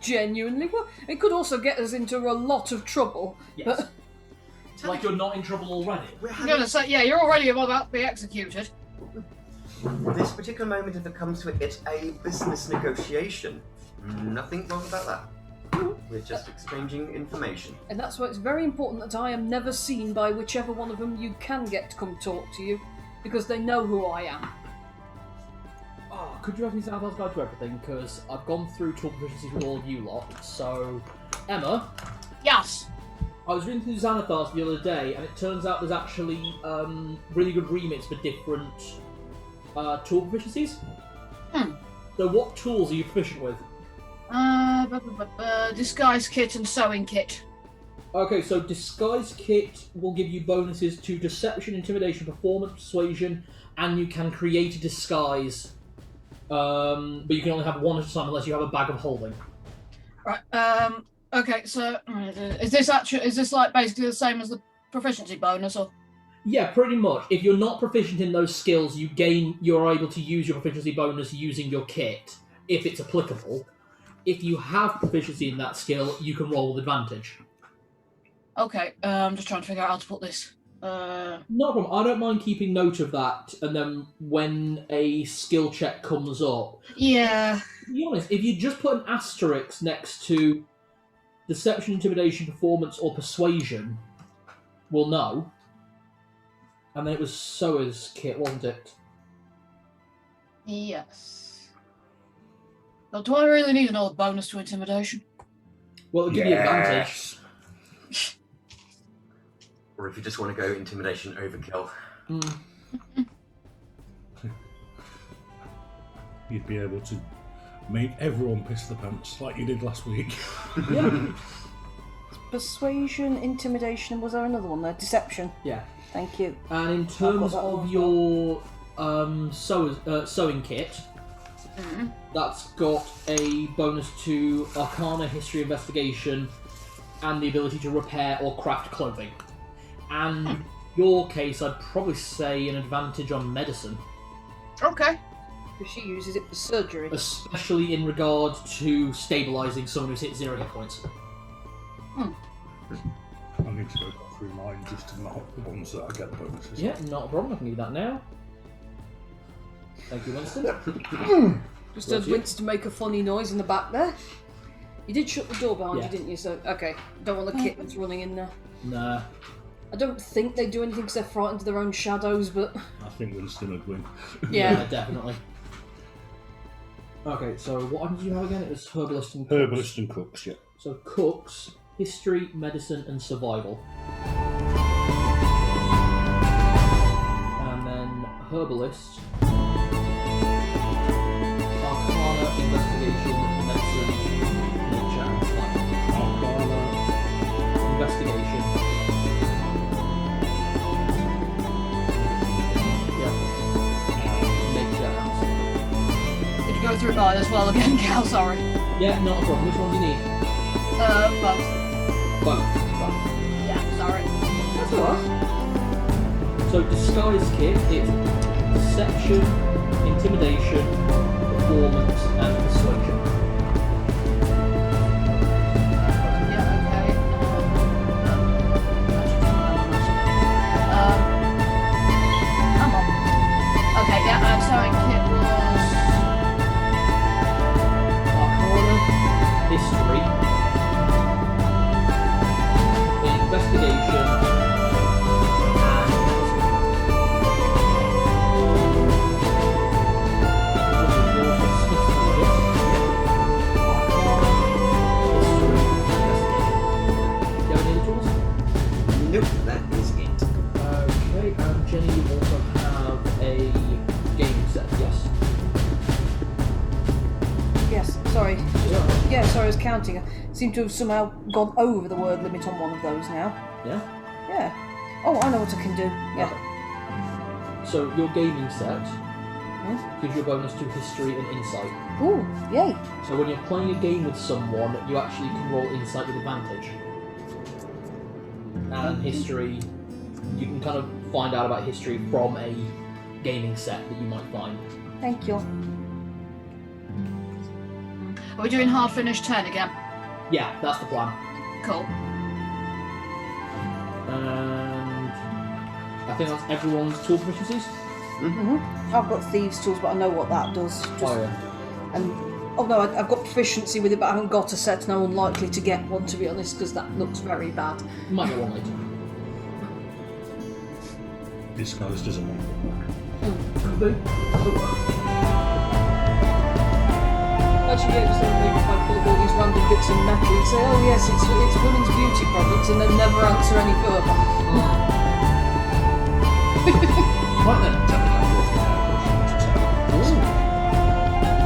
genuinely. Well, it could also get us into a lot of trouble. Yes. But Like you're not in trouble already. I'm going to say, yeah, you're already about to be executed. This particular moment, if it comes to it, it's a business negotiation. Nothing wrong about that. We're just exchanging information. and that's why it's very important that I am never seen by whichever one of them you can get to come talk to you, because they know who I am. Oh, could you have me Xanathar's Guide to Everything? Because I've gone through tool proficiencies with all of you lot. So, Emma, Yes. I was reading through Xanathar's the other day, and it turns out there's actually really good remits for different tool proficiencies. So what tools are you proficient with? Disguise kit and sewing kit. Okay, so Disguise Kit will give you bonuses to Deception, Intimidation, Performance, Persuasion, and you can create a disguise. But you can only have one at a time unless you have a bag of holding. Right. Okay. So, is this like basically the same as the proficiency bonus, or? Yeah, pretty much. If you're not proficient in those skills, you're able to use your proficiency bonus using your kit, if it's applicable. If you have proficiency in that skill, you can roll with advantage. Okay. I'm just trying to figure out how to put this. No problem. I don't mind keeping note of that, and then when a skill check comes up... Yeah. To be honest, if you just put an asterisk next to Deception, Intimidation, Performance, or Persuasion, we'll know. And then it was Sewer's kit, wasn't it? Yes. Well, do I really need another bonus to intimidation? Well, it'll give you advantage. Or if you just want to go intimidation overkill. You'd be able to make everyone piss the pants like you did last week. Yeah. Persuasion, intimidation, was there another one there? Deception. Yeah. Thank you. And in terms of your sewing kit, that's got a bonus to Arcana, History, Investigation, and the ability to repair or craft clothing. And in your case, I'd probably say an advantage on medicine. Okay. Because she uses it for surgery. Especially in regard to stabilising someone who's hit 0 hit points. I need to go back through mine just to mark the ones that I get the bonuses. Yeah, not a problem. I can do that now. Thank you, Winston. Just heard Winston make a funny noise in the back there. You did shut the door behind you, didn't you? So, okay. Don't want the kittens running in there. Nah. I don't think they do anything because they're frightened of their own shadows, but... I think Winston would win. Yeah. Definitely. Okay, so what items do you have again? It was Herbalist and Cooks. Herbalist and Cooks, yeah. So Cooks, History, Medicine, and Survival. And then Herbalist, Arcana, Investigation, Medicine, Nature, and Survival. Arcana, Investigation. Go through mine as well again, Cal, sorry. Yeah, not a problem. Which one do you need? Both. Both. Yeah, sorry. That's alright. So Disguise Kit, it's Deception, Intimidation, Performance, and Persuasion. Yeah, okay. I'm on. Okay, yeah, I'm sewing kit was... History, Investigation, Nope, that is it. Okay, and Jenny, you also have a game set, yes? Yes, sorry. Yeah, sorry, I was counting. I seem to have somehow gone over the word limit on one of those now. Yeah? Yeah. Oh, I know what I can do. Yeah. Okay. So your gaming set gives you a bonus to History and Insight. Ooh, yay. So when you're playing a game with someone, you actually can roll Insight with advantage. And History, you can kind of find out about history from a gaming set that you might find. Thank you. Are we doing hard finish 10 again? Yeah, that's the plan. Cool. And I think that's everyone's tool proficiencies. I've got thieves' tools, but I know what that does. Just, Oh yeah. And no, I've got proficiency with it, but I haven't got a set, and I'm unlikely to get one, to be honest, because that looks very bad. You might get one later. Disguised as a monk. Actually, yeah, just maybe if I pull up all these random bits of metal and say, oh yes, it's women's beauty products, and then never answer any further. Right then.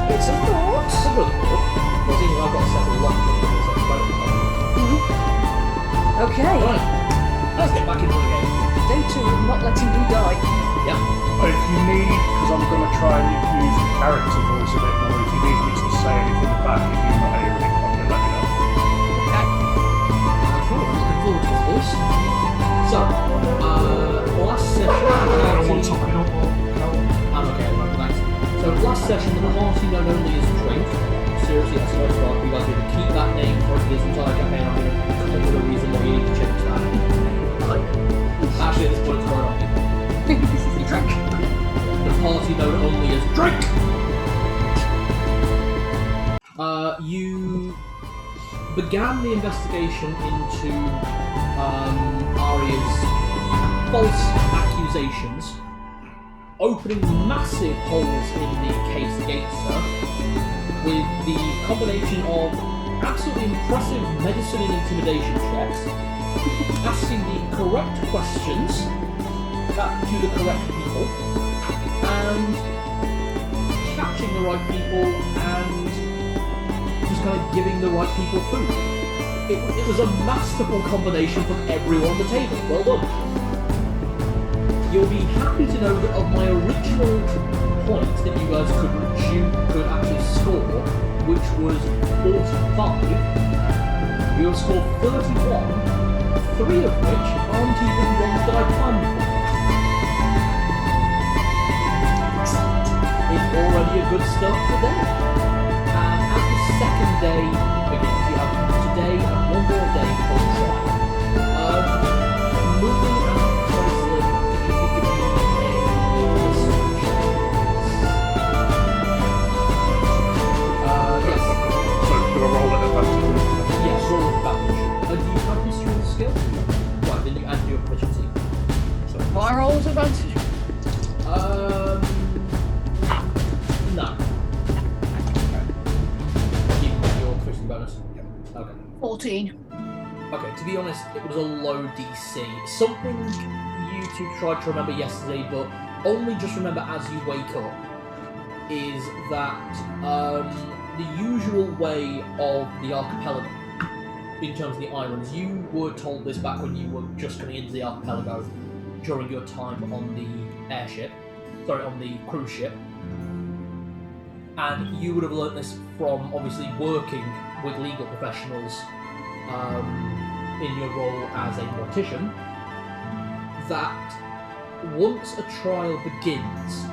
It's a thought. That's a good thought. Well, seeing as I've got a set of lockpicks, so it's quite Okay. Right. Let's get back into the game. Day 2 of not letting you die. Yep. If you need, because I'm going to try and use the character voice a bit more, if you need me to say anything back, if you're not hearing it properly, let me know. Okay. Cool, I'm looking forward to this. So, last session... Anyone topping up or I'm okay, right, thanks. So, last session, the party known only as Drink. Seriously, I swear to God, you guys need to keep that name for this entire campaign. I'm going to come up with a reason why you need to change that. Actually, at this point, it's going on. Drink. The party known only as Drink. You began the investigation into Aria's false accusations, opening massive holes in the case against her, with the combination of absolutely impressive medicine and intimidation checks, asking the correct questions to the correct people, and catching the right people, and just kind of giving the right people food. It was a masterful combination from everyone on the table. Well done. You'll be happy to know that of my original point that you guys could actually score, which was 45, you have scored 31, 3 of which aren't even ones that I planned for. It's already a good start for the day. And as the second day begins, you have today and one more day for the trial. Muli and Chrysler, if you could give me a history check. Yes. So, do I roll at advantage? Yes, roll with advantage. Do you have history and skill? Right, then you add your proficiency. Why roll with advantage? No. You got your proficiency bonus? Yep. Okay. 14. Okay, to be honest, it was a low DC. Something you two tried to remember yesterday, but only just remember as you wake up, is that the usual way of the archipelago, in terms of the islands, you were told this back when you were just coming into the archipelago during your time on the on the cruise ship. And you would have learnt this from obviously working with legal professionals in your role as a mortician, that once a trial begins,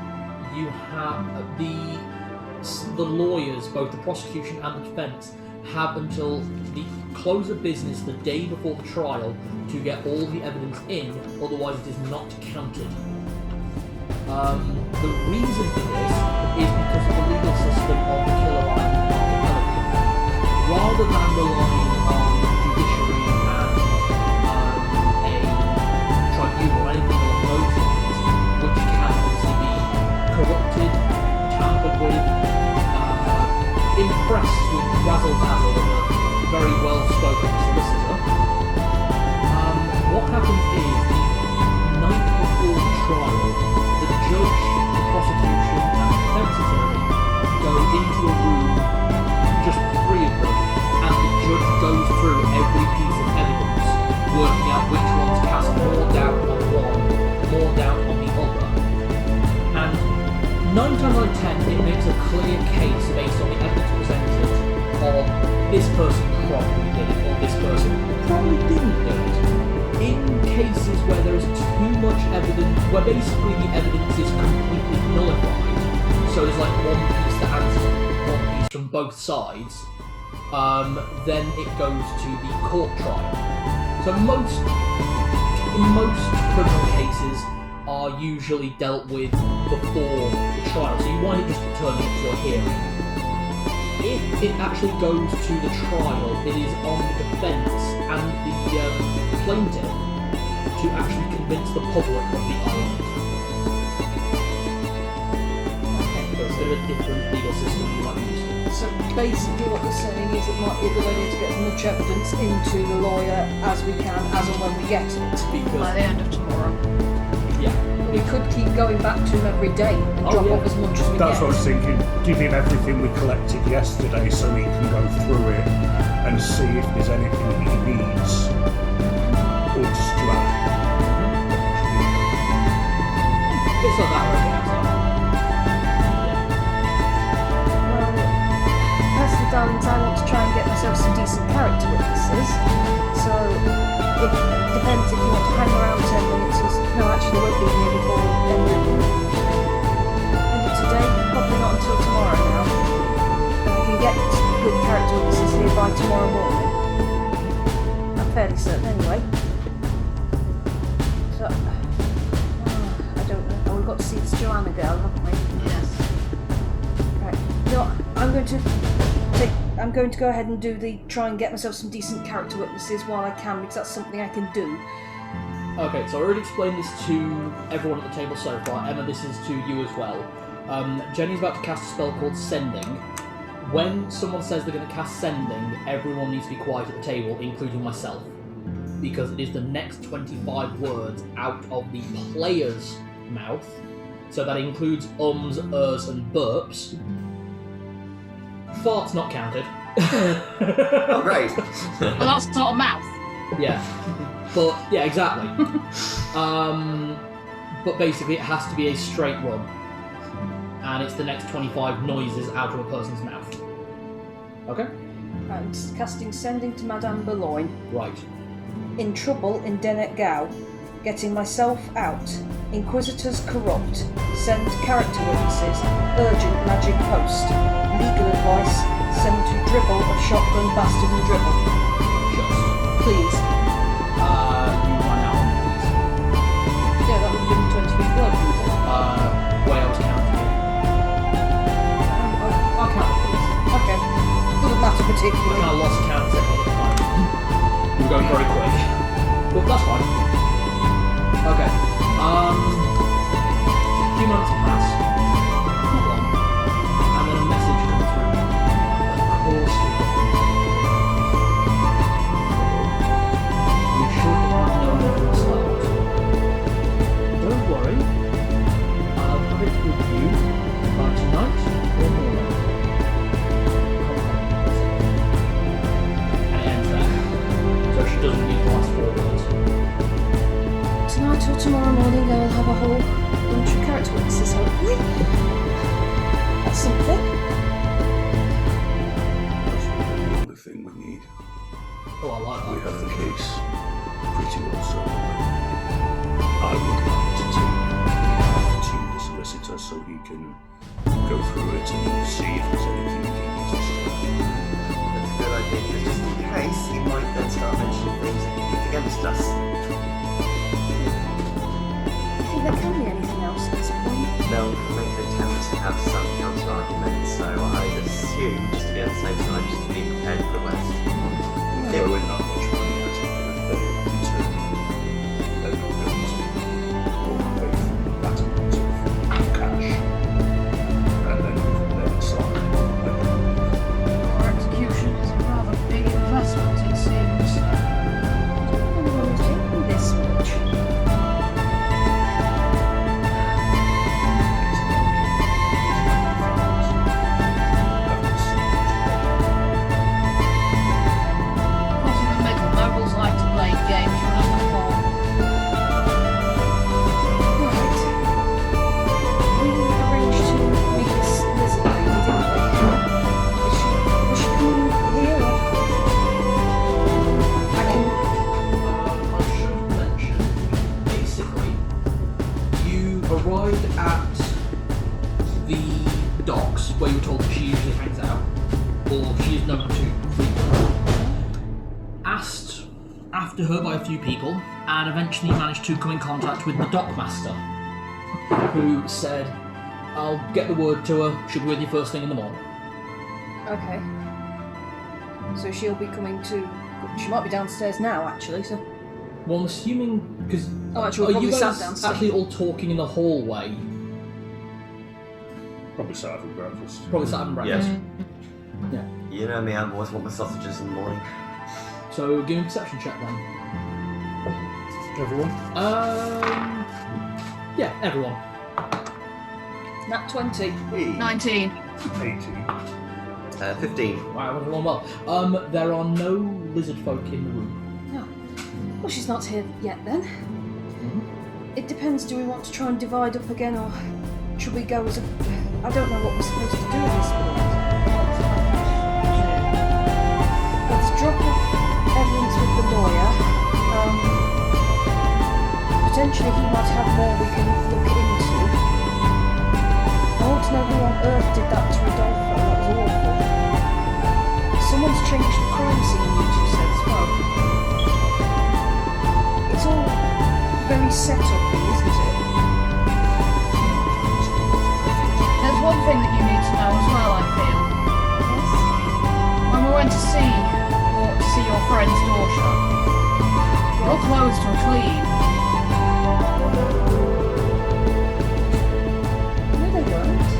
you have the lawyers, both the prosecution and the defence, have until the close of business the day before the trial to get all the evidence in, otherwise it is not counted. The reason for this is because of the legal system of the Killer Island archipelago. Rather than relying on judiciary and a tribunal or anything along those lines, which can obviously be corrupted, tampered with, impressed with razzle-dazzle of a very well-spoken solicitor, what happens is the night before the trial, the judge, the prosecution, and the defence attorney go into a room, just 3 of them, and the judge goes through every piece of evidence, working out which ones cast more doubt on one, more doubt on the other. And 9 times out of 10, it makes a clear case based on the evidence presented of this person probably did it, or this person probably didn't do it. In cases where there is too much evidence, where basically the evidence is completely nullified, so there's like one piece that answers one piece on both sides, then it goes to the court trial. So in most criminal cases are usually dealt with before the trial, so you wind up just turning it to a hearing. If it actually goes to the trial, it is on the defence and the plaintiff to actually convince the public of the argument. So it's a bit of a different legal system you might use. So basically what we're saying is it might be a good idea to get as much evidence into the lawyer as we can, as and when we get it. Because, By the end of tomorrow. yeah. We could keep going back to him every day and drop off as much as we That's get. what I was thinking. Give him everything we collected yesterday so he can go through it and see if there's anything he needs or just to add. It's not that way. Personally, darlings, I want to try and get myself some decent character witnesses. So, it depends if you want to hang around 10 minutes or... No, actually, won't be here before end of today. Probably not until tomorrow now. And I can get good character witnesses here by tomorrow morning. I'm fairly certain anyway. So, I don't know. Oh, we've got to see this Joanna girl, haven't we? Yes. Right. No, I'm going to go ahead and try and get myself some decent character witnesses while I can, because that's something I can do. Okay, so I already explained this to everyone at the table so far. Emma, this is to you as well. Jenny's about to cast a spell called Sending. When someone says they're going to cast Sending, everyone needs to be quiet at the table, including myself. Because it is the next 25 words out of the player's mouth. So that includes ums, ers, and burps. Farts not counted. Oh, great. Well, that's not a mouth. Yeah. But, yeah, exactly. But basically it has to be a straight run. And it's the next 25 noises out of a person's mouth. Okay? And casting Sending to Madame Burloin. Right. In trouble in Denet Gao. Getting myself out. Inquisitors corrupt. Send character witnesses. Urgent magic post. Legal advice. Send to Dribble of Shotgun Bastard and Dribble. Just. Please. You run out, please. Yeah, that would have been 20 feet word, wouldn't it? Wales county. I'll count it, please. Okay. Doesn't matter I particularly. kind of lost count at the time. We were going very quick. But that's fine. Okay. A few moments pass. Not long. And then a message comes through. Of course we should have known it would start. Don't worry. I'll have it with you by tonight or morning. And it ends there. So she doesn't need the last 4 words. Tonight or tomorrow morning I will have a whole bunch of character witnesses, hopefully. That's something. That's really the only thing we need. Oh, I like We that. have the case pretty well sorted. I would like to take to the solicitor so he can go through it and see if there's anything he needs us to do. That's a good idea, because just in case, he might then start mentioning things that he needs against us. I think there can be anything else at this point. They'll make an attempt to have some counter-arguments, so I'd assume, just to be on the safe side, just to be prepared for the worst. Throw in that much money at it, but in turn, they're not going to walk away from that amount of cash. And then from their side, Our execution is a rather big investment, it seems. Everyone is taking this much. Because in the middle, nobles like to play games when I'm at Right. We arranged to meet this lizard lady, didn't we? Was she coming here? I can... I should mention, basically, you arrived at the docks, where you were told that she usually hangs out, or she is known to frequent, asked after her by a few people, and eventually managed to come in contact with the dockmaster, who said, I'll get the word to her, she'll be with you first thing in the morning. Okay. So she'll be coming to... She might be downstairs now, actually, so... Well, I'm assuming, because actually, we'll are you probably guys sat downstairs. actually all talking in the hallway? Probably sat having breakfast. Probably sat having breakfast. Yes. You know me, I always want my sausages in the morning. So give me a perception check then. Everyone? Yeah, everyone. Nat 20. 19. 18. 15. Wow, everyone well. There are no lizard folk in the room. No. Well, she's not here yet, then. It depends, do we want to try and divide up again, or should we go as a... I don't know what we're supposed to do at this point. Let's drop off evidence with the lawyer. Potentially he might have more we can look into. I want to know who on earth did that to Rodolfo. That was awful. Someone's changed the crime scene, you two said as well. It's all very set up, isn't it? There's one thing that you need to know as well, I feel. Yes. When we went to see your friend's daughter, your clothes were clean. No, they weren't.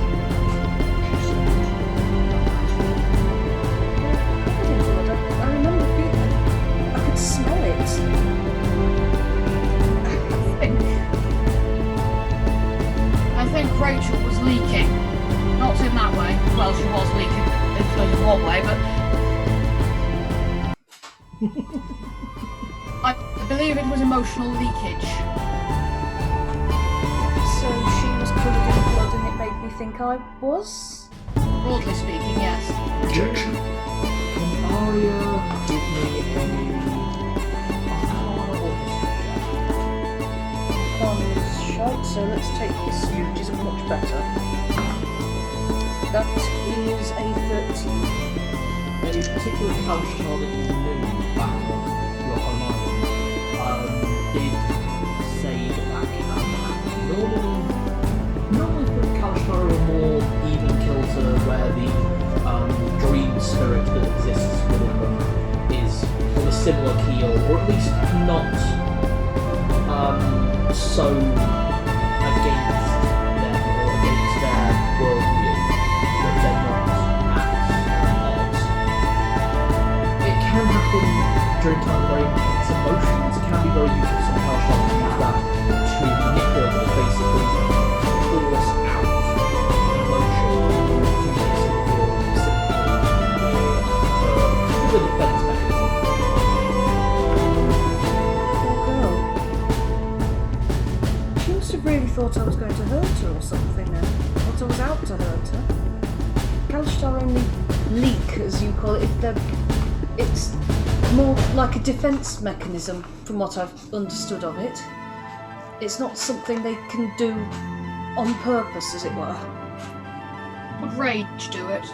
I remember feeling... I could smell it. I think Rachel was leaking. Not in that way. Well, she was leaking in one way, but... I believe it was emotional leakage. So she was covered in blood and it made me think I was? Broadly speaking, yes. Objection. Can Aria give me a Arcana or history check? Armor's shite, so let's take this, which isn't much better. That is a 13. A particular Kalashtar that you knew back on your home island did say that can happen. Normally for Kalashtar are more even kilter where the dream spirit that exists within them is on a similar keel, or at least not so against them or against their worldview that they're not at odds. It can happen during times of very intense emotions. It can be very useful. Some Kalashtar can use that to manipulate or basically force out emotion to make them feel sympathy for the defense mechanism. Poor girl. She must have really thought I was going to hurt her or something then. Thought I was out to hurt her. Kalashtar only leak, as you call it, if they're... It's more like a defence mechanism, from what I've understood of it. It's not something they can do on purpose, as it were. Would rage do it?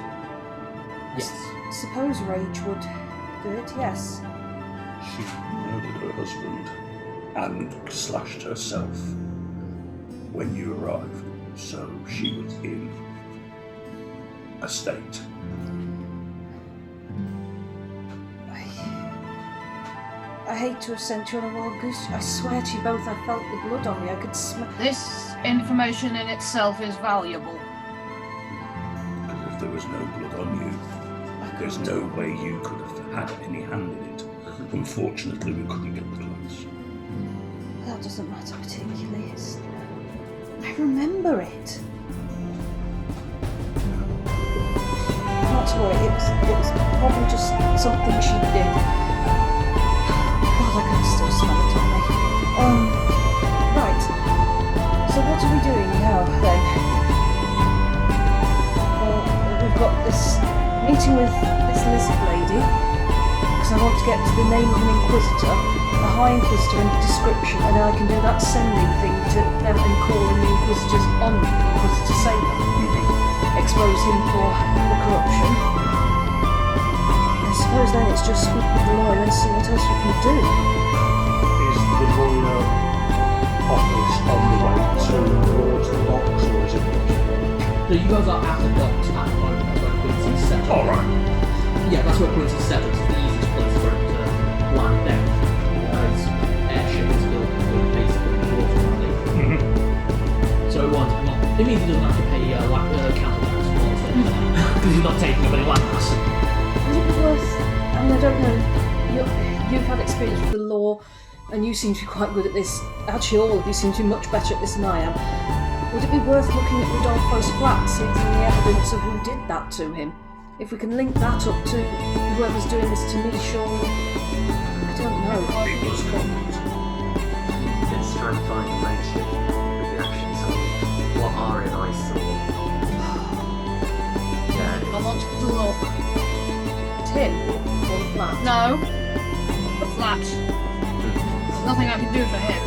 Yes. Suppose rage would do it, yes. She murdered her husband and slashed herself when you arrived, so she was in a state. I hate to have sent you on a wild goose. I swear to you both, I felt the blood on me. I could smell... This information in itself is valuable. Because if there was no blood on you, there's no way you could have had any hand in it. Unfortunately, we couldn't get the clothes. That doesn't matter particularly. It's... I remember it. Not to worry, it was probably just something she did. God, I can still smell it on me. Right. So what are we doing now, then? Well, we've got this meeting with this lizard lady, because I want to get to the name of an Inquisitor. I High Inquisitor and description, and then I can do that sending thing to them and calling the Inquisitors on the Inquisitor to save them. Expose him for the corruption. I suppose then it's just speak with the lawyer and see what else we can do. Is the lawyer office on the way to Lord's box, or is it? So you guys are at the docks at the moment. That's where Quincy's set up. All right. Yeah, that's where Quincy's set up. It's the easiest place for him to land down. His airship is built with basically water only. So it means he doesn't have to pay council tax because he's not taking up any land mass. Would it be worth, I mean, I don't know, you've had experience with the law and you seem to be quite good at this. Actually, all of you seem to be much better at this than I am. Would it be worth looking at Rodolfo's flat, seeing the evidence of who did that to him? If we can link that up to whoever's doing this to me, surely... I don't know. It was conduct. Let's try and find a motive with the actions of what Ari and I saw. Yeah, I want to look. Tim, or the flat? No. The flat. There's nothing I can do for him.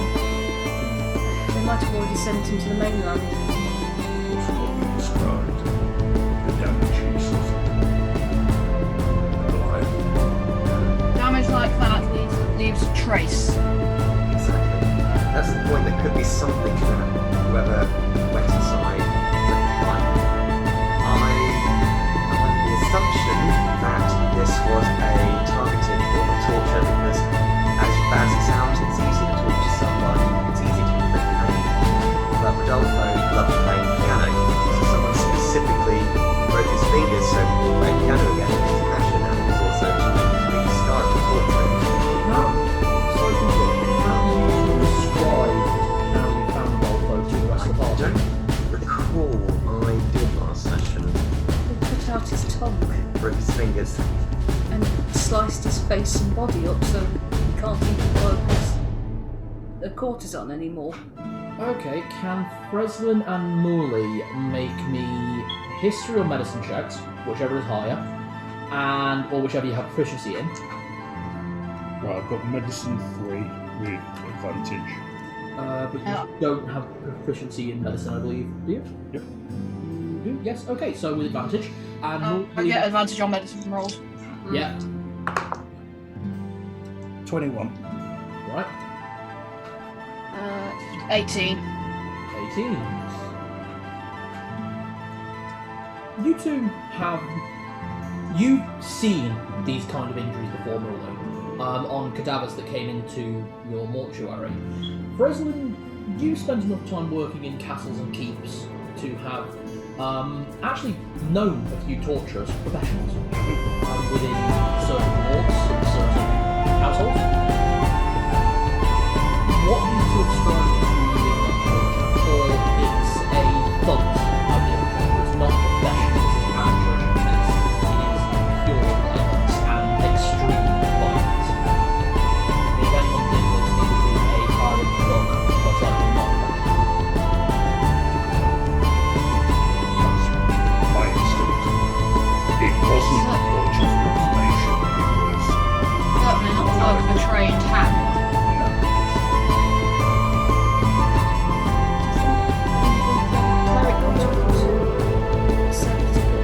They might have already sent him to the mainland. From what you described, the damage he suffered. Reliable. Damage like that leaves a trace. exactly. That's the point. There could be something that whoever went inside would find. I have the assumption that this was a targeted form of torture because, as bad as it sounds, it's easy to torture someone. It's easy to inflict pain. But Rodolfo loved playing piano, so someone specifically broke his fingers so he could play piano again. His passion, and it was also being scarred for torture. Sorry to interrupt. How do you describe how you found Rodolfo to the rest of the I party? don't recall I did last session. They cut out his tongue Broke his fingers. and sliced his face and body up so he can't even work as a courtesan anymore. Okay, can Freslin and Muli make me history or medicine checks, whichever is higher, and or whichever you have proficiency in? Well, I've got medicine 3 with advantage. But you don't have proficiency in medicine, I believe. Do you? Yep. You do? Yes. Okay, so with advantage. And I Muli- get advantage on medicine rolls. Yeah. 21. Right. 18. 18. You two have... You've seen these kind of injuries before, Muli, on cadavers that came into your mortuary. Freslin, you spent enough time working in castles and keeps to have actually known a few torturers, professionals, within certain wards and certain households. What do you subscribe to in that torture? Or it's a thug idea of torture? It's not professional, it's amateur, it is pure violence and extreme violence. If anyone did this, it would be a hired thug, most likely not. That's my instinct. It wasn't torture for information, it was... Certainly not the work of a trained hand. Cleric got up to said that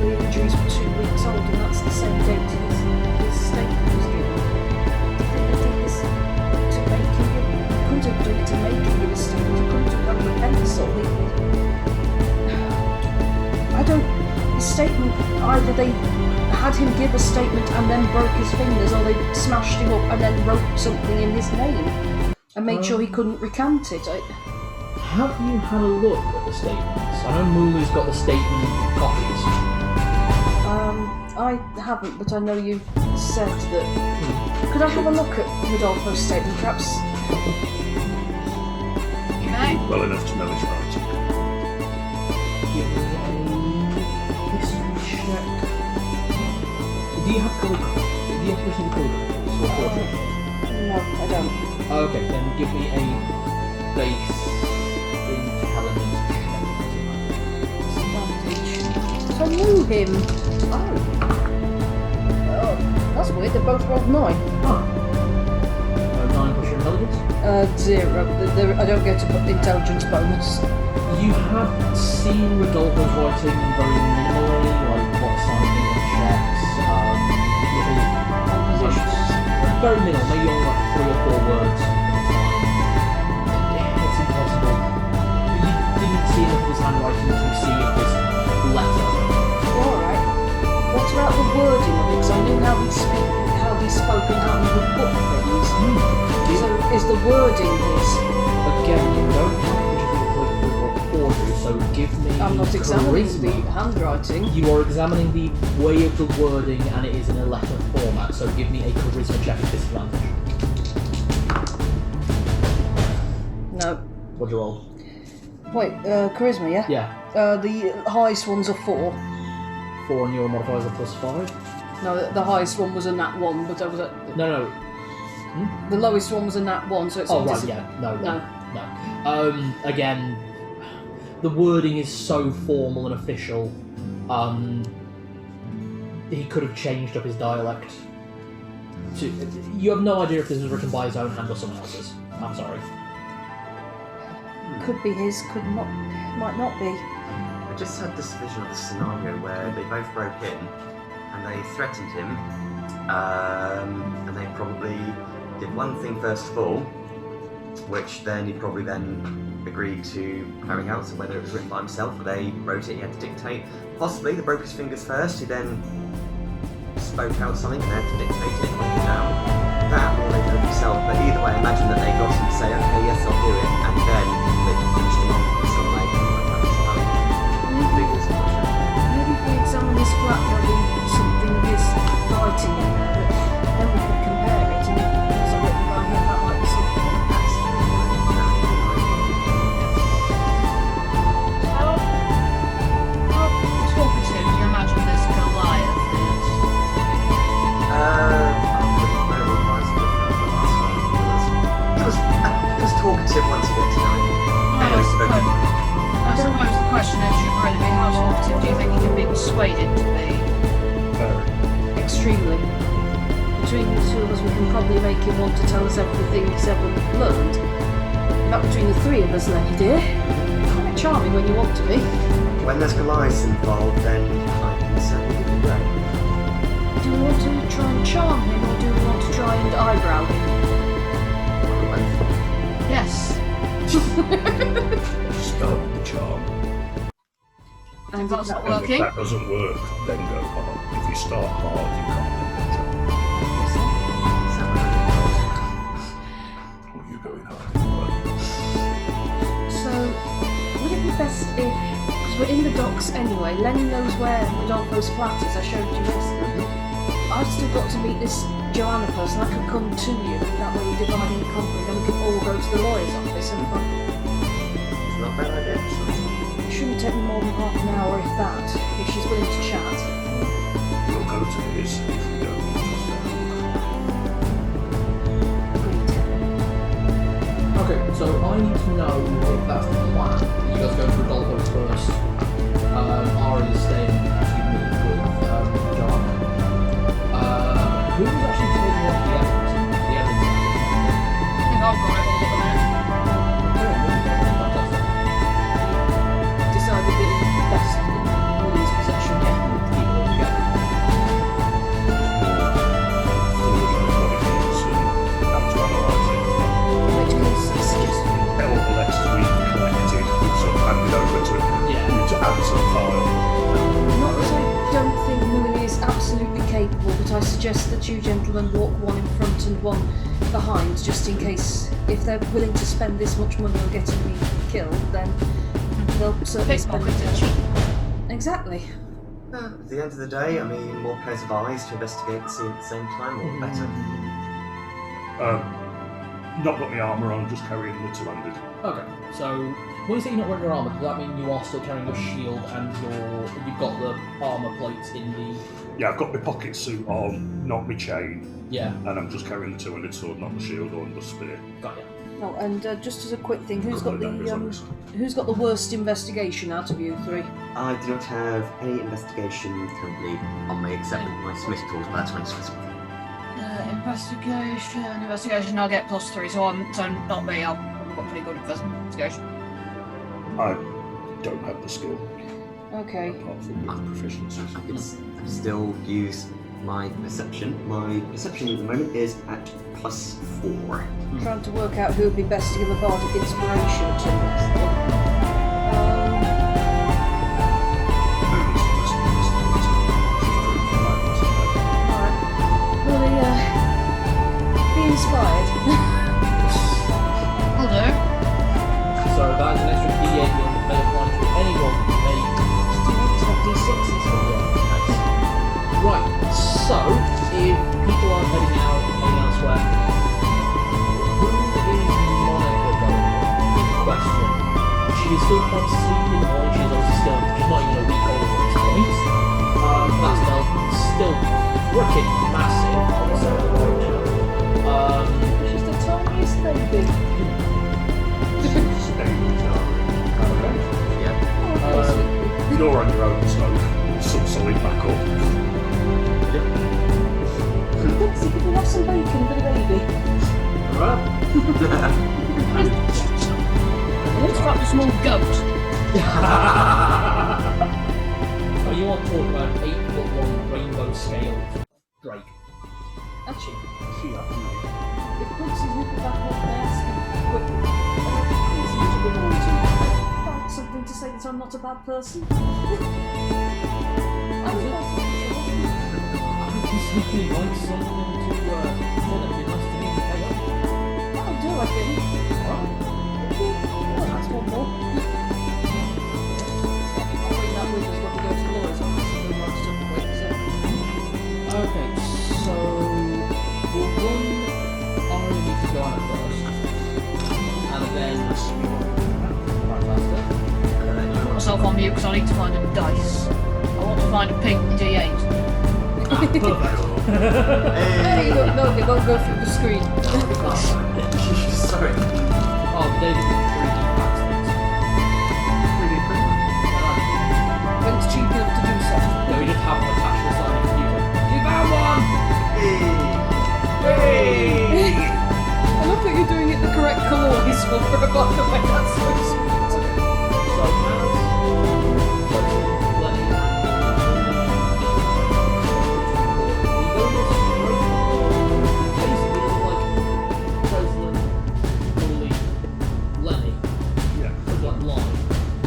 the injuries were 2 weeks old, and that's the same date his statement was given. Did they take this to make him give? He couldn't have done it to make him give a statement. He couldn't have done it with pencil. I don't. His statement, either they had him give a statement and then broke his fingers, or they smashed him up and then wrote something in his name and made sure he couldn't recant it. Have you had a look at the statements? I know Muli's got the statement copies. I haven't, but I know you said that. Could I have a look at Rodolfo's statement, perhaps? You may. Well enough to know his writing. Give me a history check. Do you have colour? Do you have proficiency colour? Or portrait? No, I don't. Okay, then give me a base intelligence Disadvantage. So I knew him. Oh, that's weird. They both rolled 9. check. intelligence? 0. I don't get an intelligence bonus. You have seen Rodolfo's writing very minimally, like what signing checks, little notes. Very minimal, maybe only like 3 or 4 words at a time. It's impossible. You didn't see enough of his handwriting to see if this letter. Alright. What about the wording of it? Because I knew how he spoke and how he would put things. So is the wording his? Again, you don't have so give me I'm not examining charisma. the handwriting. You are examining the way of the wording and it is in a letter format, so give me a charisma check at disadvantage. No. What'd you roll? Wait, charisma, yeah? Yeah. The highest ones are 4. 4 and your modifiers are +5? No, the highest one was a nat 1, but I was at... No. The lowest one was a nat 1, so it's... Oh, right, yeah. No. Again, the wording is so formal and official, he could have changed up his dialect. You have no idea if this was written by his own hand or someone else's. I'm sorry. Could be his, might not be. I just had this vision of a scenario where they both broke in and they threatened him, and they probably did one thing first of all, which then he probably then agreed to carry out. So whether it was written by himself or they wrote it, he had to dictate. Possibly they broke his fingers first, he then spoke out something and they had to dictate it and write it down. That or they did it himself, but either way I imagine that they got him to say, okay, yes, I'll do it, and then they finished him off in some way. Maybe if we examine this flat, there'll be something of his writing in there, then we could compare it, and if it wasn't written by him, that might be something else. How talkative do you imagine this Goliath is? He was talkative once you get to know him. I suppose the question is, should really be, how talkative do you think he can be persuaded to be? Extremely. Between the two of us, we can probably make him want to tell us everything he's ever learned. Not between the 3 of us, then, dear. Quite charming when you want to be. When there's Goliaths involved, then I can certainly give you that. Do we want to try and charm him, or do we want to try and eyebrow him? Yes. Start with the charm. And If that's not And if working, that doesn't work, then go hard. If you start hard, you can't then go charm. Or you going hard anyway. So, would it be best if, because we're in the docks anyway, Lenny knows where Rodolfo's flat is, I showed you yesterday. I've still got to meet this Joanna person, I could come to you, that way we're dividing the company, then we can all go to the lawyer's office and It's not a bad idea, actually. it shouldn't take me more than half an hour if that, if she's willing to chat. We'll go to his if we go Agreed. Okay, so I need to know if that's the plan. You guys go to Rodolfo first. Ari is staying to meet with Joanna. Who's actually taking off the evidence? The evidence. I think I've got it all at the minute. Fantastic. Decided that it's best in Muli's possession, yeah. Keep it all together. forward on what it means and how to analyse it. In which case, I suggest Let's we collected, sort of handed over to you to add to the file. not that I don't think Muli is absolutely capable, but I suggest that you gentlemen walk one in front and one behind, just in case, if they're willing to spend this much money on getting me killed, then they'll certainly spend it. Pickpocket, cheap. Exactly. At the end of the day, I mean, more pairs of eyes to investigate the scene at the same time, all the better. Not got my armour on, just carrying the two-handed. Okay, so when you say you're not wearing your armour, does that mean you are still carrying your shield and you've got the armour plates in the... Yeah, I've got my pocket suit on, not my chain, Yeah, and I'm just carrying the two-handed sword, not the shield or the spear. got ya. Oh, and just as a quick thing, who's got Couple of numbers on the worst investigation out of you 3? I do not have any investigation currently on me except with my smith tools, but that's my smith. Investigation, I'll get +3, so not me, I've got pretty good investigation. I don't have the skill Okay. apart from with proficiencies. I can still use my perception. My perception at the moment is at +4. I'm trying to work out who would be best to give a bardic inspiration to. Alright. Well, be inspired. I'll do. So that is an extra D8 you may apply to anyone you may. It's not D6s, Right, so if people are heading out heading elsewhere, who is Monica going with? Is the question. She is still quite sleepy in the morning, she's obviously still, she's not even a week old at this point. That spell still freaking massive, obviously. She's the tiniest baby. Yeah. You're on your own, so subside back up. Lexi, could we have some bacon for the baby? Let's grab a small goat. Oh, you want to talk about an 8-foot-long rainbow scaled drake? Actually, Yeah. if Quincy's looking back on my asking quickly, Quincy, would you be willing to find something to say that I'm not a bad person? Simply like something to tell them you must need to pay up. That'll do, I think. Well, that's one more. I'll bring that with us when we go to the lawyer's office and we'll write stuff quick, so. Okay, so we'll run Ari needs to go on it first. And then Put myself on mute because I need to find a dice. I want to find a pink D8. perfect. Hey, look, no, they won't go through the screen. Sorry. Oh, David did 3D packs things. 3D print. When it's cheap enough to do so. No, we just have them attached to the side of the computer. You found one! Hey! I love that you're doing it the correct colour as well for a block of that's so sweet. So now,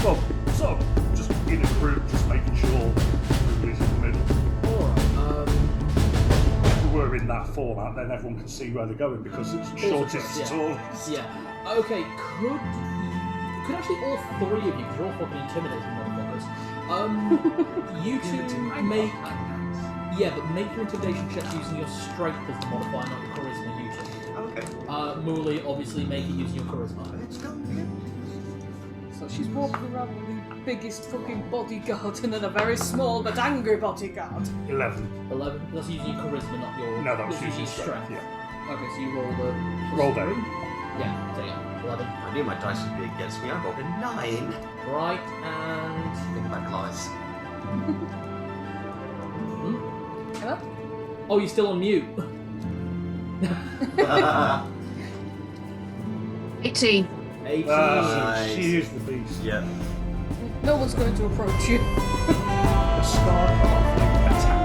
Well, so just in a group, just making sure everybody's in the middle. If we were in that format, then everyone can see where they're going because it's shortest, yeah. tallest. Yeah. Okay, could actually all three of you, because you're all fucking intimidating motherfuckers, you two make... Yeah, but make your intimidation checks using your strength as the modifier, not your charisma, you two. Okay. Muli, obviously, make it using your charisma. Let's go again. So she's walking around with the biggest fucking bodyguard and then a very small but angry bodyguard. 11. 11? That's using your charisma, not your... No, that was that's using strength. Yeah. Okay, so you roll the... Roll down. Yeah, so yeah, 11. I knew my dice would be against me. I rolled a 9. Right, and... Think about lies. Hello? Oh, you're still on mute. 18. 18. Nice. She is the beast. Yeah. No one's going to approach you. A star halfling attack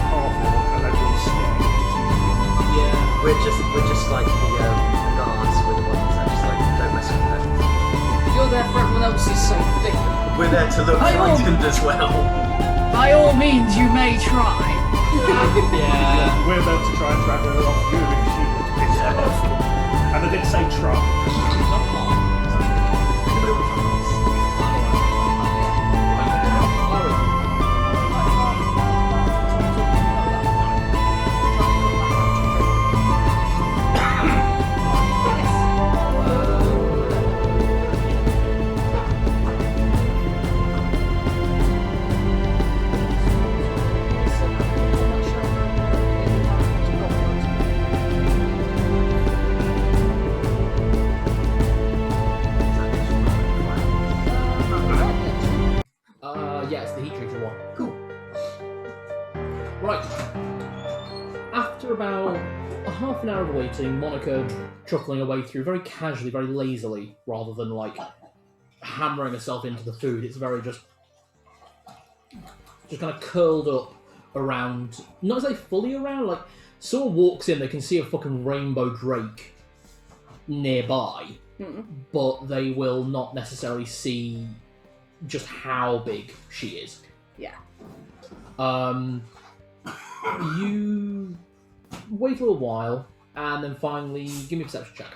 half-orc and everyone's scared. Yeah. We're just like the guards. We're the ones that just like don't mess with them. You're there for everyone else's safety. We're there to look frightened as well. By all means, you may try. Yeah. We're there to try and drag her off you if she gets pissed off. And I did say try. after about a half an hour of waiting, Monica chuckling away through very casually, very lazily, rather than like hammering herself into the food. It's very just kind of curled up around, not as fully around, like someone walks in, they can see a fucking rainbow drake nearby, but they will not necessarily see just how big she is. Yeah. You wait a little while, and then finally give me a perception check.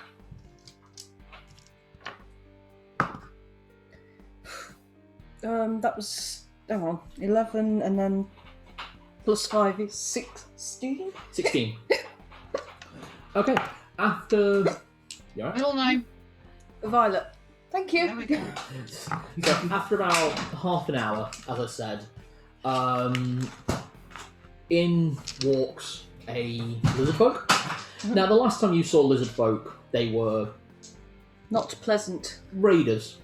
That was, hang on, 11, and then plus 5 is 16? 16. Okay, after... You alright? Middle name. Violet. Thank you. There we go. So after about half an hour, as I said, in walks a lizard folk. Now, the last time you saw lizard folk, they were Not pleasant. raiders,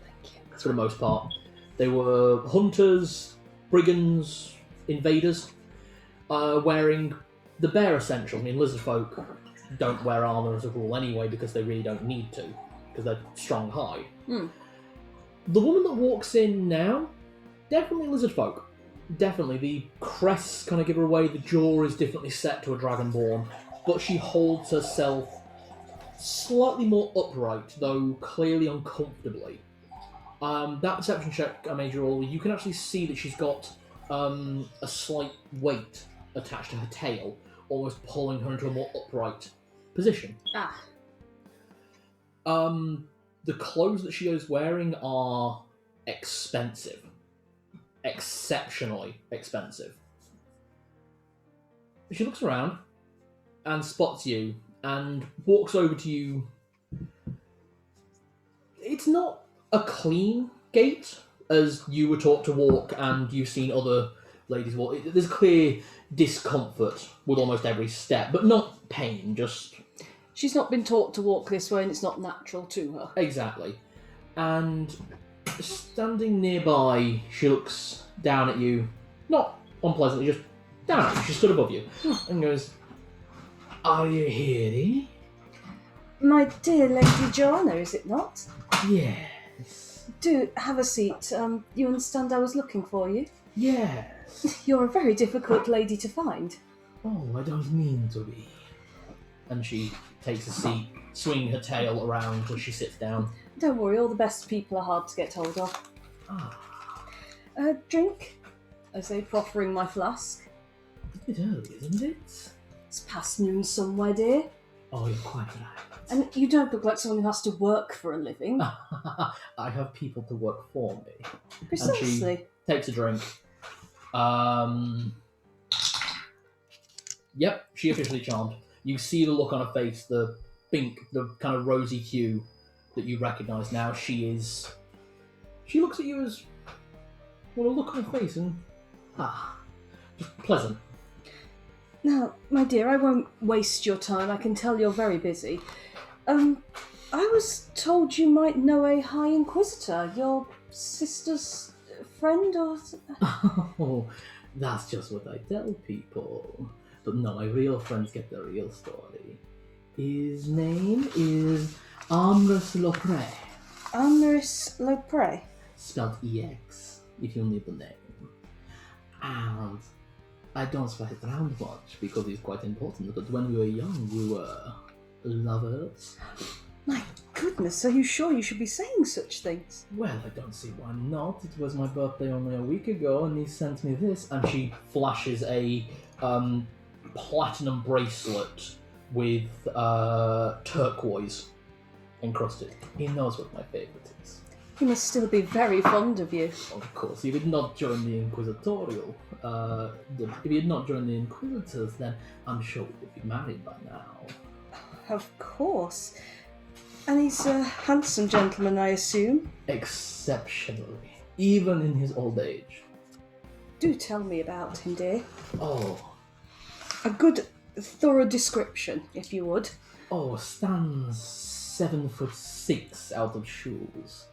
for the most part. They were hunters, brigands, invaders, wearing the bare essentials. I mean, lizard folk don't wear armour as a rule anyway because they really don't need to, because they're strong hide. The woman that walks in now, definitely lizard folk. Definitely. The crests kind of give her away, the jaw is definitely set to a dragonborn, but she holds herself slightly more upright, though clearly uncomfortably. That perception check I made you roll, you can actually see that she's got a slight weight attached to her tail, almost pulling her into a more upright position. The clothes that she is wearing are expensive. Exceptionally expensive. She looks around and spots you and walks over to you. It's not a clean gait, as you were taught to walk and you've seen other ladies walk. There's clear discomfort with almost every step, but not pain, just... She's not been taught to walk this way and it's not natural to her. Exactly. And standing nearby, she looks down at you, not unpleasantly, just down at you. She stood above you and goes, "Aria'Hiri?" My dear Lady Joanna, is it not? Yes. Do have a seat. You understand I was looking for you? Yes. You're a very difficult lady to find. Oh, I don't mean to be. And she takes a seat, swinging her tail around as she sits down. Don't worry, all the best people are hard to get hold of. Drink? I say, proffering my flask. It's a bit early, isn't it? It's past noon somewhere, dear. Oh, you're quite right. And you don't look like someone who has to work for a living. I have people to work for me. Precisely. And she takes a drink. Yep, she officially charmed. You see the look on her face, the pink, the kind of rosy hue that you recognise now. She looks at you as, well, a look on her face and, just pleasant. Now, my dear, I won't waste your time. I can tell you're very busy. I was told you might know a High Inquisitor, your sister's friend or... Oh, that's just what I tell people. But no, my real friends get the real story. His name is Amris Lopre. Amris Lopre? Spelled EX, if you need the name. And I don't spread it around much because it's quite important, but when we were young, we were lovers. My goodness, are you sure you should be saying such things? Well, I don't see why not. It was my birthday only a week ago, and he sent me this. And she flashes a platinum bracelet with turquoise encrusted. He knows what my favourite is. He must still be very fond of you. Of course, he did not join the Inquisitorial. If he had not joined the Inquisitors, then I'm sure we would be married by now. Of course. And he's a handsome gentleman, I assume? Exceptionally. Even in his old age. Do tell me about him, dear. Oh. A good, thorough description, if you would. Oh, stands 7'6" out of shoes.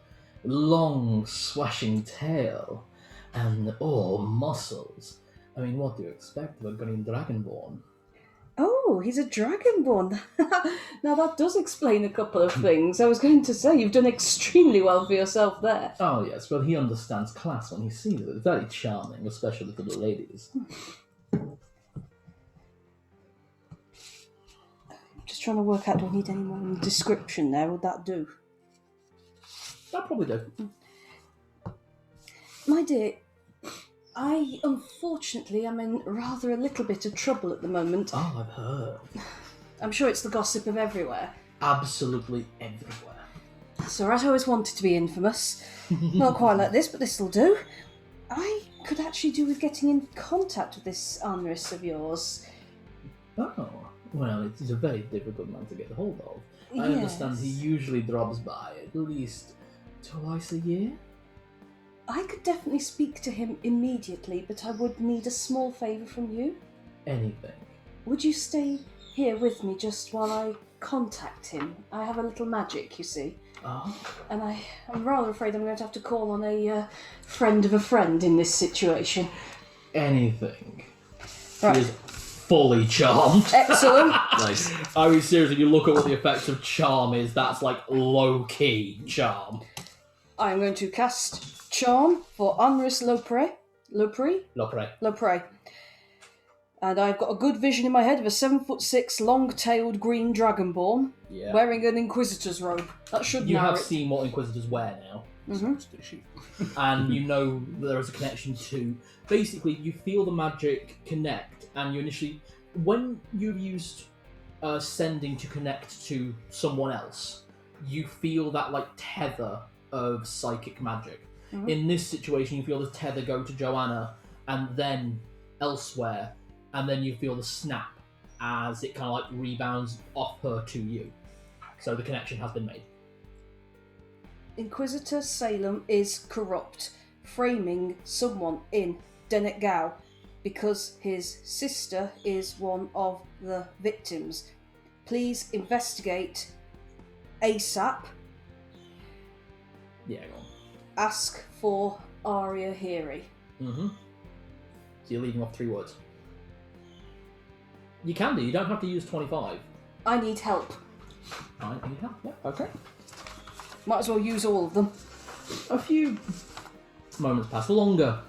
Long, swashing tail. And, muscles. I mean, what do you expect of a green dragonborn? Oh, he's a dragonborn. Now that does explain a couple of things. I was going to say, you've done extremely well for yourself there. Oh, yes, well, he understands class when he sees it. It's very charming, especially to the ladies. Just trying to work out, do I need any more description there? Would that do? That probably do. My dear, I unfortunately am in rather a little bit of trouble at the moment. Oh, I've heard. I'm sure it's the gossip of everywhere. Absolutely everywhere. So I'd always wanted to be infamous. Not quite like this, but this'll do. I could actually do with getting in contact with this Anris of yours. Oh, well, it is a very difficult man to get hold of. I Yes. understand he usually drops by at least twice a year. I could definitely speak to him immediately, but I would need a small favour from you. Anything. Would you stay here with me just while I contact him? I have a little magic, you see. Oh. And I'm rather afraid I'm going to have to call on a friend of a friend in this situation. Anything. Right. He is fully charmed. Excellent. Nice. I mean, seriously, you look at what the effect of charm is, that's like low-key charm. I'm going to cast Charm for Anris Lopre. Lopre. And I've got a good vision in my head of a 7'6", long-tailed green dragonborn Yeah. wearing an Inquisitor's robe. That should You narrow have it. seen what Inquisitors wear now. Mm-hmm. And you know there is a connection to... Basically, you feel the magic connect, and you initially... When you've used sending to connect to someone else, you feel that, like, tether of psychic magic. Mhm. In this situation, you feel the tether go to Joanna, and then elsewhere, and then you feel the snap as it kind of, like, rebounds off her to you. So the connection has been made. Inquisitor Salem is corrupt, framing someone in Dennet Gao because his sister is one of the victims. Please investigate ASAP. Yeah, go on. Ask for Aria'Hiri. Mm-hmm. So you're leaving off 3 words. You can do, you don't have to use 25. I need help. Right, you have, yeah, okay. Might as well use all of them. A few moments pass, longer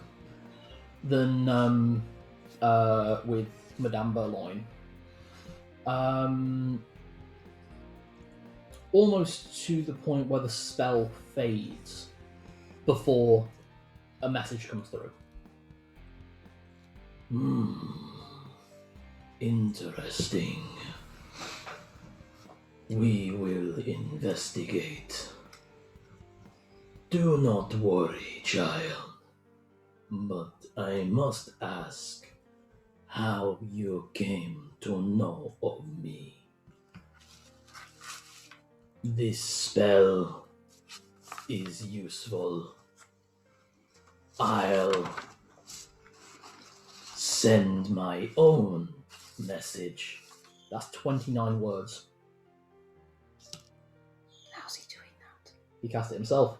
than with Madame Burloin. Almost to the point where the spell fades before a message comes through. Interesting. We will investigate. Do not worry, child. But I must ask how you came to know of me. This spell is useful. I'll send my own message. That's 29 words. How's he doing that? He cast it himself.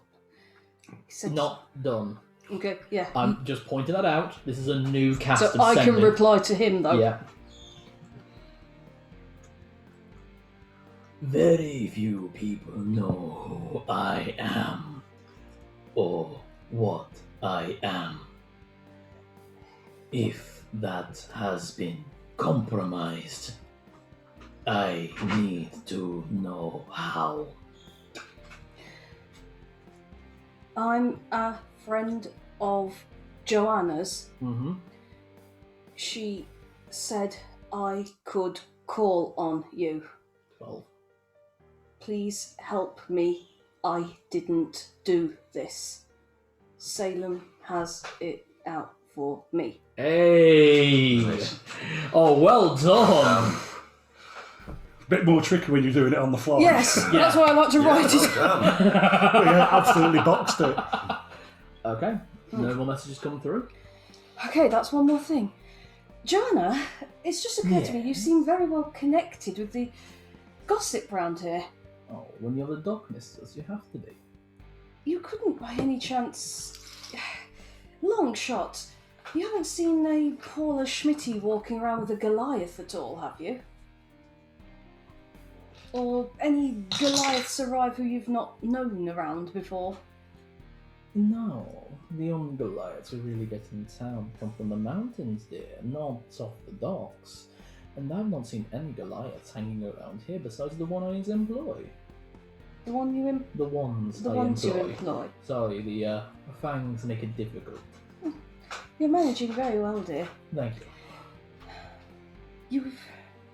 He said, Not done. Okay, yeah. I'm just pointing that out. This is a new cast So of I can sending. reply to him though. Yeah. Very few people know who I am or what I am. If that has been compromised, I need to know how. I'm a friend of Joanna's. Mm-hmm. She said I could call on you. 12. Please help me. I didn't do this. Salem has it out for me. Hey! Nice. Oh, well done! Bit more tricky when you're doing it on the fly. Yes, that's why I like to write it. Well done. But yeah, absolutely boxed it. Okay. No more messages coming through? Okay, that's one more thing. Joanna, it's just occurred to me, you seem very well connected with the gossip round here. Oh, when you're the Doc Mistress, you have to be. You couldn't by any chance... Long shot. You haven't seen a Paula Schmitty walking around with a Goliath at all, have you? Or any Goliaths arrive who you've not known around before? No, the only Goliaths we really get in town come from the mountains, dear, not off the docks. And I've not seen any Goliaths hanging around here besides the one I employ. The one you The ones The I ones employ. you employ. Sorry, the fangs make it difficult. You're managing very well, dear. Thank you.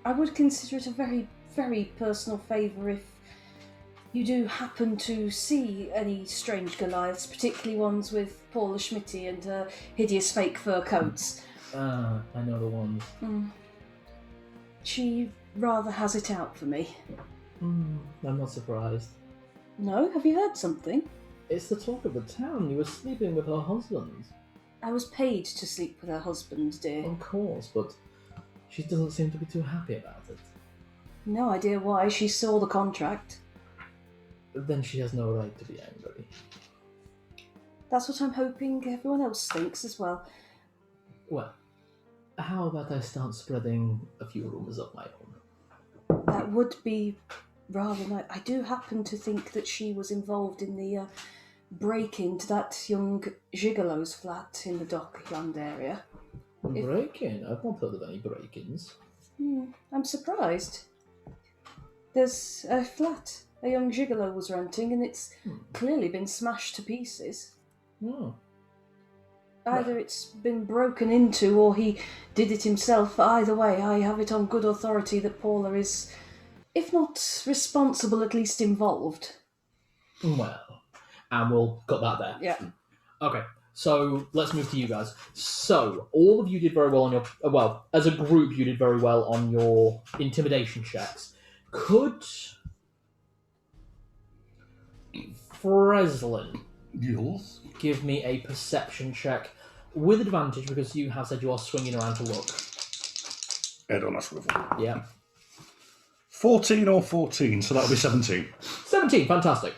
I would consider it a very, very personal favour if you do happen to see any strange Goliaths, particularly ones with Paula Schmitty and her hideous fake fur coats. I know the ones. She rather has it out for me. I'm not surprised. No? Have you heard something? It's the talk of the town. You were sleeping with her husband. I was paid to sleep with her husband, dear. Of course, but she doesn't seem to be too happy about it. No idea why. She saw the contract. Then she has no right to be angry. That's what I'm hoping everyone else thinks as well. Well, how about I start spreading a few rumours of my own? That would be rather nice. I do happen to think that she was involved in the break-in to that young gigolo's flat in the Dockland area. Break-in? I've not heard of any break-ins. I'm surprised. There's a flat a young gigolo was renting, and it's clearly been smashed to pieces. Oh. Either it's been broken into, or he did it himself. Either way, I have it on good authority that Paula is, if not responsible, at least involved. Well, and we'll cut that there. Yeah. Okay, so let's move to you guys. So, all of you did very well on your... Well, as a group, you did very well on your intimidation checks. Could Freslin Yes. give me a perception check with advantage, because you have said you are swinging around to look? Head on a swivel. Yeah. 14 or 14, so that'll be 17. 17, fantastic.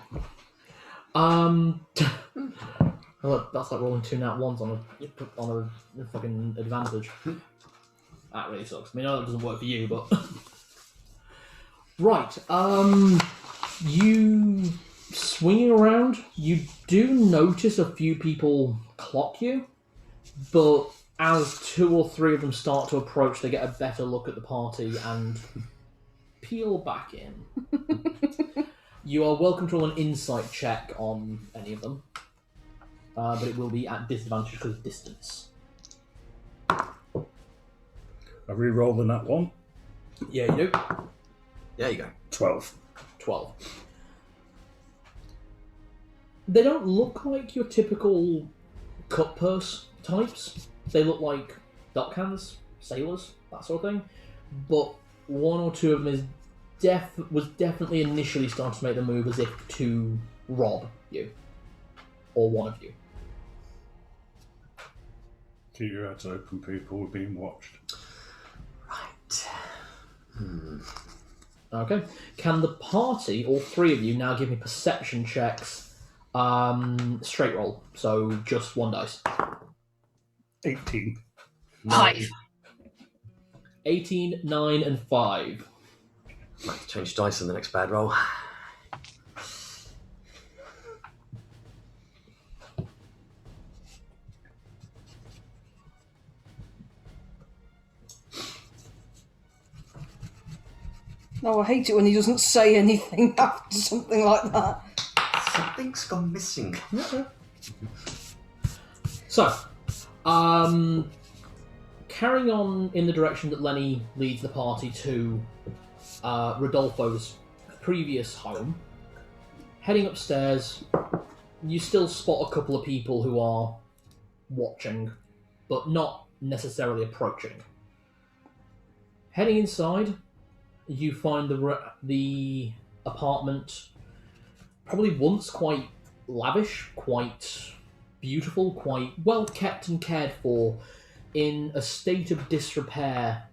Well, that's like rolling 2 nat 1s on a fucking advantage. That really sucks. I mean, I know that doesn't work for you, but... Right, you swinging around, you do notice a few people clock you, but as 2 or 3 of them start to approach, they get a better look at the party and peel back in. You are welcome to roll an insight check on any of them, but it will be at disadvantage because of distance. I re-roll the nat 1. Yeah, you do. There you go. 12. 12. They don't look like your typical cut purse types. They look like dockhands, sailors, that sort of thing. But 1 or 2 of them was definitely initially starting to make the move as if to rob you. Or one of you. Keep your heads open, people. We're being watched. Right. Okay. Can the party, all 3 of you, now give me perception checks? Straight roll. So just 1 dice. 18. 5. 18, 9, and 5. Might have to change dice in the next bad roll. Oh, I hate it when he doesn't say anything after something like that. Something's gone missing. So, carrying on in the direction that Lenny leads the party to Rodolfo's previous home, heading upstairs, you still spot a couple of people who are watching, but not necessarily approaching. Heading inside, you find the apartment probably once quite lavish, quite beautiful, quite well kept and cared for, in a state of disrepair.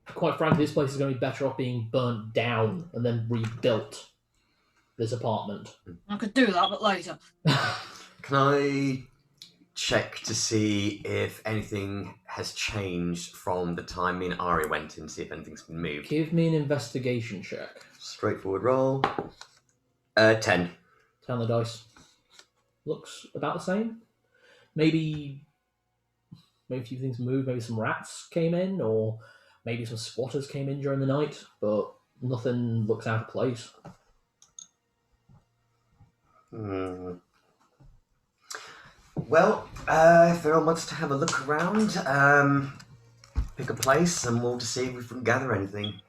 Quite frankly, this place is going to be better off being burnt down and then rebuilt, this apartment. I could do that, but later. Can I check to see if anything has changed from the time me and Ari went in, see if anything's been moved. Give me an investigation check. Straightforward roll. 10. 10 on the dice. Looks about the same. Maybe a few things moved. Maybe some rats came in, or maybe some squatters came in during the night, but nothing looks out of place. Well, if everyone wants to have a look around, pick a place and we'll just see if we can gather anything.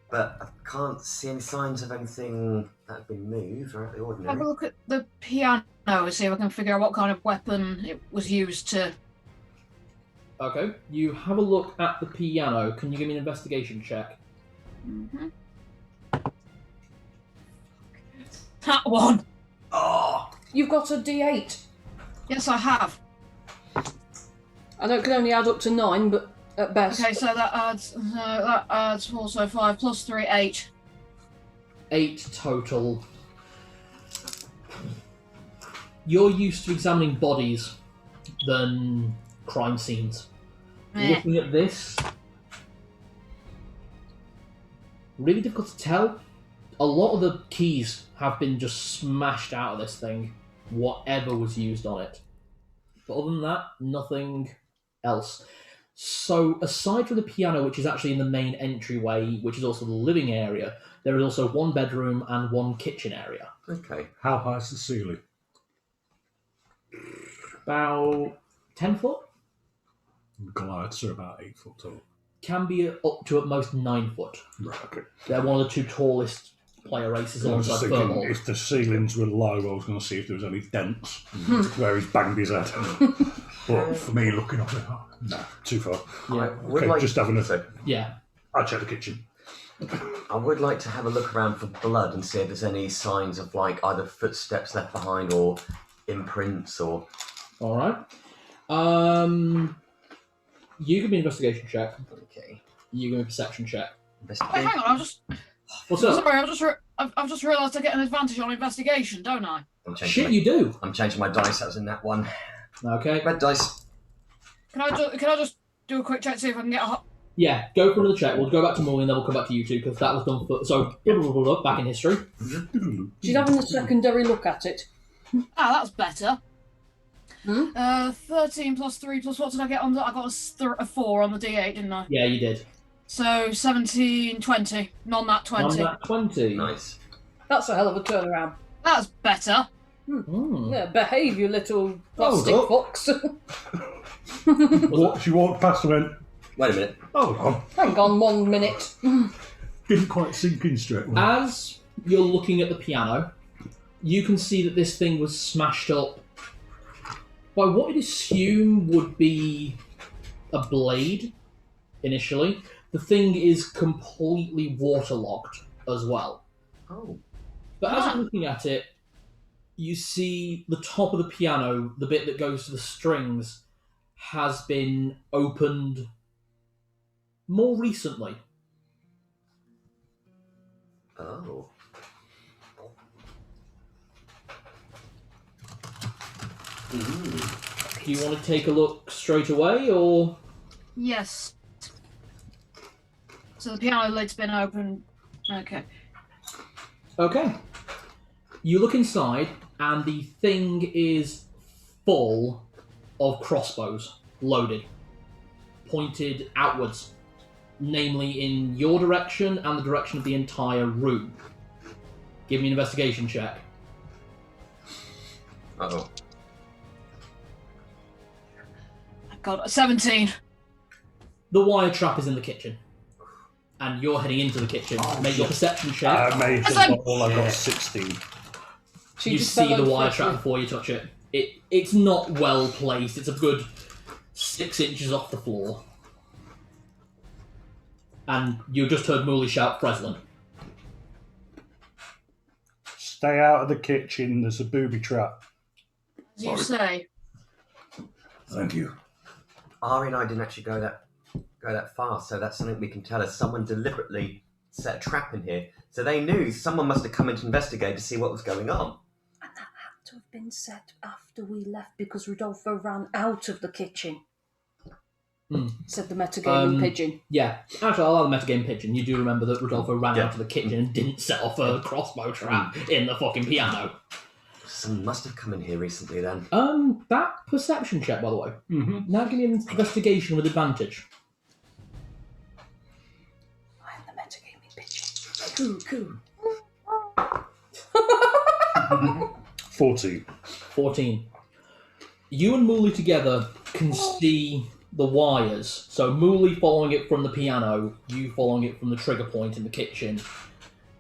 But I can't see any signs of anything that have been moved or out of the ordinary. Have a look at the piano and see if I can figure out what kind of weapon it was used to. Okay, you have a look at the piano. Can you give me an investigation check? Mm-hmm. That one! Oh! You've got a D8. Yes, I have. I know it can only add up to 9, but at best. Okay, so that adds 4, so 5 plus 3, 8. 8 total. You're used to examining bodies than crime scenes. Meh. Looking at this, really difficult to tell. A lot of the keys have been just smashed out of this thing, whatever was used on it. But other than that, nothing else. So aside from the piano, which is actually in the main entryway, which is also the living area, there is also one bedroom and one kitchen area. Okay. How high is the ceiling? About 10 foot? Goliaths are about 8 foot tall. Can be up to at most 9 foot. Right, okay. They're one of the 2 tallest player races I was just alongside thinking, Thermal. if the ceilings were low, I was going to see if there was any dents where he's banged his head. But for me, looking up there, no, too far. Yeah. Okay, just having a... Yeah. I'll check the kitchen. I would like to have a look around for blood and see if there's any signs of like either footsteps left behind or imprints or... Alright. You give me an investigation check. Okay. You give me a perception check. Wait, hang on, What's up? sorry, I've just realised I get an advantage on investigation, don't I? Shit, you do. I'm changing my dice, that was in that one. Okay. Red dice. Can I just do a quick check to see if I can get a... Yeah, go for another check. We'll go back to Muli and then we'll come back to you two because that was done for... So, back in history. She's having a secondary look at it. Ah, that's better. Hmm? 13 plus 3 plus what did I get on the... I got a 4 on the D8, didn't I? Yeah, you did. So 17, 20. Non-nat 20. On that 20. Nice. That's a hell of a turnaround. That's better. Yeah, behave, you little plastic Oh, fox. She walked past and went, Wait a minute. hold on. Hang on 1 minute. Didn't quite sink in straight away. As you're looking at the piano, you can see that this thing was smashed up by what you'd assume would be a blade, initially. The thing is completely waterlogged as well. Oh. But as you're looking at it, you see the top of the piano, the bit that goes to the strings, has been opened more recently. Oh. Do you want to take a look straight away, or...? Yes. So the piano lid's been opened. Okay. Okay. You look inside, and the thing is full of crossbows, loaded, pointed outwards, namely in your direction and the direction of the entire room. Give me an investigation check. Uh-oh. I got a 17. The wire trap is in the kitchen, and you're heading into the kitchen. Make your perception check. I made Listen. all I got 16. She You just see fell the over wire quickly. trap before you touch it. It's not well placed. It's a good 6 inches off the floor. And you just heard Muli shout, Breslin. Stay out of the kitchen, there's a booby trap. As you say. Thank you. Ari and I didn't actually go that far, so that's something we can tell us. Someone deliberately set a trap in here. So they knew someone must have come in to investigate to see what was going on. have been set after we left because Rodolfo ran out of the kitchen. Said the metagaming pigeon. Yeah, actually, I'll allow the metagame pigeon. You do remember that Rodolfo ran out of the kitchen and didn't set off a crossbow trap in the fucking piano. Someone must have come in here recently then. That perception check, by the way. Now give me an investigation with advantage. I am the metagaming pigeon. Coo. 14. 14. You and Muli together can see the wires. So Muli following it from the piano, you following it from the trigger point in the kitchen.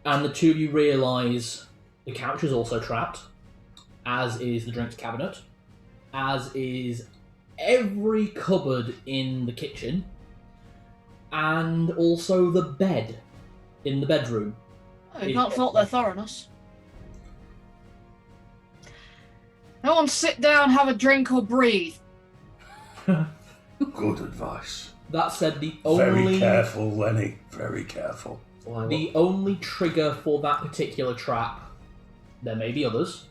And the two of you realise the couch is also trapped, as is the drinks cabinet, as is every cupboard in the kitchen, and also the bed in the bedroom. Oh, you can't fault their thoroughness. No one sit down, have a drink, or breathe. Good advice. That said, Very careful, Lenny. Very careful. The only trigger for that particular trap, there may be others,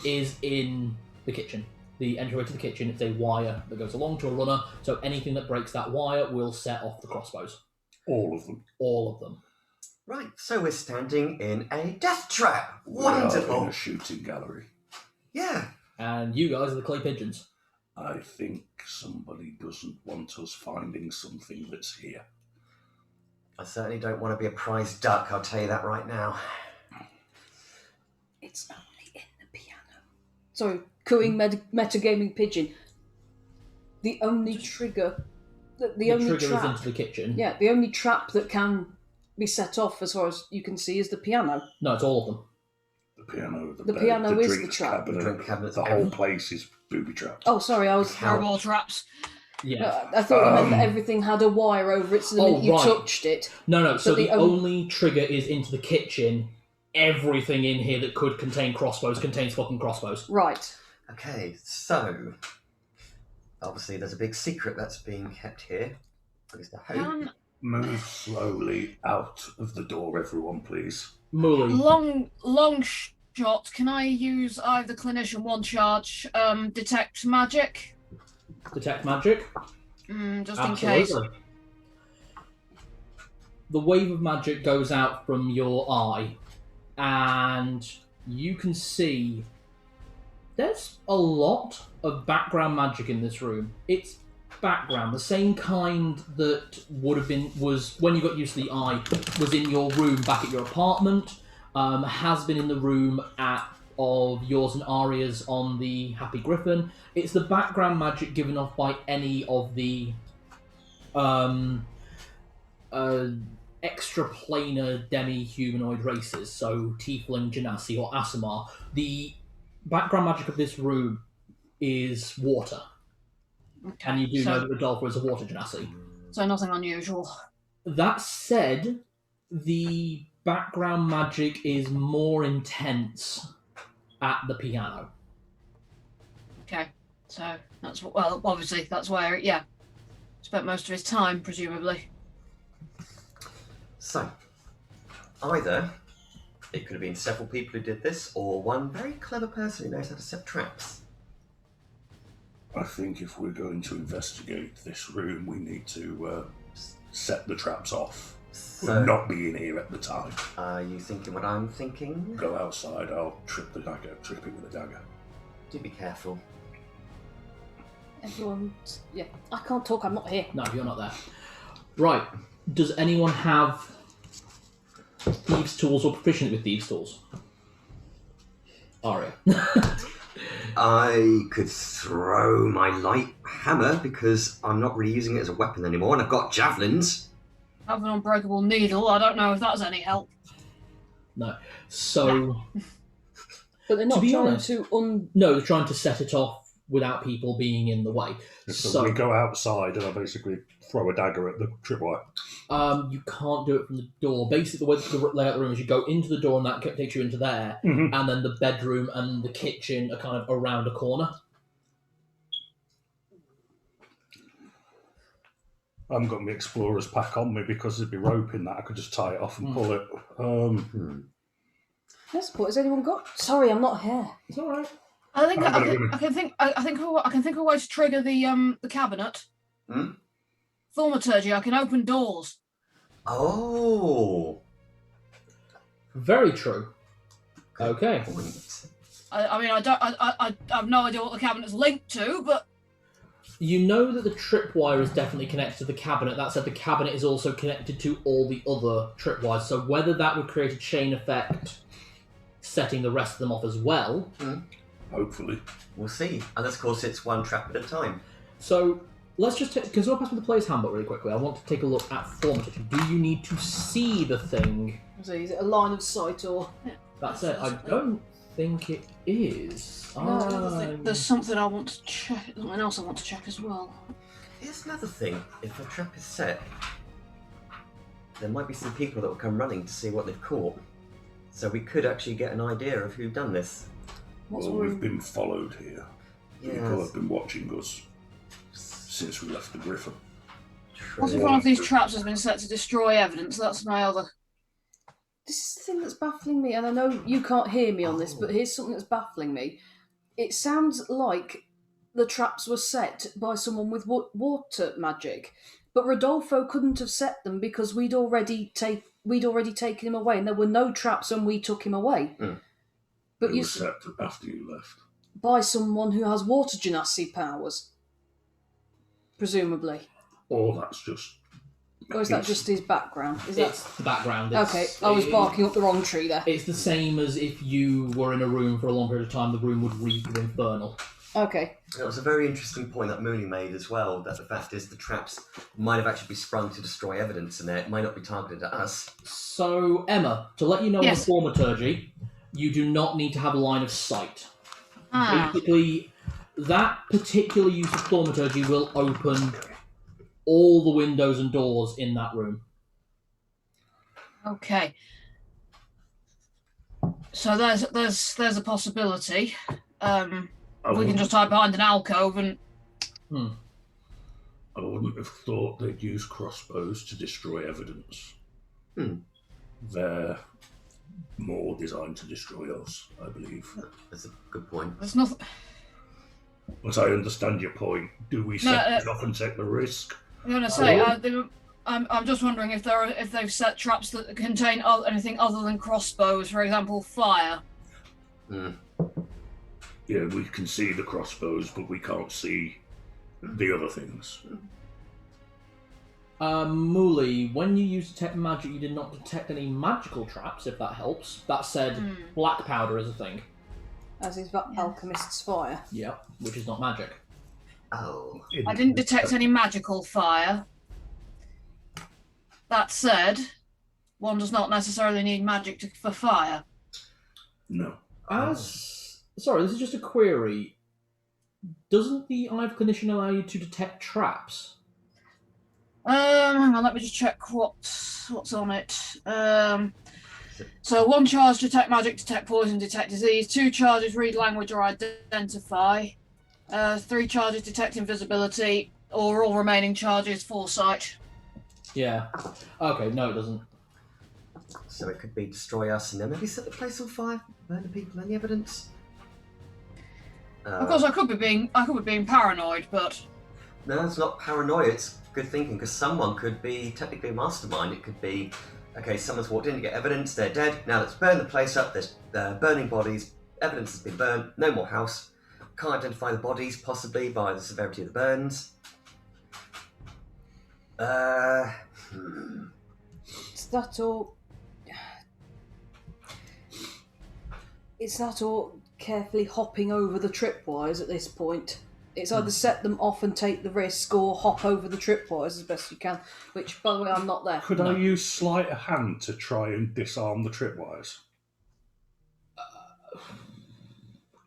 is in the kitchen. The entryway to the kitchen, it's a wire that goes along to a runner, so anything that breaks that wire will set off the crossbows. All of them. All of them. Right, so we're standing in a death trap. We are in Wonderful. a shooting gallery. Yeah. And you guys are the clay pigeons. I think somebody doesn't want us finding something that's here. I certainly don't want to be a prize duck, I'll tell you that right now. It's only in the piano. Sorry, cooing metagaming pigeon. The only trigger... The only trigger trap... is into the kitchen. Yeah, the only trap that can be set off, as far as you can see, is the piano. No, it's all of them. The piano, The bed, piano the is the drinks trap. cabinet, The drink cabinet's the whole place is booby trapped. Oh, sorry, I was... Fireball traps. Yeah. I thought you meant that everything had a wire over it, so the minute you right. touched it... No, so the the only trigger is into the kitchen. Everything in here that could contain crossbows contains fucking crossbows. Right. Okay, so... Obviously there's a big secret that's being kept here. At least I hope. Move slowly out of the door, everyone, please. Muli. Long shot. Can I use either clinician one charge, detect magic? Detect magic? Just in case. Absolutely. The wave of magic goes out from your eye, and you can see there's a lot of background magic in this room. It's background, the same kind that was when you got used to the eye, was in your room back at your apartment, has been in the room of yours and Aria's on the Happy Griffin. It's the background magic given off by any of the extraplanar demi-humanoid races, so Tiefling, Genasi, or Aasimar. The background magic of this room is water. Okay. And you do know that Rodolfo is a water genasi. So nothing unusual. That said, the background magic is more intense at the piano. Okay. So that's obviously that's where spent most of his time, presumably. So, either it could have been several people who did this, or one very clever person who knows how to set traps. I think if we're going to investigate this room, we need to set the traps off. So, We'll not be in here at the time. are you thinking what I'm thinking? Go outside, I'll trip it with a dagger. Do be careful. Everyone... Yeah, I can't talk, I'm not here. No, you're not there. Right. Does anyone have thieves' tools or proficient with thieves' tools? Aria. I could throw my light hammer because I'm not really using it as a weapon anymore, and I've got javelins. I have an unbreakable needle. I don't know if that's any help. No. So... But they're not To be trying honest- to No, they're trying to set it off without people being in the way. So we go outside and I basically throw a dagger at the tripwire. You can't do it from the door. Basically, the way the layout of the room is you go into the door and that takes you into there, Mm-hmm. and then the bedroom and the kitchen are kind of around a corner. I haven't got my explorer's pack on me because there'd be rope in that. I could just tie it off and pull it. Yes, but has anyone got? Sorry, I'm not here. It's all right. I think I'm gonna- I can think of a way to trigger the cabinet. Thaumaturgy. I can open doors. Oh. Very true. Okay. Point. I mean, I have no idea what the cabinet's linked to, but You know that the tripwire is definitely connected to the cabinet. That said, the cabinet is also connected to all the other tripwires. So whether that would create a chain effect, setting the rest of them off as well. Hopefully. We'll see. And of course, it's one trap at a time. So let's just take, because we'll pass me the player's handbook really quickly. I want to take a look at thaumaturgy. Do you need to see the thing? So is it a line of sight or? That's it. I don't think it is. there's something I want to check. Something else I want to check as well. Here's another thing. If a trap is set, there might be some people that will come running to see what they've caught. So we could actually get an idea of who done this. We've been followed here. Yes. People have been watching us since we left the Griffin. What if one of these traps has been set to destroy evidence? That's my other. This is the thing that's baffling me, and I know you can't hear me on this, but here's something that's baffling me. It sounds like the traps were set by someone with water magic, but Rodolfo couldn't have set them because we'd already taken him away, and there were no traps when we took him away. But They you were set after you left. by someone who has water genasi powers, presumably. Or that's just... Or is that just his background? Is It's that the background. okay? I was barking up the wrong tree there. It's the same as if you were in a room for a long period of time, the room would reek of infernal. Okay. It was a very interesting point that Muli made as well, that the fact is the traps might have actually been sprung to destroy evidence and it might not be targeted at us. So, Emma, to let you know Yes. on the thaumaturgy, you do not need to have a line of sight. Ah. Basically, that particular use of thaumaturgy will open all the windows and doors in that room. Okay. So there's a possibility. We can just hide behind an alcove and. I wouldn't have thought they'd use crossbows to destroy evidence. They're more designed to destroy us, I believe. That's a good point. There's nothing. But I understand your point. Do we set it off and take the risk? I'm gonna say. I'm just wondering if they've set traps that contain anything other than crossbows, for example, fire. Yeah, we can see the crossbows, but we can't see the other things. Muli, when you used detect magic, you did not detect any magical traps, if that helps. That said, black powder is a thing. As is that alchemist's fire. Yeah, which is not magic. Oh. I didn't detect any magical fire. That said, one does not necessarily need magic for fire. No. Sorry, this is just a query. Doesn't the Eye of Clinician allow you to detect traps? Hang on, let me just check what's on it. So 1 charge, detect magic, detect poison, detect disease. 2 charges, read language or identify. 3 charges, detect invisibility. Or all remaining charges, foresight. Yeah. Okay, no it doesn't. So it could be destroy us and then maybe set the place on fire, burn the people, any evidence? Of course, I could be being paranoid, but No, it's not paranoia, it's good thinking, because someone could be technically a mastermind. It could be, okay, someone's walked in to get evidence, they're dead, now let's burn the place up, there's burning bodies, evidence has been burned, no more house, can't identify the bodies, possibly by the severity of the burns. Is that all? Is that all carefully hopping over the tripwires at this point? It's either set them off and take the risk or hop over the tripwires as best you can, which, by the way, I'm not there. Could I use sleight of hand to try and disarm the tripwires?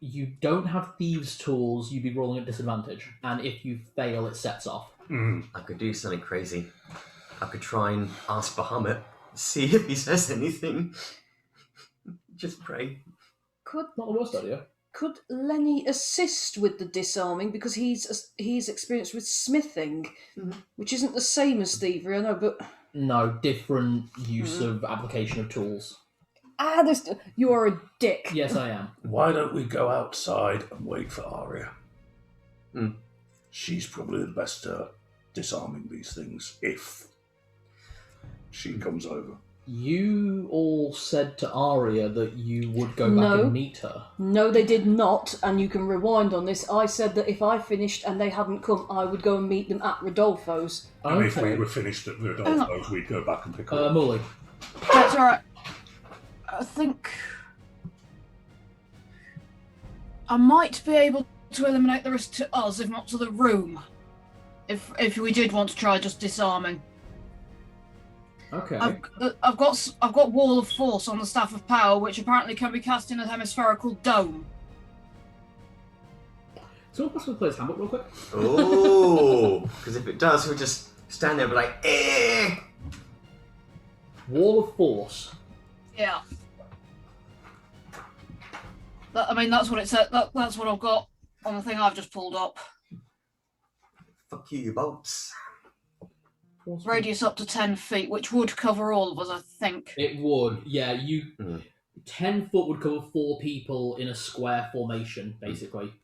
You don't have thieves' tools, you'd be rolling at disadvantage, and if you fail, it sets off. I could do something crazy. I could try and ask Bahamut, see if he says anything. Just pray. Not the worst idea. Could Lenny assist with the disarming because he's experienced with smithing, which isn't the same as thievery, I know, but No, different use of application of tools. You are a dick. Yes, I am. Why don't we go outside and wait for Aria? She's probably the best at disarming these things, if she comes over. You all said to Aria that you would go back No. and meet her. No, they did not, and you can rewind on this. I said that if I finished and they hadn't come, I would go and meet them at Rodolfo's. And if we Okay. were finished at Rodolfo's, we'd go back and pick her up. Muli. That's alright. I think I might be able to eliminate the risk to us, if not to the room. If we did want to try just disarming. Okay. I've got Wall of Force on the Staff of Power, which apparently can be cast in a hemispherical dome. So possibly play his handbook real quick. Oh, because if it does, we'll just stand there and be like, eh. Wall of Force. Yeah. That's what it said. That's what I've got on the thing I've just pulled up. Fuck you bolts. Radius up to 10 feet, which would cover all of us, I think. It would. Yeah, 10 foot would cover 4 people in a square formation, basically.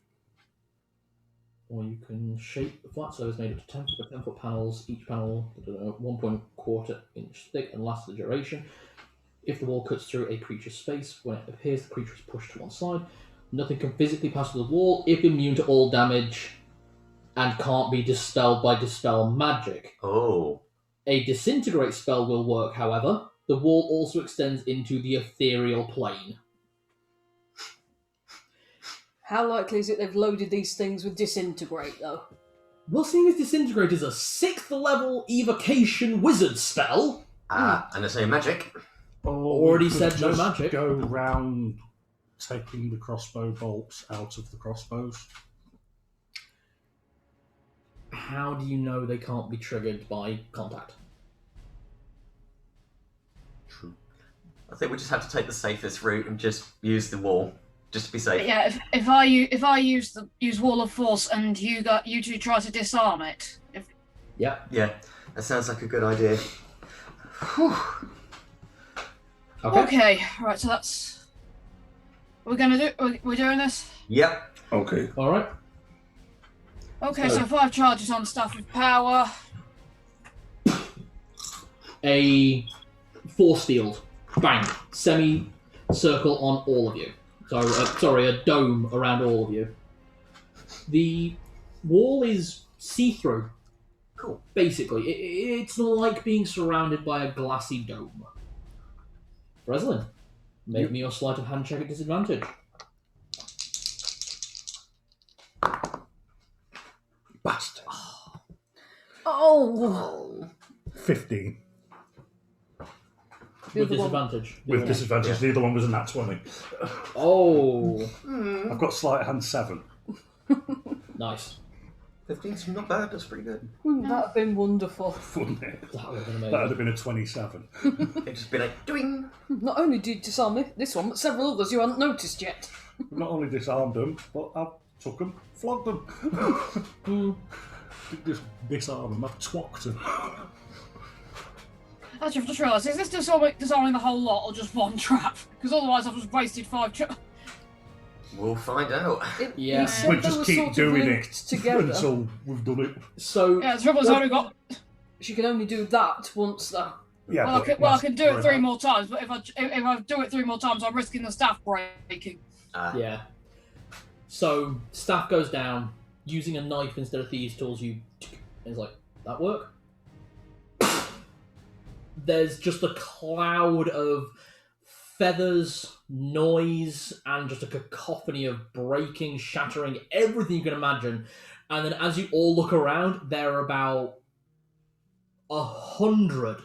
Or you can shape the flat surface made up to 10 foot panels, each panel 1.25 inch thick and lasts the duration. If the wall cuts through a creature's space, when it appears the creature is pushed to one side. Nothing can physically pass through the wall if immune to all damage and can't be dispelled by dispel magic. Oh. A disintegrate spell will work, however. The wall also extends into the ethereal plane. How likely is it they've loaded these things with disintegrate, though? Well, seeing as disintegrate is a 6th level evocation wizard spell. And there's no magic. Already we could said no just magic. Go round taking the crossbow bolts out of the crossbows. How do you know they can't be triggered by contact? True. I think we just have to take the safest route and just use the wall, just to be safe. Yeah, if I use Wall of Force and you two try to disarm it. Yep. Yeah, that sounds like a good idea. Whew. Okay, right. So that's we're doing this. Yep. Okay. Alright. Okay, so 5 charges on Staff of Power. A force field. Bang. Semi-circle on all of you. Sorry, a dome around all of you. The wall is see-through. Cool. Basically. It's like being surrounded by a glassy dome. Breslin, make me your sleight of hand check at disadvantage. Bastard. Oh! 15. With disadvantage. With disadvantage. Yeah. The other one was a nat 20. Oh, I've got sleight of hand 7. nice. 15's not bad, that's pretty good. Wouldn't that have been wonderful? Wouldn't it? That would have been That would amazing. have been a 27. It'd just be like, doing. Not only did you disarm this one, but several others you hadn't noticed yet. Not only disarmed them, but I took them, flogged them. Didn't just disarm them, I've twacked them. Actually, I've just realised, is this disarming the whole lot or just one trap? Because otherwise I've just wasted 5 We'll find out. Yeah. He said We they just were keep sort of doing linked it together. until we've done it. So, Yeah, the trouble is I've only got. She can only do that once, though. Yeah, Well, but I can do it that's 3 more times, but if I do it 3 more times, I'm risking the staff breaking. yeah. So, staff goes down, using a knife instead of thieves' tools, and it's like, that work? There's just a cloud of feathers, noise, and just a cacophony of breaking, shattering, everything you can imagine. And then as you all look around, there are about 100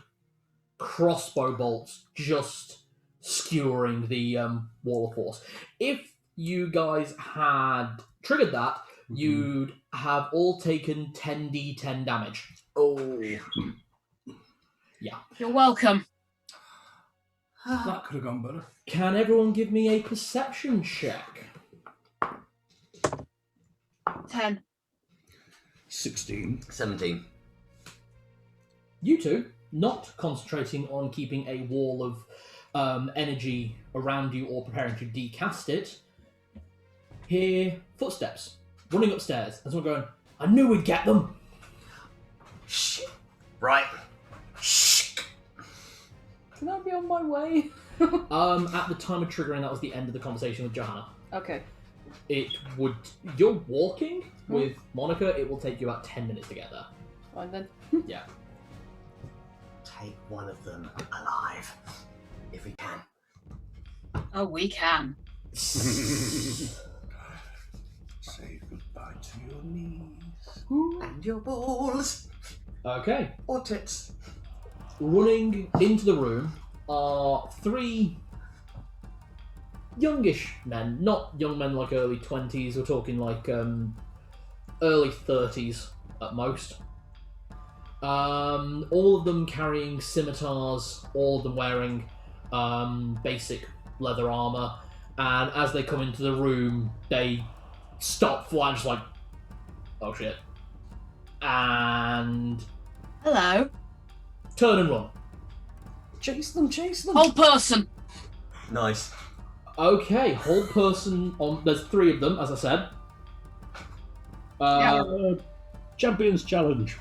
crossbow bolts just skewering the wall of force. If you guys had triggered that, you'd have all taken 10d10 damage. Oh. Yeah. You're welcome. That could have gone better. Can everyone give me a perception check? 10. 16. 17. You two, not concentrating on keeping a wall of energy around you or preparing to decast it, hear footsteps running upstairs. And someone going, I knew we'd get them. Shh. Right. Shh. Can I be on my way? At the time of triggering, that was the end of the conversation with Johanna. Okay. It would... You're walking with Monica, it will take you about 10 minutes to get there. Fine then. Yeah. Take one of them alive, if we can. Oh, we can. Say goodbye to your knees. And your balls. Okay. Or tits. Running into the room are 3 youngish men. Not young men like early 20s, we're talking like early 30s at most. All of them carrying scimitars, all of them wearing basic leather armour, and as they come into the room, they stop flat, just like, oh shit, and Hello. turn and run. Chase them, chase them. Whole person. Nice. Okay, whole person on. There's 3 of them, as I said. Champions Challenge.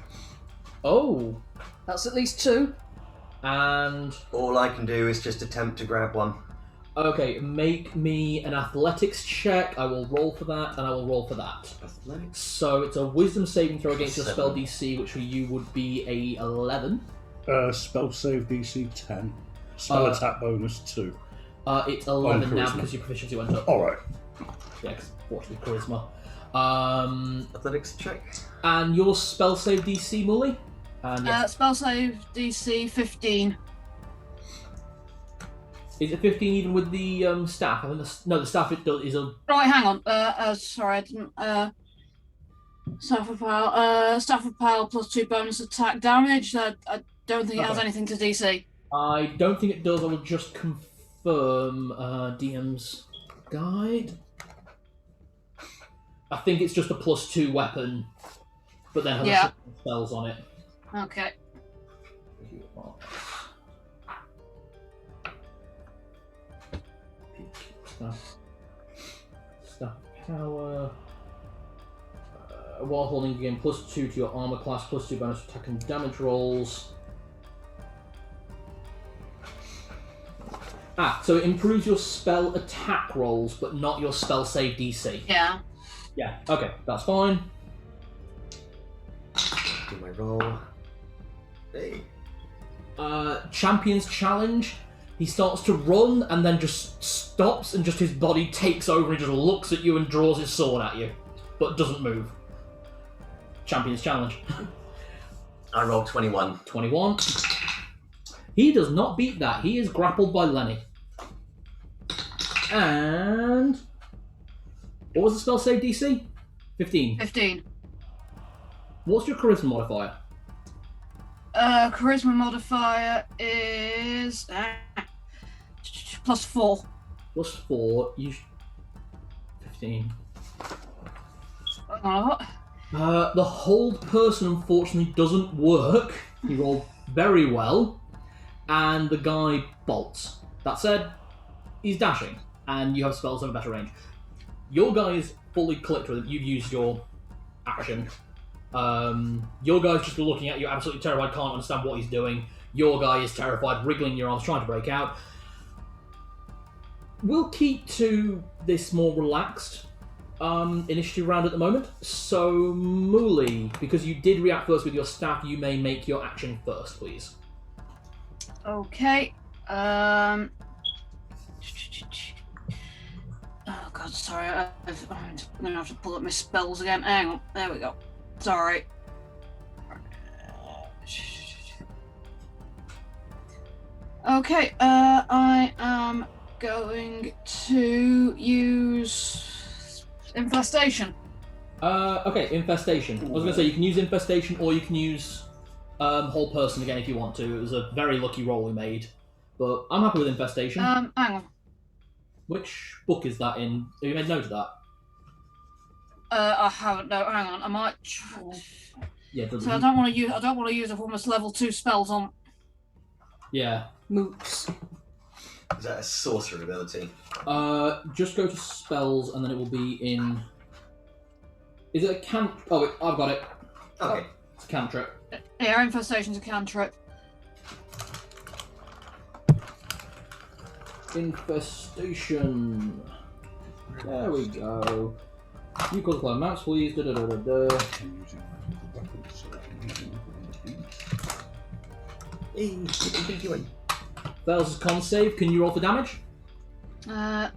Oh, That's at least 2. and All I can do is just attempt to grab one. okay, make me an athletics check. I will roll for that, and I will roll for that. Athletics. So it's a wisdom saving throw against your 7. spell DC, which for you would be a 11. Spell save DC 10. Spell attack bonus 2. It's 11 now charisma. because your proficiency went up. Alright. Yeah, because fortunately charisma. Athletics check. And your spell save DC, Muli? And yes, Spell save DC 15. is it 15 even with the staff? I think the staff is a. Right, hang on. Sorry, I didn't. Staff of power plus 2 bonus attack damage. I don't think it has Okay. anything to DC. I don't think it does. I will just confirm DM's guide. I think it's just a +2 weapon, but then has Yeah. spells on it. Okay. Staff power. While holding, you gain +2 to your armor class, +2 bonus attack and damage rolls. So it improves your spell attack rolls, but not your spell save DC. Yeah. Yeah, okay, that's fine. Do my roll. Hey. Champion's Challenge. He starts to run and then just stops and just his body takes over and just looks at you and draws his sword at you, but doesn't move. Champion's Challenge. I rolled 21. 21. He does not beat that. He is grappled by Lenny. And what was the spell save DC? 15. 15. What's your charisma modifier? Charisma modifier is +4. +4. 15. The hold person unfortunately doesn't work. He rolled very well, and the guy bolts. That said, he's dashing, and you have spells of a better range. Your guy is fully clicked with it. You've used your action. Your guy's just looking at you, absolutely terrified, can't understand what he's doing. Your guy is terrified, wriggling your arms, trying to break out. We'll keep to this more relaxed initiative round at the moment. So, Muli, because you did react first with your staff, you may make your action first, please. Okay. Oh god, sorry. I'm gonna have to pull up my spells again. Hang on. There we go. Sorry. Okay. I am going to use infestation. Okay, infestation. I was going to say you can use infestation or you can use whole person again if you want to. It was a very lucky roll we made, but I'm happy with infestation. Hang on. Which book is that in? Have you made note of that? I haven't. No, hang on. I might. Yeah. So I don't want to use. I don't want to use a almost level 2 spells on. Yeah. Mooks. Is that a sorcerer ability? Just go to spells, and then it will be in. Is it a can? Oh, wait, I've got it. Okay. It's a cantrip. Yeah, infestation's a cantrip. Infestation. There we go. You call the climb max, please. Da, da, da, da, da. I'm using magical weapons, so I'm using one of these. Fails his con save. Can you roll for damage? That's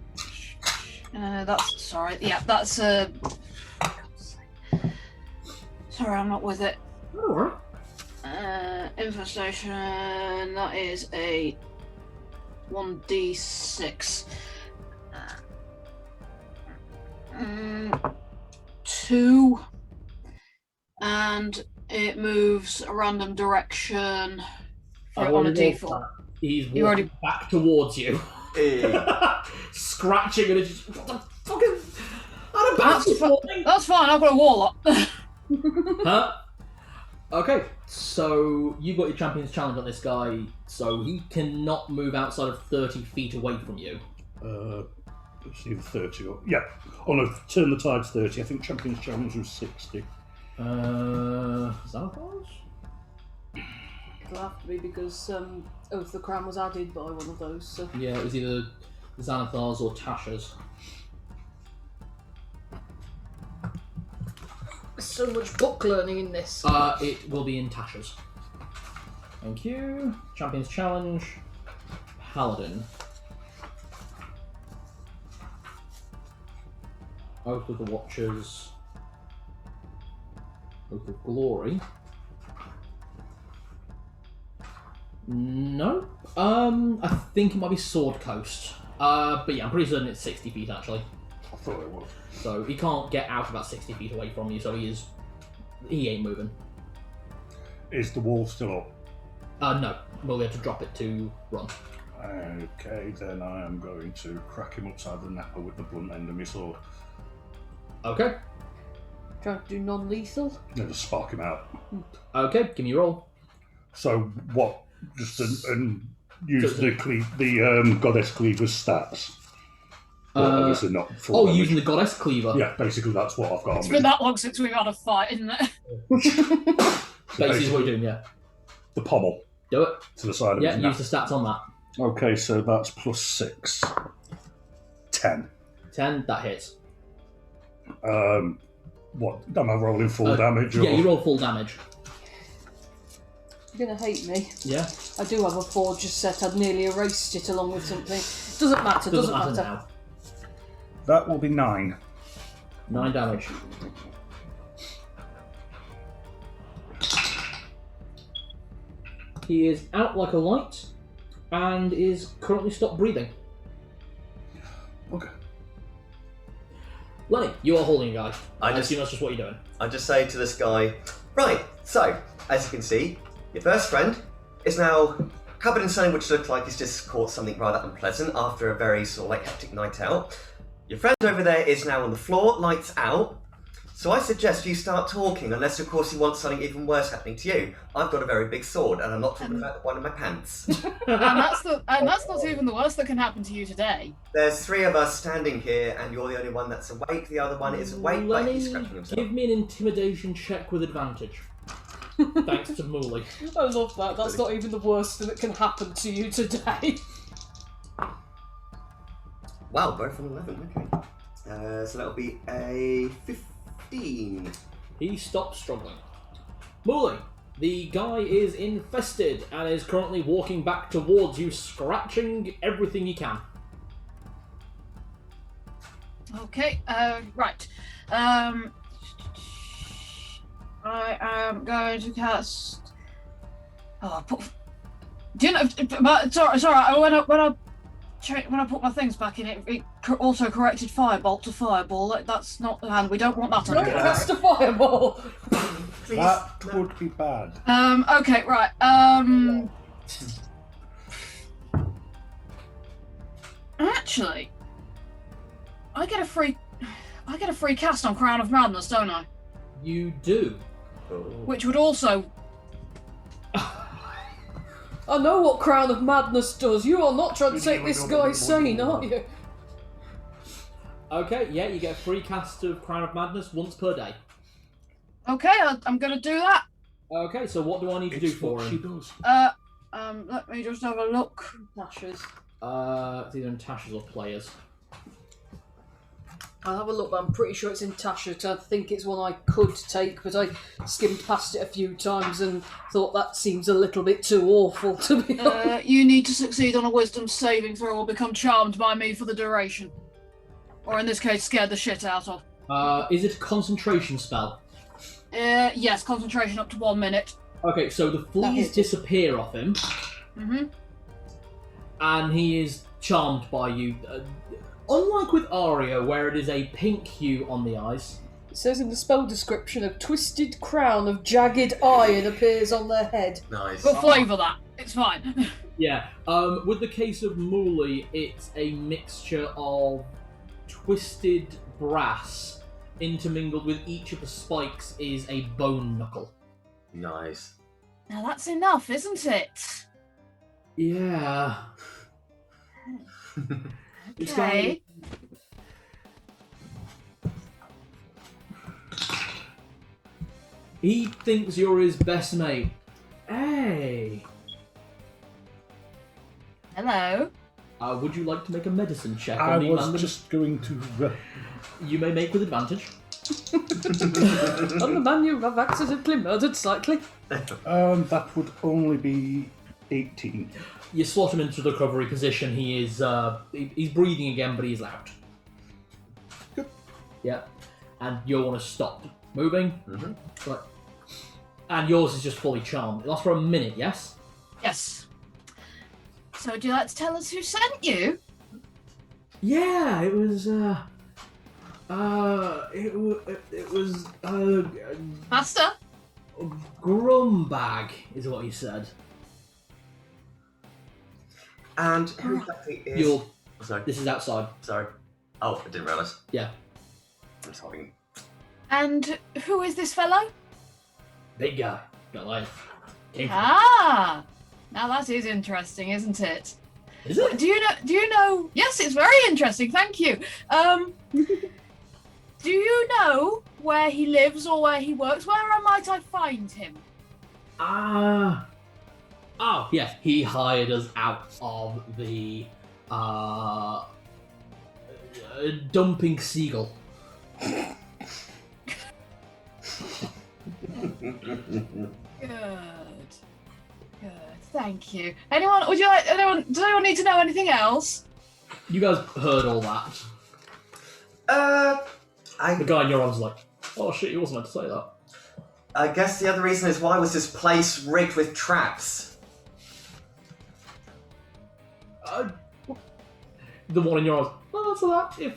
sorry. Yeah, that's Sorry, I'm not with it. Alright. Infestation. That is a 1d6. 2, and it moves a random direction on a d4. He's You walking back towards you. Scratching and it's just, what the fuck is... That's fine, I've got a warlock. Huh? Okay, so you've got your champion's challenge on this guy, so he cannot move outside of 30 feet away from you. It's either 30 or... Yeah. Oh no, turn the tide's 30. I think Champion's Challenge was 60. Is that close? It'll have to be because Oath of the Crown was added by one of those. So. Yeah, it was either Xanathar's or Tasha's. There's so much book learning in this. It will be in Tasha's. Thank you. Champion's Challenge. Paladin. Oath of the Watchers. Oath of Glory. No. I think it might be Sword Coast. But yeah, I'm pretty certain it's 60 feet actually. I thought it was. So he can't get out about 60 feet away from you, so he ain't moving. Is the wall still up? No. We'll have to drop it to run. Okay, then I am going to crack him upside the napper with the blunt end of my sword. Okay. Trying to do non-lethal. Then just spark him out. Okay, give me a roll. So what? Just and use the goddess cleaver's stats. Well, obviously not full Oh, damage. using the goddess cleaver. Yeah, basically that's what I've got. It's on been me. that long since we've had a fight, isn't it? Basically is what you're doing, yeah. The pommel Do it. to the side of Yeah, his use neck. the stats on that. Okay, so that's plus 6. 10. 10, that hits. What? Am I rolling full damage? Or? Yeah, you roll full damage. You're gonna hate me. Yeah. I do have a Forger's set. I'd nearly erased it along with something. Doesn't matter. Doesn't matter. now. That will be 9. 9 damage. He is out like a light and is currently stopped breathing. Okay. Lenny, you are holding a guy. I assume that's just what you're doing. I just say to this guy, right, so, as you can see, your first friend is now covered in something which looks like he's just caught something rather unpleasant after a very sort of like hectic night out. Your friend over there is now on the floor, lights out. So I suggest you start talking, unless of course you want something even worse happening to you. I've got a very big sword, and I'm not talking about the one in my pants. and that's not even the worst that can happen to you today. There's 3 of us standing here, and you're the only one that's awake. The other one is awake, but Lenny, he's scratching himself. give me an intimidation check with advantage. Thanks to Muli. I love that. That's not even the worst that can happen to you today. Wow, both from 11. Okay. So that'll be a 15. He stops struggling. Muli, the guy is infested and is currently walking back towards you, scratching everything he can. Okay, right. I am going to cast. Do you know? But sorry. When I put my things back in, it also corrected firebolt to fireball. That's not, and we don't want that. Don't cast a fireball. Please. That would be bad. Okay, right. Actually, I get a free cast on Crown of Madness, don't I? You do. Which would also. I know what Crown of Madness does. You are not trying to take this guy sane, are you? Okay, yeah, you get a free cast of Crown of Madness once per day. Okay, I'm going to do that. Okay, so what do I need to do It's for what him? she does. Let me just have a look. Tasha's. It's either in Tasha's or Players. I'll have a look, but I'm pretty sure it's in Tasha. I think it's one I could take, but I skimmed past it a few times and thought that seems a little bit too awful to be honest. You need to succeed on a wisdom saving throw or become charmed by me for the duration. Or in this case, scared the shit out of. Is it a concentration spell? Yes, concentration up to 1 minute. Okay, so the fleas disappear off him, and he is charmed by you. Unlike with Aria, where it is a pink hue on the eyes. It says in the spell description, a twisted crown of jagged iron appears on their head. Nice. But flavour that. It's fine. Yeah. With the case of Muli, it's a mixture of twisted brass intermingled with each of the spikes is a bone knuckle. Nice. Now that's enough, isn't it? Yeah. It's Okay. He thinks you're his best mate. Hey. Hello. Would you like to make a medicine check I on the was man? just going to. You may make with advantage. On the man you have accidentally murdered slightly. That would only be 18. You slot him into the recovery position. He is he's breathing again, but he's loud. Good. Yeah, and you'll want to stop moving. Mm-hmm. Right. And yours is just fully charmed. It lasts for a minute. Yes. Yes. So would you like to tell us who sent you? Yeah, it was. It was. Master? Grumbag is what he said. And who exactly is... You'll. Oh, sorry. This is outside. Sorry. Oh, I didn't realise. Yeah. I'm just having... And who is this fellow? Big guy. Got life. Came from. Ah! Now that is interesting, isn't it? Is it? Do you know... Yes, it's very interesting, thank you. Do you know where he lives or where he works? Where might I find him? Oh, yes, he hired us out of the dumping seagull. Good. Thank you. Does anyone need to know anything else? You guys heard all that. The I guy in your arms is like, oh shit, he wasn't meant to say that. guess the other reason is why was this place rigged with traps? The one in your arms, well, that's that, if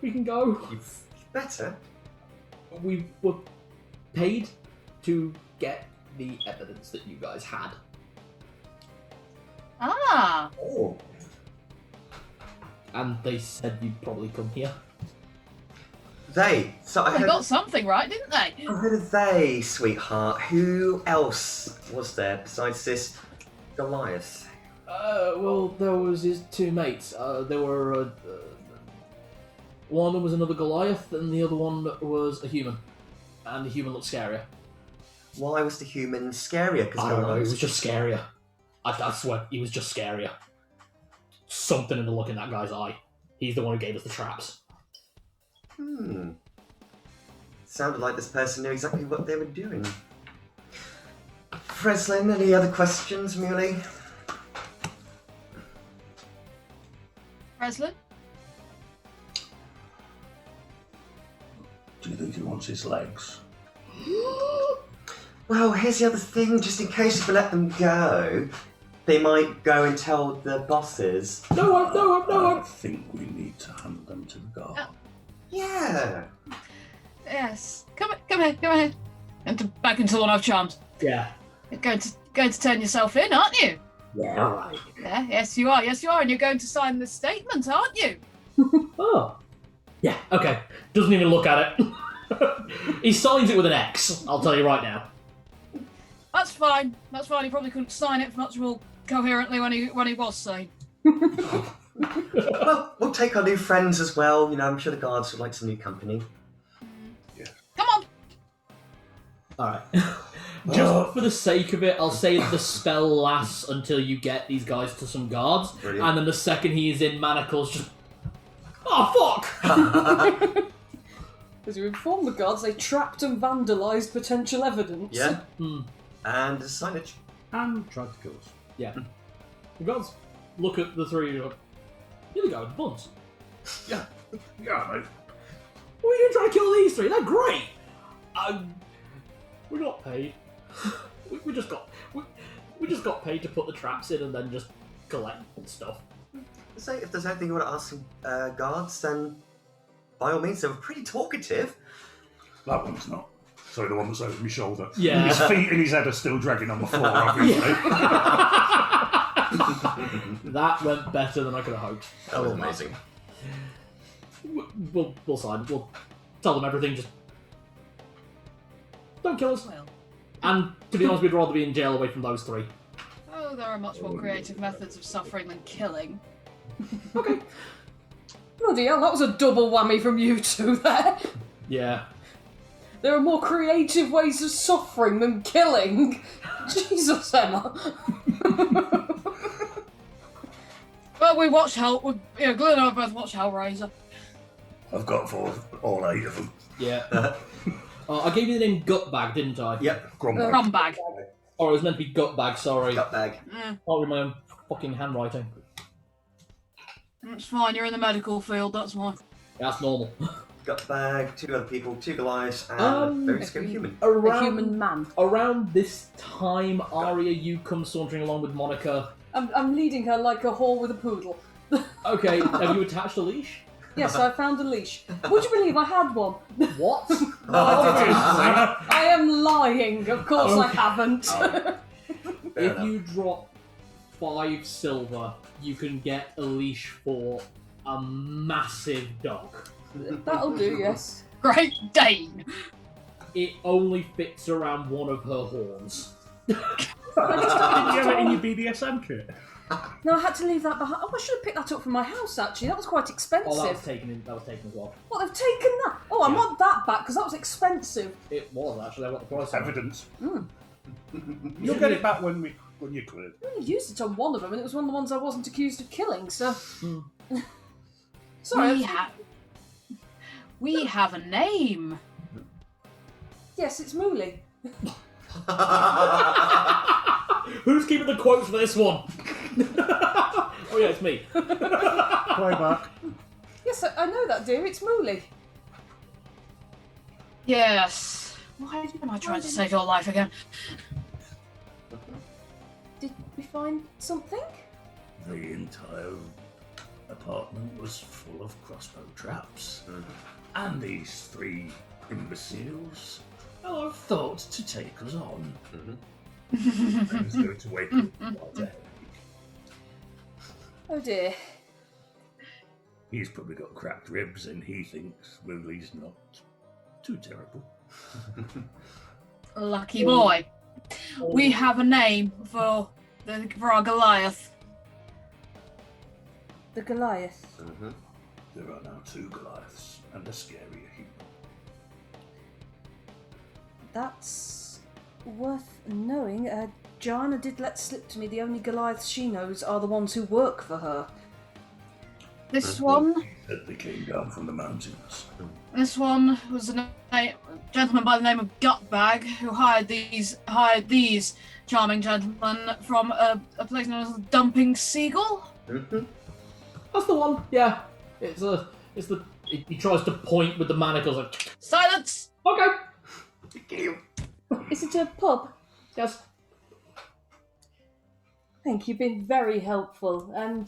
we can go. You better. We were paid to get the evidence that you guys had. Ah. Oh. And they said you'd probably come here. They. So I They heard, got something right, didn't they? I heard of they, sweetheart. Who else was there besides this Goliath? Well, there was his two mates. There were one of them was another Goliath, and the other one was a human. And the human looked scarier. Why was the human scarier? I don't know. He Goliath- was just scarier. I swear, he was just scarier. Something in the look in that guy's eye. He's the one who gave us the traps. Sounded like this person knew exactly what they were doing. Freslin, any other questions, Muli? Breslin? Do you think he wants his legs? Well, here's the other thing, just in case if we let them go, they might go and tell the bosses. I think we need to hand them to the guard. Yeah. Yes. Come here. And back into the one I've charmed. Yeah. You're going to turn yourself in, aren't you? Yeah. Alright. Yeah, yes you are. And you're going to sign the statement, aren't you? Oh. Yeah, okay. Doesn't even look at it. He signs it with an X, I'll tell you right now. That's fine. He probably couldn't sign it for much more coherently when he was sane. Well, we'll take our new friends as well. You know, I'm sure the guards would like some new company. Come on. Alright. Just for the sake of it, I'll say that the spell lasts until you get these guys to some guards, Brilliant. and then the second he is in manacles, just... Oh, fuck! As you inform the guards, they trapped and vandalised potential evidence. Yeah. Hmm. And there's signage. And tried to kill us. Yeah. The guards look at the three of you, like, you're the guy with the buns. Yeah, mate. What are you trying to kill these three? They're great! We got paid. we just got paid to put the traps in and then just collect stuff. So if there's anything you want to ask guards, then by all means, they were pretty talkative. That one's not. Sorry, the one that's over my shoulder. Yeah. His feet and his head are still dragging on the floor, obviously. That went better than I could have hoped. That was amazing. We'll sign. We'll tell them everything. Just don't kill us. Well, And to be honest, we'd rather be in jail away from those three. oh, there are much more creative methods of suffering than killing. Bloody hell, that was a double whammy from you two there. Yeah. There are more creative ways of suffering than killing. Jesus, Emma. Well, we watched Glenn and I both watched Hellraiser. I've got all 8 of them. Yeah. I gave you the name Gutbag, didn't I? Yep. Grumbag. Rumbag. Or it was meant to be Gutbag, sorry. Gut bag. Eh, Can't read my own fucking handwriting. it's fine, you're in the medical field, that's why. That's normal. Gut bag, 2 other people, 2 Goliaths, and a very scary human. A human man. Around this time, Aria, you come sauntering along with Monica. I'm leading her like a whore with a poodle. Okay, have you attached a leash? Yes, I found a leash. Would you believe I had one? What? I am lying. Of course I haven't. If you drop 5 silver, you can get a leash for a massive dog. That'll do, yes. Great Dane! It only fits around one of her horns. Did you have it in your BDSM kit? No, I had to leave that behind. Oh, I should have picked that up from my house, actually. That was quite expensive. Oh, that was taken as well. What, they've taken that? Oh, I want that back, because that was expensive. It was, actually. I got the price on it. Evidence. Mm. You'll get it back when you're cleared. I only used it on one of them, and it was one of the ones I wasn't accused of killing, so... Sorry. We have a name. Yes, it's Muli. Who's keeping the quotes for this one? Oh yeah, it's me. Play back. Yes, I know that, dear. It's Muli. Yes. Why am I trying to save your life again? Did we find something? The entire apartment was full of crossbow traps. And these 3 imbeciles thought to take us on. I was going to wake up quite a headache. Oh dear. He's probably got cracked ribs and he thinks Muli's not too terrible. Lucky boy. We have a name for our Goliath. The Goliath. There are now 2 Goliaths and a scarier human. That's worth knowing. Joanna did let slip to me the only Goliaths she knows are the ones who work for her. This one That they came down from the mountains. was a gentleman by the name of Gutbag who hired these charming gentlemen from a place known as Dumping Seagull. That's the one. Yeah. He tries to point with the manacles. Like, Silence! okay. Is it a pub? Yes. Thank you, been very helpful. And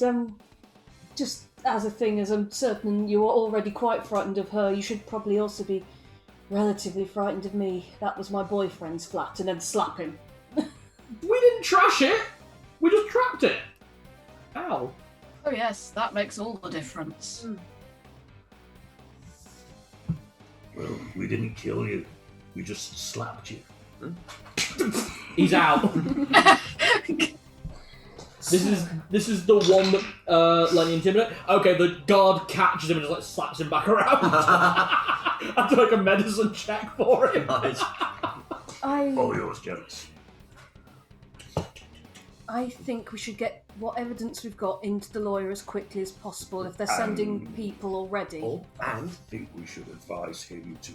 just as a thing, as I'm certain you are already quite frightened of her, you should probably also be relatively frightened of me. That was my boyfriend's flat, and then slap him. We didn't trash it. We just trapped it. Ow. Oh yes, that makes all the difference. Well, we didn't kill you. We just slapped you. He's out. This is the one that Lenny intimidated. Okay, the guard catches him and just like slaps him back around. I do like a medicine check for him. Nice. All yours, gents. I think we should get what evidence we've got into the lawyer as quickly as possible if they're sending people already. I think we should advise him to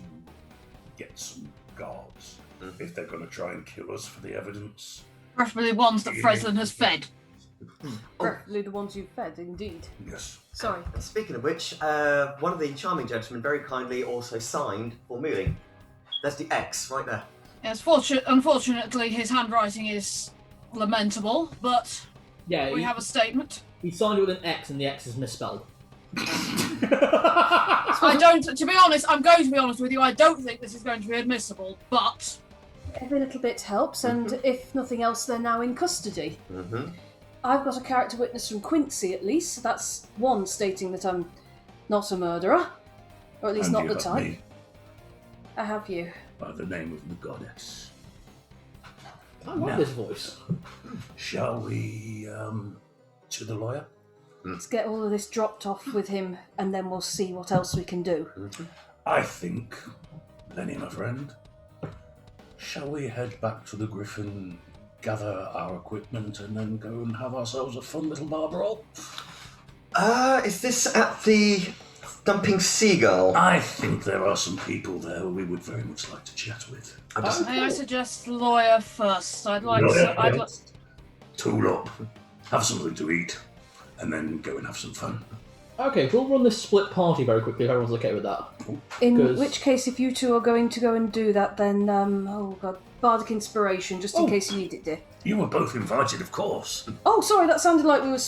get some guards if they're going to try and kill us for the evidence. Preferably ones that Freslin has fed. Preferably the ones you've fed, indeed. Yes. Sorry. Speaking of which, one of the charming gentlemen very kindly also signed for Muli. There's the X right there. Yes, unfortunately, his handwriting is lamentable, but Yeah, we have a statement. he signed it with an X and the X is misspelled. I don't, to be honest, I'm going to be honest with you, I don't think this is going to be admissible, but... Every little bit helps, and if nothing else, they're now in custody. I've got a character witness from Quincy, at least. That's one stating that I'm not a murderer. Or at least And not you the got type. me I have you. by the name of the goddess. I like this voice. Shall we, to the lawyer? Let's get all of this dropped off with him, and then we'll see what else we can do. I think, Lenny, my friend, shall we head back to the Griffin, gather our equipment, and then go and have ourselves a fun little bar brawl? Is this at the Dumping Seagull? I think there are some people there we would very much like to chat with. May I suggest lawyer first? I'd like Lawyer to... I'd like... Tool up, have something to eat, and then go and have some fun. Okay, we'll run this split party very quickly if everyone's okay with that. In 'Cause- which case, if you two are going to go and do that, then, oh god, bardic inspiration, just in case you need it, dear. You were both invited, of course. Oh, sorry, that sounded like we were...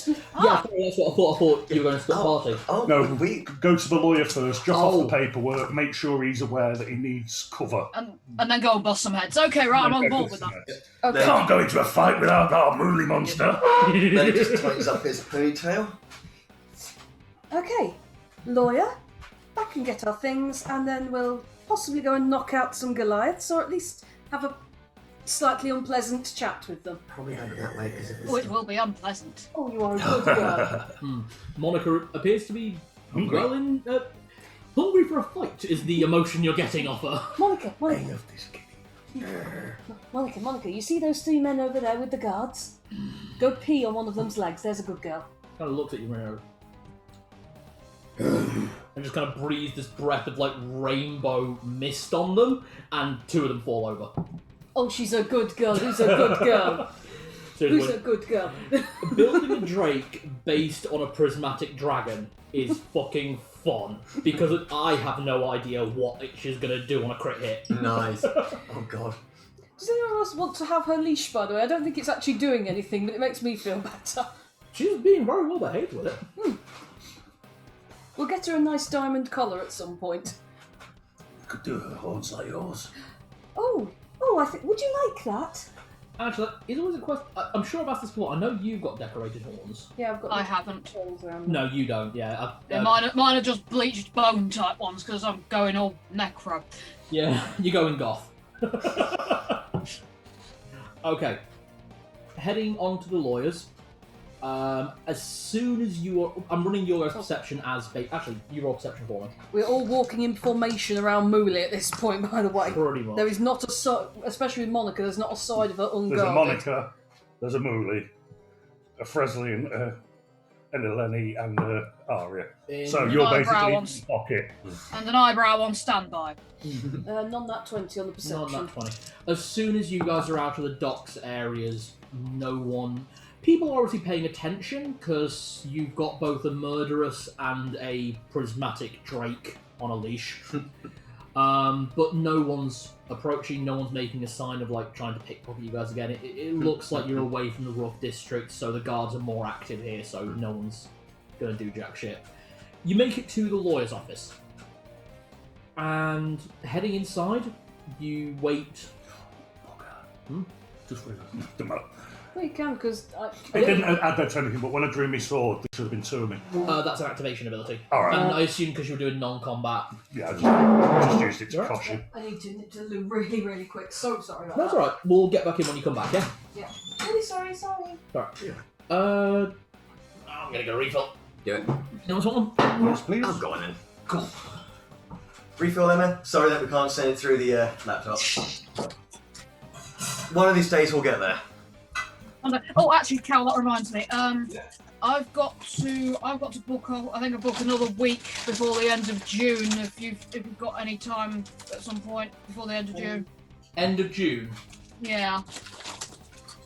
Yeah, that's what I thought. I thought you were going to split party. Oh, No, we... go to the lawyer first, drop Oh. off the paperwork, make sure he's aware that he needs cover. And then go and bust some heads. Okay, right, I'm on board with that. Okay. Can't go into a fight without our Muli monster. Then he just tightens up his ponytail. Okay, lawyer, back and get our things, and then we'll possibly go and knock out some Goliaths, or at least have a slightly unpleasant chat with them. Probably have it that way because Oh, it will be unpleasant. Oh, you are a good girl. Monica appears to be Hungry. hungry for a fight is the emotion you're getting off her. Monica, I Monica, love this kitty. Monica, you see those three men over there with the guards? Go pee on one of them's legs, there's a good girl. Kind of looks at you and just kind of breathes this breath of like rainbow mist on them, and two of them fall over. Oh, she's a good girl, who's a good girl? So Who's a good girl? building a drake based on a prismatic dragon is fucking fun because I have no idea what she's gonna do on a crit hit. Nice. Oh god. Does anyone else want to have her leash, by the way? I don't think it's actually doing anything, but it makes me feel better. She's being very well behaved with it. We'll get her a nice diamond collar at some point. You could do her horns like yours. Oh, I think. Would you like that? Actually, it's always a question. I'm sure I've asked this before. I know you've got decorated horns. Yeah, I've got. I haven't. Horns around. No, you don't. Yeah, Mine are just bleached bone type ones because I'm going all necro. yeah, you're going goth. Okay, heading on to the lawyers. As soon as you are, I'm running your guys' perception as actually you roll perception for me. We're all walking in formation around Muli at this point, by the way. Pretty much. There is not a side, especially with Monica, there's not a side of her unguarded. There's a Monica, there's a Muli, a Freslin, and a Lenny, and a Aria. So An you're eyebrow basically on- in the pocket. And an eyebrow on standby. None that 20 on the perception. Not 20. As soon as you guys are out of the docks areas, no one. People are obviously paying attention because you've got both a murderess and a prismatic drake on a leash. But no one's approaching, no one's making a sign of like trying to pickpocket you guys again. It looks like you're away from the rough district, so the guards are more active here, so no one's gonna do jack shit. You make it to the lawyer's office. And heading inside, you wait. Just wait. Well, you can, because... It didn't add that to anything, but when I drew my sword, there should have been two of me. That's an activation ability. Alright. And I assume because you were doing non-combat. Yeah, I just used it to Right. cosh you. I need to do really, really quick. So sorry about That's that. alright. We'll get back in when you come back, yeah? Yeah. Really sorry. Alright. I'm gonna go refill. Do it. You want one? Yes, please. I'm going in. Cool. Refill, Emma. Sorry that we can't send it through the laptop. One of these days we'll get there. Oh, actually, Cal, that reminds me. I've got to book. I think I book another week before the end of June. If you've got any time at some point before the end of June. End of June. Yeah.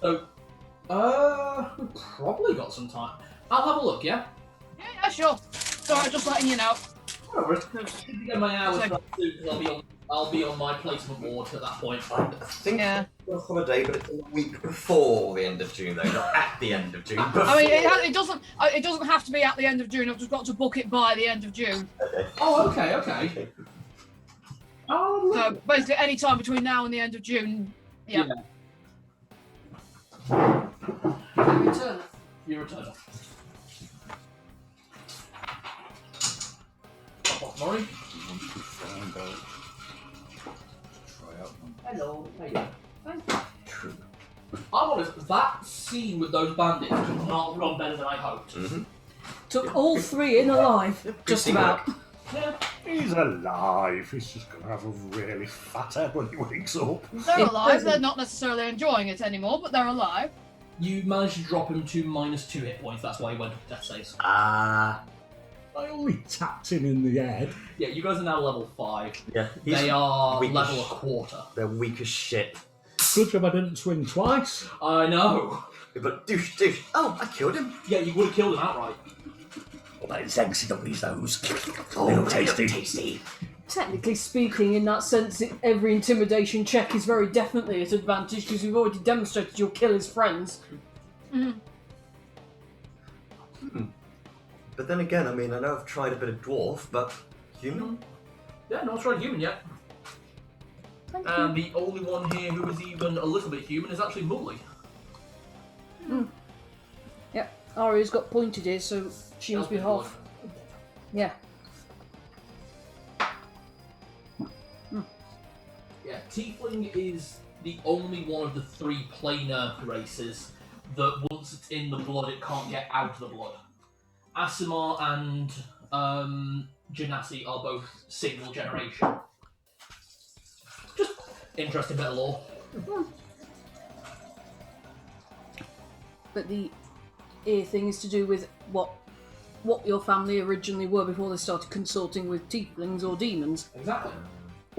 So, we've probably got some time. I'll have a look. Yeah. Yeah, sure. Sorry, just letting you know. Get my hours back soon because I'll be on my placement board at that point. I think we're on holiday, but it's a week before the end of June, though, not at the end of June. I mean, it doesn't have to be at the end of June. I've just got to book it by the end of June. Okay. Oh, okay. Oh, So basically, any time between now and the end of June. Yeah. Return. You return. Murray? Find out. Try out one. Hello. True. I'm honest, that scene with those bandits could not have gone better than I hoped. Mm-hmm. Took all three in alive. Just about. Yeah. He's alive. He's just going to have a really fat head when he wakes up. They're alive. They're not necessarily enjoying it anymore, but they're alive. You managed to drop him to -2 hit points, that's why he went to death saves. I only tapped him in the head. Yeah, you guys are now level 5. Yeah. They are weak as level a quarter. They're weak as shit. Good job I didn't swing twice. I know. But douche. Oh, I killed him. Yeah, you would have killed him outright. Well, those eggs, don't use those. Oh, Little they look tasty. tasty. Technically speaking, in that sense, every intimidation check is very definitely at advantage because you've already demonstrated you'll kill his friends. Mm. But then again, I mean, I know I've tried a bit of dwarf, but human? Yeah, no one's tried human yet. Thank And the only one here who is even a little bit human is actually Muli. Yep, Aria's got pointed here, so she must be half. Yeah. Yeah, Tiefling is the only one of the 3 planar races that once it's in the blood, it can't get out of the blood. Aasimar and Genasi are both single generation. Just interesting bit of lore. But the ear thing is to do with what your family originally were before they started consulting with tieflings or demons. Exactly.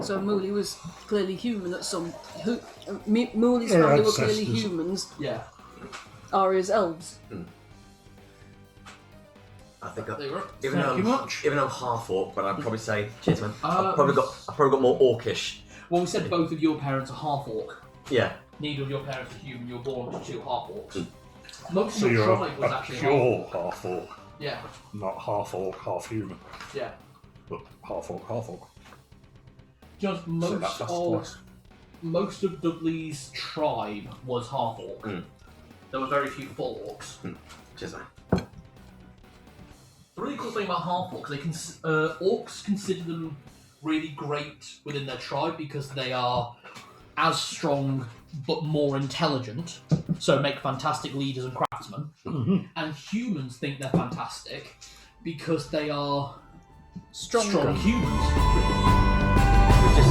So Muli was clearly human at some. Muli's family were clearly ancestors. humans. Yeah. Aria's elves. I think There you go. even Thank you though much. I'm half orc, but I'd probably say, cheers man. Uh, I've probably got more orcish. Well, we said both of your parents are half orc. Yeah. Neither of your parents are human. You're born to 2 half orcs. Most So of your you're tribe was a actually pure half orc, Yeah. not half orc, half human, Yeah. but half orc, half orc. Just So that's twice. most of Dudley's tribe was half orc. There were very few full orcs. Cheers man. The really cool thing about half orcs, orcs consider them really great within their tribe because they are as strong but more intelligent, so make fantastic leaders and craftsmen. And humans think they're fantastic because they are strong humans.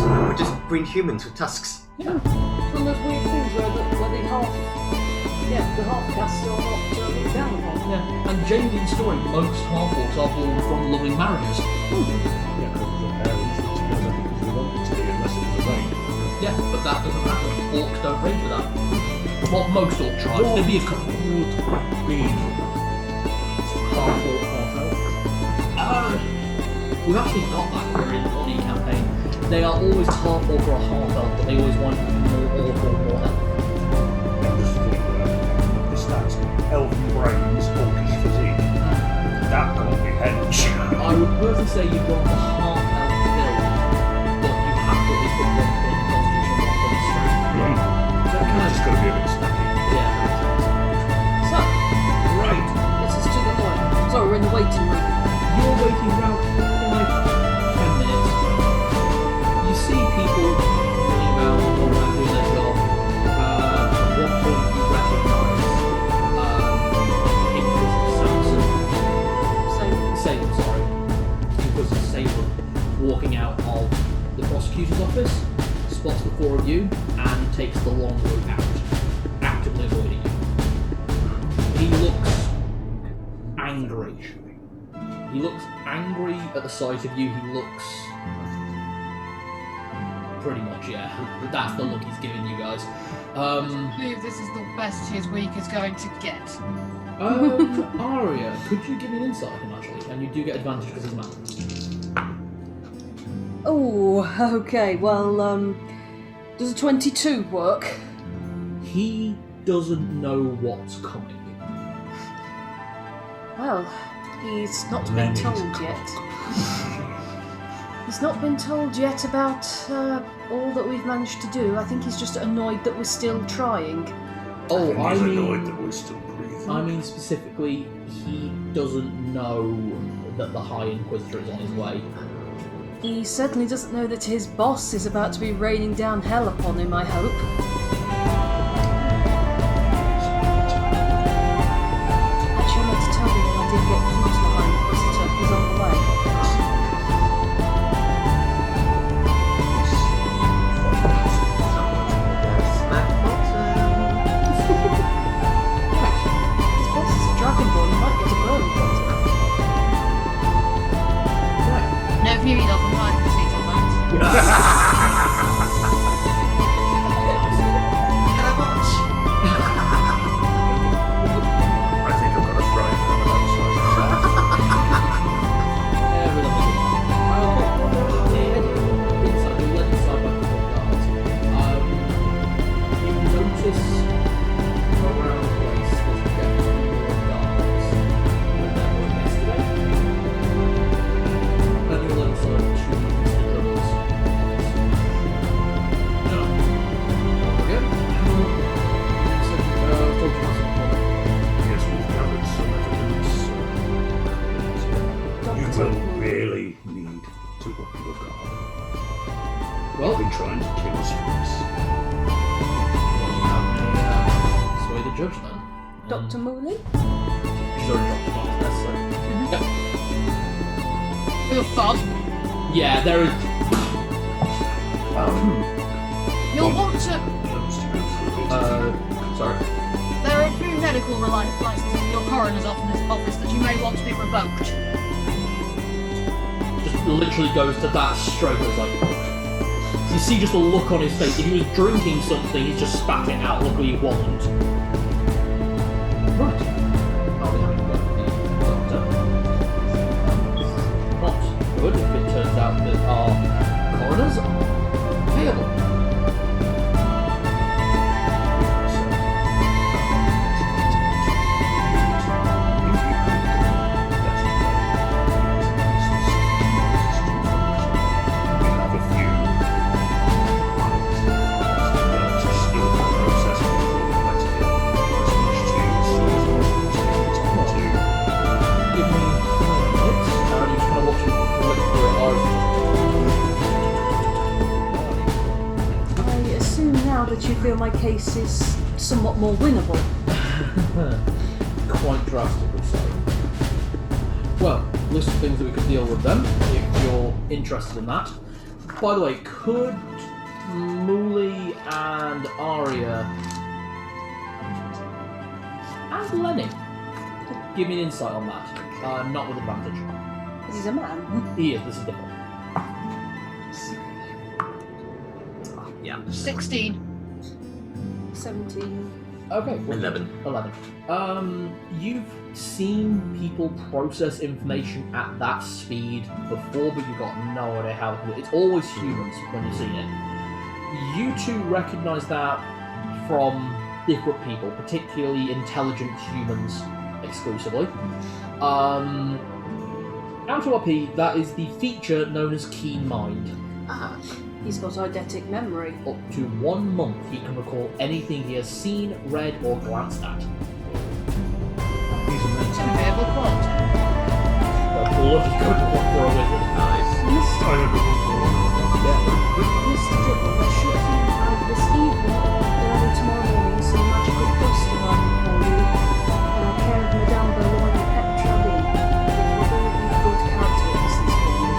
We're just green humans with tusks. Yeah. It's one of those weird things where the half castes are not looked down upon. Yeah. And JemmyLee's story, most half orcs are born from loving marriages. Yeah, because the parents were together because they wanted to be unless it was arranged. Yeah, but that doesn't happen. Orcs don't range for that. Well, most orc tribes, there'd be a couple. Would be half orc, half elf. We've actually got that here in the Muli campaign. They are always half orc or half elf, but they always want more orc or more elf. I'm just thinking the stats, elven brains, orcish physique. That can't be hench. I would personally say you've gone for half elf build, but you have to at least put 1 point in constitution, 1 point in strength. It's just got to be a bit snappy. Yeah. So, Right. this is to the point. Sorry, we're in the waiting room. You're waiting around for 5-10 minutes. You see people running around or doing their job. At one point you recognise spots the four of you and takes the long route out, actively avoiding you. He looks angry. He looks angry at the sight of you. He looks... pretty much, yeah. That's the look he's giving you guys. I believe this is the best his week is going to get. Aria, could you give me an insight on him, actually? And you do get advantage because he's a man. Oh, okay. Well, does a 22 work? He doesn't know what's coming. Well, he's not been told yet. He's not been told yet about all that we've managed to do. I think he's just annoyed that we're still trying. Oh, He's annoyed that we're still breathing. I mean specifically, he doesn't know that the High Inquisitor is on his way. He certainly doesn't know that his boss is about to be raining down hell upon him, I hope. Actually, I meant to tell you when I did get through to the High Inquisitor. He's on the way. Smack bottom. His boss is a dragonborn. He might get a burn bottom. No, if he doesn't like the seat on that. Can I watch? I think I'm going to fry him on the outside. Inside, you'll let inside back to the guards. You notice around the place there's definitely more guards than there were yesterday. And you'll let inside to Mr. Drummond's office. No. Okay. So, talk to us about Yes, we've gathered some evidence. You will really need to up your guard. Well, They've been trying to kill us for this. sway the judge then. Dr. Muli? She's already dropped him off, that's so. Who thought? Yeah, there is. You'll want to. Plans to go through it. Sorry. There are a few medical licenses in your coroner's office that you may want to be revoked. Just literally goes to that straight. It's like. You see just a look on his face. If he was drinking something, he just spat it out. Luckily, he wasn't. Right. I'll be having a look at the not good if it turns out that our coroners are payable. Give me 4 minutes, and I'm just going to watch him look through it. I assume now that you feel my case is somewhat more winnable. Quite drastically so. Well, list of things that we could deal with then, if you're interested in that. By the way, could Muli and Aria and Lenny give me an insight on that? Not with advantage. Because he's a man. He is, this is different. Yeah. 16. 17. Okay. Well, 11. 11. You've seen people process information at that speed before, but you've got no idea how to do it. It's always humans when you've seen it. You two recognise that from different people, particularly intelligent humans exclusively. Out of RP, that is the feature known as Keen Mind. Ah, he's got eidetic memory. Up to 1 month, he can recall anything he has seen, read, or glanced at. He's a It's mental. a variable quality. A bloody good one for a wizard. Nice. Mr. I don't know. Mr. Dribble, there should be either this evening or early tomorrow morning some magical post arriving for you. Care of Madame Burloin and Petra Lee. It will all be good character witnesses for you.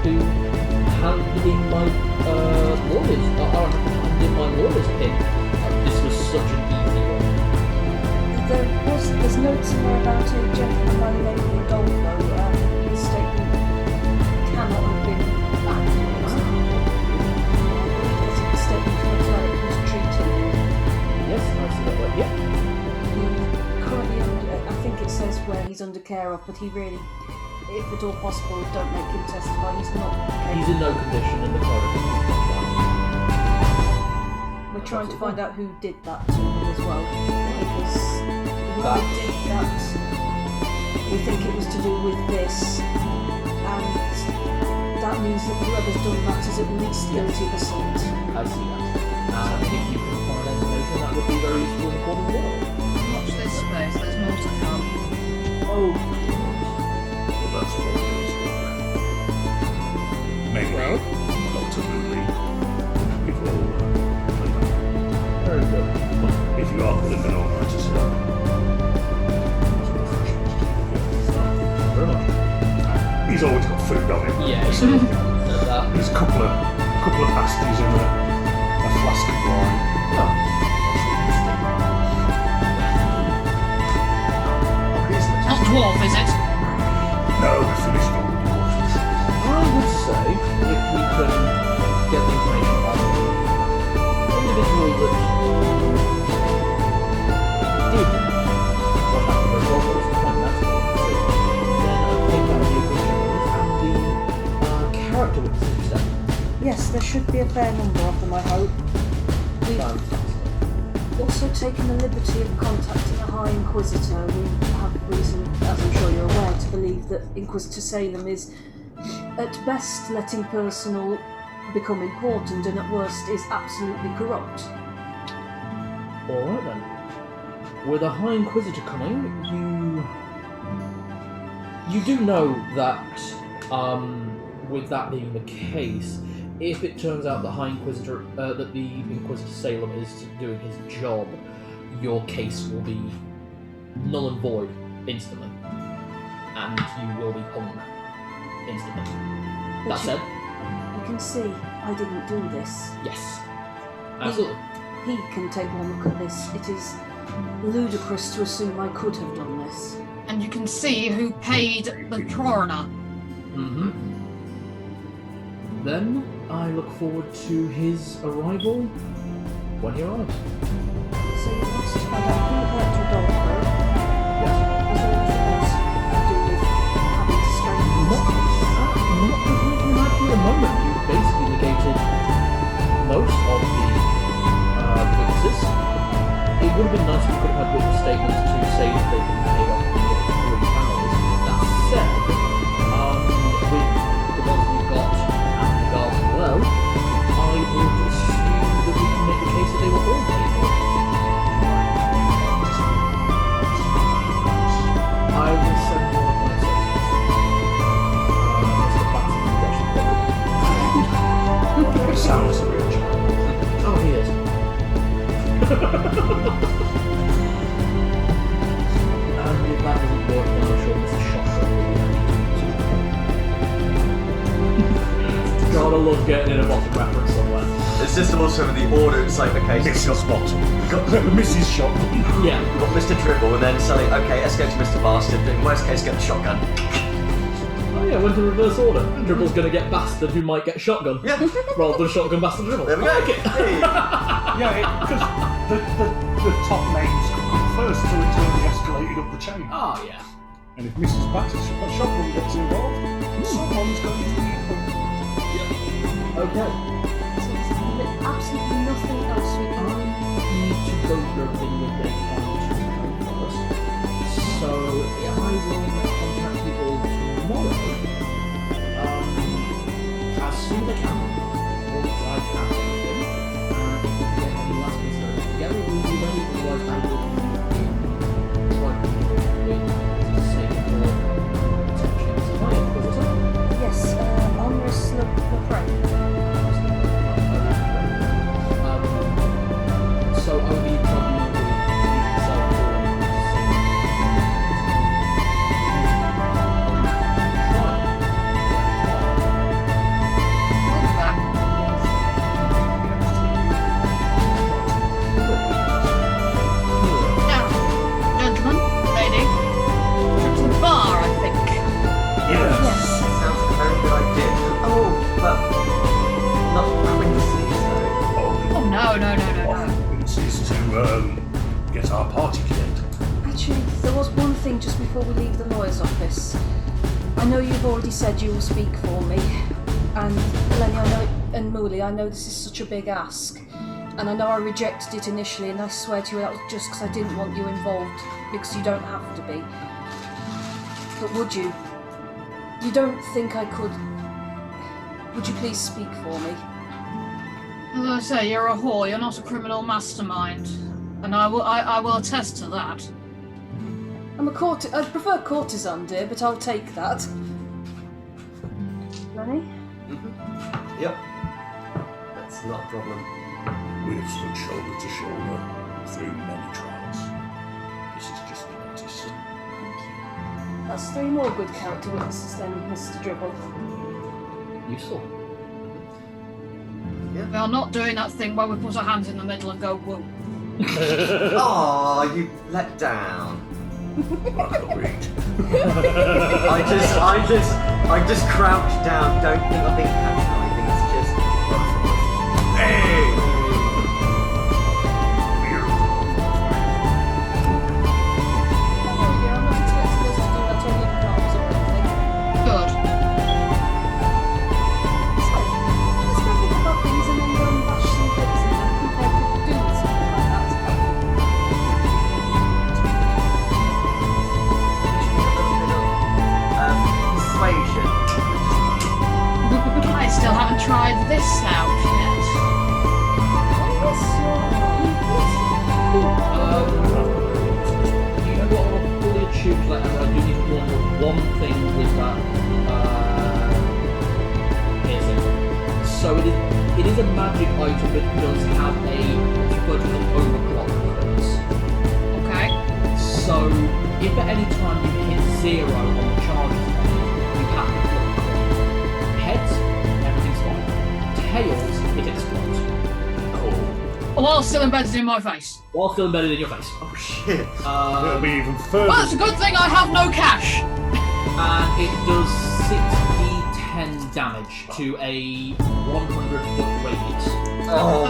to hand in my lawyer's. I'll have to hand in my lawyer's pin. This was such an easy one. There's notes somewhere about a gentleman by the name of Rodolfo. His statement cannot have been accurate. I believe there's a statement from a cleric who's treating him. Yes, I see that one. Yeah. He's currently under, I think it says where he's under care of, but he really, if at all possible, don't make him testify. He's not. He's in no condition in the corridor. We're trying to find out who did that to him as well, because whoever did that, we think it was to do with this, and that means that whoever's done that is at least guilty of assault. I see that. And if you can find information, that would be very useful in the court as well. Watch this space, there's more to come. Oh, Well, that's what it is. Mainly, Well. Dr. Muli. We've all played that. very good. But if you are putting an all-nighter to start, Very much. he's always got food on him. Yeah, so that. There's a couple of pasties and a flask of wine. Not dwarf, is it? No, we finished all the dwarves. I would say if we can get the information about the individual that did what happened to Robert's point that's then I think that would be a good choice. And the character witness step. Yes, there should be a fair number of them, I hope. We've also taken the liberty of contacting a High Inquisitor. We have reason, as I'm sure you're aware, to believe that Inquisitor Salem is, at best, letting personal become important, and at worst is absolutely corrupt. Alright then. With a High Inquisitor coming, you do know that, with that being the case, if it turns out the High Inquisitor, that the Inquisitor Salem is doing his job, your case will be null and void instantly, and you will be hung instantly. That said, You can see I didn't do this. yes, absolutely. He can take one look at this. It is ludicrous to assume I could have done this. And you can see who paid the coroner. Mm-hmm. Then I look forward to his arrival when he arrives. So you wanted to find out who hurt Rodolfo? Yes. Was there anything else to do with having to strengthen Not particularly like at the moment. You basically negated most of the witnesses. It would have been nice if we could have had witness statements to say that they can pay off the three panels. That said, with the ones we've got and the guards as well, I would assume that we can make the case that they were all paid for. I will send one of my sources. It sounds a real challenge. Oh, he is. And if that doesn't work, then I'm sure Mr. Shotgun. God, I love getting in a bottom reference somewhere. It's just also in the order, it's like, okay, so Mrs. Bottom. We've got Mrs. Shotgun. Yeah. we've got Mr. Dribble, and then suddenly, okay, escape to Mr. Bastard, in worst case, get the shotgun. Oh yeah, went in reverse order. Dribble's gonna get bastard who might get shotgun. Yeah. Rather than shotgun bastard dribble. There we go. I like it. Hey. Yeah, because the top names come first, so it's only escalated up the chain. Oh yeah. And if Mrs. Shotgun gets involved, someone's going to be hung. Okay. So there's absolutely nothing else we can do. Need to go through everything with their time to first. So yeah, I will contact you all tomorrow. As soon as I can. Once I have everything. If we can get any last pieces together, we'll be ready. Otherwise, I will be trying to wait to save for potentially Mr. High Inquisitor. Yes, onerous LePre. So I'll be probably myself before we leave the lawyer's office. I know you've already said you will speak for me, and Lenny, I know, and Muli, I know this is such a big ask, and I know I rejected it initially, and I swear to you that was just because I didn't want you involved, because you don't have to be. But would you? You don't think I could? Would you please speak for me? As I say, you're a whore. You're not a criminal mastermind, and I will attest to that. I'm a I prefer courtesan, dear, but I'll take that. Lenny? Mm-hmm. Yep. That's not a problem. We have stood shoulder to shoulder through many trials. This is just the latest. That's 3 more good character witnesses then, Mr. Dribble. Useful. We are not doing that thing where we put our hands in the middle and go woo. Oh, you let down. Agreed. I just crouched down. Don't think I'm being patronising. It's just. Hey! I'm not expecting us to do that on your crimes or anything. Good. So, let's go think about things and then go and bash some bits in. I think I could do with something like that. Persuasion. I still haven't tried this out yet. Yes, You've got a fully attuned letter. I do need to wonder one thing with that. So it is a magic item that does have a overclock curse. Okay. So if at any time you hit 0 on the charges, you have to flip a coin. Heads, everything's fine. Tails, it explodes. While still embedded in my face. While still embedded in your face. Oh shit. It'll be even further. Well, it's a good thing I have no cash. And it does 6d10 damage to a 100-foot radius. Oh.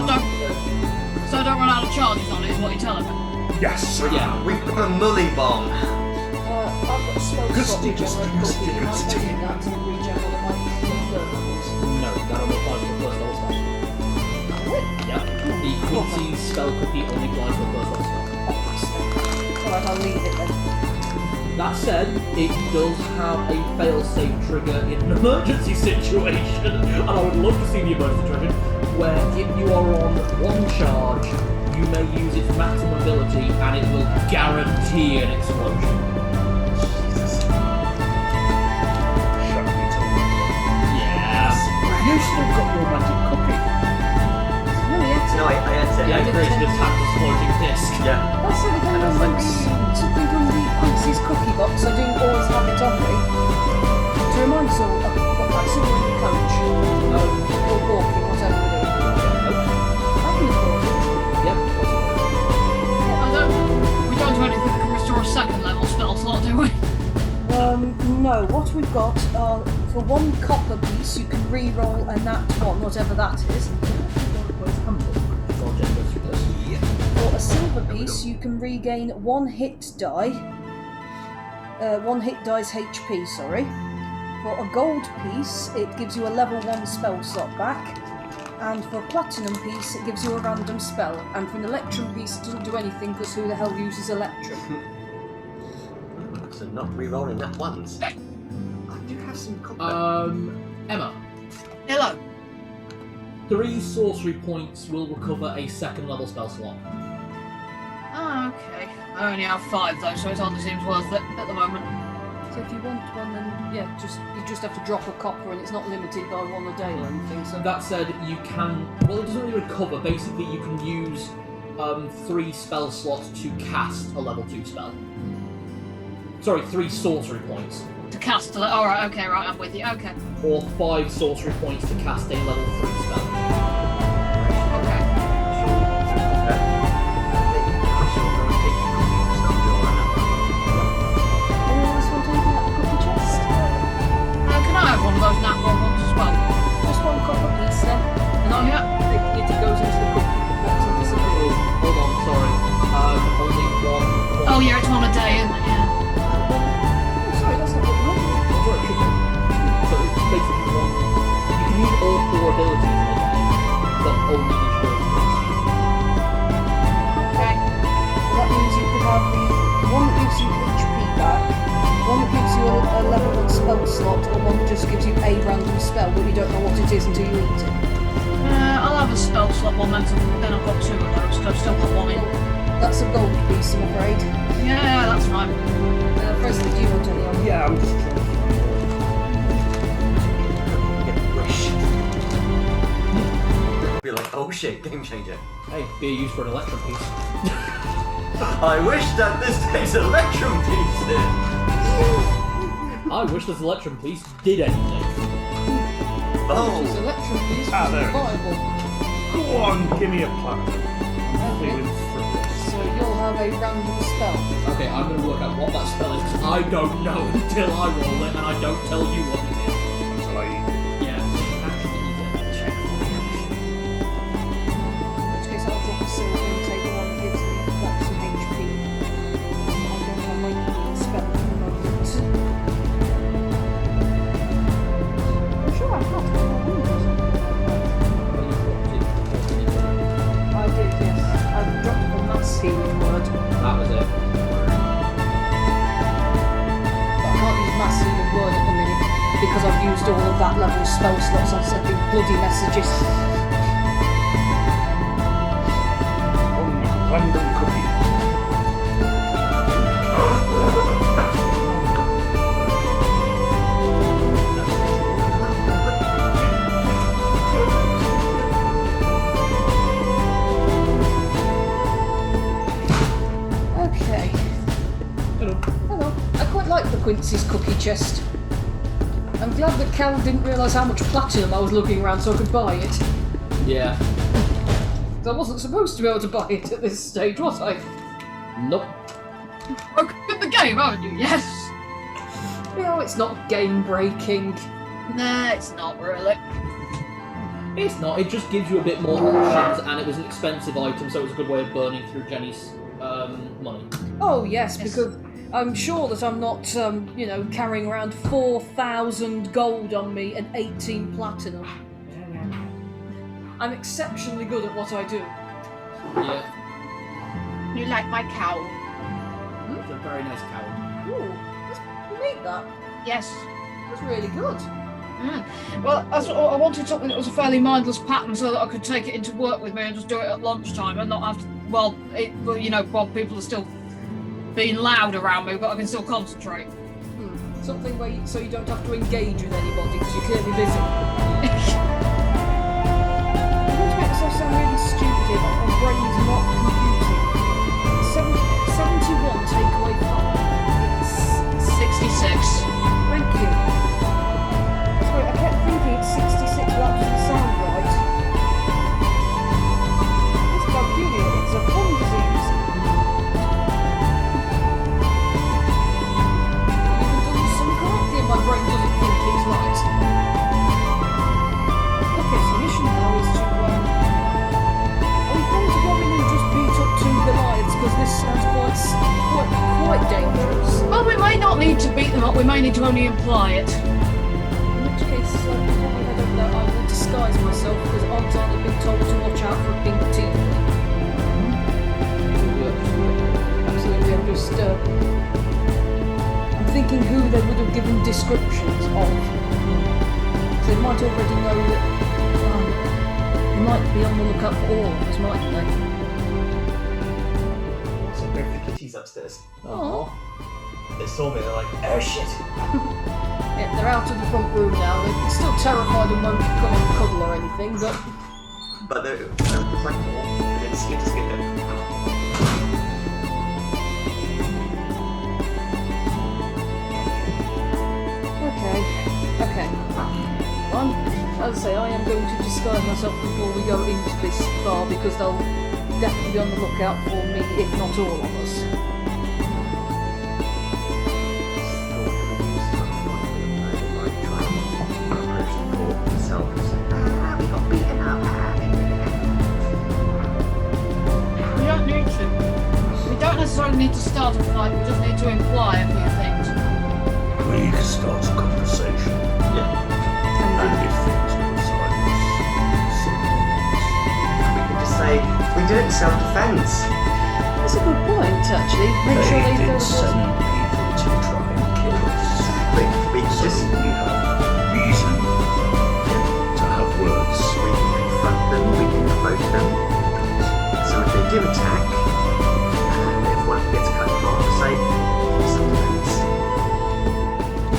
So I don't run out of charges on it, is what you're telling me. Yes. Yeah. We've got a Muli bomb. I've got a spell Good slot stick, good regenerate stick, cookie. good You might stick. need that to regen one of my burglars. No, that only applies to the first level spell. Yeah. The Quincy's spell cookie only applies to the first level spell. Alright, I'll leave it then. That said, it does have a fail-safe trigger in an emergency situation, and I would love to see the emergency trigger, where if you are on 1 charge, you may use its maximum ability, and it will guarantee an explosion. Shut me to Yes. You still got your magic cookie. No, yeah. No, I had to. Yeah, I created a tactical floating disc. Yeah. I said again, And I was like, something from the Quincy's cookie box. I do always have it on me. To remind us all, I've got that silver in the coach. Or walking, whatever we're doing. I can afford it. Yep. We don't do anything that can restore a second level spell slot, do we? No, what we've got, for 1 copper piece, you can re-roll a nat 1, whatever that is. For a silver piece, you can regain 1 hit die. 1 hit die's HP, sorry. For a gold piece, it gives you a level 1 spell slot back. And for a platinum piece, it gives you a random spell. And for an electrum piece, it doesn't do anything, because who the hell uses electrum? So not re-rolling that once. I do have some copper. Emma. Hello. 3 sorcery points will recover a 2nd level spell slot. Oh, okay. I only have 5 though, so it hardly seems worth it at the moment. So if you want one, then yeah, you just have to drop a copper, and it's not limited by 1 a day or anything. So That said, you can. Well, it doesn't really recover. Basically, you can use 3 spell slots to cast a level 2 spell. Sorry, 3 sorcery points. To cast a alright, okay, right, I'm with you, okay. Or 5 sorcery points to cast a level 3 spell. Okay. anyone else want anything out of the cookie chest? Can I have one of those nat ones as well? Just 1 copper piece then, and Oh, yeah. it goes into the cookie box and disappears. Hold on, sorry. Only 1. Oh, yeah, it's 1 a day, isn't it? Yeah. just gives you a random spell, but you don't know what it is until you eat it. I'll have a spell slot momentum, then I've got 2 of those, so I've still got 1 in. That's a gold piece, I'm afraid. Yeah, that's fine. Presley, do you want any of Yeah, I'm just trying to Get a wish. Be like, oh shit, game changer. Hey, be used for an electrum piece. I wish that this takes electrum pieces. I wish this electrum piece did anything. Oh, This electrum piece Ah, was there. viable. Go on, give me a platinum. I'm feeling through this. So you'll have a random spell. Okay, I'm going to work out what that spell is because I don't know until I roll it and I don't tell you what it is. Until I eat it. Yeah, actually check for me. In which case I'll drop a silver and take the one that gives me back some HP. I don't have my healing spell at the moment. I'm sure I have got a wound or something like that. I did, yes. I dropped a mass healing word. That was it. But I can't use mass healing word at the minute because I've used all of that level spell slots on sending bloody messages. Random cookie. Okay. Hello. I quite like the Quincy's cookie chest. I'm glad that Cal didn't realise how much platinum I was looking around so I could buy it. Yeah. 'Cause I wasn't supposed to be able to buy it at this stage, was I? Nope. Broken the game, haven't you? Yes. No, it's not game breaking. Nah, it's not really. It's not. It just gives you a bit more options, and it was an expensive item, so it was a good way of burning through Jenny's money. Oh yes, Yes. because I'm sure that I'm not, carrying around 4,000 gold on me and 18 platinum. I'm exceptionally good at what I do. Yeah. You like my cow? It's a very nice cow. Ooh, you made that. Yes. That's really good. Well, I wanted something that was a fairly mindless pattern so that I could take it into work with me and just do it at lunchtime and not have to, while people are still being loud around me, but I can still concentrate. Something where so you don't have to engage with anybody because you're clearly busy. I'm going to make myself sound really stupid here, but my brain's not computing. 71 take away 5. It's 66. Thank you. Sorry, I kept thinking it's 66, but that doesn't sound right. It's peculiar. It's a fun disease. I've even done some correctly and my brain doesn't think it's right. Okay, so the mission now is to, are we going to go in and just beat up 2 Goliaths, because this sounds quite dangerous. Well, we may not need to beat them up, we may need to only imply it. In which case, before we head over there, I will disguise myself because aren't I been told to watch out for a pink tiefling? Absolutely, I'm just, I'm thinking who they would have given descriptions of. So they might already know that, they might be on the lookout for all of us, mightn't they? so both the kitties upstairs. Aww. They saw me, they're like, oh shit. Yeah, they're out of the front room now. They're still terrified and won't come and cuddle or anything, but But they're like, it's skin. okay. As I say, I am going to disguise myself before we go into this bar because they'll definitely be on the lookout for me, if not all of us. We don't need to. We don't necessarily need to start a fight, we just need to imply a few things. We can start a conversation. And if things go sideways, We can just say, we did it in self-defense. That's a good point, actually. Make sure they they did send people to try and kill us. We can So just, we have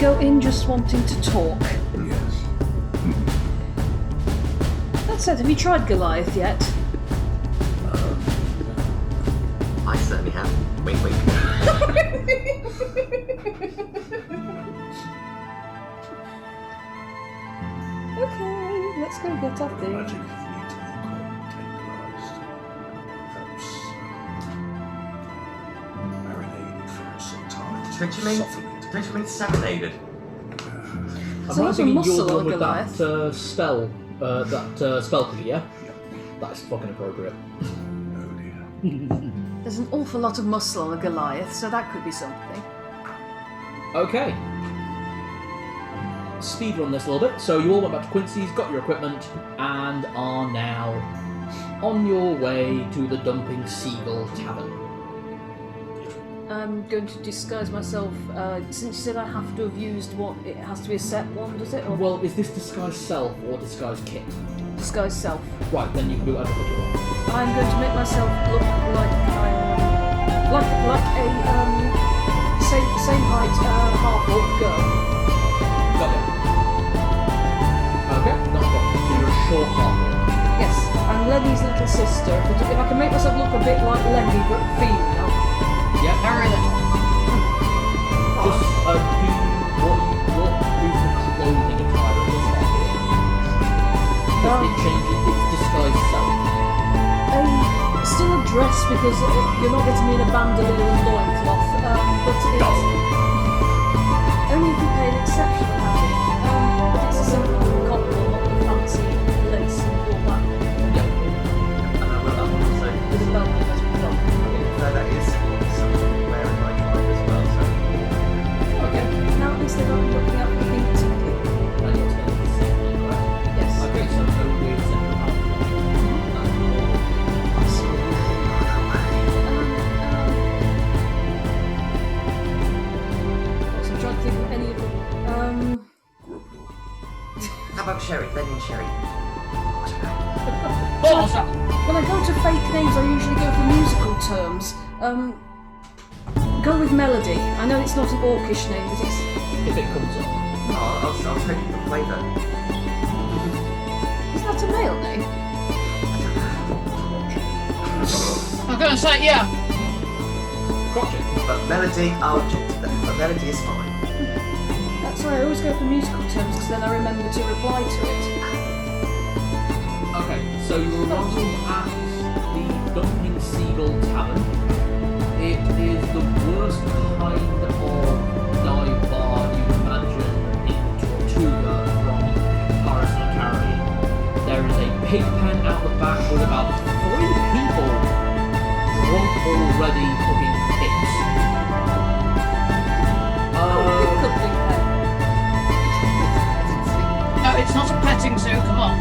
go in just wanting to talk. Yes. That said, have you tried Goliath yet? I certainly have. Wink, wink. Okay, let's go get our thing. Magic need to be temporized. Perhaps marinated for some time. Don't you mean serenaded? I'm So right what's a thinking muscle you're the on one with Goliath? that spell cookie, yeah? That's fucking appropriate. Oh dear. There's an awful lot of muscle on a Goliath, so that could be something. Okay. Speed run this a little bit. So you all went back to Quincy's, got your equipment, and are now on your way to the Dumping Seagull Tavern. I'm going to disguise myself. Since you said I have to have used one, it has to be a set one, does it? Or Well, is this disguise self or disguise kit? disguise self. Right, then you can do whatever you want. I'm going to make myself look like I am like a same height half-orc girl. Got it. Okay, not a problem. So you're a short half. Yes, I'm Lenny's little sister. But if I can make myself look a bit like Lenny but female. Yeah. Very little. Just do what do for clothing attire of this half. Because it changes its disguise self. Still a dress because you're not getting me in a bandolier and loincloth, but it's only if you pay an exceptional amount. But it's a simple cotton, not the fancy lace and all that. And I will also With a belt that has been done. that is something we wear in my tribe as well. So Okay. Now at least they're not looking at the pink ticket. And you're taking the same, right? Yes. Okay, so no weird central power. So I'm trying to think of any of them. how about Sherry? Lenny and Sherry. Awesome. When I go to fake names, I usually go for musical terms. Go with Melody. I know it's not an orcish name, but it's... If it comes up. I'll take the flavour. Is that a male name? I'm gonna say yeah. Crotchet. But Melody, but Melody is fine. That's why I always go for musical terms, because then I remember to reply to it. Okay, so you arrive at the Dumping Seagull Tavern. It is the worst kind of dive bar you can imagine in Tortuga from Paris and Caribbean. There is a pig pen out the back with about 3 people drunk already cooking pigs. No, it's not a petting zoo. Come on.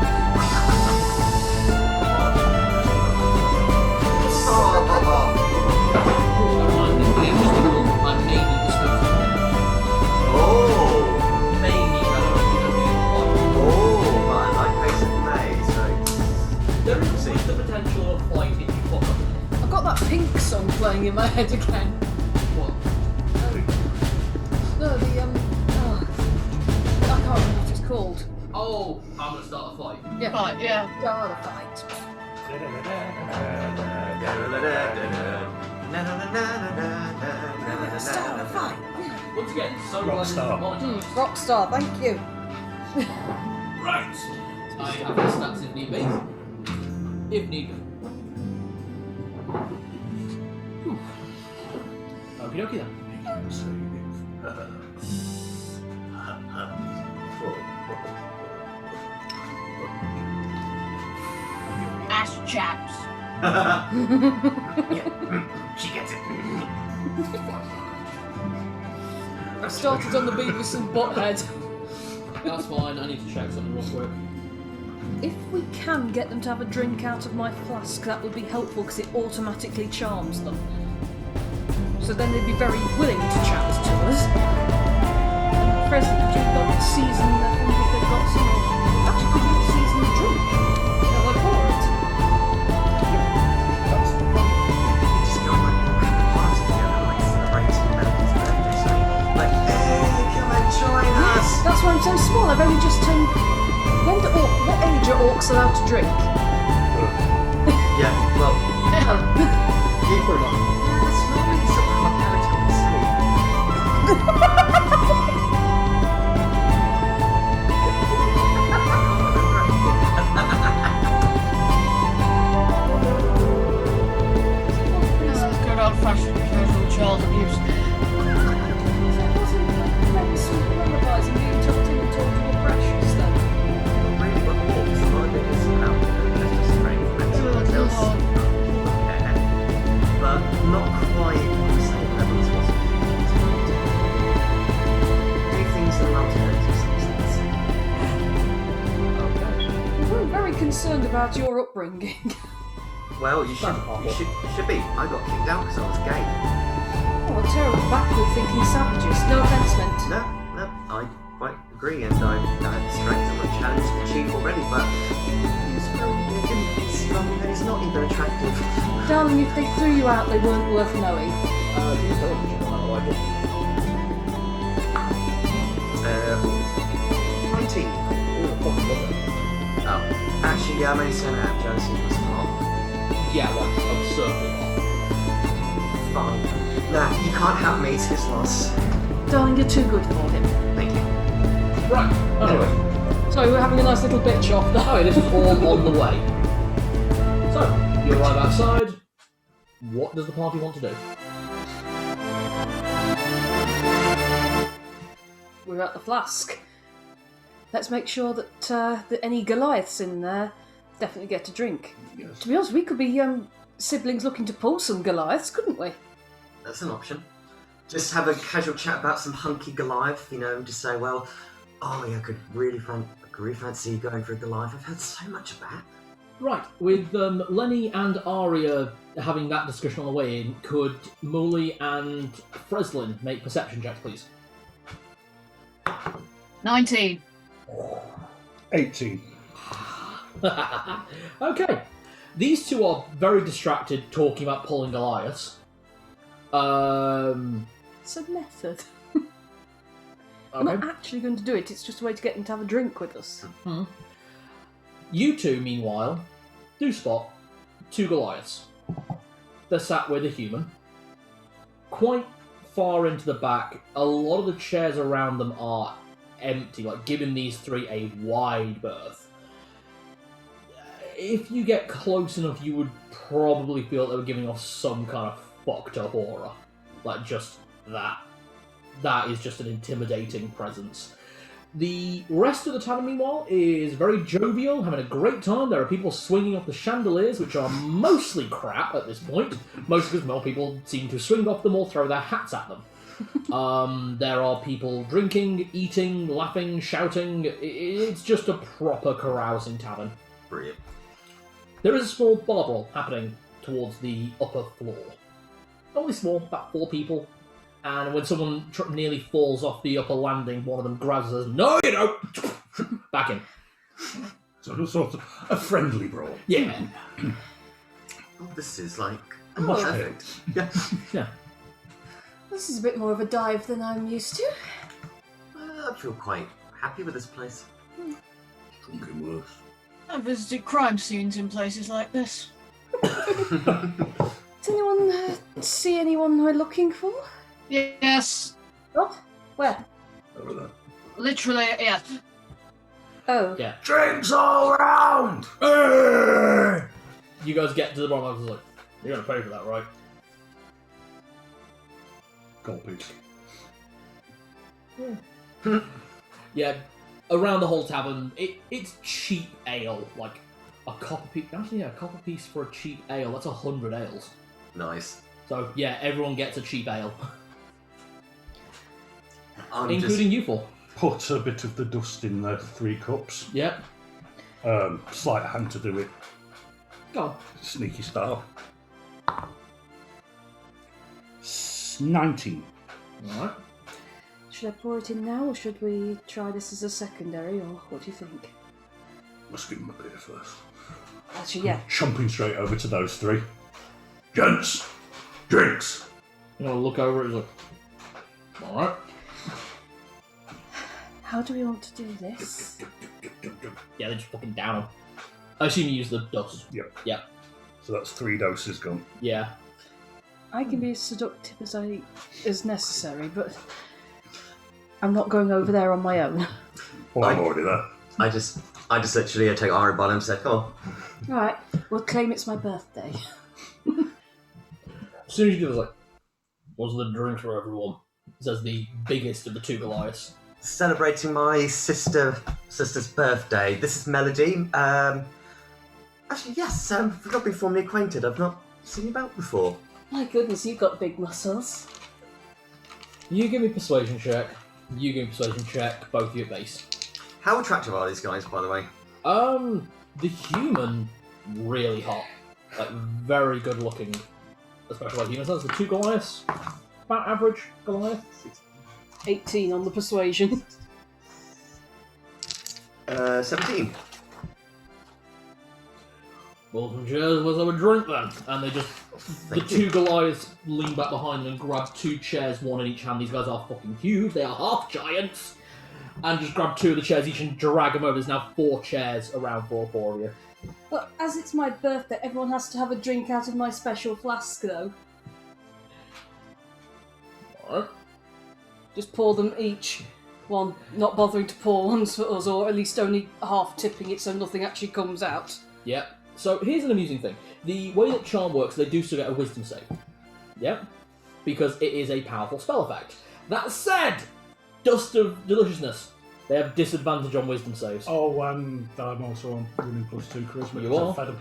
I've got that pink song playing in my head again. No, the I can't remember what it's called. Oh, I'm gonna start a fight. Yeah. Right, yeah. Start a fight. Start a fight. Once again, so Rockstar. Rockstar, thank you. Right. I have the stats if need be. If need be. Okie dokie then. Ass chaps. She gets it. I started on the Beavis and Butthead. That's fine, I need to check something real quick. If we can get them to have a drink out of my flask, that would be helpful because it automatically charms them. So then they'd be very willing to chat to us. And present, could you not season the if they've got some? Actually, could you not season the drink? No, I pour it. Just go like have a party together, like celebrating Melody's birthday. So like, hey, come and join so small. I've only just turned. What age are orcs allowed to drink? Yeah, well, You pretty much. that's not really something my character would say. This is good old-fashioned casual child abuse. Maybe some lullabies and being tucked in and told you were precious then. Really, but orcs, my biggest out just a strength mental else. But not quite on the same level as what's do things in mountains or something. We were very concerned about your upbringing. Well, you should be. I got kicked out because I was gay. Oh, a terrible backward-thinking savages. No offence meant. No, I quite agree, and I had strength and I challenged the chief already, but he's very big and he's strong and he's not even attractive. Darling, if they threw you out, they weren't worth knowing. Can you tell me on that like it? 19. Ooh, fucking love it. Oh, actually, yeah, I'm only saying that jealousy was not Yeah, like absurdly fine. Nah, you can't have me, it's his loss. Darling, you're too good for him. Thank you. not. Right. Anyway. Sorry, we're having a nice little bitch off there. Oh, this is all on the way. So, you arrive outside. What does the party want to do? We're at the flask. Let's make sure that any Goliaths in there definitely get a drink. Yes. To be honest, we could be siblings looking to pull some Goliaths, couldn't we? That's an option. Just have a casual chat about some hunky Goliath, just say, well, oh yeah, I could really fancy going for a Goliath. I've heard so much about it. Right, with Lenny and Aria having that discussion on the way in, could Muli and Freslin make perception checks, please? 19. 18. Okay. These two are very distracted talking about pulling Goliaths. It's a method. We're Okay. not actually going to do it, it's just a way to get them to have a drink with us. You two, meanwhile, do spot two Goliaths. They're sat with a human. Quite far into the back, a lot of the chairs around them are empty, like giving these three a wide berth. If you get close enough, you would probably feel they were giving off some kind of fucked up aura. Like, just that. That is just an intimidating presence. The rest of the tavern, meanwhile, is very jovial, having a great time. There are people swinging off the chandeliers, which are mostly crap at this point. Mostly because people seem to swing off them or throw their hats at them. There are people drinking, eating, laughing, shouting. It's just a proper carousing tavern. Brilliant. There is a small bar brawl happening towards the upper floor. Only small, about 4 people. And when someone nearly falls off the upper landing, one of them grabs us. No, you don't! Back in. So sort of a friendly brawl. Yeah. Oh, this is like Much perfect. Yeah. Yeah. This is a bit more of a dive than I'm used to. I feel quite happy with this place. Something worse. I've visited crime scenes in places like this. Does anyone see anyone we're looking for? Yes, Oh, where? Over there. literally, yes. Oh, Yeah. Drinks all round! You guys get to the bottom of the like, you're going to pay for that, right? Gold piece. Yeah. Around the whole tavern, it's cheap ale. Like, a copper piece. Actually, yeah, a copper piece for a cheap ale. That's 100 ales. Nice. So, yeah, everyone gets a cheap ale. Just... Including you four. Put a bit of the dust in the 3 cups. Yep. Sleight of hand to do it. Go on. Sneaky style. 19. Alright. should I pour it in now, or should we try this as a secondary, or what do you think? Must give him a beer first. Actually, yeah. Chumping straight over to those 3. Gents! Drinks! You know, look over it, it's like, alright. How do we want to do this? Yeah, they just fucking down them. I assume you use the dust. Yep. Yeah. So that's 3 doses gone. Yeah. I can be as seductive as necessary, but I'm not going over there on my own. Well, I'm already there. I just literally take Ari by him and said, "Come on." All right, we'll claim it's my birthday. As soon as you do, it's like, what's the drink for everyone? Says the biggest of the 2 Goliaths. Celebrating my sister's birthday. This is Melody. Actually, yes. We've not been formally acquainted. I've not seen you about before. My goodness, you've got big muscles. You give me persuasion check. You give me persuasion check. Both of you at base. How attractive are these guys, by the way? The human, really hot. Like, very good looking. Especially like humans. That's the 2 Goliaths. About average Goliath. 18 on the persuasion. 17. Well, some chairs, let's have a drink then. And they just, Thank the 2 Goliaths lean back behind them and grab 2 chairs, one in each hand. These guys are fucking huge, they are half giants. And just grab 2 of the chairs each and drag them over. There's now 4 chairs around for 4 of you. Well, as it's my birthday, everyone has to have a drink out of my special flask, though. Alright. Just pour them each one, not bothering to pour ones for us, or at least only half tipping it so nothing actually comes out. Yep. So here's an amusing thing. The way that Charm works, they do still get a Wisdom save. Yep. Because it is a powerful spell effect. That said, Dust of Deliciousness. They have disadvantage on Wisdom saves. Oh, and I'm also on winning +2 charisma. You because are? I've fed them.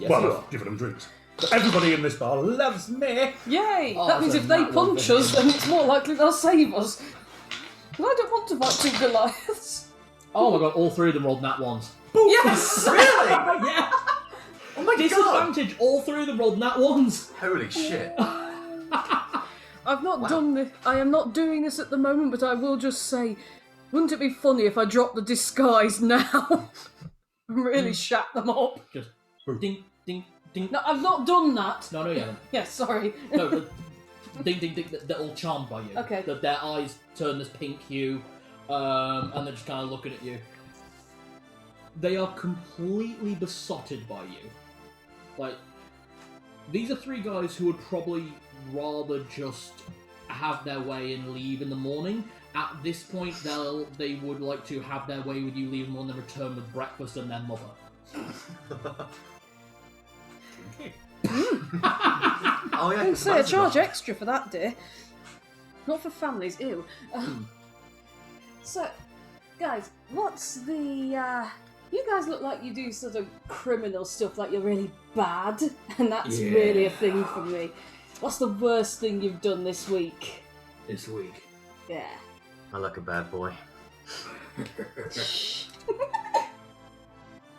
Yes, Well, you I've are. given them drinks. But everybody in this bar loves me. Yay! Oh, that means so if they that one punch thing. us, then it's more likely they'll save us. But I don't want to fight 2 Goliaths. Oh my god, all 3 of them rolled nat ones. Yes! Really? Yeah! Oh my god! Disadvantage, all 3 of them rolled nat ones. Holy shit! I've not Wow. done this. I am not doing this at the moment, but I will just say, wouldn't it be funny if I dropped the disguise now and really shat them up? Just ding, ding, ding. No, I've not done that. No, you haven't. Yeah, sorry. No, ding, ding, ding. They're all charmed by you. Okay. Their eyes turn this pink hue, and they're just kind of looking at you. They are completely besotted by you. Like, these are 3 guys who would probably rather just have their way and leave in the morning. At this point, they would like to have their way with you, leave them on, then return with breakfast and their mother. Oh yeah. Don't say I that's charge about- extra for that, dear. Not for families, ew. So, guys, what's the, you guys look like you do sort of criminal stuff, like you're really bad, and that's Yeah. really a thing for me. What's the worst thing you've done this week? This week. Yeah. I like a bad boy.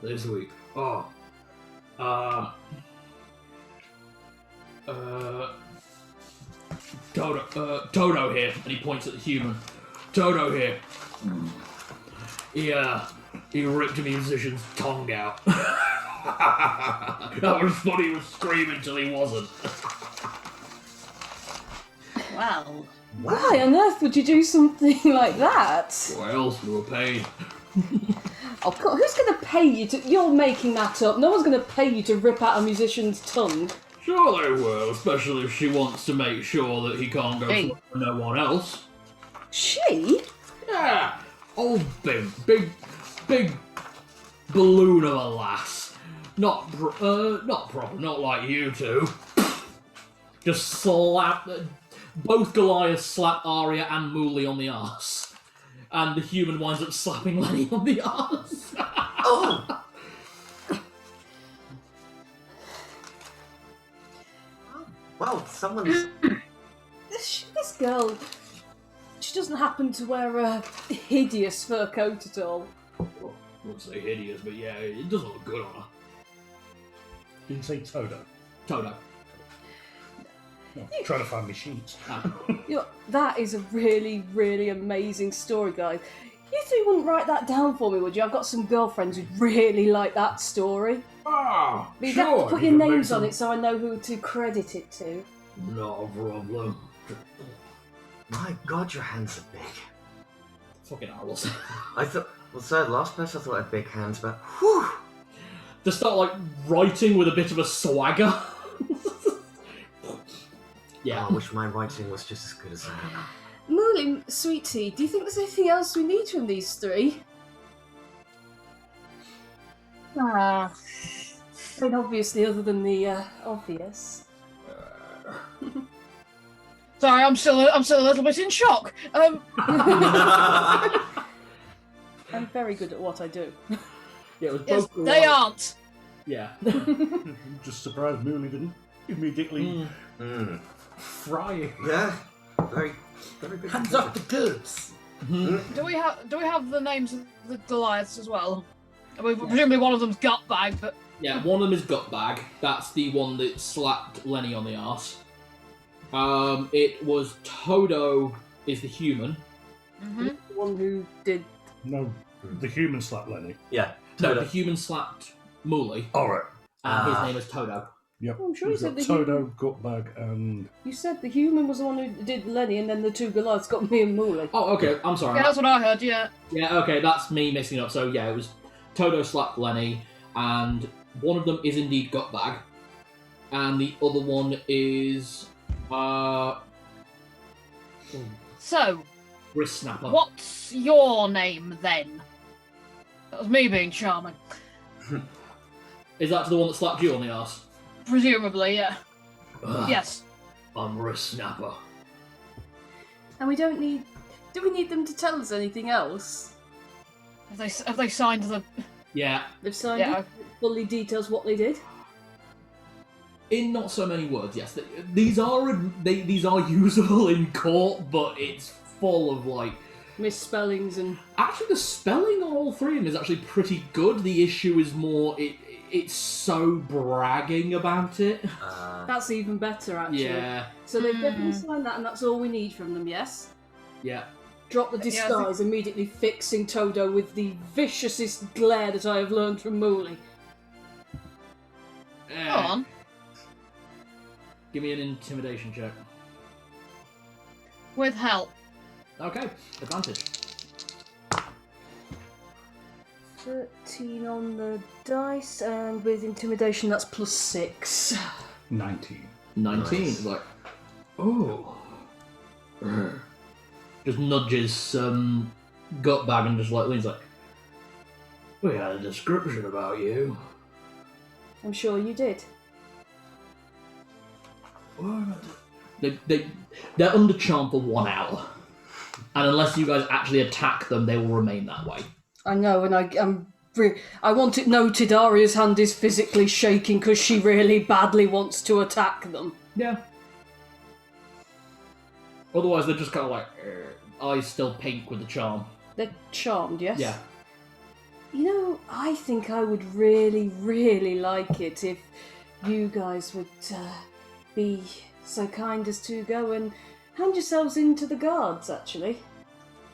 This week. Oh. Toto here, and he points at the human. Toto here. He ripped a musician's tongue out. That was funny, he was screaming till he wasn't. Well, Why on earth would you do something like that? What else? We were paid. Oh, God, who's going to pay you to... You're making that up. No one's going to pay you to rip out a musician's tongue. Sure they will, especially if she wants to make sure that he can't go Hey. for no one else. She? Yeah, old big balloon of a lass. Not proper, not like you two. Just slap, both Goliaths slap Aria and Muli on the arse. And the human winds up slapping Lenny on the arse. Oh! Well, someone's... This girl... She doesn't happen to wear a hideous fur coat at all. I wouldn't say hideous, but yeah, it doesn't look good on her. Didn't say Toto. Toto. Oh, trying to find my sheets. You know, that is a really, really amazing story, guys. You three wouldn't write that down for me, would you? I've got some girlfriends who'd really like that story. Ah, But you'd sure. have to put you your can make names on some- it so I know who to credit it to. Not a problem. My god, your hands are big. fucking owls. I thought, well, sir, last person I thought had big hands, but whew. To start like writing with a bit of a swagger. Yeah. Oh, I wish my writing was just as good as that. Muli, sweetie, do you think there's anything else we need from these three? I mean, obviously, other than the obvious. Sorry, I'm still a little bit in shock. I'm very good at what I do. Yeah, it was Yes, both they aren't. Yeah. I'm just surprised Muli didn't immediately Frying. Yeah, very, very good. Hands off the goods! Do we have the names of the Goliaths as well? I mean, presumably one of them's Gutbag, but Yeah, one of them is Gutbag. That's the one that slapped Lenny on the arse. It was Todo is the human. The one who did. No, the human slapped Lenny. Yeah, No, Toto. the human slapped Muli, Alright. and his name is Todo. Yep. Oh, I'm sure you We've said got the Todo, Gutbag, and... You said the human was the one who did Lenny, and then the two Goliaths got me and Muli. Oh, okay, I'm sorry. yeah, that's what I heard. Yeah. Yeah, okay, that's me mixing up. So yeah, it was Todo slapped Lenny, and one of them is indeed Gutbag, and the other one is So, Wrist Snapper. what's your name then? That was me being charming. Is that the one that slapped you on the arse? Presumably, yeah. Ugh, Yes. I'm Wrist Snapper. And we don't need. Do we need them to tell us anything else? Have they signed the? Yeah, They've signed Yeah. it. Fully details what they did. in not so many words. Yes, these are usable in court, but it's full of like. Misspellings and. Actually, the spelling on all three of them is actually pretty good. The issue is more it's so bragging about it. That's even better, actually. Yeah, So they've definitely signed that, and that's all we need from them, yes? yeah. Drop the Yeah, I disguise, immediately fixing Todo with the viciousest glare that I have learned from Muli. Go on. Give me an intimidation check. With help. Okay, advantage. 13 on the dice, and with intimidation, that's +6. 19. 19. Nice. It's like, oh. Just nudges Gutbag and just like leans like, we had a description about you. I'm sure you did. They're under charm for 1 hour. And unless you guys actually attack them, they will remain that way. I know, and I want it noted Aria's hand is physically shaking because she really badly wants to attack them. Yeah. Otherwise, they're just kind of like, eyes still pink with the charm. They're charmed, yes? Yeah. You know, I think I would really, really like it if you guys would be so kind as to go and hand yourselves into the guards, actually.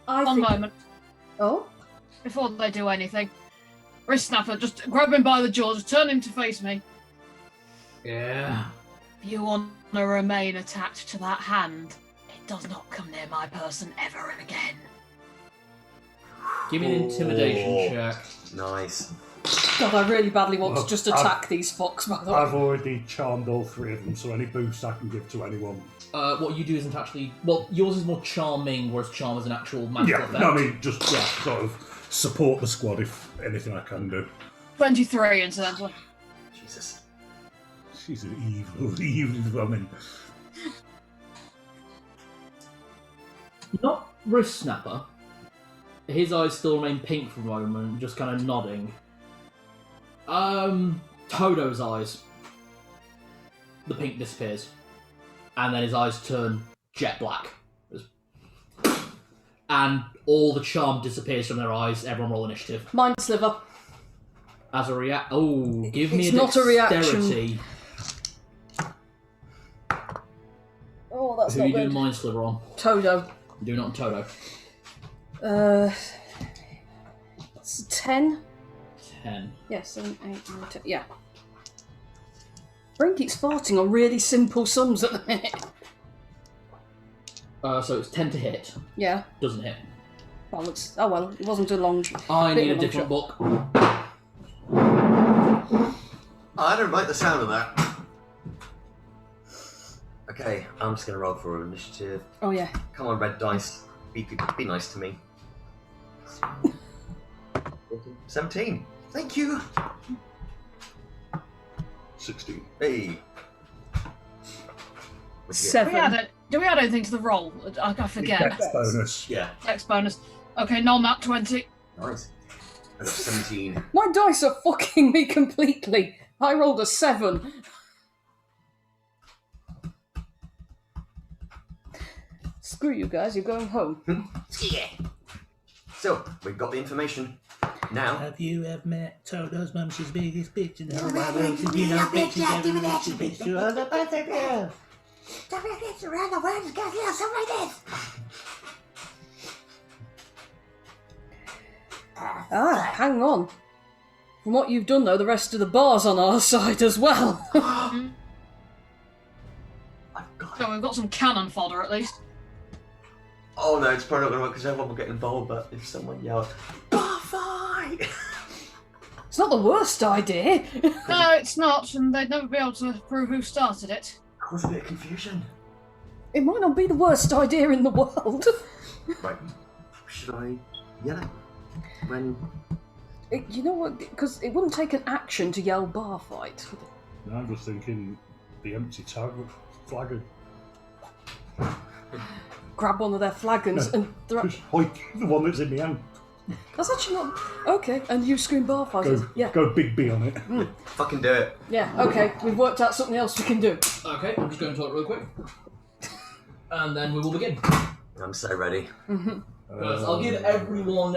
One moment. Oh? Before they do anything. Wrist snapper, just grab him by the jaw, just turn him to face me. Yeah. If you want to remain attached to that hand, it does not come near my person ever again. Give me an intimidation check. Nice. God, I really badly want Well, to just attack these fucks, by the way. I've already charmed all three of them, so any boost I can give to anyone. What you do isn't actually... Well, yours is more charming, whereas charm is an actual magical Yeah, effect. no, I mean, just sort of support the squad if anything I can do. 23, incidentally. Jesus. She's an evil woman. Not Wrist Snapper. His eyes still remain pink for a moment, just kind of nodding. Todo's eyes. The pink disappears. And then his eyes turn jet black. And all the charm disappears from their eyes. Everyone roll initiative. Mind sliver. As a react... Oh, give me It's a not a reaction. dexterity. Oh, that's Who not are you doing good. Mind Sliver on? Todo. Do not on Todo. It's 10? 10. Yeah, 7, 8, 9, 10. Yeah. Brain keeps farting on really simple sums at the minute. So it's 10 to hit. Yeah, Doesn't hit. Oh well, it wasn't a long. I bit need a of different book. I don't like the sound of that. Okay, I'm just gonna roll for initiative. Oh yeah. Come on, red dice. Be nice to me. 17. Thank you. 16. Hey. Do we add anything to the roll? I forget. Dex bonus. Yeah. Dex bonus. Okay, non-nat 20. Nice. I got 17. My dice are fucking me completely. I rolled a 7. Screw you guys, you're going home. Yeah. So, we've got the information. Now, Have you ever met Toto's mum? She's biggest bitch in the whole Don't world. make You me know, a bitch, bitches, yeah, give me every that, bitch, you bitch, bitch. you are the better girl. It's around the world, it's got something like this. Ah, hang on. From what you've done though, the rest of the bar's on our side as well. I've got So it. we've got some cannon fodder at least. Oh no, it's probably not going to work because everyone will get involved, but if someone yells, bar fight! It's not the worst idea. No, it's not, and they'd never be able to prove who started it. Cause a bit of confusion. It might not be the worst idea in the world. Right. Should I yell it? When... You know what? Because it wouldn't take an action to yell bar fight. No, I'm just thinking the empty tag flagon. Grab one of their flagons and throw. Just hoik the one that's in my hand. That's actually not okay. And you scream bar fighters. Yeah, Go big B on it. Fucking do it. yeah. Okay, we've worked out something else we can do. Okay, I'm just going to talk real quick. And then we will begin. I'm so ready. First, I'll give everyone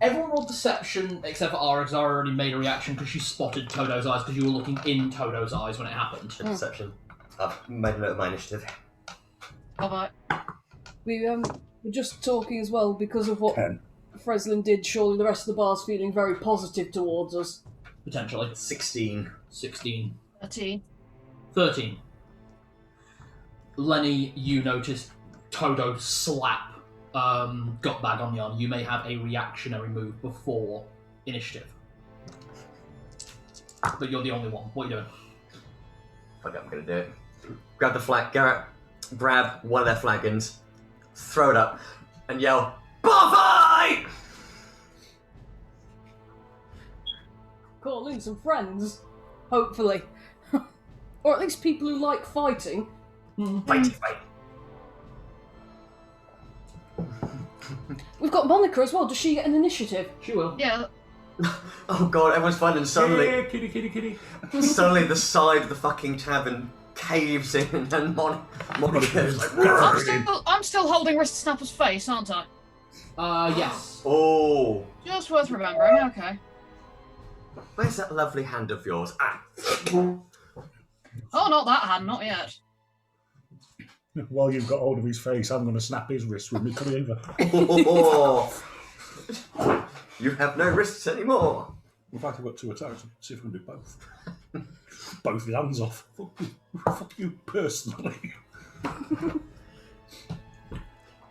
Everyone rolled deception except for Ara, because Ara already made a reaction because she spotted Todo's eyes because you were looking in Todo's eyes when it happened. A deception. I've made a note of my initiative. Alright. We were just talking as well because of what 10. Freslin did. Surely the rest of the bar's feeling very positive towards us. Potentially. 16. 16. 13. 13. Lenny, you notice Todo slap Gutbag on the arm. You may have a reactionary move before initiative. But you're the only one. What are you doing? Fuck it, I'm gonna do it. Grab the flag, Garrett, grab one of their flagons, throw it up, and yell, bar fight! Call in some friends, hopefully. Or at least people who like fighting. Fighty fight. We've got Monica as well. Does she get an initiative? She will. Yeah. Oh god, everyone's fine, and suddenly, Yeah, kitty. suddenly the side of the fucking tavern caves in, and Monica's like, I'm still holding Wrist Snapper's face, aren't I? Yes. oh, Just worth remembering, okay. where's that lovely hand of yours? Ah. Oh, not that hand, not yet. While you've got hold of his face, I'm going to snap his wrist with me cleaver. Oh. You have no wrists anymore. In fact, I've got 2 attacks. See if I can do both. Both his hands off. Fuck you personally.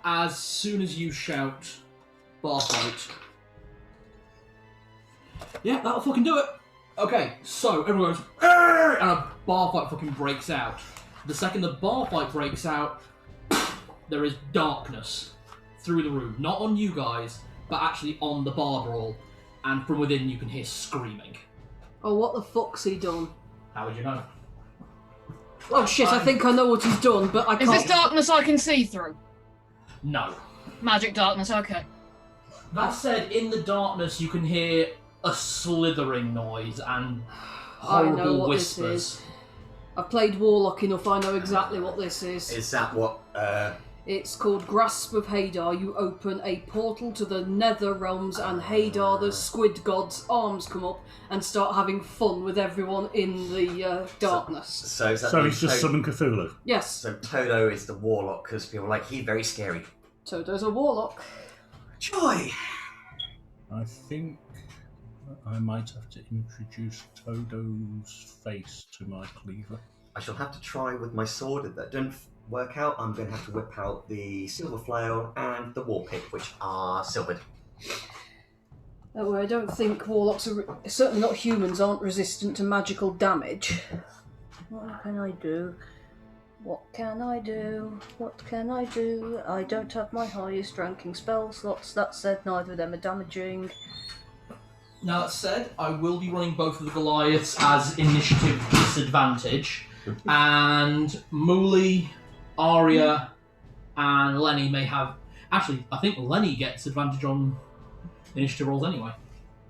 As soon as you shout bar fight. Yeah, that'll fucking do it. Okay, so everyone goes, "Arr!" and a bar fight fucking breaks out. The second the bar fight breaks out, there is darkness through the room. Not on you guys, but actually on the bar brawl. And from within you can hear screaming. Oh, what the fuck's he done? How would you know? Oh shit, I think I know what he's done, but I Is can't... this darkness I can see through? No. Magic darkness, okay. That said, in the darkness you can hear a slithering noise and I know horrible what whispers. this is. I've played Warlock enough, I know exactly what this is. Is that what, It's called Grasp of Hadar. You open a portal to the nether realms and Hadar, the squid god's arms come up and start having fun with everyone in the darkness. so is that So the he's just summoned Cthulhu. Yes, So Todo is the warlock because people are like, he's very scary. Toto's a warlock. Joy! I think I might have to introduce Todo's face to my cleaver. I shall have to try with my sword at that. work out, I'm going to have to whip out the silver flail and the war pick, which are silvered. Well, I don't think warlocks are... certainly not humans aren't resistant to magical damage. What can I do? What can I do? What can I do? I don't have my highest ranking spell slots. That said, neither of them are damaging. Now that said, I will be running both of the Goliaths as initiative disadvantage, and Muli, Aria, and Lenny may have... Actually, I think Lenny gets advantage on initiative rolls anyway.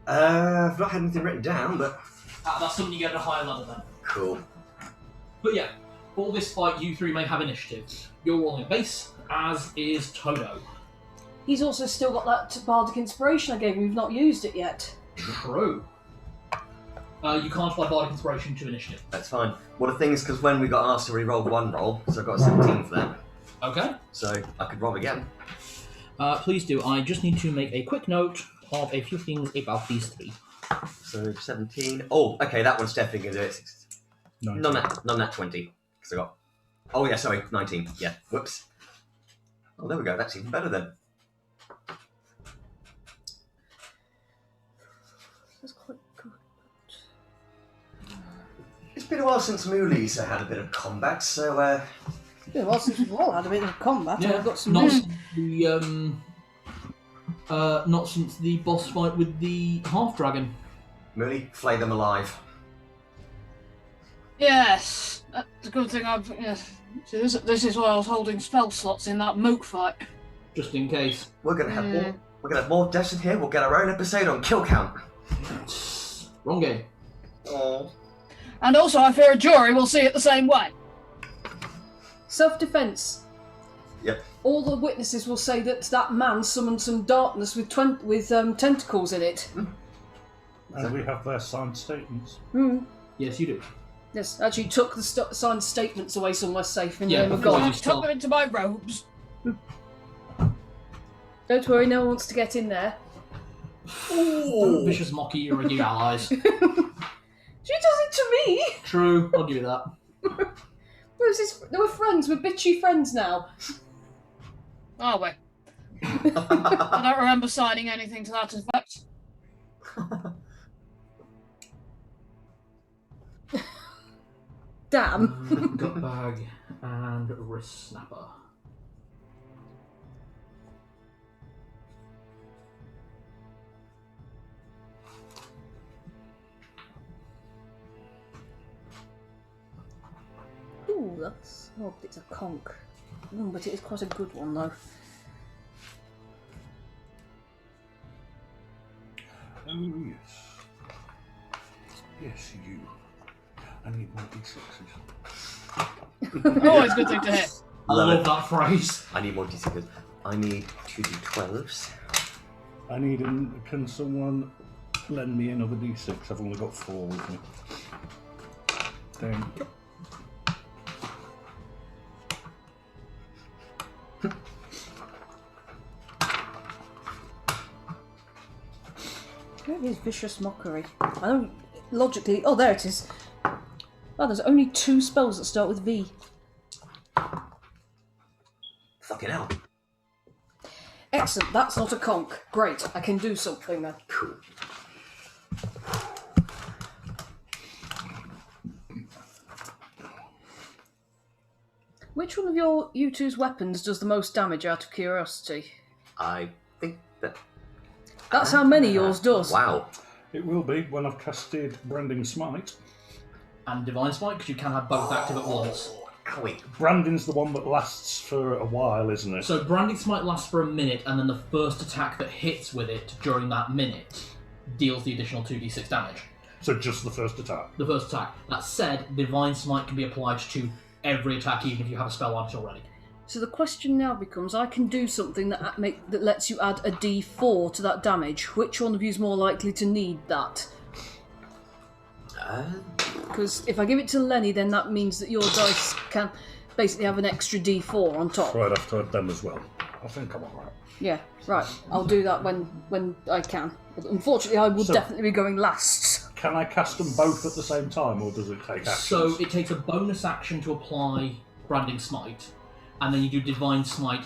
I've not had anything written down, but... That's something you get at a higher level then. Cool. But yeah, for this fight, you three may have initiative. You're rolling a base, as is Todo. He's also still got that bardic inspiration I gave him. We've not used it yet. True. You can't apply bardic inspiration to initiative. That's fine. Well, the thing is, because when we got asked to re-roll one roll, so I got a 17 for that. Okay. So I could roll again. Please do. I just need to make a quick note of a few things about these three. So 17. Oh, okay, that one's definitely going to do it. 19. None that 20. Because I got... Oh, yeah, sorry, 19. Yeah, whoops. Oh, there we go. That's even better then. That's quite good. It's been a while since Muli's had a bit of combat, so... Yeah, well, since we've all had a bit of combat, Yeah, I've got some... not since the boss fight with the half dragon. Muli, flay them alive. Yes, that's a good thing I've... Yes. See, this is why I was holding spell slots in that mook fight. Just in case. We're gonna have more. We're gonna have more deaths in here. We'll get our own episode on kill count. Wrong game. Oh. And also, I fear a jury will see it the same way. Self-defense. Yep. All the witnesses will say that that man summoned some darkness with tentacles in it. And we have their signed statements. Yes, you do. Yes, actually took the signed statements away somewhere safe in Yeah, the name of before God. you Tuck start. them into my robes. Don't worry, no one wants to get in there. Don't vicious mock your regular allies. She does it to me! True, I'll do that. They were friends, we're bitchy friends now. Are we? I don't remember signing anything to that effect. Damn. Gut bag and wrist snapper. Ooh, that's... Oh, but it's a conch. But it is quite a good one, though. Oh, yes. Yes, you. I need more D6s. Always a good thing to hear. I love that phrase. I need more D6s. I need 2 D12s. I need can someone lend me another D6? I've only got 4 with me. Thank you. Where is vicious mockery? I don't... Logically... Oh, there it is. Oh, there's only 2 spells that start with V. Fucking hell. Excellent, that's not a conch. Great, I can do something then. Cool. Which one of you two's weapons does the most damage, out of curiosity? I think that... That's how many yours does. Wow. It will be when I've casted Branding Smite. And Divine Smite, because you can have both active at once. Owie. Branding's the one that lasts for a while, isn't it? So Branding Smite lasts for a minute, and then the first attack that hits with it during that minute deals the additional 2d6 damage. So just the first attack. The first attack. That said, Divine Smite can be applied to every attack, even if you have a spell on it already. So the question now becomes, I can do something that lets you add a d4 to that damage. Which one of you is more likely to need that? Because if I give it to Lenny, then that means that your dice can basically have an extra d4 on top. Right after them as well. I think I'm alright. Yeah, right. I'll do that when I can. But unfortunately, I will definitely be going last. Can I cast them both at the same time, or does it take action? So it takes a bonus action to apply Branding Smite, and then you do Divine Smite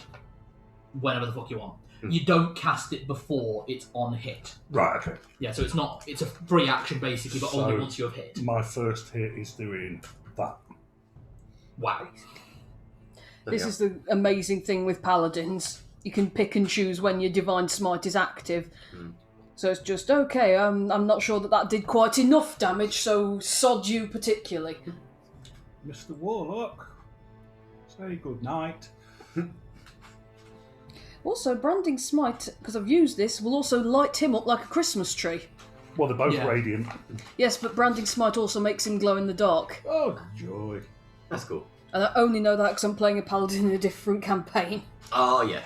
whenever the fuck you want. You don't cast it before it's on hit. Right, okay. Yeah, so it's a free action basically, but only once you have hit. My first hit is doing that. Wow. This is the amazing thing with paladins. You can pick and choose when your Divine Smite is active. So it's just, okay, I'm not sure that did quite enough damage, so sod you particularly. Mr. Warlock, say good night. Also, Branding Smite, because I've used this, will also light him up like a Christmas tree. Well, they're both radiant. Yes, but Branding Smite also makes him glow in the dark. Oh, joy. That's cool. And I only know that because I'm playing a paladin in a different campaign. Oh, yeah.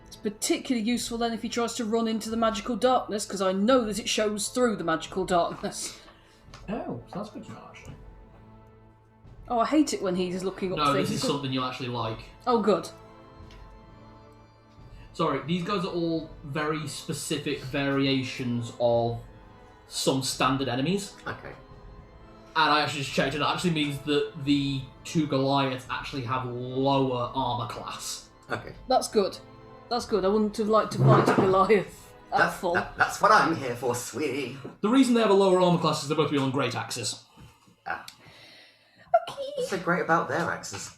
It's particularly useful then if he tries to run into the magical darkness, because I know that it shows through the magical darkness. Oh, so that's good to know, actually. Oh, I hate it when he's looking up No, things. this is something you'll actually like. Oh, good. Sorry, these guys are all very specific variations of some standard enemies. Okay. And I actually just checked, and it actually means that the 2 Goliaths actually have lower armor class. Okay. That's good. That's good. I wouldn't have liked to fight a Goliath at full. That's what I'm here for, sweetie. The reason they have a lower armor class is they're both be on great axes. What's so great about their axes?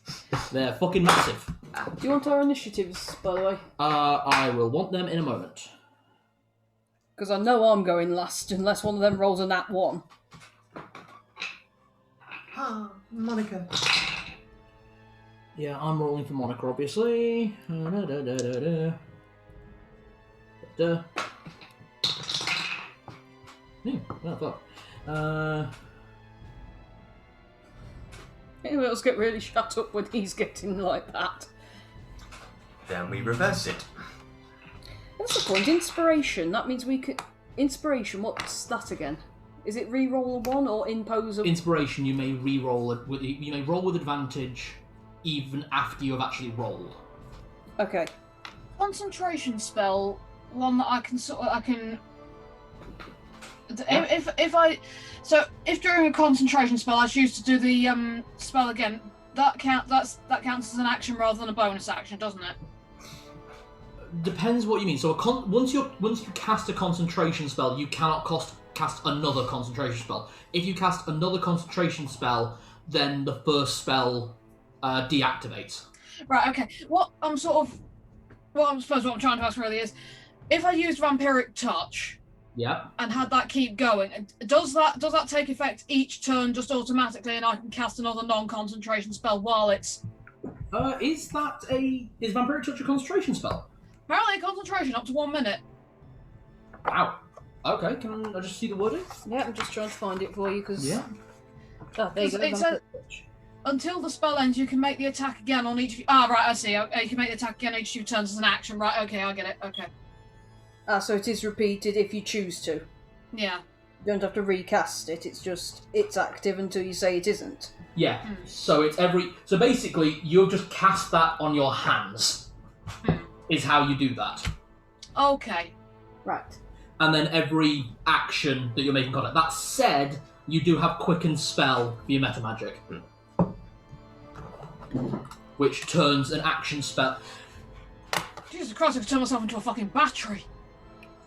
They're fucking massive. Do you want our initiatives, by the way? I will want them in a moment. Because I know I'm going last, unless one of them rolls a nat 1. Ah, Monica. Yeah, I'm rolling for Monica, obviously. Oh, fuck. Anyone else get really shut up when he's getting like that? Then we reverse it. What's the point? Inspiration. That means we could... Inspiration, what's that again? Is it re-roll a 1 or impose a... Inspiration, you may re-roll it. You may roll with advantage even after you have actually rolled. Okay. Concentration spell, one that I can if during a concentration spell I choose to do the spell again, that counts as an action rather than a bonus action, doesn't it? Depends what you mean. So once you cast a concentration spell, you cannot cast another concentration spell. If you cast another concentration spell, then the first spell deactivates. Right. Okay. What I'm trying to ask really is, if I used Vampiric Touch. Yeah. And had that keep going, does that take effect each turn just automatically, and I can cast another non-concentration spell while it's? Is Vampiric Touch a concentration spell? Apparently, concentration up to 1 minute. Wow. Okay, can I just see the wording? Yeah, I'm just trying to find it for you because. Yeah. Oh, there you go. It says, until the spell ends, you can make the attack again on each. Ah, right. I see. You can make the attack again each 2 turns as an action. Right. Okay, I get it. Okay. So it is repeated if you choose to. Yeah. You don't have to recast it. It's active until you say it isn't. Yeah. So So basically, you'll just cast that on your hands. Is how you do that. Okay. Right. And then every action that you're making contact. That said, you do have Quicken Spell for your meta magic, which turns an action spell. Jesus Christ! I could turn myself into a fucking battery.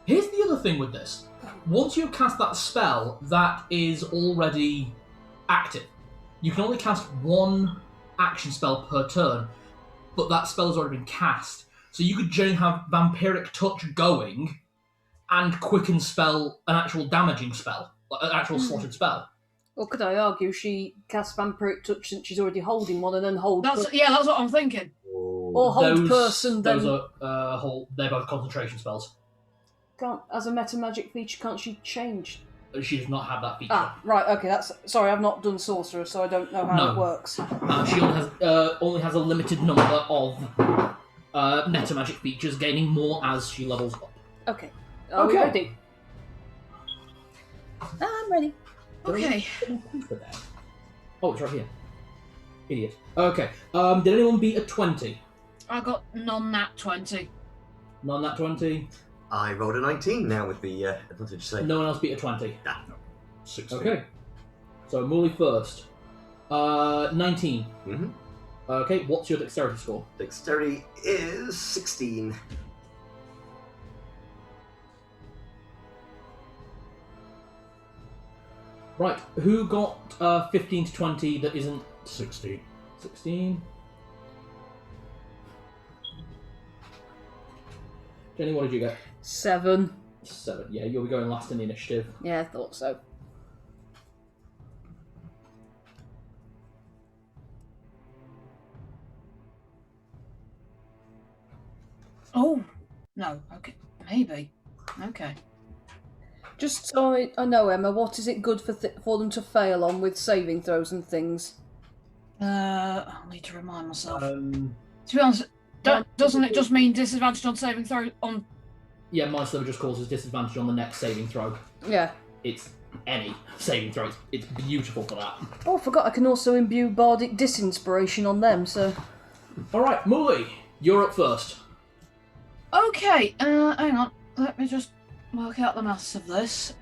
Here's the other thing with this. Once you've cast that spell, that is already active. You can only cast 1 action spell per turn, but that spell has already been cast. So you could generally have Vampiric Touch going and Quicken Spell an actual damaging spell, an actual slotted spell. Or could I argue she casts Vampiric Touch since she's already holding one and then hold... That's what I'm thinking. Or hold person, then... Those are, they're both concentration spells. As a meta magic feature, can't she change? She does not have that feature. Ah, right, okay, sorry, I've not done Sorcerer, so I don't know how it works. She only has a limited number of meta magic features, gaining more as she levels up. Okay. Are we ready? I'm ready. Okay. Oh, it's right here. Idiot. Okay. Did anyone beat a 20? I got non-nat 20. Non-nat 20? I rolled a 19 now with the advantage save. No one else beat a 20? Nah. 16. Okay. So, Muli first. 19. Mm-hmm. Okay, what's your dexterity score? Dexterity is 16. Right, who got 15 to 20 that isn't 16. 16? Jenny, what did you get? 7. 7. Yeah, you'll be going last in the initiative. Yeah, I thought so. Oh no. Okay. Maybe. Okay. Just so I know, Emma, what is it good for them to fail on with saving throws and things? I'll need to remind myself. Um, To be honest, doesn't it just mean disadvantage on saving throw on? yeah, my sliver just causes disadvantage on the next saving throw. Yeah. It's any saving throw. It's beautiful for that. Oh, I forgot I can also imbue bardic disinspiration on them, so... Alright, Muli, you're up first. Okay. Hang on. Let me just work out the maths of this.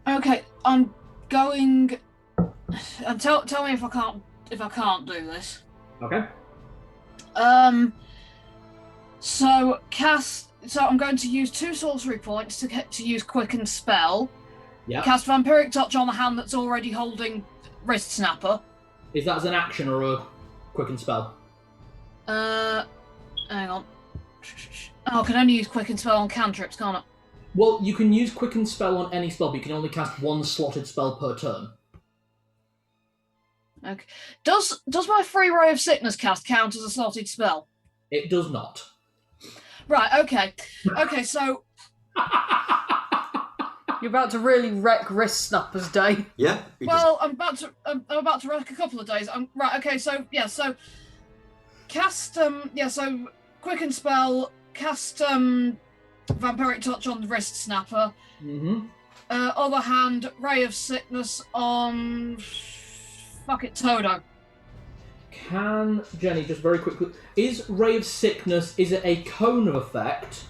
Okay, I'm going. And tell me if I can't do this. Okay. So I'm going to use 2 sorcery points to use Quicken Spell. Yeah. Cast Vampiric Touch on the hand that's already holding Wrist Snapper. Is that as an action or a quicken spell? Hang on. Oh, I can only use Quicken Spell on cantrips, can't I? Well, you can use quicken spell on any spell, but you can only cast 1 slotted spell per turn. Okay. Does my Free Ray of Sickness cast count as a slotted spell? It does not. Right. Okay. Okay. So. You're about to really wreck Wrist Snapper's day. Yeah. Well, I'm about to wreck a couple of days. Right. Okay. So yeah. So cast. Yeah. So Quicken Spell. Cast. Vampiric Touch on the Wrist Snapper. Mm-hmm. Other hand, Ray of Sickness on. Fuck it, Todo. Can Jenny just very quickly? Is Ray of Sickness? Is it a cone of effect,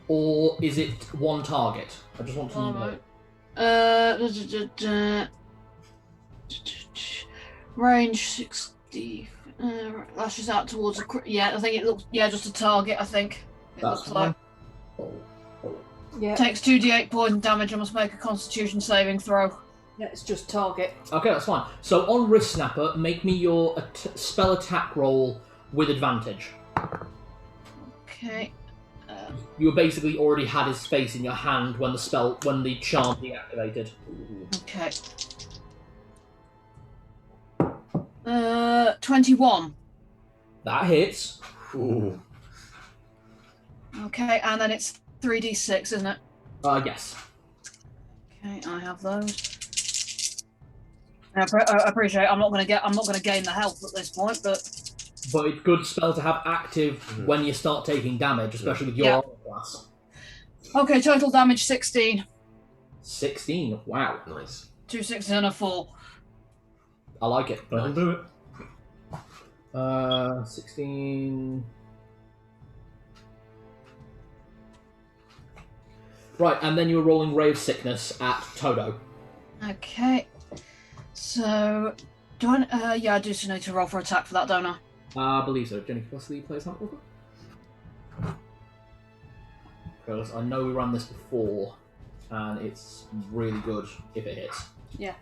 or is it one target? I just want to know. Range 60. Lashes out towards a. Yeah, I think it looks. Yeah, just a target. I think it That's looks like. Yeah. Takes 2d8 poison damage and must make a Constitution saving throw. Yeah, it's just target. Okay, that's fine. So on Wrist Snapper, make me your spell attack roll with advantage. Okay. You basically already had his face in your hand when the charm deactivated. Okay. 21. That hits. Ooh. Okay, and then it's 3d6, isn't it? Yes. Okay, I have those. I appreciate. I'm not going to gain the health at this point, but it's good spell to have active when you start taking damage, especially with your armor class. Okay, total damage 16. 16. Wow. Nice. 2 6s and a 4. I like it. That'll do it. 16. Right, and then you're rolling Ray of Sickness at Todo. Okay. So, do I? Yeah, I do still need to roll for attack for that, don't I? I believe so. Jenny, can possibly play something real quick? Because I know we ran this before, and it's really good if it hits. Yeah.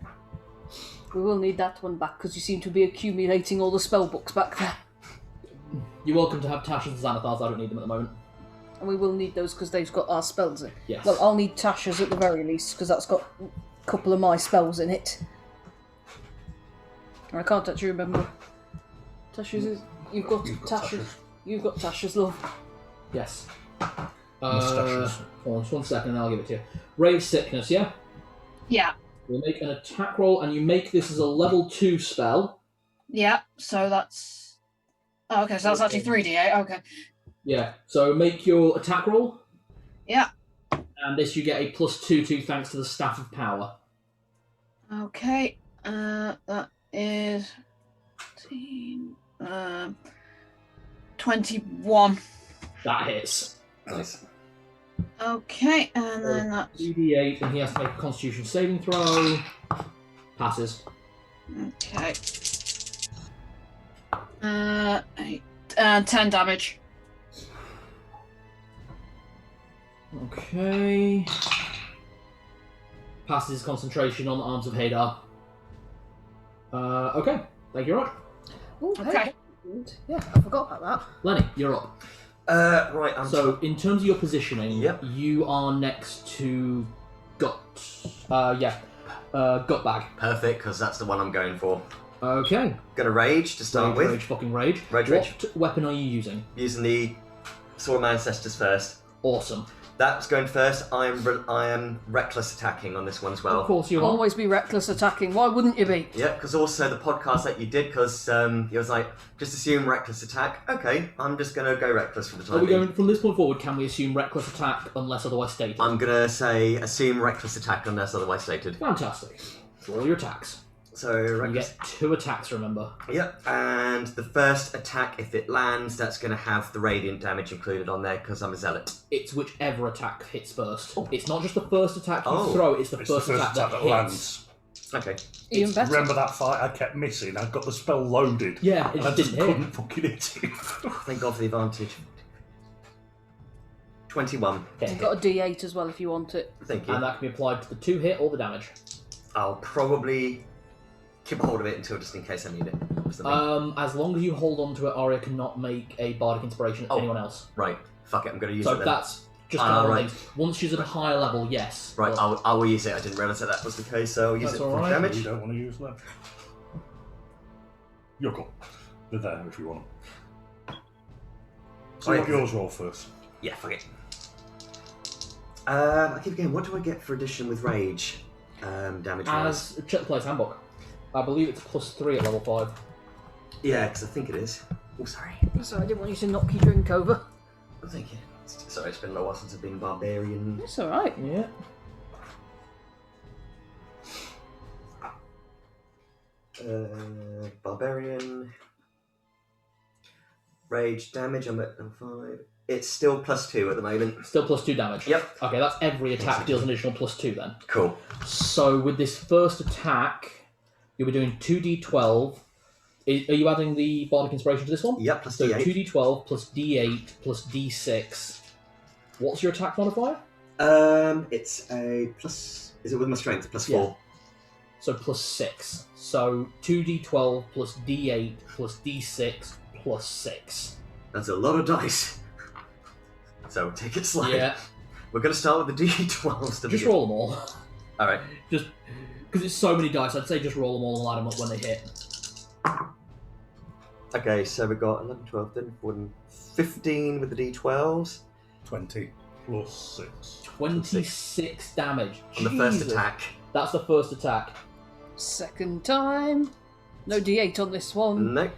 We will need that one back, because you seem to be accumulating all the spell books back there. You're welcome to have Tasha's and Xanathars, I don't need them at the moment. And we will need those because they've got our spells in. Yes. Well, I'll need Tasha's at the very least, because that's got a couple of my spells in it. I can't actually remember. Tasha's is... You've got Tasha's. You've got Tasha's, love. Yes. Mustaches. Hold on, just 1 second and I'll give it to you. Ray of Sickness, yeah? Yeah. We'll make an attack roll, and you make this as a level 2 spell. Yeah. So that's. Oh, okay, so that's actually 3d8. Okay. Yeah, so make your attack roll. Yeah. And this you get a +2 thanks to the Staff of Power. Okay. That is 21. That hits. Nice. Okay, and then that's 3d8, and he has to make a Constitution saving throw. Passes. Okay. 8, 10 damage. Okay. Passes his concentration on the arms of Hadar. Okay. Thank you very much. Ooh, Okay. Yeah, I forgot about that. Lenny, you're up. Right, I'm So, in terms of your positioning, Yep. you are next to Gutbag. perfect, because that's the one I'm going for. Okay. Gonna rage to start Rage, with. rage, fucking rage. Rage, what rage. weapon are you using? Using the Sword of My Ancestors first. Awesome. That's going first. I am reckless attacking on this one as well. Of course you are. Always be reckless attacking. Why wouldn't you be? Yeah, because also the podcast that you did, because it was like, just assume reckless attack. Okay, I'm just going to go reckless for the Are time we being. going from this point forward? Can we assume reckless attack unless otherwise stated? I'm going to say assume reckless attack unless otherwise stated. Fantastic. Roll your attacks. So, You reckless... get 2 attacks, remember. Yep, and the first attack, if it lands, that's going to have the radiant damage included on there, because I'm a zealot. It's whichever attack hits first. It's not just the first attack you Oh. throw, it's the It's the first attack that hits. lands. Okay. Even better. Remember that fight I kept missing? I got the spell loaded. Yeah, it and I just just didn't hit. couldn't fucking hit it. Thank God for the advantage. 21. You've got a D8 as well if you want it. Thank you. And that can be applied to the 2 hit or the damage. I'll probably keep a hold of it until just in case I need it. What's the name? As long as you hold on to it, Arya cannot make a bardic inspiration at Oh. anyone else. Right. Fuck it, I'm going to use So it then. that's just kind of right. things. Once she's at a higher level, yes. Right, But I will use it. I didn't realise that was the case, so I'll use That's it for alright. You damage. don't want to use them. You're cool. They're there if you want them. So Right. what yours roll first? Yeah, fuck it. I keep going, what do I get for addition with rage? Damage wise. as check the player's handbook. I believe it's +3 at level 5. Yeah, because I think it is. Oh, sorry. Sorry, I didn't want you to knock your drink over. Oh, thank you. Sorry, it's been a little while since I've been barbarian. It's alright. Yeah. Barbarian. Rage damage, I'm at level 5. It's still +2 at the moment. Still +2 damage. Yep. Okay, that's every attack deals an additional +2 then. Cool. So with this first attack, you'll be doing 2d12. Are you adding the bardic inspiration to this one? Yep, plus So D8. 2d12 plus d8 plus d6. What's your attack modifier? It's a plus. Is it with my strength? +4. Yeah. So +6. So 2d12 plus d8 plus d6 plus 6. That's a lot of dice. So take it slow. Yeah. We're going to start with the D12s to Just begin. roll them all. Alright. Just because it's so many dice, I'd say just roll them all and add them up when they hit. Okay, so we've got 11, 12, 13, 14, 15 with the D12s. 20 plus 6. 26 damage. On the first Jesus. attack. That's the first attack. Second time. No D8 on this one. Nope.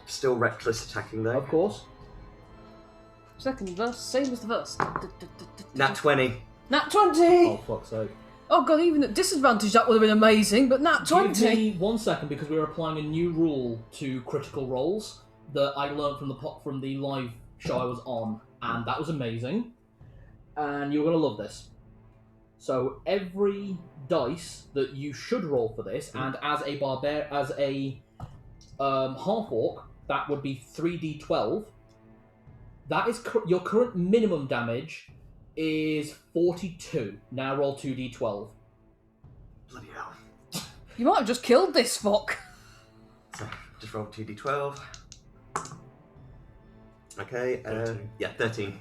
Still reckless attacking though. Of course. Second verse, same as the first. Nat 20. Nat 20! Oh, fuck's sake. Oh god, even at disadvantage that would have been amazing, but nat 20! Give me 1 second because we're applying a new rule to critical rolls that I learned from the live show I was on, and that was amazing. And you're gonna love this. So every dice that you should roll for this, and as a half orc, that would be 3d12. That is your current minimum damage is 42. Now roll 2d12. Bloody hell. You might have just killed this fuck. So, just roll 2d12. Okay, 13. yeah, 13.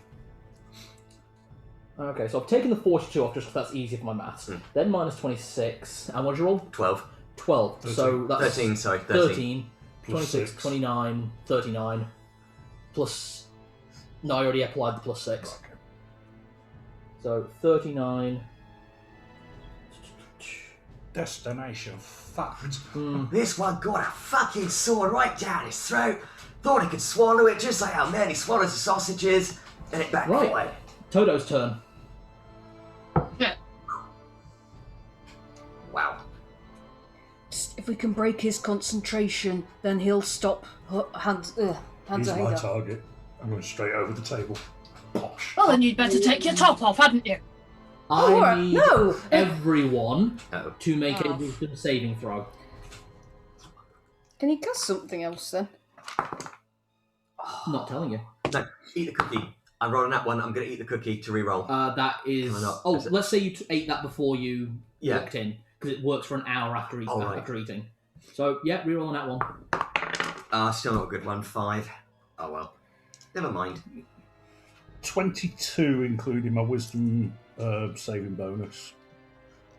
Okay, so I've taken the 42 off just because that's easier for my maths. Then minus 26. And what did you roll? 12. 12. 13. So that's 13, sorry, 13. 13, Plus 26, 6. 29, 39. Plus... No, I already applied the plus 6. Okay. So 39. Destination fact. This one got a fucking sword right down his throat. Thought he could swallow it just like how man he swallows the sausages, and it backfired. Right. Todo's turn. Yeah. Wow. Just, if we can break his concentration, then he'll stop hands He's my ahead. target. I'm going straight over the table. Posh. Well, then you'd better take your top off, hadn't you? Oh, I all right. need No! everyone Uh-oh. to make a Oh. wisdom saving throw. Can he cast something else then? Not telling you. No, eat the cookie. I'm rolling that one. I'm going to eat the cookie to reroll. That is. Why not? Oh, Is it- let's say you ate that before you Yeah. walked in, because it works for an hour after, Oh, right. after eating. So, yeah, reroll on that one. Still not a good one. 5. Oh, well. Never mind. 22, including my wisdom saving bonus.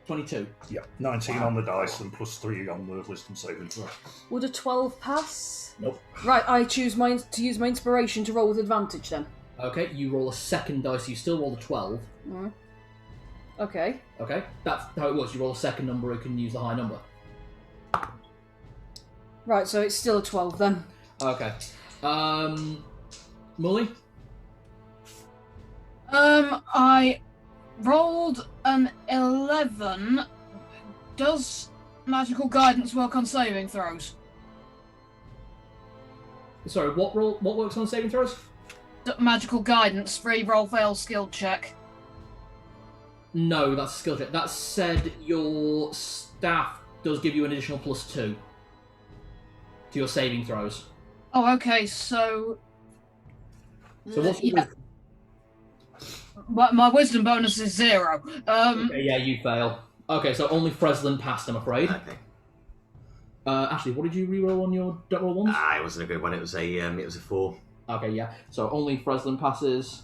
22. Yeah, 19 on the dice and plus 3 on the wisdom saving throw. Would a 12 pass? Nope. Right, I choose to use my inspiration to roll with advantage then. Okay, you roll a second dice, you still roll the 12. Okay. Okay, that's how it works. You roll a second number, you can use the high number. Right, so it's still a 12 then. Okay. Muli? I rolled an 11. Does magical guidance work on saving throws? Sorry, what works on saving throws? Magical guidance, free roll fail skill check. No, that's a skill check. That said, your staff does give you an additional +2 to your saving throws. Oh, okay, so... So what's your yeah. My wisdom bonus is 0. Okay, yeah, you fail. Okay, so only Freslin passed, I'm afraid. Okay. Actually, what did you reroll on your dot roll ones? It wasn't a good one. It was a 4. Okay, yeah. So only Freslin passes.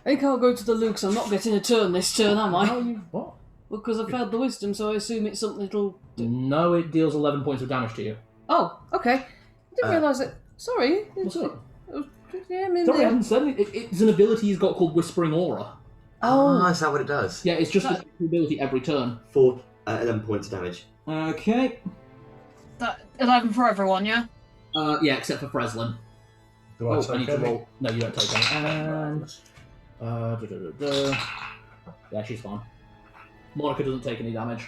I can't go to the Luke's. I'm not getting a turn this turn, am I? No, you what? Well, because I failed the wisdom, so I assume it's something that'll... No, it deals 11 points of damage to you. Oh, okay. I didn't realise it. Sorry. What's up? Yeah, I mean, Sorry, I haven't said it. It's an ability he's got called Whispering Aura. Oh, is that what it does? Yeah, it's just an ability every turn. 11 points of damage. Okay. That 11 for everyone, yeah? Yeah, except for Freslin. Do I I take need to any? roll. No, you don't take any. And yeah, she's fine. Monica doesn't take any damage.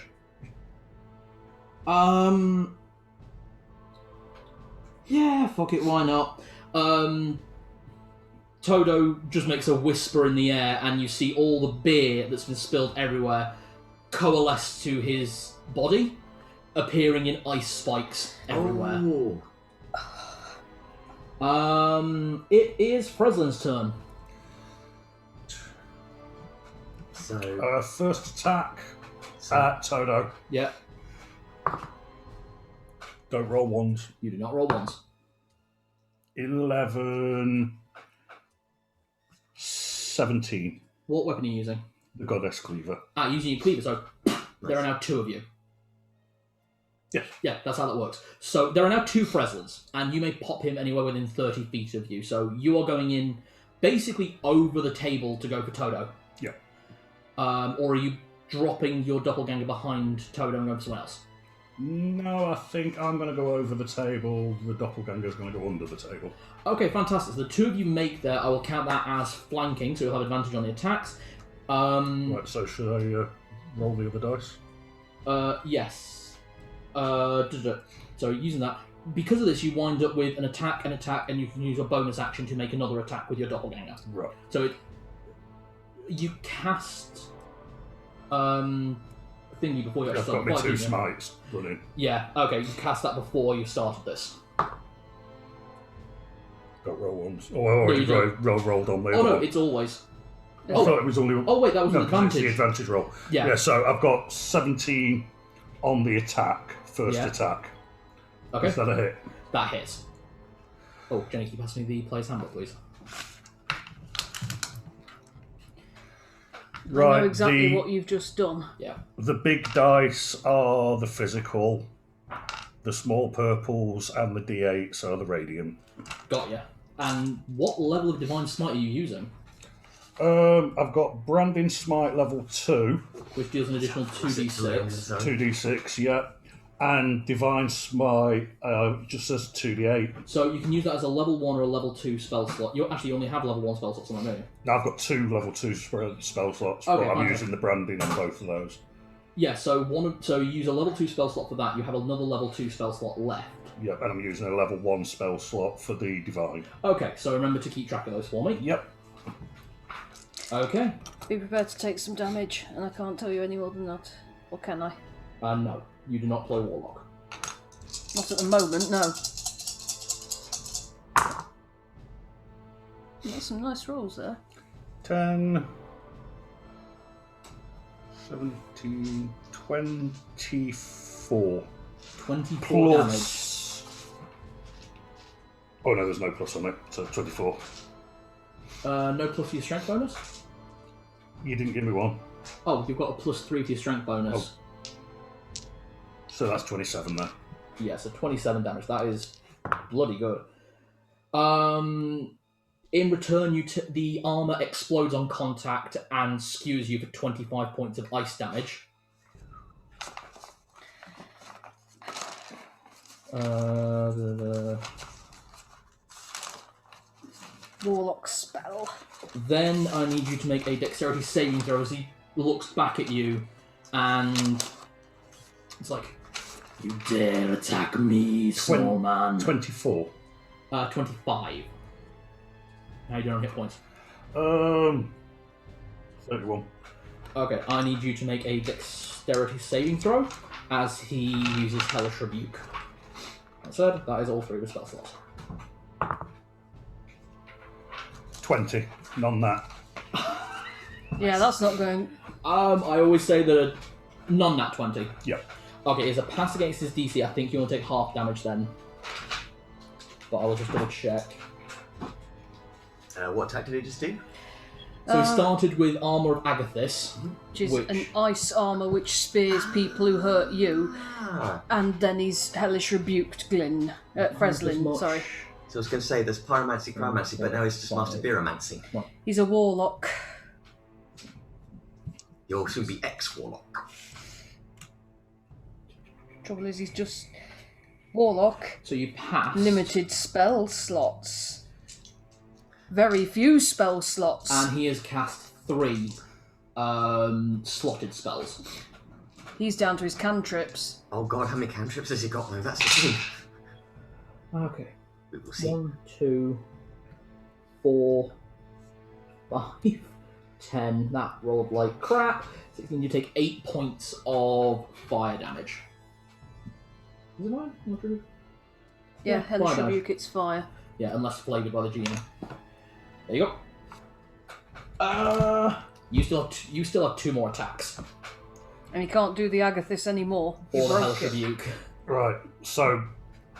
Yeah, fuck it, why not? Toto just makes a whisper in the air, and you see all the beer that's been spilled everywhere coalesce to his body, appearing in ice spikes everywhere. Oh. It is Freslin's turn. So, First attack at Toto. Yeah, Don't roll ones. you do not roll ones. 11, 17. What weapon are you using? The Goddess Cleaver. Using your cleaver, so there are now 2 of you. Yes. Yeah, that's how that works. So there are now 2 Freslins, and you may pop him anywhere within 30 feet of you. So you are going in basically over the table to go for Toto. Yeah. Or are you dropping your doppelganger behind Toto and going for someone else? No, I think I'm going to go over the table. The doppelganger's going to go under the table. Okay, fantastic. So the 2 of you make there. I will count that as flanking, so you'll have advantage on the attacks. Right, so should I roll the other dice? Yes. So using that, because of this, you wind up with an attack, and you can use a bonus action to make another attack with your doppelganger. Right. So you cast thingy before you I've actually got my start 2 fighting. smites running. Yeah. Okay. You cast that before you started this. Got roll ones. Oh, I already you don't. rolled on the Oh other no, one. it's always. I thought it was only... Oh wait, that was no, an 'cause it's advantage. the advantage roll. Yeah. Yeah, so I've got 17 on the attack, first Yeah. attack. Okay. Is that a hit? That hits. Oh, Jenny, can you pass me the player's handbook, please? I Right, know exactly the- what you've just done. Yeah. The big dice are the physical, the small purples, and the D8s are the radiant. Got ya. And what level of divine smite are you using? I've got Branding Smite level 2, Which deals an additional 2d6. 2d6, yeah, and Divine Smite just says 2d8. So you can use that as a level 1 or a level 2 spell slot. You actually only have level 1 spell slots on that, don't you? Now I've got 2 level 2 spell slots, Okay, but I'm fine. using the branding on both of those. Yeah, so you use a level 2 spell slot for that, you have another level 2 spell slot left. Yep, and I'm using a level 1 spell slot for the Divine. Okay, so remember to keep track of those for me. Yep. Okay. Be prepared to take some damage, and I can't tell you any more than that. Or can I? No, you do not play Warlock. Not at the moment, no. There's some nice rolls there. 10, 17, 24. 24 damage. Plus... Oh no, there's no plus on it, so 24. No plus for your strength bonus? You didn't give me one. Oh, you've got a +3 for your strength bonus. So that's 27 there. Yeah, so 27 damage. That is bloody good. In return, the armor explodes on contact and skews you for 25 points of ice damage. Warlock spell. Then I need you to make a dexterity saving throw as he looks back at you and it's like, you dare attack me, small man. 24. 25. How you doing on hit points? 31. Okay, I need you to make a dexterity saving throw as he uses Hellish Rebuke. That said, that is all 3 of his spell slots. 20. None that. Yeah, that's not going... I always say that a non-nat 20. Yep. Okay, as a pass against his DC, I think you will take half damage then. But I will just double check. What attack did he just do? So he started with Armour of Agathis, Which is an ice armour which spears people who hurt you. And then he's Hellish Rebuked Freslin, sorry. So I was going to say there's pyromancy, but now he's just master pyromancy. He's a warlock. You'll soon be ex-warlock. Trouble is, he's just warlock. So you pass. Limited spell slots. Very few spell slots. And he has cast 3 slotted spells. He's down to his cantrips. Oh god, how many cantrips has he got though? That's the thing. Okay. We will see. 1, 2, 4, 5, 10. That rolled like crap. 16, you take 8 points of fire damage. Is it mine? Not true. Yeah, Hellish fire Rebuke, it's fire. Yeah, unless flavoured by the GM. There you go. You still have 2 more attacks. And he can't do the Agathis anymore. He Or the broke Hellish it. Rebuke. Right, so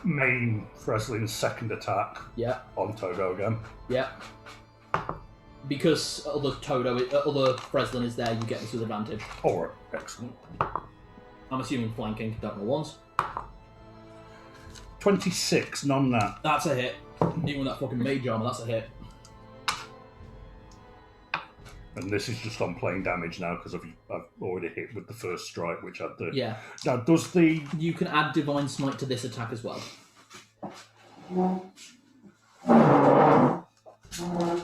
main Freslin's second attack Yeah. on Todo again. Yeah. Because other Freslin is there, you get this with advantage. Alright, excellent. I'm assuming flanking, don't know once. 26, none that. That's a hit. Even with that fucking mage armor, that's a hit. And this is just on plain damage now because I've already hit with the first strike, which I'd do. Yeah. Now, does the... You can add Divine Smite to this attack as well.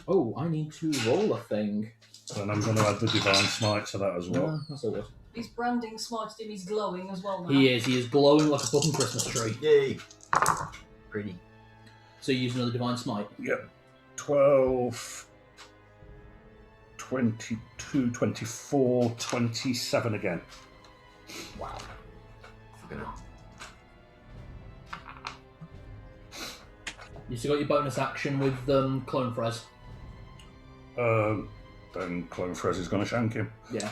Oh, I need to roll a thing. And I'm going to add the Divine Smite to that as well. That's all good. He's branding smited him, he's glowing as well now. He is glowing like a fucking Christmas tree. Yay! Pretty. So you use another Divine Smite. Yep. 12... 22, 24, 27 again. Wow. Fucking hell. You still got your bonus action with Clone Frez. Then Clone Frez is going to shank him. Yeah.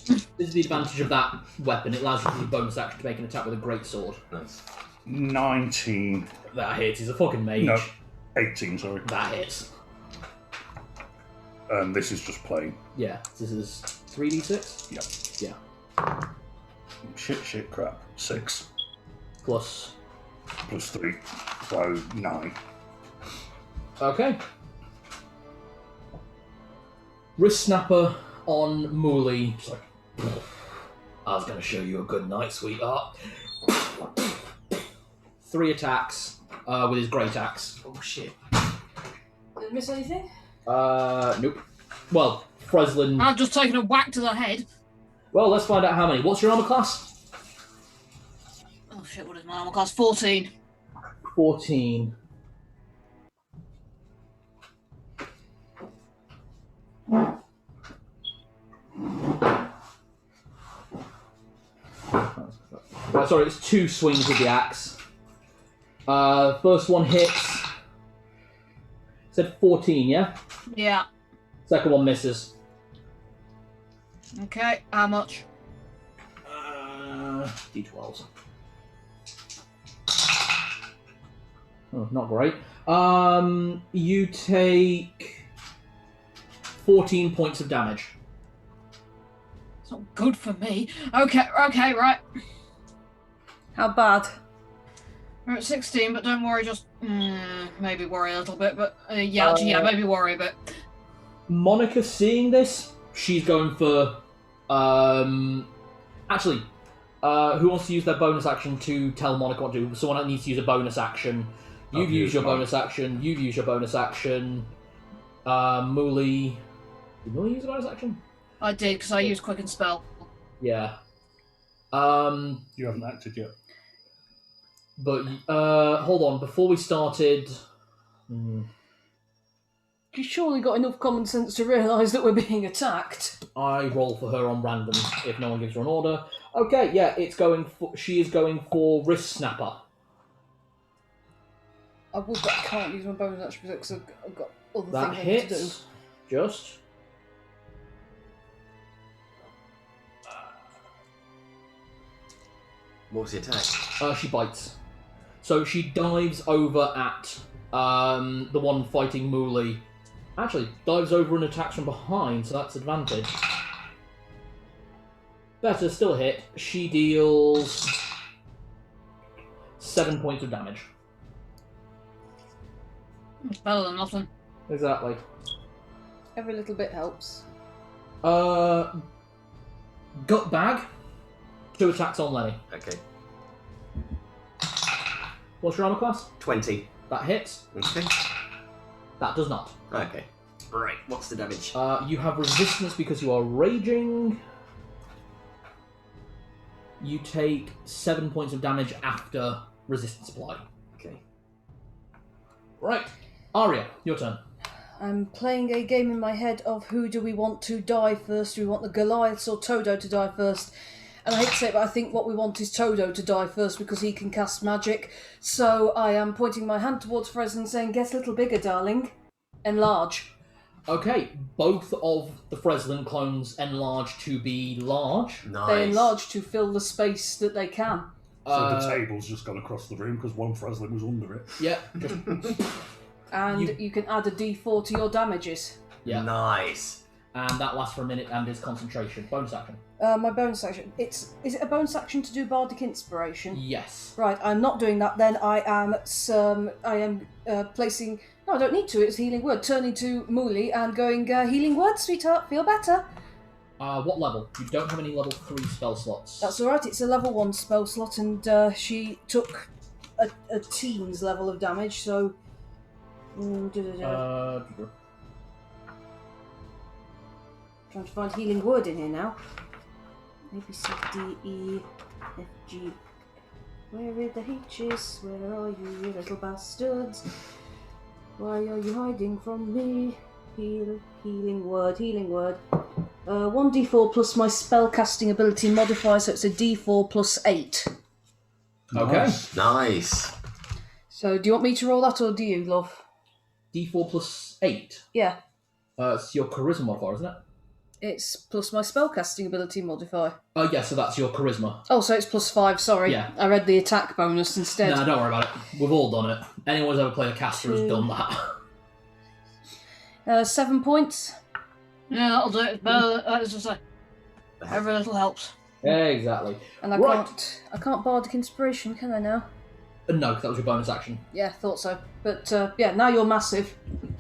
This is the advantage of that weapon. It allows you to use bonus action to make an attack with a great sword. Nice. 19. That hits. He's a fucking mage. No, 18, sorry. That hits. And this is just plain. Yeah. This is 3d6? Yep. Yeah. Shit, crap. 6. Plus. Plus 3. So, 9. Okay. Wrist snapper on Muli. Just like, I was going to show you a good night, sweetheart. 3 attacks with his great axe. Oh shit. Did I miss anything? Nope. Well, Freslin. I've just taken a whack to the head. Well, let's find out how many. What's your armor class? Oh shit, what is my armor class? 14. 14. Right, sorry, it's 2 swings with the axe. First one hits. Said 14, yeah? Yeah. Second one misses. Okay, how much? D12s. Oh, not great. You take 14 points of damage. It's not good for me. Okay, right. How bad? We're at 16, but don't worry, just maybe worry a little bit, but maybe worry a bit. Monica seeing this, she's going for actually, who wants to use their bonus action to tell Monica what to do? Someone that needs to use a bonus action. You've used your bonus action. You've used your bonus action. Muli. Did Muli use a bonus action? I did, because I used Quicken Spell. Yeah. You haven't acted yet. But hold on. Before we started, You surely got enough common sense to realise that we're being attacked. I roll for her on random if no one gives her an order. Okay, yeah, it's going for. She is going for wrist snapper. I would, but I can't use my bonus action because I've got other That things I need to do. hits. Just. What was the attack? She bites. So she dives over at the one fighting Muli. Actually, dives over and attacks from behind, so that's advantage. Better, still a hit. She deals 7 points of damage. It's better than nothing. Exactly. Every little bit helps. Gut bag. 2 attacks on Lenny. Okay. What's your armor class? 20. That hits. Okay. That does not. Okay. Right, what's the damage? You have resistance because you are raging. You take 7 points of damage after resistance applied. Okay. Right. Aria, your turn. I'm playing a game in my head of who do we want to die first. Do we want the Goliaths or Todo to die first? And I hate to say it, but I think what we want is Todo to die first because he can cast magic. So I am pointing my hand towards Fresno and saying, get a little bigger, darling. Enlarge. Okay, both of the Freslin clones enlarge to be large. Nice. They enlarge to fill the space that they can. So the table's just gone across the room because one Freslin was under it. Yeah, just, And you can add a d4 to your damages. yeah. Nice. And that lasts for a minute and is concentration. Bonus action. My bonus action. Is it a bonus action to do Bardic Inspiration? Yes. Right, I'm not doing that then. I am placing... No, I don't need to. It's Healing Word. Turning to Muli and going, Healing Word, sweetheart. Feel better. What level? You don't have any level 3 spell slots. That's alright. It's a level 1 spell slot and she took a teen's level of damage, so... Trying to find Healing Word in here now. A, B, C, D, E, F, G... Where are the H's? Where are you, you little bastards? Why are you hiding from me? Healing Word. 1d4 plus my spellcasting ability modifier, so it's a d4 plus 8. Okay. Nice. So do you want me to roll that or do you, love? D4 plus 8. Yeah. It's your charisma modifier, isn't it? It's plus my spellcasting ability modifier. Oh, yeah, so that's your charisma. Oh, so it's plus 5, sorry. Yeah. I read the attack bonus instead. No, don't worry about it. We've all done it. Anyone who's ever played a caster has done that. 7 points. Yeah, that'll do it. It's better. As I say, every little helps. Exactly. And I Right. can't Bardic Inspiration, can I now? No, that was your bonus action. Yeah, thought so. But yeah, now you're massive.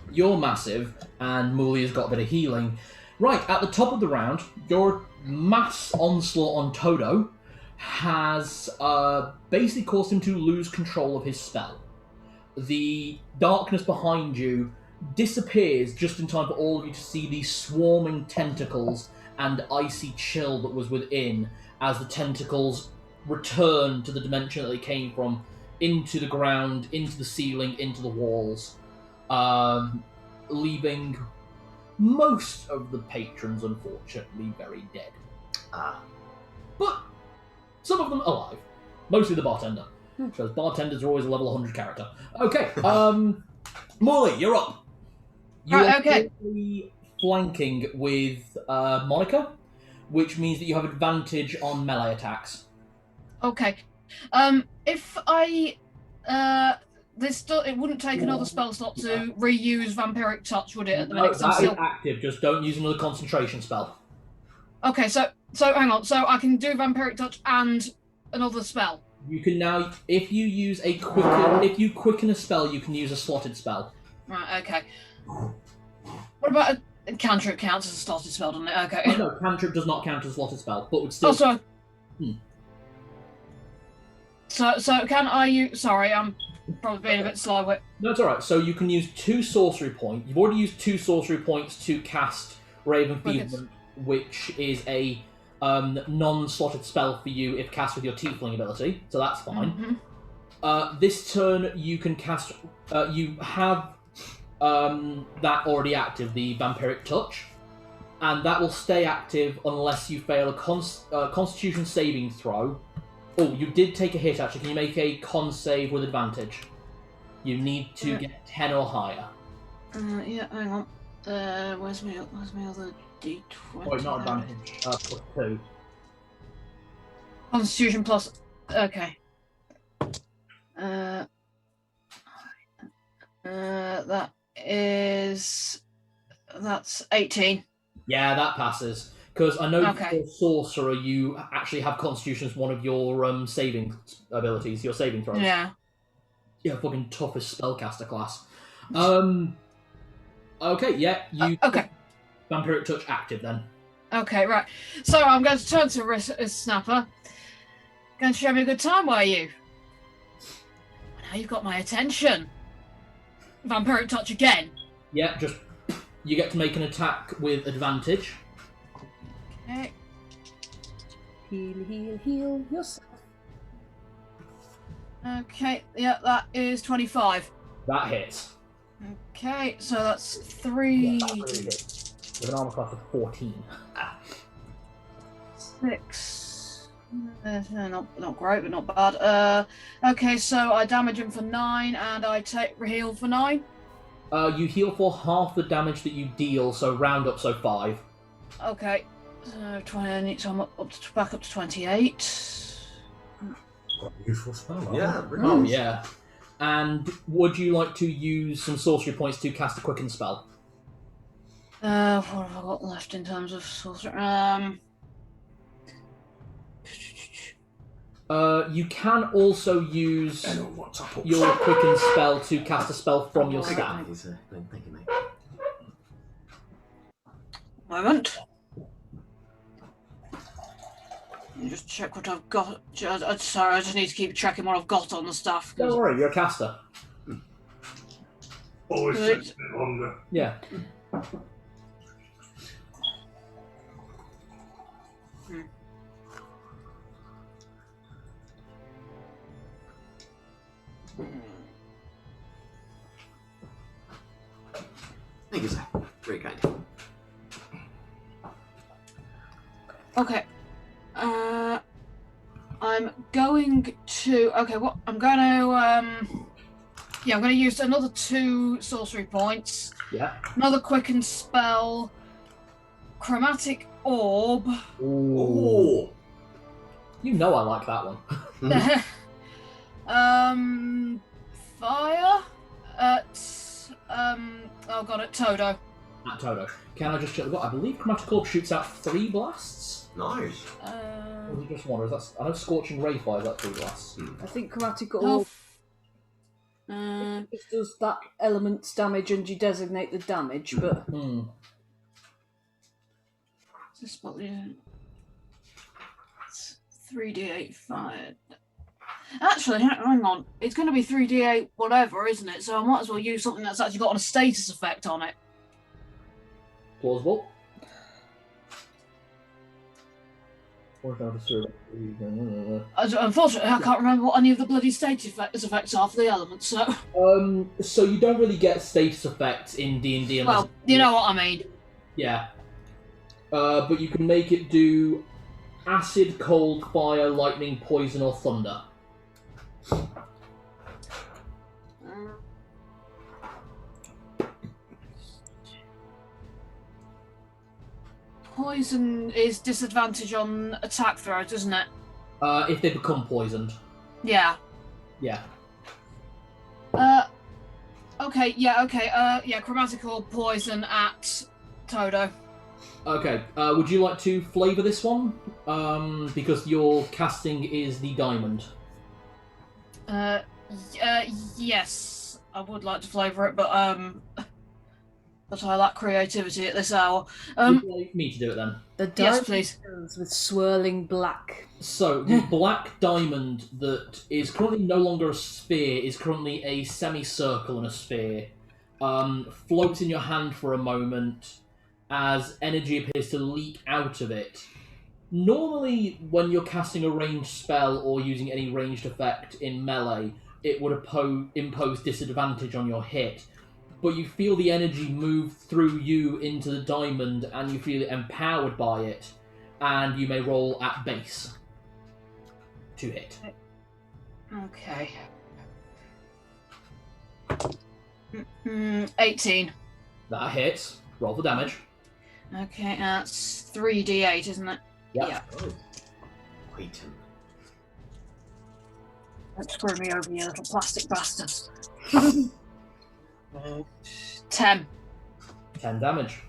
You're massive, and Muli has got a bit of healing. Right, at the top of the round, your mass onslaught on Todo has basically caused him to lose control of his spell. The darkness behind you disappears just in time for all of you to see the swarming tentacles and icy chill that was within as the tentacles return to the dimension that they came from, into the ground, into the ceiling, into the walls, leaving most of the patrons, unfortunately, very dead. Ah. But some of them alive. Mostly the bartender. Because bartenders are always a level 100 character. Okay, Muli, you're up. You Right, are okay. currently flanking with Monica, which means that you have advantage on melee attacks. Okay. If I it wouldn't take another spell slot to reuse Vampiric Touch, would it? At the minute, 'cause I'm That still... is active, just don't use another concentration spell. Okay, so hang on. So I can do Vampiric Touch and another spell. You can now, if you use a quicken a spell, you can use a slotted spell. Right. Okay. What about a cantrip? Counts as a slotted spell, doesn't it? Okay. Oh, no, cantrip does not count as a slotted spell, but would still. Oh, sorry. Hmm. So can I use? Sorry, I'm probably being a bit slow with. No, it's alright. So you can use 2 sorcery points. You've already used 2 sorcery points to cast Raven Feeblement, which is a non-slotted spell for you if cast with your Tiefling ability, so that's fine. Mm-hmm. This turn you can cast... you have that already active, the Vampiric Touch, and that will stay active unless you fail a Constitution saving throw. Oh, you did take a hit, actually. Can you make a con save with advantage? You need to get 10 or higher. Yeah, hang on. Where's my other D20? Oh, not advantage. Plus 2. Constitution plus. Okay. That's 18. Yeah, that passes. Because I know Okay. for Sorcerer, you actually have Constitution as one of your saving abilities, your saving throws. Yeah. Yeah, fucking toughest spellcaster class. Okay, yeah, you Okay. Vampiric Touch active then. Okay, right. So I'm going to turn to Snapper. Going to show me a good time, were you? Now you've got my attention. Vampiric Touch again. Yeah, just you get to make an attack with advantage. Okay. Heal yourself. Okay, yeah, that is 25. That hits. Okay, so that's 3, Yeah, that really hits. With an armor class of 14. 6. Not great, but not bad. Okay, so I damage him for 9, and I heal for 9. You heal for half the damage that you deal, so round up, so 5. Okay, so 20. So I'm back up to 28. Quite a useful spell. Yeah, Oh, brilliant. yeah. And would you like to use some sorcery points to cast a quicken spell? What have I got left in terms of sorcerer? You can also use your quicken spell to cast a spell from your staff. Thank you, sir. Thank you, mate. Moment. Let me just check what I've got. Sorry, I just need to keep tracking what I've got on the stuff. Don't worry, you're a caster. Always takes a bit longer. Yeah. Thank you, sir. Very kind. Okay. I'm going to. Okay, what I'm going to. Yeah, I'm going to use another 2 sorcery points. Yeah. Another quicken spell. Chromatic orb. Ooh. You know I like that one. Fire at oh god, at Todo. At Toto. Can I just check? I believe Chromatic Orb shoots out 3 blasts? Nice. Or is it just one? Or is that, I know Scorching Ray fires out 3 blasts. I think Chromatic Oh, Orb just does that element's damage and you designate the damage, but... this spot, yeah. 3d8 fire. Actually, hang on. It's going to be 3d8 whatever, isn't it? So I might as well use something that's actually got a status effect on it. Plausible. Unfortunately, I can't remember what any of the bloody status effects are for the elements, so... So you don't really get status effects in D&D unless... Well, you know what I mean. Yeah. But you can make it do acid, cold, fire, lightning, poison, or thunder. Poison is disadvantage on attack throws, isn't it? If they become poisoned. Yeah. Yeah. Okay, yeah, okay. Yeah, chromatical poison at Todo. Okay, would you like to flavour this one? Because your casting is the diamond. Yes, I would like to flavour it, but I lack creativity at this hour. Would you like me to do it then? The Yes, diamond please. goes with swirling black. So, the black diamond that is currently no longer a sphere is currently a semicircle in a sphere. Floats in your hand for a moment as energy appears to leak out of it. Normally, when you're casting a ranged spell or using any ranged effect in melee, it would impose disadvantage on your hit. But you feel the energy move through you into the diamond and you feel empowered by it, and you may roll at base to hit. Okay. 18. That hits. Roll for damage. Okay, that's 3d8, isn't it? Yep. Yeah. Wait. Don't screw me over, you little plastic bastards. 10. 10 damage.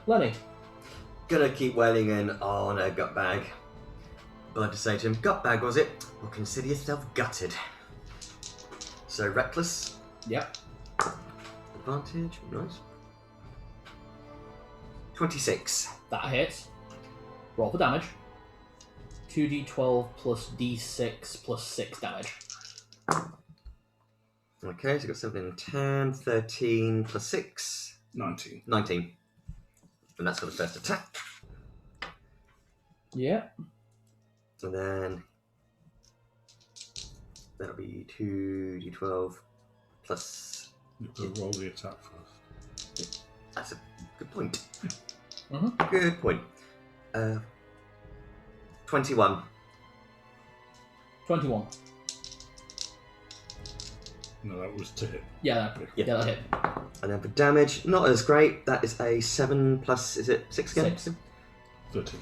Lenny. Gonna keep wailing in on a gut bag. But to say to him, gut bag was it? Well, consider yourself gutted. So reckless. Yep. Advantage. Nice. 26. That hits. Roll for damage. 2d12 plus d6 plus 6 damage. Okay, so I've got 7 and 10, 13 plus 6. 19. 19. And that's got the first attack. Yeah. And then that'll be 2d12 plus. You could roll the attack first. That's a good point. Mhm. Good point. 21. 21. No, that was to hit. Yeah, that hit. And then for damage, not as great. That is a 7 plus, is it 6 again? 6. 13.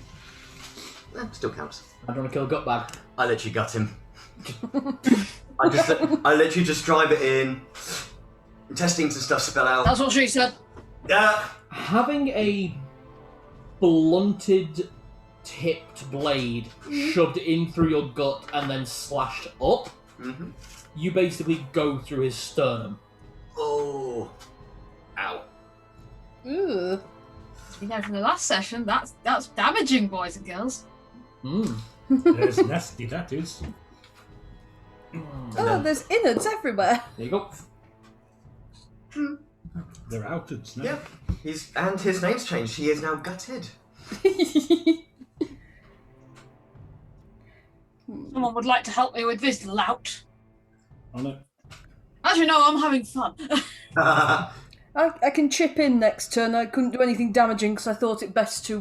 Still counts. I don't want to kill Gutbag. I literally got him. I literally just drive it in. Testing some stuff spell out. That's what she said. Yeah. Having a blunted, tipped blade shoved in through your gut and then slashed up, Mm-hmm. you basically go through his sternum. Oh. Ow. Ooh. You know, from the last session, that's damaging, boys and girls. Mm. There's nasty, that is. Oh, there's innards everywhere. There you go. They're outeds now. Yeah. His name's changed. He is now gutted. Someone would like to help me with this lout. Oh no. Actually, no, I'm having fun. I can chip in next turn. I couldn't do anything damaging because I thought it best to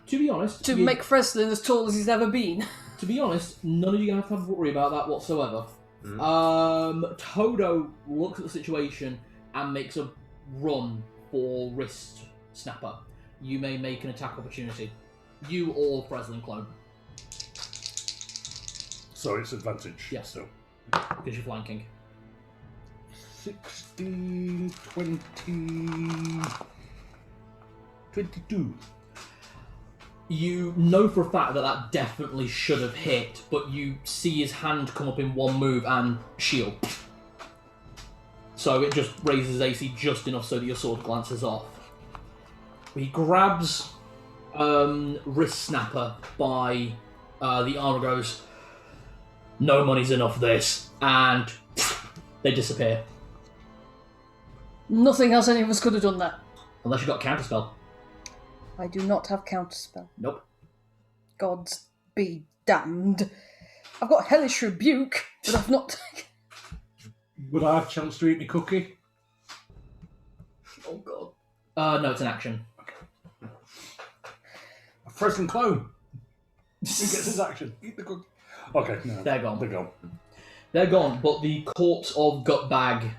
To be honest, make Freslin as tall as he's ever been. To be honest, none of you have to worry about that whatsoever. Todo looks at the situation and makes a run for wrist snapper. You may make an attack opportunity. You or Freslin clone. So it's advantage. Yes. So Because you're flanking. 16, 20, 22. You know for a fact that definitely should have hit, but you see his hand come up in one move and shield. So it just raises his AC just enough so that your sword glances off. He grabs wrist snapper by the arm and goes, "No money's enough for this," and they disappear. Nothing else any of us could have done that. Unless you got counterspell. I do not have counterspell. Nope. Gods be damned. I've got hellish rebuke, but I've not. Would I have a chance to eat my cookie? Oh god. No, it's an action. A frozen clone. He gets his action. Eat the cookie. Okay, no. They're gone. They're gone. They're gone, but the corpse of Gutbag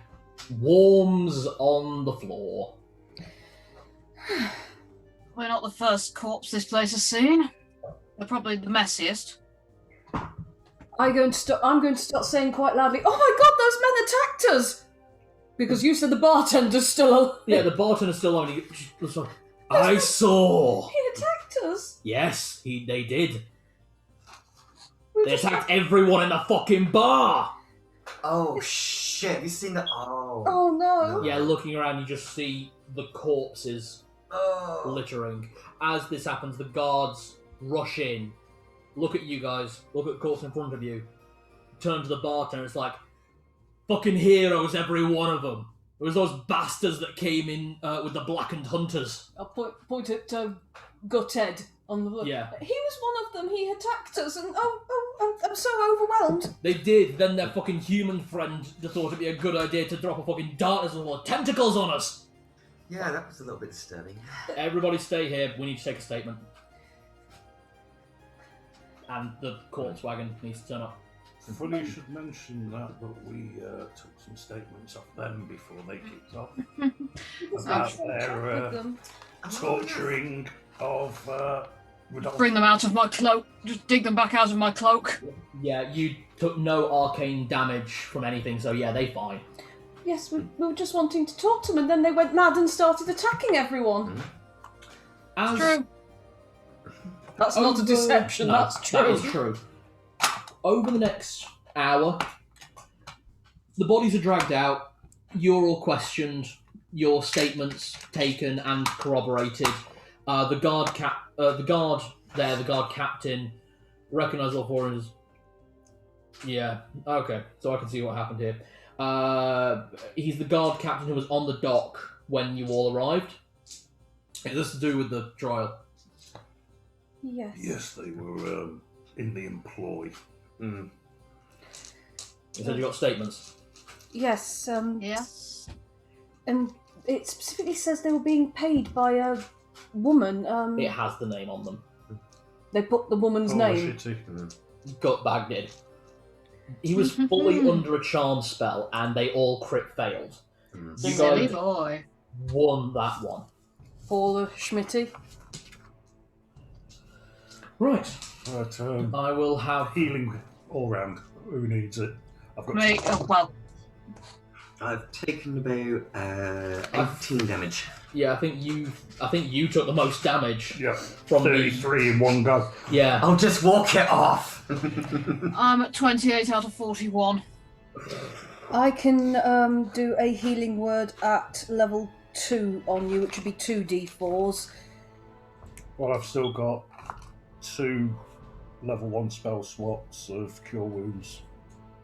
warms on the floor. We're not the first corpse this place has seen. We're probably the messiest. I'm going to start saying quite loudly, "Oh my god, those men attacked us!" Because you said the bartender's still alive. Yeah, the bartender's still on. I saw. He attacked us. Yes, they did. We They just- attacked everyone in the fucking bar. Oh shit! Have you seen that? Oh. Oh no. Yeah, looking around, you just see the corpses Oh. littering. As this happens, the guards rush in. Look at you guys. Look at the corpse in front of you. Turn to the bartender. It's like, fucking heroes, every one of them. It was those bastards that came in with the blackened hunters. I'll point at Gutted on the. Yeah. He was one of them. He attacked us, and I'm so overwhelmed. They did. Then their fucking human friend just thought it'd be a good idea to drop a fucking darkness with tentacles on us. Yeah, that was a little bit disturbing. Everybody stay here. We need to take a statement. And the corpse wagon needs to turn up. Funny you should mention that we took some statements off them before they kicked off. About their torturing of Rodolfo. Bring them out of my cloak. Just dig them back out of my cloak. Yeah, you took no arcane damage from anything, so yeah, they fine. Yes, we were just wanting to talk to them, and then they went mad and started attacking everyone. As True. That's not a deception. No, that's true. That is true. Over the next hour, the bodies are dragged out. You're all questioned. Your statements taken and corroborated. The guard captain, recognise all foreigners. Yeah. Okay. So I can see what happened here. He's the guard captain who was on the dock when you all arrived. Is this to do with the trial? Yes. Yes, they were in the employ. You said you got statements. Yes. Yeah. And it specifically says they were being paid by a woman. It has the name on them. They put the woman's Oh, name. shitty. Gutbag did. He was fully under a charm spell, and they all crit failed. You Silly guys boy. won that one. Paula Schmitty. Right. But I will have. healing all round. Who needs it? I've got. Me. Oh, well. I've taken about 18 damage. Yeah, I think you took the most damage. Yeah, From 33 in one go. Yeah. I'll just walk it off. I'm at 28 out of 41. I can do a healing word at level 2 on you, which would be 2d4s. Well, I've still got 2 level 1 spell slots of Cure Wounds.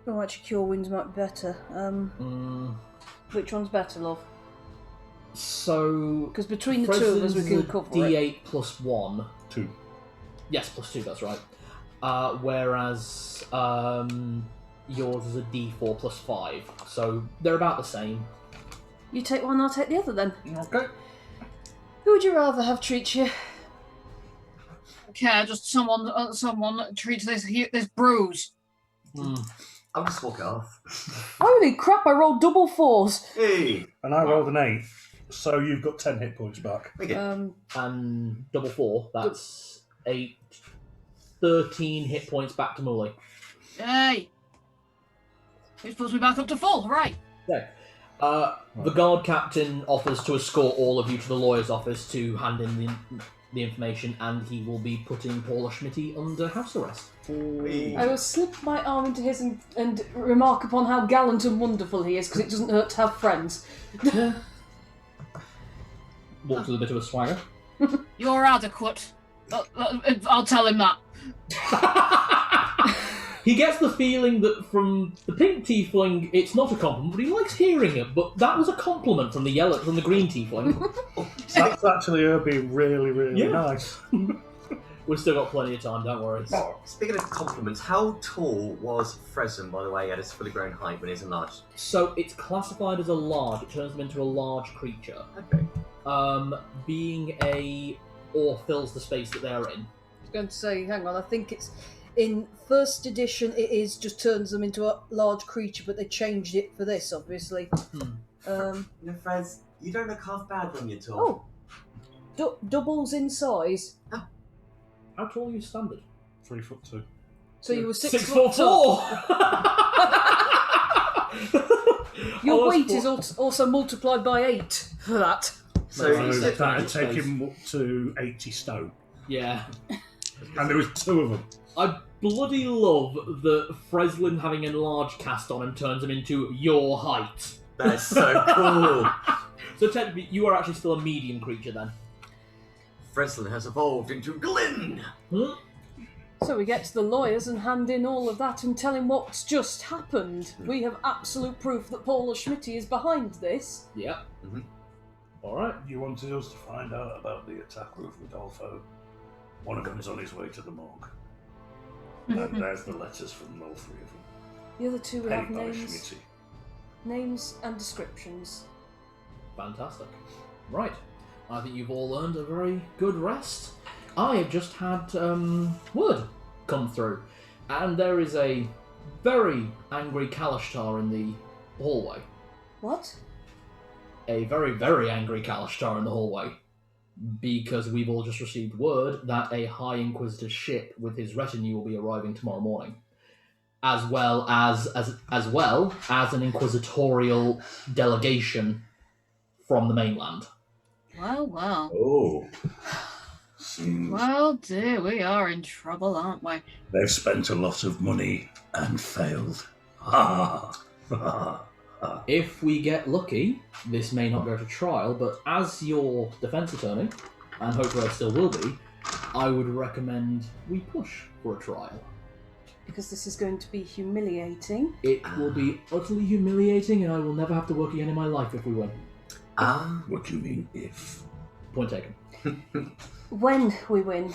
Oh, actually, Cure Wounds might be better. Which one's better, love? So. Because between the two of us, we can cover it. D8 plus 1. 2. Yes, plus 2, that's right. Whereas yours is a D4 plus 5. So they're about the same. You take one, I'll take the other then. Okay. Who would you rather have treat you? Okay, just someone treats this bruise. I'll just walk it off. Holy crap, I rolled double 4s. Hey! And I rolled an 8, so you've got 10 hit points back. Okay. And double 4, that's 8. 13 hit points back to Muli. Hey! Which puts me back up to full, right? Okay. The guard captain offers to escort all of you to the lawyer's office to hand in the information, and he will be putting Paula Schmitty under house arrest. I will slip my arm into his and remark upon how gallant and wonderful he is, because it doesn't hurt to have friends. Walks with a bit of a swagger. You're adequate. I'll tell him that. He gets the feeling that from the pink tiefling, it's not a compliment, but he likes hearing it. But that was a compliment from the green tiefling. That's actually her being really, really nice. We've still got plenty of time, don't worry. Speaking of compliments, how tall was Fresden, by the way, at his fully grown height when he's enlarged? So it's classified as a large. It turns them into a large creature. Okay. Being a or fills the space that they're in. I was going to say, hang on, I think In first edition, it is just turns them into a large creature, but they changed it for this, obviously. Fres, you don't look half bad when you're tall. Doubles in size. How tall are you standard? 3'2". So you were 6 foot tall. 4! Your weight is also multiplied by 8 for that. So That'd take him up to 80 stone. Yeah. And there was 2 of them. I bloody love that Freslin having a enlarged cast on him turns him into your height. That's so cool. So technically, you are actually still a medium creature then. Freslin has evolved into Glyn. So we get to the lawyers and hand in all of that and tell him what's just happened. We have absolute proof that Paula Schmitty is behind this. Yep. Mm-hmm. Alright. You wanted us to find out about the attack with Rodolfo. One of them's on his way to the morgue. And there's the letters from all 3 of them. The other 2 we have Paid by names, Schmitty. names and descriptions. Fantastic. Right. I think you've all earned a very good rest. I have just had word come through, and there is a very angry Kalashtar in the hallway. What? A very, very angry Kalashtar in the hallway. Because we've all just received word that a High Inquisitor ship with his retinue will be arriving tomorrow morning. As well as an inquisitorial delegation from the mainland. Well. Oh. Well, dear, we are in trouble, aren't we? They've spent a lot of money and failed. Ha! If we get lucky, this may not go to trial, but as your defence attorney, and hopefully I still will be, I would recommend we push for a trial. Because this is going to be humiliating. It will be utterly humiliating, and I will never have to work again in my life if we win. What do you mean, if? Point taken. When we win,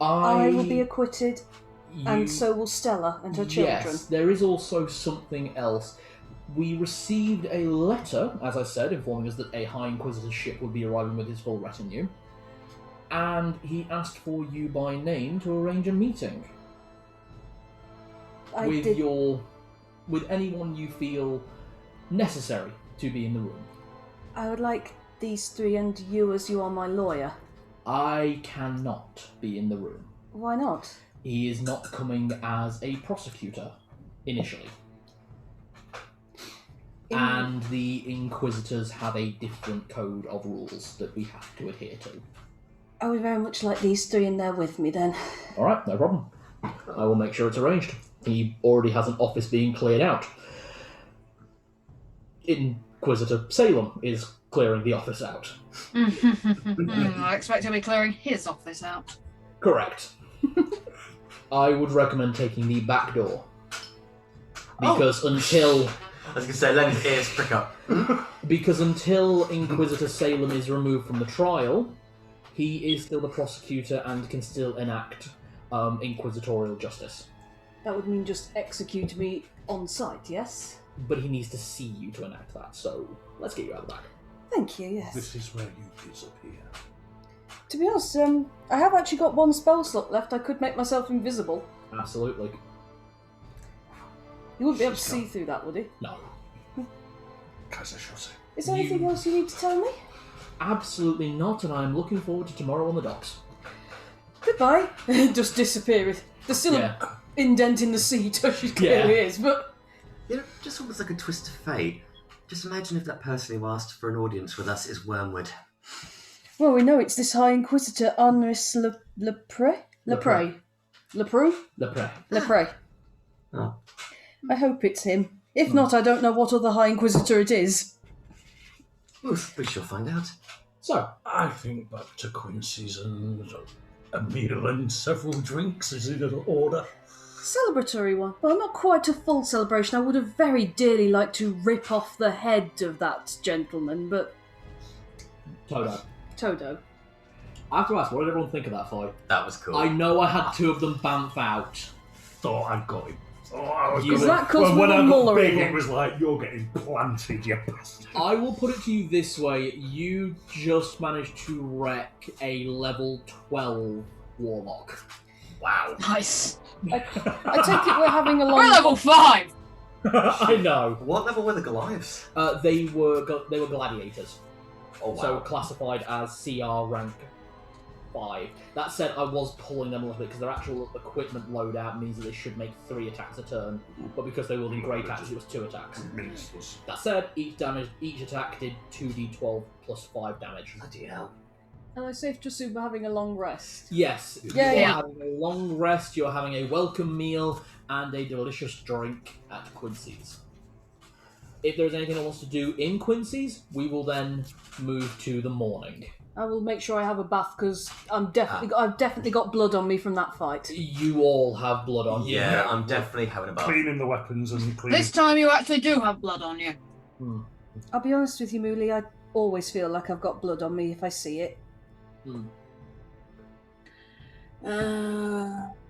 I will be acquitted, and so will Stella and her children. Yes, there is also something else. We received a letter, as I said, informing us that a High Inquisitor ship would be arriving with his full retinue, and he asked for you by name to arrange a meeting with anyone you feel necessary to be in the room. I would like these 3 and you as you are my lawyer. I cannot be in the room. Why not? He is not coming as a prosecutor, initially. And the Inquisitors have a different code of rules that we have to adhere to. I would very much like these 3 in there with me then. Alright, no problem. I will make sure it's arranged. He already has an office being cleared out. Inquisitor Salem is clearing the office out. I expect he'll be clearing his office out. Correct. I would recommend taking the back door. Because until... I was going to say, Lenny's ears prick up. Because until Inquisitor Salem is removed from the trial, he is still the prosecutor and can still enact inquisitorial justice. That would mean just execute me on sight, yes? But he needs to see you to enact that, so let's get you out of the back. Thank you, yes. This is where you disappear. To be honest, I have actually got 1 spell slot left. I could make myself invisible. Absolutely. You wouldn't be able to see through that, would he? No. Is there anything else you need to tell me? Absolutely not, and I'm looking forward to tomorrow on the docks. Goodbye. Just disappear. There's still an indent in the seat, as she clearly is, but... You know, just almost like a twist of fate. Just imagine if that person who asked for an audience with us is Wormwood. Well, we know it's this High Inquisitor, Anris Lepre? Oh. I hope it's him. If not, I don't know what other High Inquisitor it is. We shall find out. So, I think back to Quincy's and a meal and several drinks is in order. Celebratory one. Well, not quite a full celebration. I would have very dearly liked to rip off the head of that gentleman, but... Todo. I have to ask, what did everyone think of that fight? That was cool. I know I had 2 of them bamf out. Thought I'd got him. Oh, Is that because we when were I got mullering big, him? it was like, you're getting planted, you bastard. I will put it to you this way, you just managed to wreck a level 12 warlock. Wow. Nice. I take it we're having a We're long... level 5! I know. What level were the Goliaths? They were gladiators, Oh wow. so classified as CR rank 5. That said, I was pulling them a little bit because their actual equipment loadout means that they should make 3 attacks a turn, but because they were in grey attacks, it was 2 attacks. Minstrels. That said, each attack did 2d12 plus 5 damage. Bloody hell. Am I safe to assume we're having a long rest? Yes, Yeah, you yeah. are having a long rest, you're having a welcome meal, and a delicious drink at Quincy's. If there's anything I wants to do in Quincy's, we will then move to the morning. I will make sure I have a bath because I've definitely got blood on me from that fight. You all have blood on you. Yeah, I'm definitely having a bath. Cleaning the weapons and cleaning. This time you actually do have blood on you. I'll be honest with you, Muli, I always feel like I've got blood on me if I see it.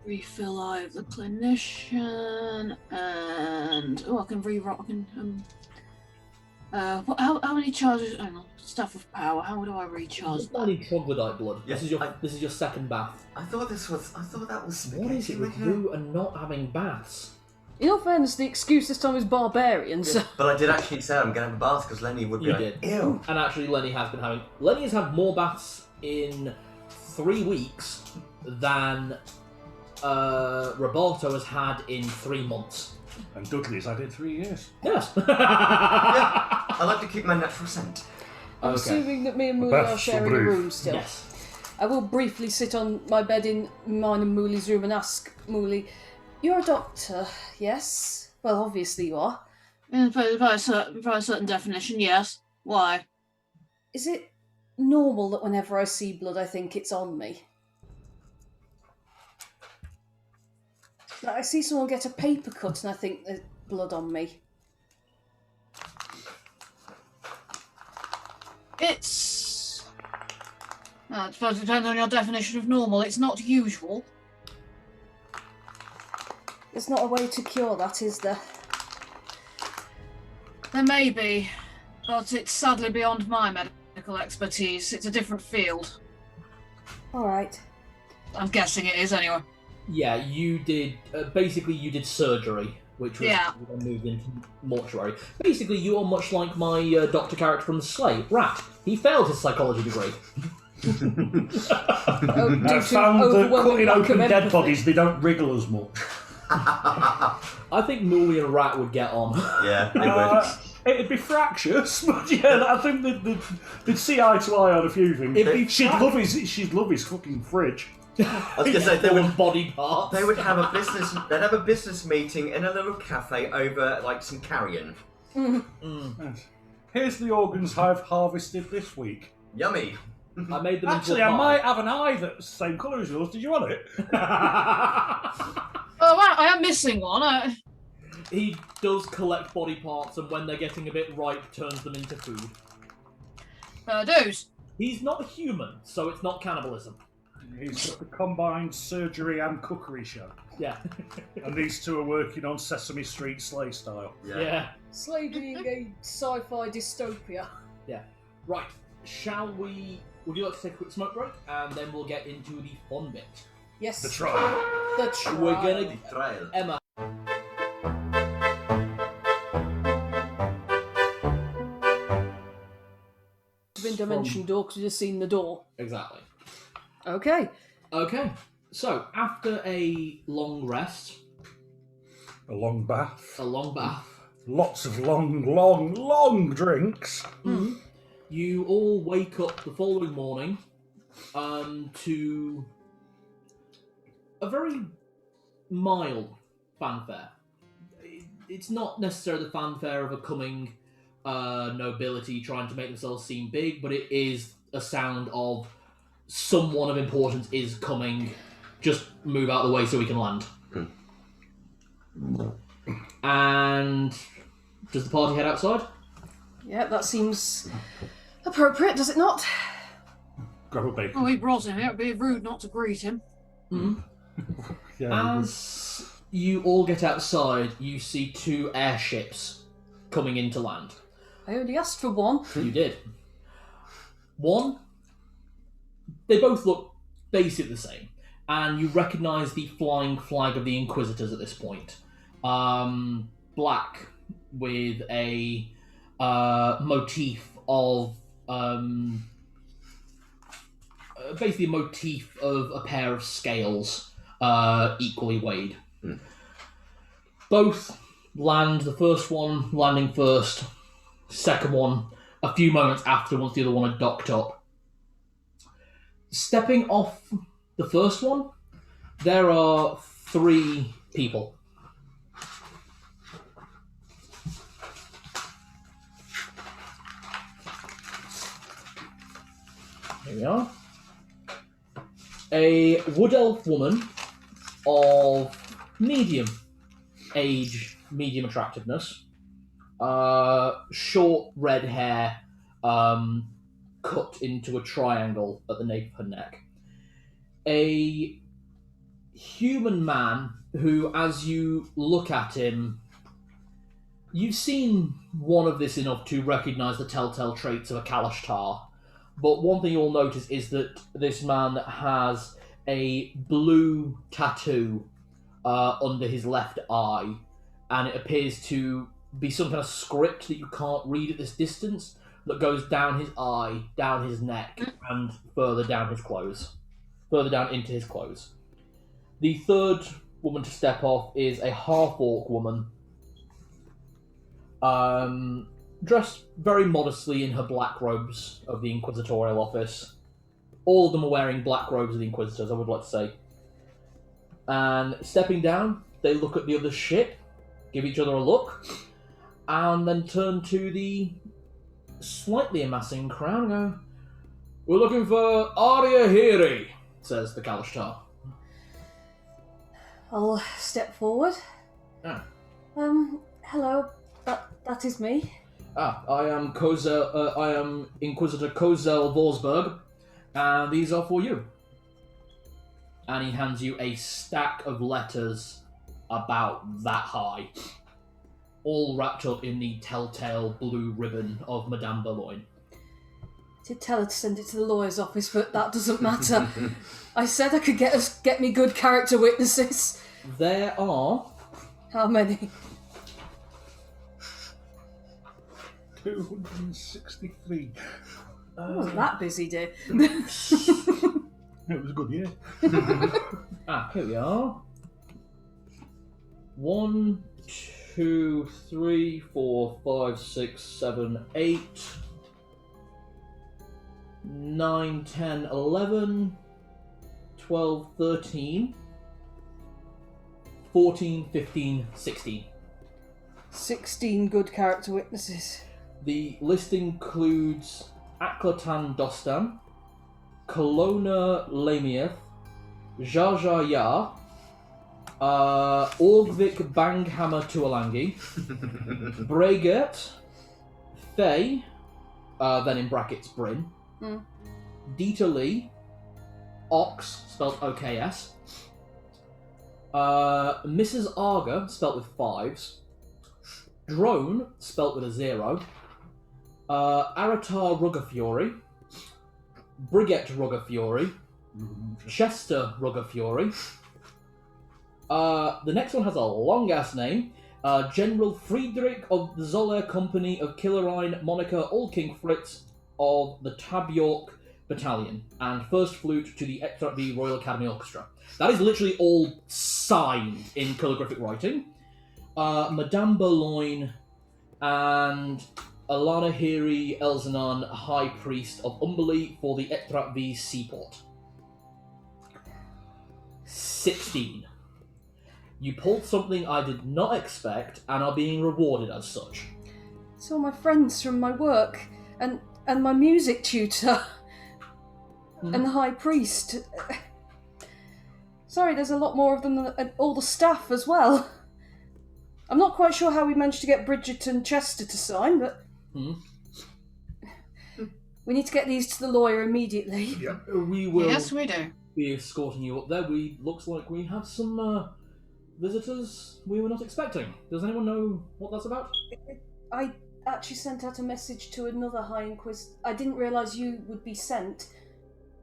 Refill Eye of the Clinician, and I can reroll. I can. How many charges? Hang on, Staff of Power. How do I recharge Just that? only troglodyte blood. Yeah, This is your second bath. I thought that was What is it with you and not having baths? In all fairness, the excuse this time is barbarian, so... But I did actually say I'm going to have a bath because Lenny would be You like, did. ew. And actually, Lenny has had more baths in 3 weeks than Roberto has had in 3 months. And Dudley's had it 3 years. Yes. Yeah, I like to keep my natural scent. I'm Okay. assuming that me and Muli Beth are sharing a Sabrif. room still. Yes. I will briefly sit on my bed in mine and Muli's room and ask Muli, "You're a doctor, yes? Well, obviously you are. By a certain definition, yes. Why? Is it normal that whenever I see blood I think it's on me? Like I see someone get a paper cut and I think there's blood on me. It's. I suppose it depends on your definition of normal. It's not usual. There's not a way to cure that, is there? There may be, but it's sadly beyond my medical expertise. It's a different field. Alright. I'm guessing it is anyway. Yeah, you did. Basically, you did surgery, which was then moved into mortuary. Basically, you are much like my doctor character from The Slay, Rat. He failed his psychology degree. Oh, due I to found that overwhelming cutting lack of open dead empathy. bodies, they don't wriggle as much. I think Muli and Rat would get on. Yeah, they would. It'd be fractious, but yeah, I think they'd see eye to eye on a few things. She'd love his fucking fridge. I was going to say, body parts. they would have they'd have a business meeting in a little cafe over, like, some carrion. Yes. Here's the organs I've harvested this week. Yummy. I made them Actually, into a I pie. might have an eye that's the same colour as yours. Did you want it? Oh, wow, I am missing one. He does collect body parts, and when they're getting a bit ripe, turns them into food. Dudes. He's not human, so it's not cannibalism. He's got the combined surgery and cookery show. Yeah. And these two are working on Sesame Street Slay style. Yeah. Slay being a sci-fi dystopia. Yeah. Right. Would you like to take a quick smoke break? And then we'll get into the fun bit. Yes. The trial. The trial. We're gonna... Trial. Emma. Been dimension door because we've just seen the door. Exactly. Okay. Okay. So, after a long rest, A long bath. a long bath, Lots of long drinks. you all wake up the following morning to a very mild fanfare. It's not necessarily the fanfare of a coming nobility trying to make themselves seem big, but it is a sound of someone of importance is coming. Just move out of the way so we can land. And does the party head outside? Yeah, that seems appropriate, does it not? Grab a bacon. Oh, he brought him here. It'd be rude not to greet him. Yeah, As you all get outside, you see 2 airships coming into land. I only asked for one. You did. One, they both look basically the same. and you recognise the flying flag of the Inquisitors at this point. Black with a motif of basically a motif of a pair of scales equally weighed. Both land, the first one landing first, second one a few moments after once the other one had docked up. Stepping off the first one, there are 3 people. Here we are. A wood elf woman of medium age, medium attractiveness, short red hair, cut into a triangle at the nape of her neck. A human man who, as you look at him, you've seen one of this enough to recognise the telltale traits of a Kalashtar. But one thing you'll notice is that this man has a blue tattoo under his left eye, and it appears to be some kind of script that you can't read at this distance that goes down his eye, down his neck, and further down his clothes. Further down into his clothes. The third woman to step off is a half-orc woman, dressed very modestly in her black robes of the Inquisitorial Office. All of them are wearing black robes of the Inquisitors, I would like to say. And stepping down, they look at the other ship, give each other a look, and then turn to the slightly amassing crowd and go, "We're looking for Aria'Hiri," says the Kalashtar. I'll step forward. Ah. Hello, that is me. I am Inquisitor Kozel Vorsberg, and these are for you. And he hands you a stack of letters about that high, all wrapped up in the telltale blue ribbon of Madame Burloin. Did tell her to send it to the lawyer's office, but that doesn't matter. I said I could get me good character witnesses. There are... How many? 263. I wasn't that busy, dear. It was a good year. Here we are. 1, 2, 3, 4, 5, 6, 7, 8, 9, 10, 11, 12, 13, 14, 15, 16. 16 good character witnesses. The list includes Aklatan Dostan, Kelowna Lamieth, Jar Jar Yar, Orgvik Banghammer Tuolangi, Bregert, Faye, then in brackets Bryn, Dieter Lee, Ox, spelled OKS, Mrs. Arga, spelt with 5s, Drone, spelt with a 0, Aratar Ruggerfury, Brigette Ruggerfury, Chester Ruggerfury. The next one has a long-ass name. General Friedrich of the Zoller Company of Killerine, Monica, Old King Fritz of the Tab York Battalion, and First Flute to the Extract V Royal Academy Orchestra. That is literally all signed in calligraphic writing. Madame Burloin and Aria'Hiri Elzanan, High Priest of Umberley for the Extract V Seaport. 16. You pulled something I did not expect and are being rewarded as such. It's all my friends from my work, and my music tutor, and the High Priest. Sorry, there's a lot more of them than all the staff as well. I'm not quite sure how we managed to get Bridget and Chester to sign, but... We need to get these to the lawyer immediately. Yeah. We will Yes, we do. be escorting you up there. Looks like we have some visitors we were not expecting. Does anyone know what that's about? I actually sent out a message to another High Inquisitor. I didn't realise you would be sent.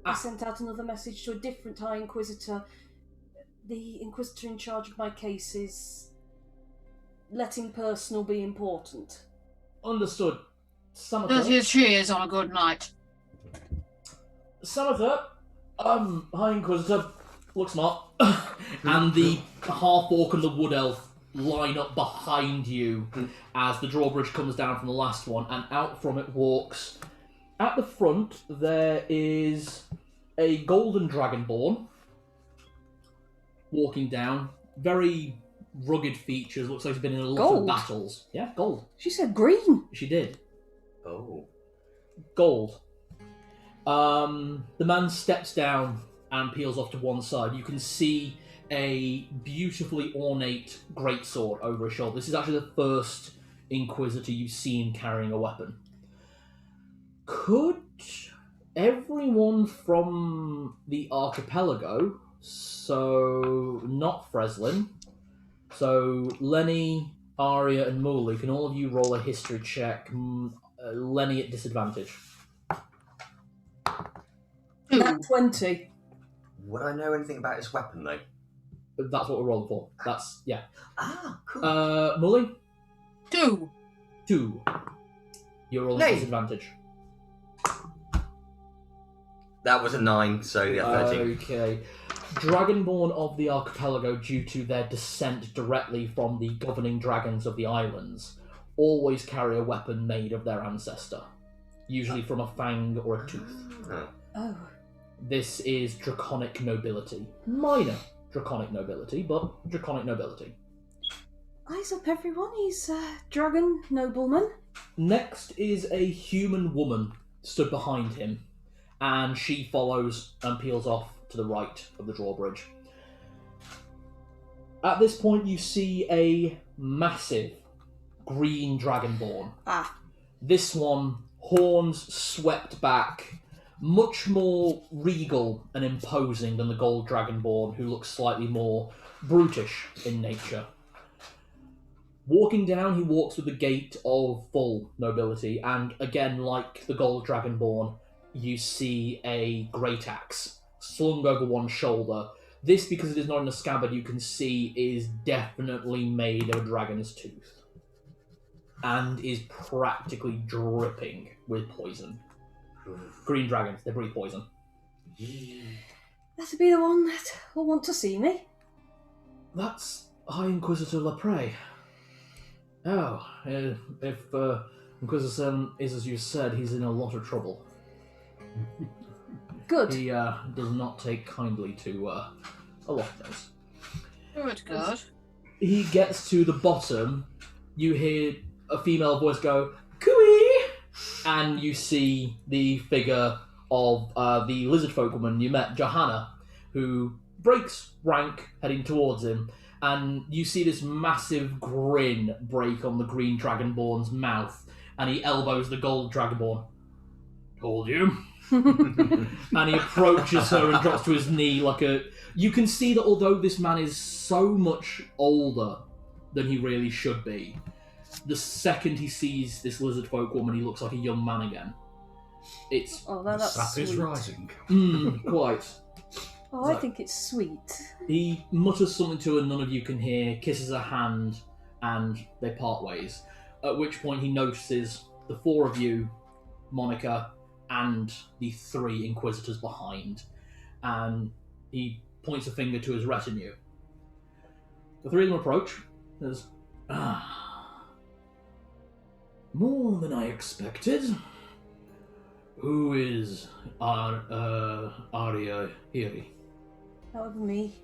I sent out another message to a different High Inquisitor. The Inquisitor in charge of my case is letting personal be important. Understood. Senator. That she is on a good night. Senator, High Inquisitor, look smart. And the half-orc and the wood elf line up behind you as the drawbridge comes down from the last one, and out from it walks... At the front, there is a golden dragonborn walking down. Very rugged features, looks like he's been in a lot Gold? of battles. Yeah, gold. She said green. She did. Oh. Gold. The man steps down and peels off to one side. You can see a beautifully ornate greatsword over his shoulder. This is actually the first Inquisitor you've seen carrying a weapon. Could everyone from the Archipelago, so not Freslin, so Lenny, Aria, and Muli, can all of you roll a history check? Lenny at disadvantage. Nat 20. Would I know anything about his weapon, though? That's what we're rolling for. That's, yeah. Ah, cool. Muli? 2. 2. You're rolling Nay. disadvantage. That was a 9, so yeah, 13. Okay. Dragonborn of the Archipelago, due to their descent directly from the governing dragons of the islands, always carry a weapon made of their ancestor, usually from a fang or a tooth. Oh. This is draconic nobility. Minor draconic nobility, but draconic nobility. Eyes up, everyone. He's a dragon nobleman. Next is a human woman stood behind him, and she follows and peels off to the right of the drawbridge. At this point, you see a massive green dragonborn. Ah. This one, horns swept back, much more regal and imposing than the gold dragonborn, who looks slightly more brutish in nature. Walking down, he walks with the gait of full nobility, and again, like the gold dragonborn, you see a great axe slung over one shoulder. This, because it is not in a scabbard, you can see is definitely made of a dragon's tooth, and is practically dripping with poison. Green dragons, they breathe poison. That'll be the one that will want to see me. That's High Inquisitor Lepre. Oh, if Inquisitor is as you said, he's in a lot of trouble. Good. He does not take kindly to a lot of things. Good, good. He gets to the bottom, you hear a female voice go, "Cooey!" And you see the figure of the lizard folk woman you met, Johanna, who breaks rank heading towards him, and you see this massive grin break on the green dragonborn's mouth, and he elbows the gold dragonborn. Told you. And he approaches her and drops to his knee like a... You can see that although this man is so much older than he really should be, the second he sees this lizard folk woman, he looks like a young man again. It's... Oh, that's Sap sweet. is rising. Quite. Oh, I think it's sweet. He mutters something to her none of you can hear, kisses her hand, and they part ways. At which point he notices the four of you, Monica, and the three Inquisitors behind, and he points a finger to his retinue. The three of them approach. There's more than I expected. Who is Aria'Hiri? That would be me.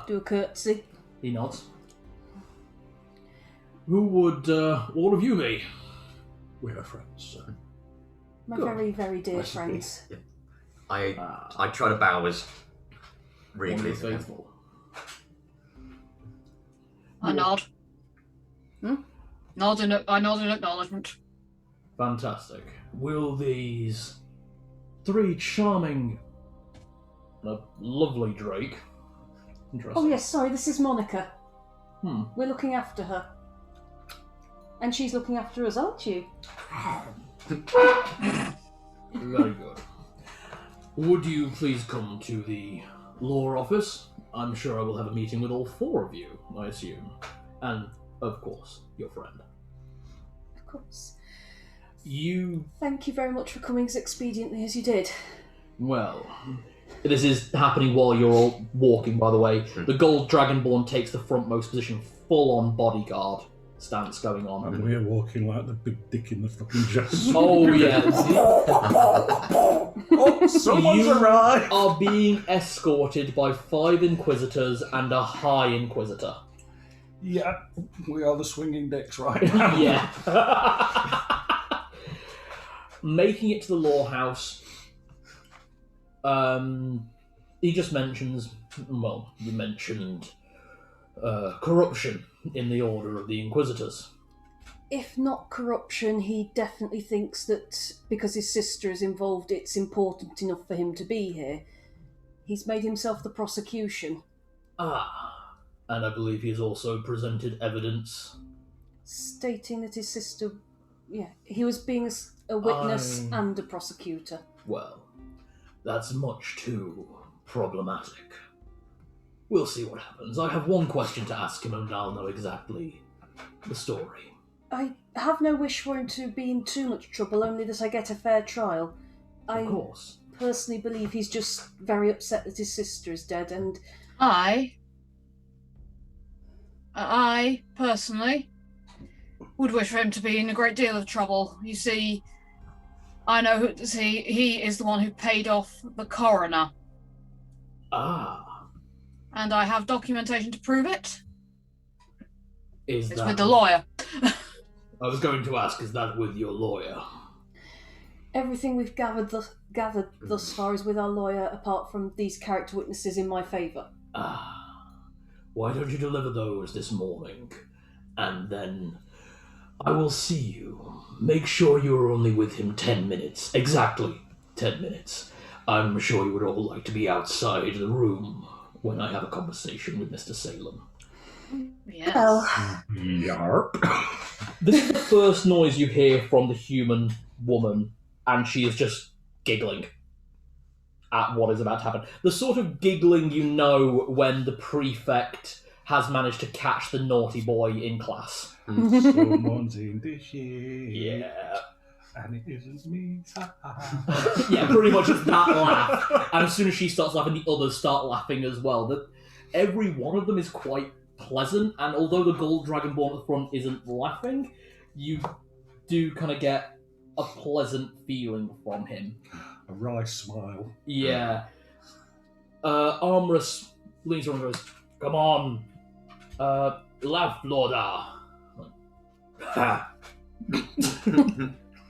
Do a curtsy. He nods. Who would all of you be? We are friends, sir. My Good. very, very dear friends. Yeah. I try to bow as One regally of as the I can. faithful. I nod. I nod in acknowledgement. Fantastic. Will these three charming and a lovely Drake... Interesting. Oh yes, sorry, this is Monica. Hmm. We're looking after her. And she's looking after us, aren't you? Very good. Would you please come to the law office? I'm sure I will have a meeting with all 4 of you, I assume. And, of course, your friend. Of course. You... Thank you very much for coming as expediently as you did. Well, this is happening while you're all walking, by the way. The gold dragonborn takes the frontmost position, full-on bodyguard stance going on. And we're walking like the big dick in the fucking jazz. Oh, yeah. Oh, someone's You arrived! are being escorted by 5 Inquisitors and a High Inquisitor. Yeah, we are the swinging dicks right now. Yeah. Making it to the law house, he just mentions, well, you mentioned corruption in the Order of the Inquisitors. If not corruption, he definitely thinks that because his sister is involved, it's important enough for him to be here. He's made himself the prosecution. Ah, and I believe he has also presented evidence. Stating that his sister... Yeah, he was being a witness and a prosecutor. Well, that's much too problematic. We'll see what happens. I have one question to ask him and I'll know exactly the story. I have no wish for him to be in too much trouble, only that I get a fair trial. Of course. I personally believe he's just very upset that his sister is dead, and... I personally would wish for him to be in a great deal of trouble. You see, I know he is the one who paid off the coroner. Ah. And I have documentation to prove it. It's with the lawyer. I was going to ask, is that with your lawyer? Everything we've gathered thus far is with our lawyer, apart from these character witnesses in my favour. Ah. Why don't you deliver those this morning? And then I will see you. Make sure you're only with him 10 minutes. Exactly 10 minutes. I'm sure you would all like to be outside the room when I have a conversation with Mr. Salem. Yes. Yarp. This is the first noise you hear from the human woman, and she is just giggling at what is about to happen. The sort of giggling you know when the prefect has managed to catch the naughty boy in class. Someone's in this shit. Yeah. And it isn't me. Yeah, pretty much it's that laugh. And as soon as she starts laughing, the others start laughing as well. That every one of them is quite pleasant, and although the gold dragonborn at the front isn't laughing, you do kind of get a pleasant feeling from him. A wry smile. Yeah. Armorous leans around and goes, "Come on, laugh, Lorda."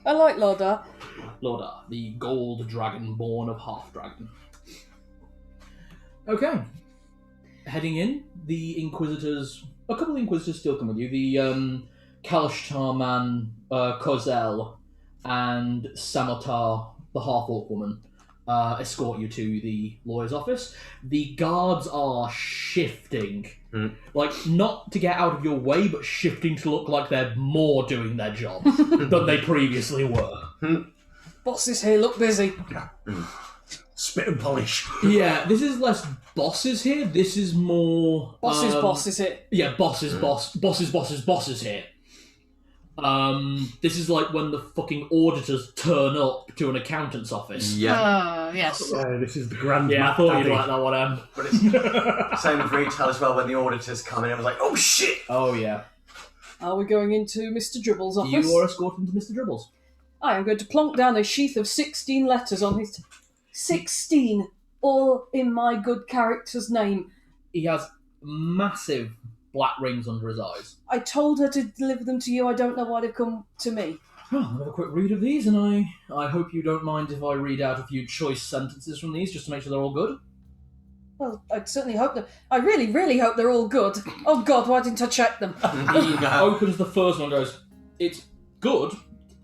I like Lorda. Lorda, the gold dragonborn of Half-Dragon. Okay. Heading in, the Inquisitors... A couple of Inquisitors still come with you. The Kalashtar man, Kozel, and Samotar, the half-orc woman, escort you to the lawyer's office. The guards are shifting. Like, not to get out of your way, but shifting to look like they're more doing their job than they previously were. Bosses here look busy. Spit and polish. Yeah, this is less bosses here. This is more... Bosses here. Yeah, bosses here. This is like when the fucking auditors turn up to an accountant's office. Yeah. Yes. This is the grand. Yeah, I thought you'd like that one, Em. But it's same with retail as well when the auditors come in. I was like, oh shit! Oh, yeah. Are we going into Mr. Dribble's office? You are escorted to Mr. Dribbles. I am going to plonk down a sheath of 16 letters on his... 16! All in my good character's name. He has massive black rings under his eyes. I told her to deliver them to you. I don't know why they've come to me. Well, I'll have a quick read of these, and I hope you don't mind if I read out a few choice sentences from these, just to make sure they're all good. Well, I certainly hope that... I really, really hope they're all good. Oh, God, why didn't I check them? He opens the first one and goes, "It's good."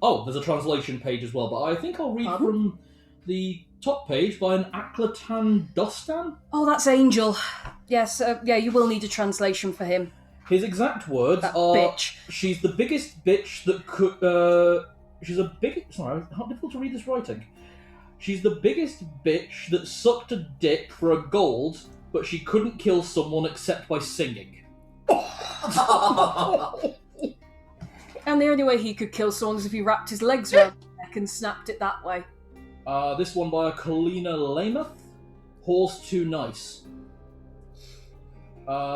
Oh, there's a translation page as well, but I think I'll read from the top page by an Aklatan Dostan. Oh, that's Angel. Yes, yeah, you will need a translation for him. His exact words That are, bitch. "She's the biggest bitch that could..." she's a big... Sorry, how difficult to read this writing. She's the biggest bitch that sucked a dick for a gold, but she couldn't kill someone except by singing. And the only way he could kill someone is if he wrapped his legs around his neck and snapped it that way. This one by a Kalina Lameth. Horse Too Nice.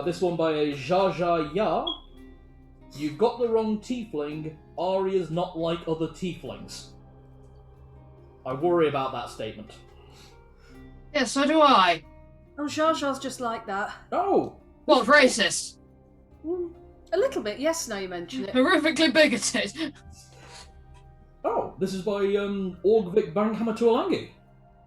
This one by a Jaja Ya. You've got the wrong tiefling. Aria's not like other tieflings. I worry about that statement. Yeah, so do I. Oh, Jar Jar's just like that. Oh! What, racist? A little bit, yes, now you mention it. Horrifically bigoted. Oh, this is by Orgvik Bankhammer Tuolangi.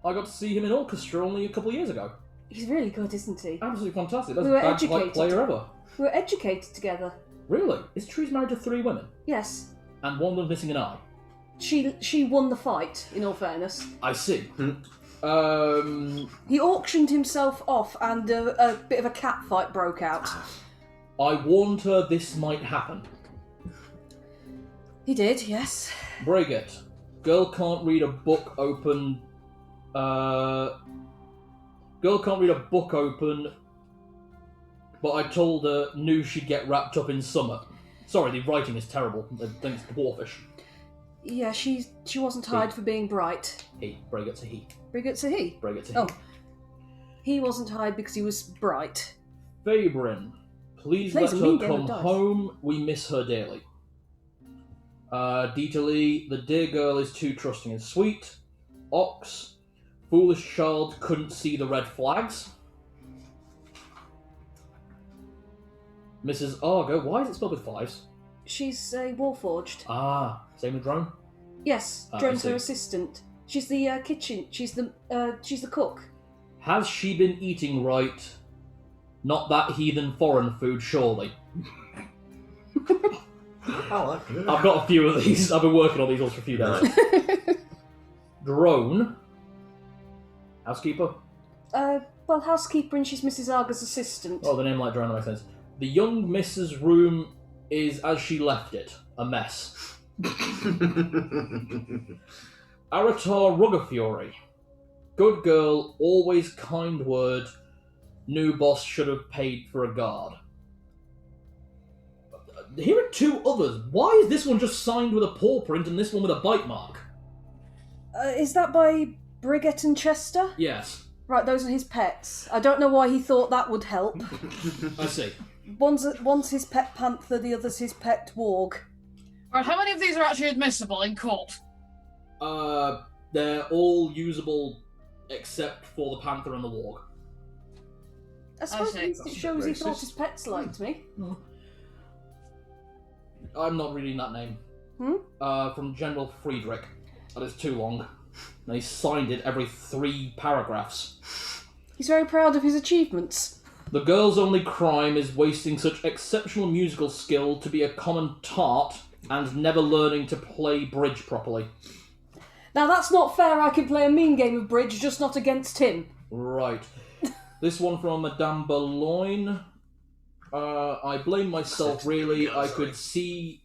I got to see him in orchestra only a couple of years ago. He's really good, isn't he? Absolutely fantastic. That's We the were best educated. player ever. We were educated together. Really? Is Tree's married to 3 women? Yes. And one of them missing an eye? She won the fight, in all fairness. I see. He auctioned himself off and a bit of a cat fight broke out. I warned her this might happen. He did, yes. Breggett. Girl can't read a book open. Girl can't read a book open, but I told her knew she'd get wrapped up in summer. Sorry, the writing is terrible. I think it's dwarfish. Yeah, she wasn't tied for being bright. He. Breggett's a he. Brigitte's a he. Breggett's a he. Oh. He wasn't tied because he was bright. Fabrin. Please Plays let a mean her game of come dice. home. We miss her dearly. Dita Lee. The dear girl is too trusting and sweet. Ox. Foolish child couldn't see the red flags. Mrs. Argo. Why is it spelled with 5s? She's a warforged. Ah, same with Drone? Yes, I Drone's see. her assistant. She's the kitchen. She's the cook. Has she been eating right? Not that heathen foreign food, surely. Oh, okay. I've got a few of these. I've been working on these all for a few days. Drone. Housekeeper. Well, housekeeper, and she's Mrs. Arga's assistant. Oh, the name like Drone makes sense. The young Mrs. Room is as she left it, a mess. Aratar Ruggerfury. Good girl, always kind word. New boss should have paid for a guard. Here are 2 others. Why is this one just signed with a paw print and this one with a bite mark? Is that by Briggett and Chester? Yes, Right, those are his pets. I don't know why he thought that would help. I see. One's his pet panther, the other's his pet warg. Right, how many of these are actually admissible in court? They're all usable except for the panther and the warg. I suppose see. at least it That's a shows he bit thought racist. his pets liked me. I'm not reading that name. From General Friedrich. That is too long. And he signed it every 3 paragraphs. He's very proud of his achievements. The girl's only crime is wasting such exceptional musical skill to be a common tart and never learning to play bridge properly. Now that's not fair, I can play a mean game of bridge, just not against him. Right. This one from Madame Burloin. I blame myself, really. I could see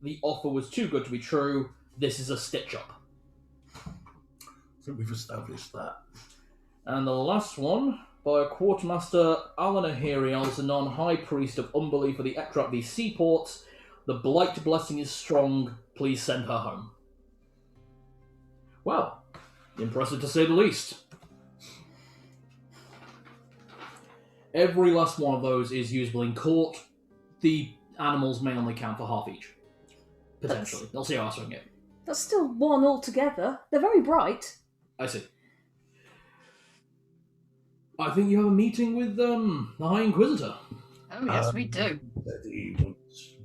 the offer was too good to be true. This is a stitch-up. I think we've established that. And the last one, by Quartermaster Aria'Hiri, Alzanon, High Priest of Unbelief for the Ekrat V Seaports. The Blight blessing is strong. Please send her home. Well, impressive to say the least. Every last one of those is usable in court. The animals may only count for half each. Potentially. I'll see how I swing it. That's still 1 altogether. They're very bright. I see. I think you have a meeting with the High Inquisitor. Oh, yes, we do.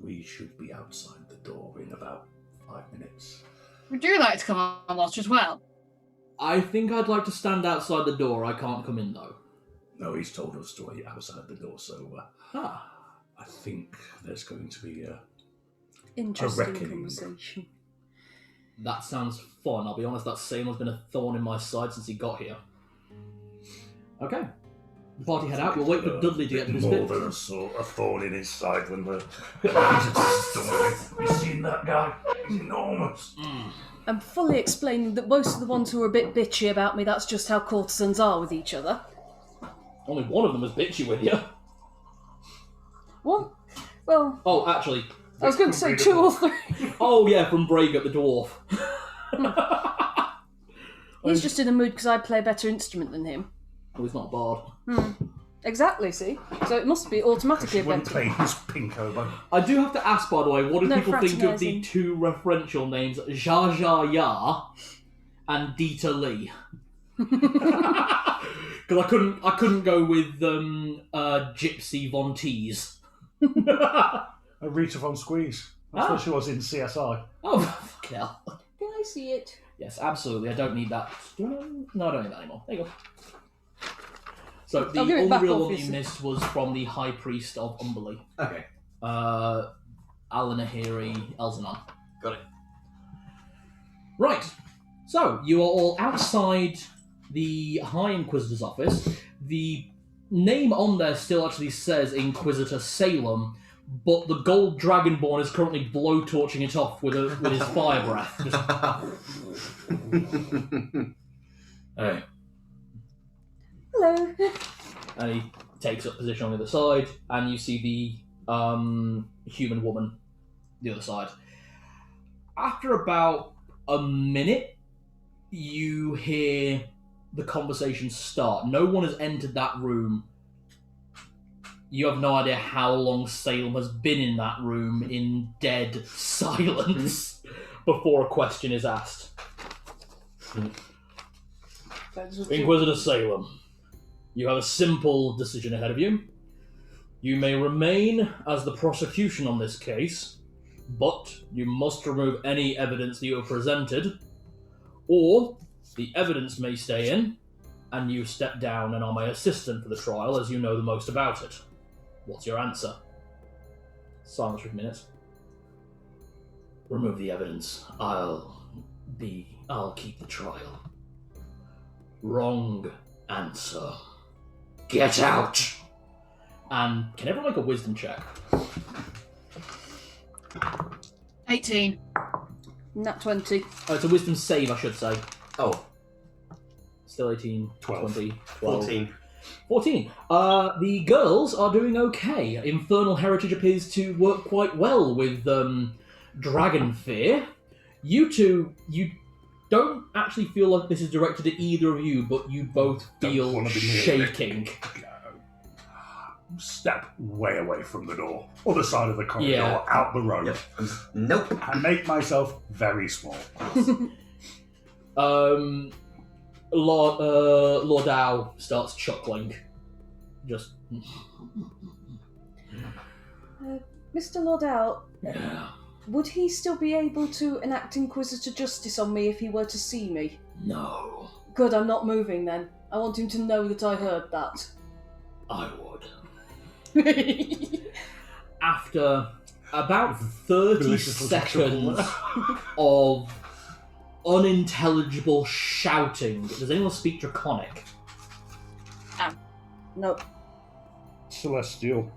We should be outside the door in about 5 minutes. Would you like to come on watch as well? I think I'd like to stand outside the door. I can't come in, though. No, he's told us to wait outside the door, so I think there's going to be a Interesting reckoning. conversation. That sounds fun. I'll be honest, that Sailor's been a thorn in my side since he got here. Okay. the party head out. We'll wait for Dudley to get to his more bit. than a thorn in his side when the Inquisitor's done with it. You seen that guy? He's enormous. I'm fully explaining that most of the ones who are a bit bitchy about me, that's just how courtesans are with each other. Only one of them was bitchy with you. What? Well, Oh, actually. I was going to say 2 or 3. Oh, yeah, from Braga the dwarf. He's just in a mood because I play a better instrument than him. Oh, he's not a bard. Exactly, see? So it must be automatically a She wouldn't better. play his pink oboe. I do have to ask, by the way, what do No people think of the fraternising. 2 referential names, Zsa Zsa Ya and Dieter Lee? Because I couldn't go with Gypsy Von Teese. Rita Von Squeeze. That's what she was in CSI. Oh, fucking hell. Can I see it? Yes, absolutely. I don't need that. No, I don't need that anymore. There you go. So the I'll give it only back, real one that you obviously. missed was from the High Priest of Umberley. Okay, Aria'Hiri Elzanon. got it. Right. So, you are all outside the High Inquisitor's office. The name on there still actually says Inquisitor Salem, but the gold dragonborn is currently blowtorching it off with his fire breath. Just, hey. Hello. And he takes up position on the other side, and you see the human woman the other side. After about a minute, you hear the conversation start. No one has entered that room. You have no idea how long Salem has been in that room in dead silence before a question is asked. Inquisitor Salem, you have a simple decision ahead of you. You may remain as the prosecution on this case, but you must remove any evidence that you have presented, or the evidence may stay in, and you step down and are my assistant for the trial as you know the most about it. What's your answer? Silence for a minute. Remove the evidence. I'll keep the trial. Wrong answer. Get out! And can everyone make a wisdom check? 18. Nat 20. Oh, it's a wisdom save, I should say. Oh, Still 18, 12. 20, 12. 14. 14. The girls are doing okay. Infernal Heritage appears to work quite well with Dragon Fear. You two, you don't actually feel like this is directed at either of you, but you both Don't feel wanna be near it. shaking. Step way away from the door. Other side of the corridor, Yeah. out the road. Yep. Nope. I make myself very small. Lordau starts chuckling. Just, Mr. Lordell, yeah, would he still be able to enact Inquisitor justice on me if he were to see me? no, Good, I'm not moving then. I want him to know that I heard that. I would. After about 30 Delicious little seconds chuckle. of unintelligible shouting, does anyone speak Draconic? No. Celestial.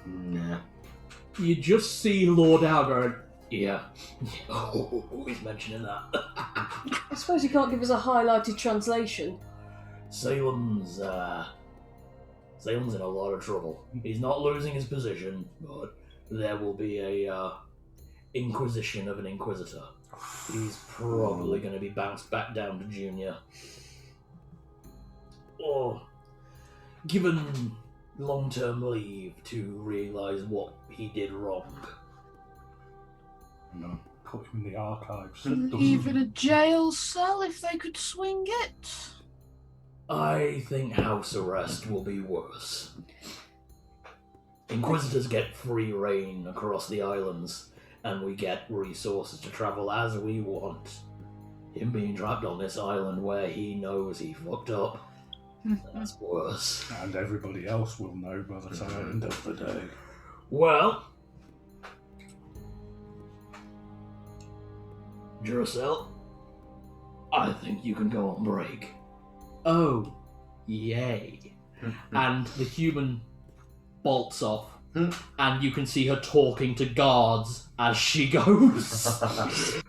Nah. You just see Lord Al going, yeah. Oh, he's mentioning that. I suppose he can't give us a highlighted translation. Salem's in a lot of trouble. He's not losing his position, but there will be a inquisition of an Inquisitor. He's probably going to be bounced back down to Junior. Or given long-term leave to realise what he did wrong. I'm gonna put him in the archives. Even a jail cell if they could swing it. I think house arrest will be worse. Inquisitors get free reign across the islands, and we get resources to travel as we want. Him being trapped on this island where he knows he fucked up, that's worse. And everybody else will know by the end of the day. Well, Duracell, I think you can go on break. Oh, yay. and the human bolts off, and you can see her talking to guards as she goes.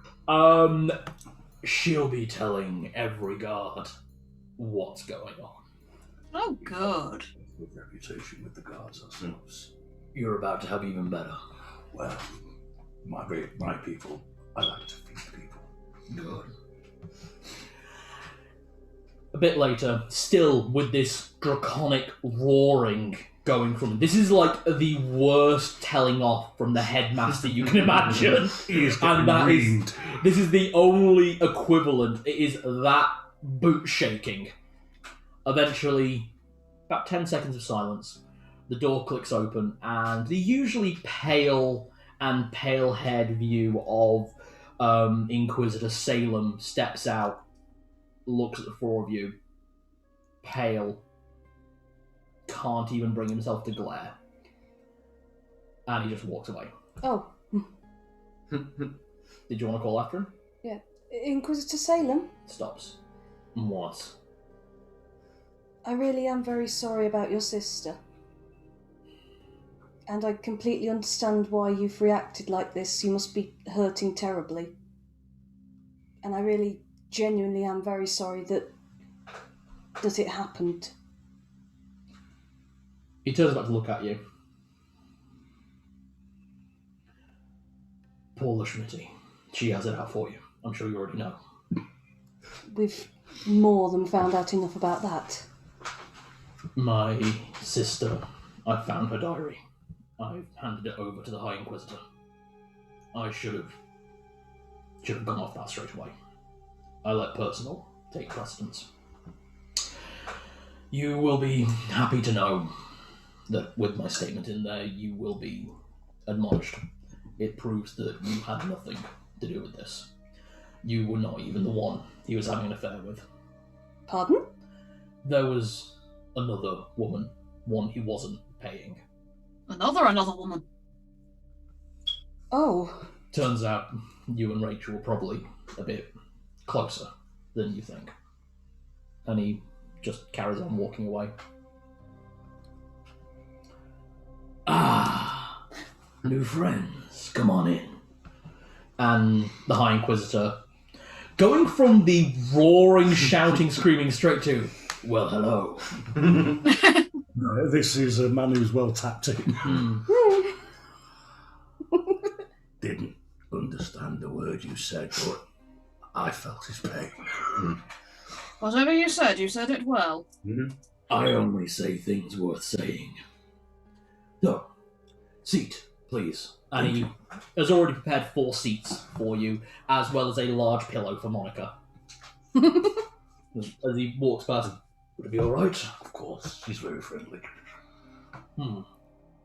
She'll be telling every guard what's going on. Oh, good. Good reputation with the guards ourselves. You're about to have even better. Well, my people, I like to feed people. Good. A bit later, still with this draconic roaring going from... This is like the worst telling off from the headmaster you can imagine. He is And that is, this is the only equivalent. It is that boot shaking. Eventually, about 10 seconds of silence, the door clicks open, and the usually pale and pale-haired view of Inquisitor Salem steps out, looks at the four of you, pale, can't even bring himself to glare, and he just walks away. Oh, Did you want to call after him? yeah. Inquisitor Salem, Stops. What? I really am very sorry about your sister. And I completely understand why you've reacted like this. You must be hurting terribly. And I really, genuinely am very sorry that it happened. He turns back to look at you. Paula Schmitty. She has it out for you. I'm sure you already know. We've more than found out enough about that. My sister, I found her diary. I've handed it over to the High Inquisitor. I should have gone off that straight away. I let personal take precedence. You will be happy to know that with my statement in there, you will be admonished. It proves that you had nothing to do with this. You were not even the one he was having an affair with. Pardon? There was another woman, one he wasn't paying. Another woman. Oh. Turns out you and Rachel were probably a bit closer than you think. And he just carries on walking away. Ah, new friends, come on in. And the High Inquisitor, going from the roaring, shouting, screaming straight to, well, hello. No, this is a man who's well tapped in. Didn't understand the word you said, but I felt his pain. Whatever you said it well. I only say things worth saying. So, seat, please. And he has already prepared 4 seats for you, as well as a large pillow for Monica. As he walks past, would it be alright? Of course, she's very friendly.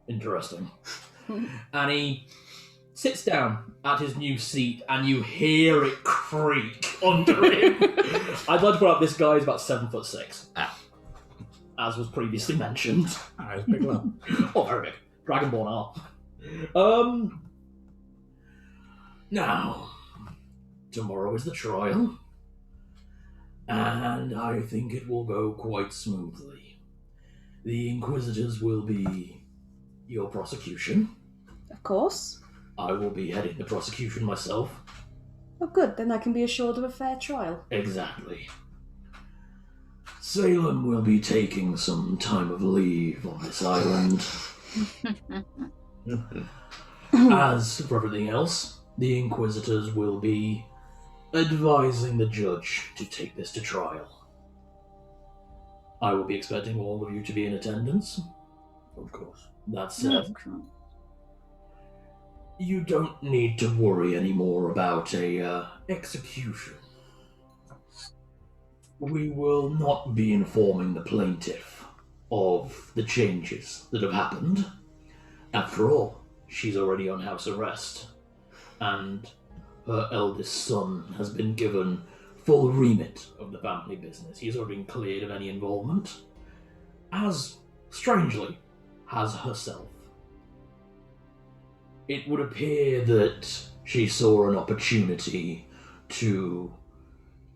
Interesting. And he sits down at his new seat, and you hear it creak under him. I'd like to put up this guy is about 7'6", as was previously mentioned. He's a big lad. Oh, very big. Dragonborn are. Now, tomorrow is the trial, and I think it will go quite smoothly. The Inquisitors will be your prosecution. Of course. I will be heading the prosecution myself. Oh, good. Then I can be assured of a fair trial. Exactly. Salem will be taking some time of leave on this island. As for everything else, the Inquisitors will be advising the judge to take this to trial. I will be expecting all of you to be in attendance. Of course. That said, you don't need to worry anymore about a execution. We will not be informing the plaintiff of the changes that have happened. After all, she's already on house arrest, and her eldest son has been given full remit of the family business. He's already been cleared of any involvement, as, strangely, has herself. It would appear that she saw an opportunity to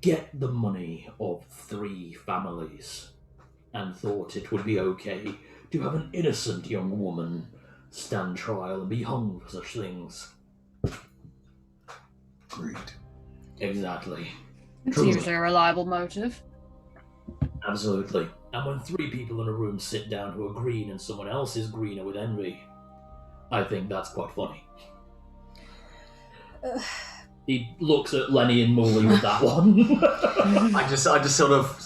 get the money of 3 families and thought it would be okay to have an innocent young woman stand trial and be hung for such things. Agreed. Exactly. It's Truly. usually a reliable motive. Absolutely. And when 3 people in a room sit down who are green and someone else is greener with envy, I think that's quite funny. He looks at Lenny and Muli with that one. I just sort of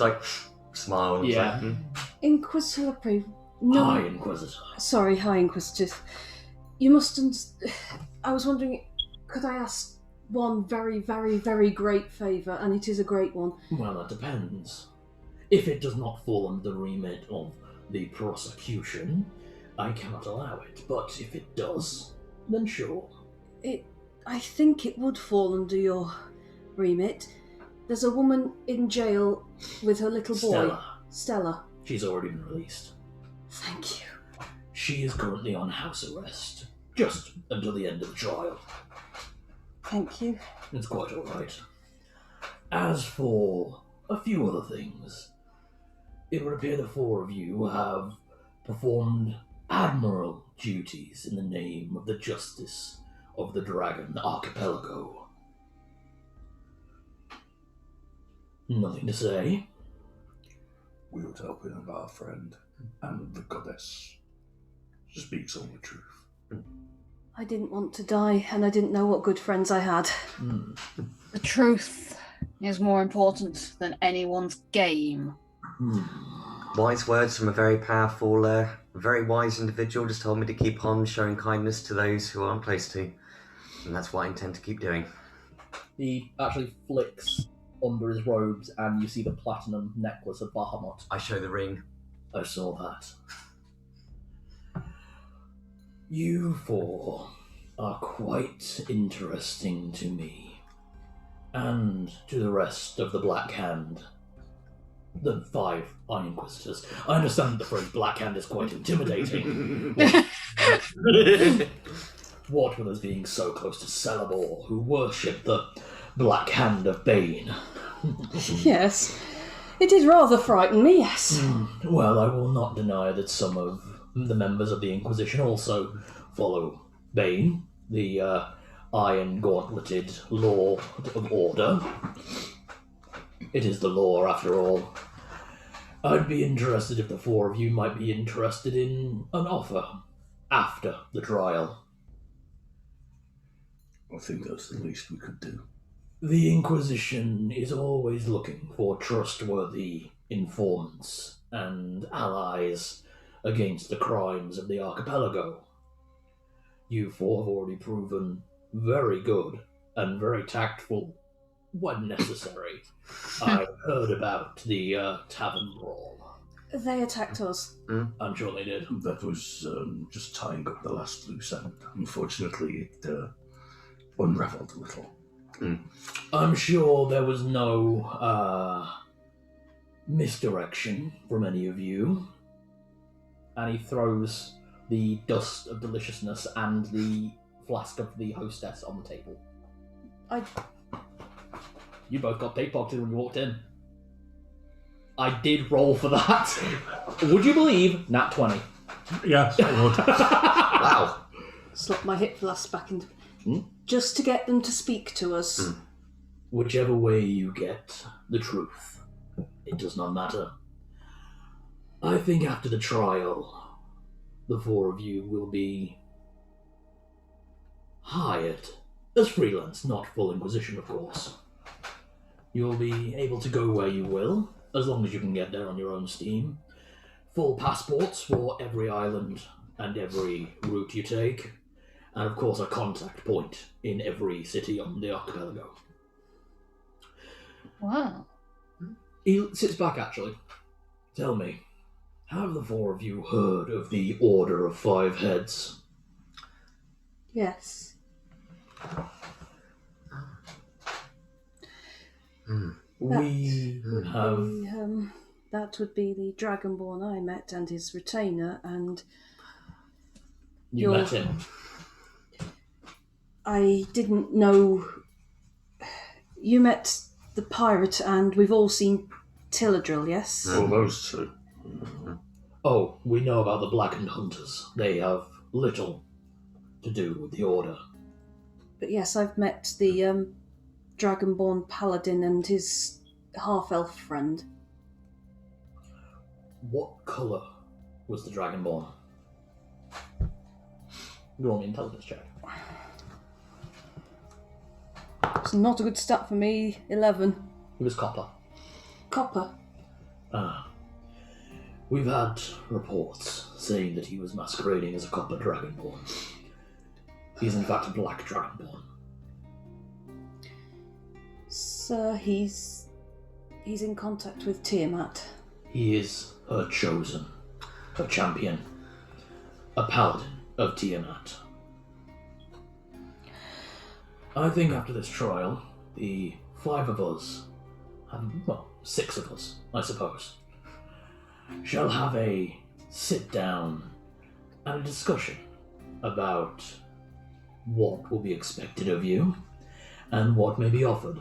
smile and Yeah. say, Inquisitor Lapre. No. High Inquisitor. Sorry, High Inquisitor. You mustn't. I was wondering, could I ask one very, very, very great favour? And it is a great one. Well, that depends. If it does not fall under the remit of the prosecution, I cannot allow it. But if it does, then sure. I think it would fall under your remit. There's a woman in jail with her little boy. Stella. She's already been released. Thank you. She is currently on house arrest, just until the end of the trial. Thank you. It's quite alright. As for a few other things, it would appear the 4 of you have performed admirable duties in the name of the Justice of the Dragon Archipelago. Nothing to say. We were helping of our friend, and the goddess speaks all the truth. I didn't want to die, and I didn't know what good friends I had. The truth is more important than anyone's game. wise words from a very powerful, very wise individual. Just told me to keep on showing kindness to those who I'm close to. And that's what I intend to keep doing. He actually flicks under his robes and you see the platinum necklace of Bahamut. I show the ring. I saw that. You 4 are quite interesting to me. And to the rest of the Black Hand. The 5 High Inquisitors. I understand the phrase Black Hand is quite intimidating. What with us being so close to Celebor, who worship the Black Hand of Bane. Yes, it did rather frighten me, yes. Well, I will not deny that some of the members of the Inquisition also follow Bane, the iron-gauntleted Lord of Order. It is the law, after all. I'd be interested if the 4 of you might be interested in an offer after the trial. I think that's the least we could do. The Inquisition is always looking for trustworthy informants and allies against the crimes of the archipelago. You 4 have already proven very good and very tactful when necessary. I've heard about the tavern brawl. They attacked us. I'm sure they did. That was just tying up the last loose end. Unfortunately, it unravelled a little. I'm sure there was no misdirection from any of you. And he throws the dust of deliciousness and the flask of the hostess on the table. You both got pickpocketed when you walked in. I did roll for that. Would you believe? Nat 20. Yes, I would. Wow. Slap my hip flask back into... Just to get them to speak to us. Whichever way you get the truth, it does not matter. I think after the trial, the 4 of you will be hired as freelance, not full Inquisition, of course. You'll be able to go where you will, as long as you can get there on your own steam. Full passports for every island and every route you take. And of course a contact point in every city on the archipelago. Wow. He sits back, actually. Tell me, have the 4 of you heard of the Order of 5 Heads? Yes. We have... That would be the Dragonborn I met and his retainer, and... You met him? I didn't know... You met the pirate, and we've all seen Tilladrill, yes? Well, those two. Oh, we know about the Blackened Hunters. They have little to do with the Order. But yes, I've met the Dragonborn Paladin and his half-elf friend. What colour was the Dragonborn? Roll me intelligence check. It's not a good stat for me. 11. It was copper. Copper. We've had reports saying that he was masquerading as a copper Dragonborn. He's in fact a black Dragonborn. Sir, he's in contact with Tiamat. He is her chosen, her champion, a paladin of Tiamat. I think after this trial, the 5 of us, well, 6 of us, I suppose, shall have a sit down and a discussion about what will be expected of you and what may be offered.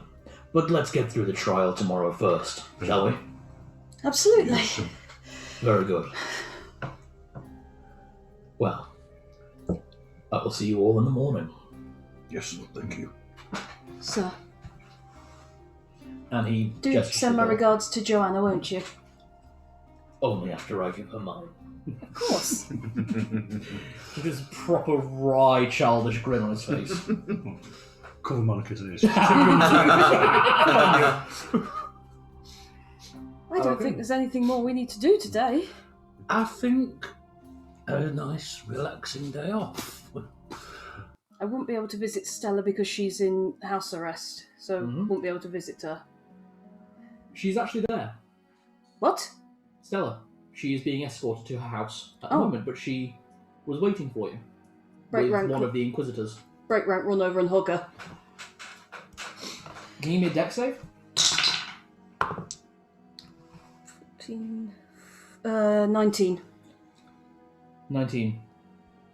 But let's get through the trial tomorrow first, shall we? Absolutely. Yes. Very good. Well, I will see you all in the morning. Yes, thank you. Sir, And he do gestures send to my the- regards to Joanna, won't you? Only after I give her mine. Of course. With this proper wry, childish grin on his face. Cover Monica's ears. I don't Okay. think there's anything more we need to do today. I think a nice, relaxing day off. I wouldn't be able to visit Stella because she's in house arrest, so Mhm. wouldn't be able to visit her. She's actually there. What? Stella. She is being escorted to her house at the Oh. moment, but she was waiting for you. Break with rank. one of the Inquisitors. Break rank, run over and hug her. Can you give me a dex save? 19. 19.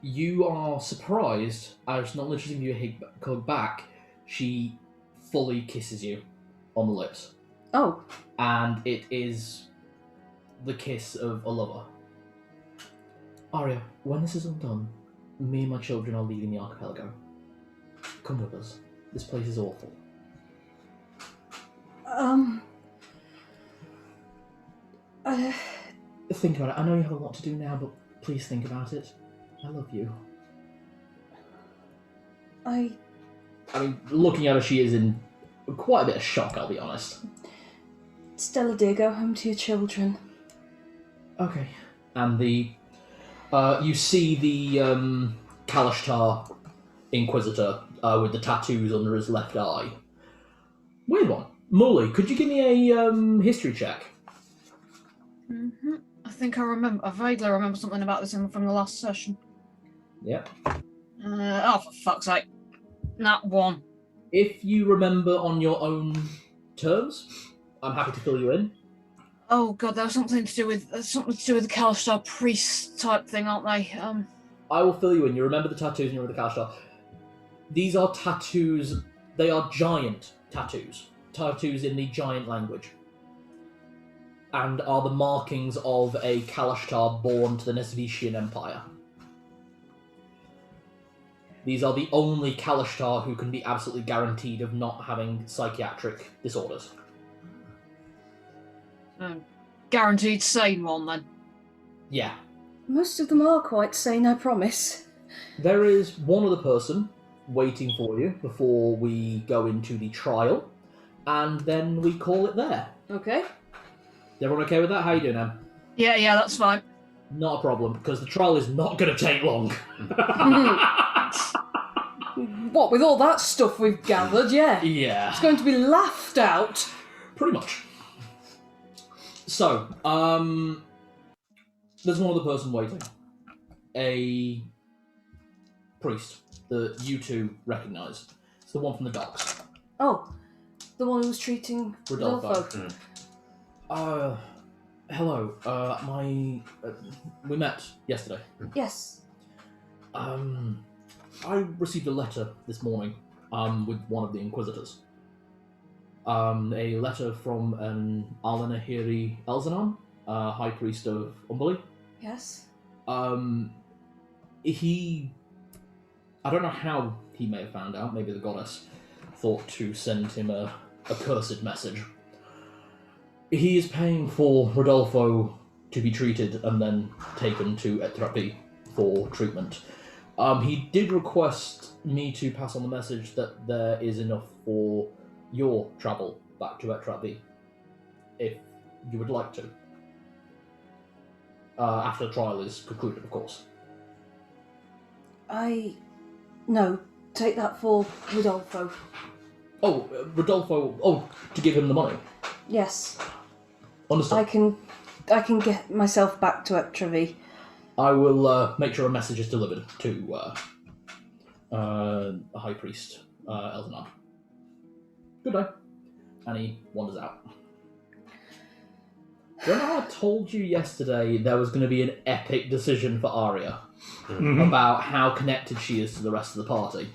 You are surprised, as not only does she give you a hug back, she fully kisses you on the lips. Oh, And it is the kiss of a lover. Aria, when this is all done, me and my children are leaving the archipelago. Come with us. This place is awful. Think about it. I know you have a lot to do now, but please think about it. I love you. I mean, looking at her, she is in quite a bit of shock, I'll be honest. Stella, dear, go home to your children. Okay. And you see the Kalashtar Inquisitor with the tattoos under his left eye. Weird one. Muli, could you give me a history check? Mm-hmm. I think I vaguely remember something about this from the last session. Yep. Oh, for fuck's sake. That one. If you remember on your own terms, I'm happy to fill you in. Oh god, there was something to do with the Kalashtar priest type thing, aren't they? I will fill you in. You remember the tattoos and you remember the Kalashtar. These are tattoos. They are giant tattoos. Tattoos in the giant language. And are the markings of a Kalashtar born to the Nesvitian Empire. These are the only Kalashtar who can be absolutely guaranteed of not having psychiatric disorders. Guaranteed sane one, then. Yeah. Most of them are quite sane, I promise. There is one other person waiting for you before we go into the trial, and then we call it there. Okay. Is everyone okay with that? How you doing, Em? Yeah, that's fine. Not a problem, because the trial is not going to take long. What, with all that stuff we've gathered, yeah. Yeah. It's going to be laughed out. Pretty much. So, there's one other person waiting. A priest that you two recognise. It's the one from the docks. Oh, the one who was treating Rodolfo. Rodolfo. Hello. We met yesterday. Yes. I received a letter this morning with one of the Inquisitors. A letter from an Aria'Hiri Elzanon. High Priest of Muli. Yes. He... I don't know how he may have found out. Maybe the goddess thought to send him a cursed message. He is paying for Rodolfo to be treated and then taken to Etrapi for treatment. He did request me to pass on the message that there is enough for your travel back to Etrapi, if you would like to. After the trial is concluded, of course. No, take that for Rodolfo. Oh, Rodolfo... Oh, to give him the money? Yes. Understood. I can get myself back to Etravi. I will make sure a message is delivered to High Priest Eldenard. Good day. And he wanders out. When I told you yesterday there was going to be an epic decision for Aria about how connected she is to the rest of the party.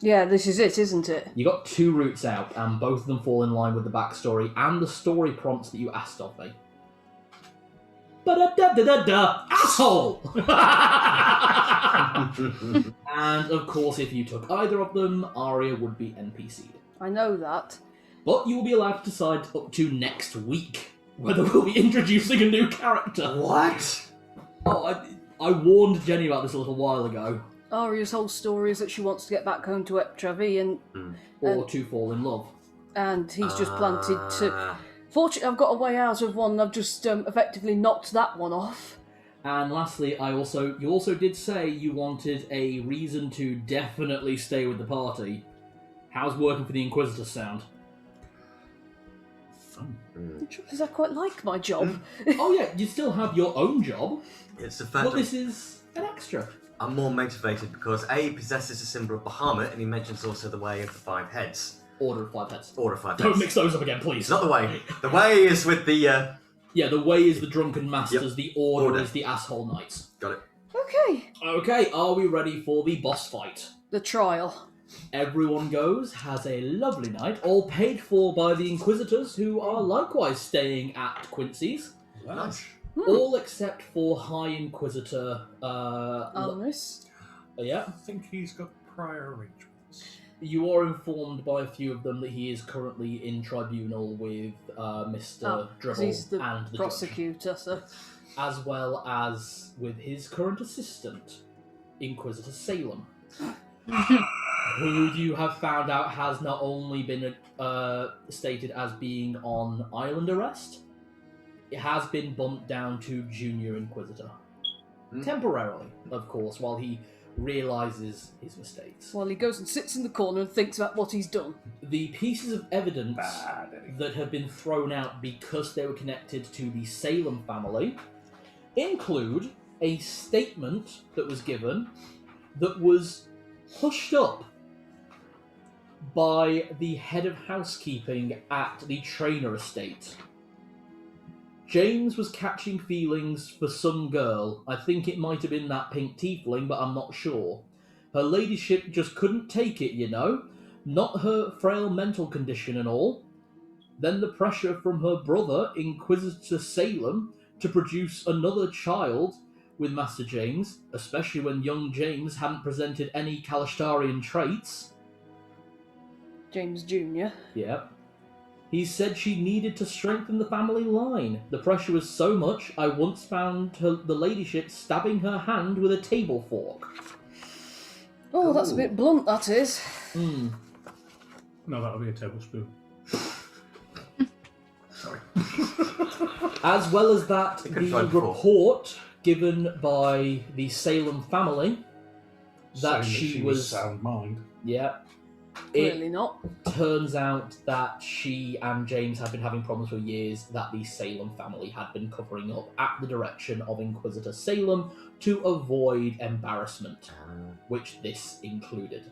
Yeah, this is it, isn't it? You got 2 routes out, and both of them fall in line with the backstory and the story prompts that you asked of me. Ba-da-da-da-da-da! Asshole! And, of course, if you took either of them, Aria would be NPC'd. I know that. But you will be allowed to decide up to next week whether we'll be introducing a new character. What? Oh, I warned Jenny about this a little while ago. Aria's whole story is that she wants to get back home to Etravi Or to fall in love. and he's just planted to... Fortunately, I've got a way out of one. I've just effectively knocked that one off. And lastly, you also did say you wanted a reason to definitely stay with the party. How's working for the Inquisitor sound? Fun. The truth is, I quite like my job. Oh yeah, you still have your own job, It's the fact but that this is an extra. I'm more motivated because A, he possesses a symbol of Bahamut, and he mentions also the way of the 5 heads. Order of 5 heads. Order of 5 heads. Don't mix those up again, please. It's not the way. The way is with the... Yeah, the way is the drunken masters, Yep. the order Order. is the asshole knights. Got it. Okay. Okay, are we ready for the boss fight? The trial. Everyone goes, has a lovely night, all paid for by the Inquisitors, who are likewise staying at Quincy's. Nice. All except for High Inquisitor, Alris. yeah. I think he's got prior arrangements. You are informed by a few of them that he is currently in tribunal with Mr. Dribble He's the and the prosecutor, so... judge, as well as with his current assistant, Inquisitor Salem, who you have found out has not only been stated as being on island arrest, it has been bumped down to Junior Inquisitor. Temporarily, of course, while he realises his mistakes. While he goes and sits in the corner and thinks about what he's done. The pieces of evidence Bad. that have been thrown out because they were connected to the Salem family include a statement that was given that was hushed up by the head of housekeeping at the Trainer estate. James was catching feelings for some girl. I think it might have been that pink tiefling, but I'm not sure. Her ladyship just couldn't take it, you know. Not her frail mental condition and all. Then the pressure from her brother, Inquisitor Salem, to produce another child with Master James, especially when young James hadn't presented any Kalastarian traits. James Jr. Yeah. He said she needed to strengthen the family line. The pressure was so much, I once found the ladyship stabbing her hand with a table fork. Oh, that's a bit blunt, that is. Hmm. No, that'll be a tablespoon. Sorry. As well as that, They could've the tried before. report given by the Salem family that Saying she was... sound mind. Yeah. Clearly not. Turns out that she and James had been having problems for years that the Salem family had been covering up at the direction of Inquisitor Salem to avoid embarrassment, which this included.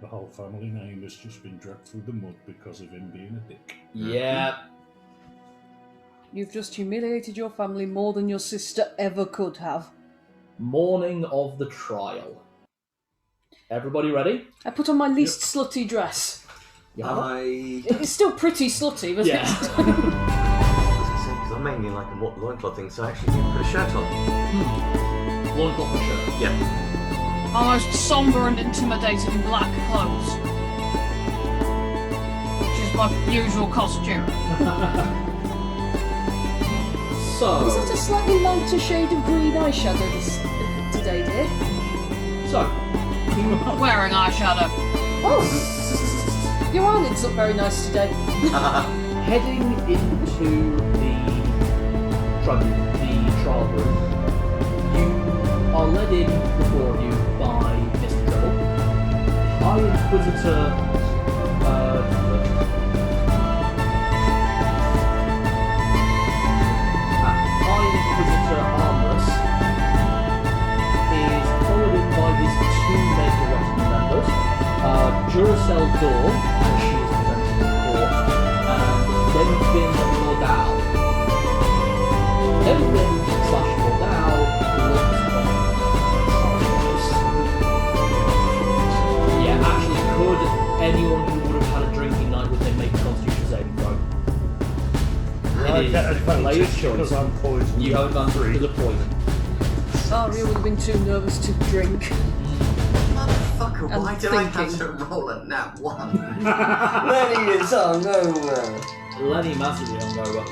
The whole family name has just been dragged through the mud because of him being a dick. Yeah. You've just humiliated your family more than your sister ever could have. Morning of the trial. Everybody ready? I put on my least slutty dress. You have it? I... It's still pretty slutty, but Yeah. it's... I was going to say, because eyeing me like a loincloth thing, so I actually did put a shirt on. Loincloth and shirt. Yeah. Almost somber and intimidating in black clothes. Which is my usual costume. So, Is it a slightly lighter shade of green eyeshadow today, dear? so, I'm not wearing eyeshadow. Oh, your eyelids look very nice today. heading into the trial room, you are led in before you by Mr. Trouble, High Inquisitor, Armorous is followed in by his two major retinue members, Duracell Door, as she is presented before, and Denfin Lordau. Denfin / Lordau looks from yeah, actually, could anyone who would have had a drinking night would they make a constitution saving throw? I get advantage because I'm poisoned. You have advantage because of poison. Aria would have been too nervous to drink. Motherfucker, And why did I have to roll a nat 1? Lenny is hungover. Lenny massively hungover.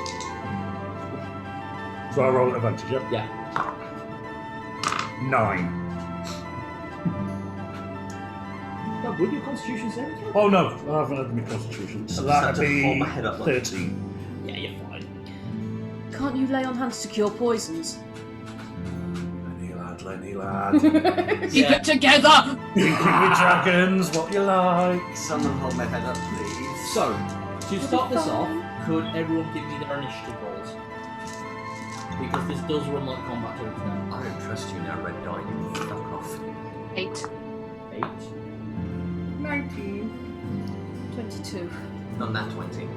So I roll at advantage, yeah? Yeah. 9. No, would your constitution saving throw? Oh no, I haven't had my constitution. So I'm that'd starting to hold my be head up like- 13. Yeah, you're fine. Can't you lay on hands to cure poisons? Lenny lad. Keep it together! Drinking with dragons, what you like. Someone hold my head up, please. So, to start this off, could everyone give me their initiative rolls? Because this does run like combat to extent. I don't trust you now, Red Dye. You fuck off. 8. 8. 19. 22. Not that 20.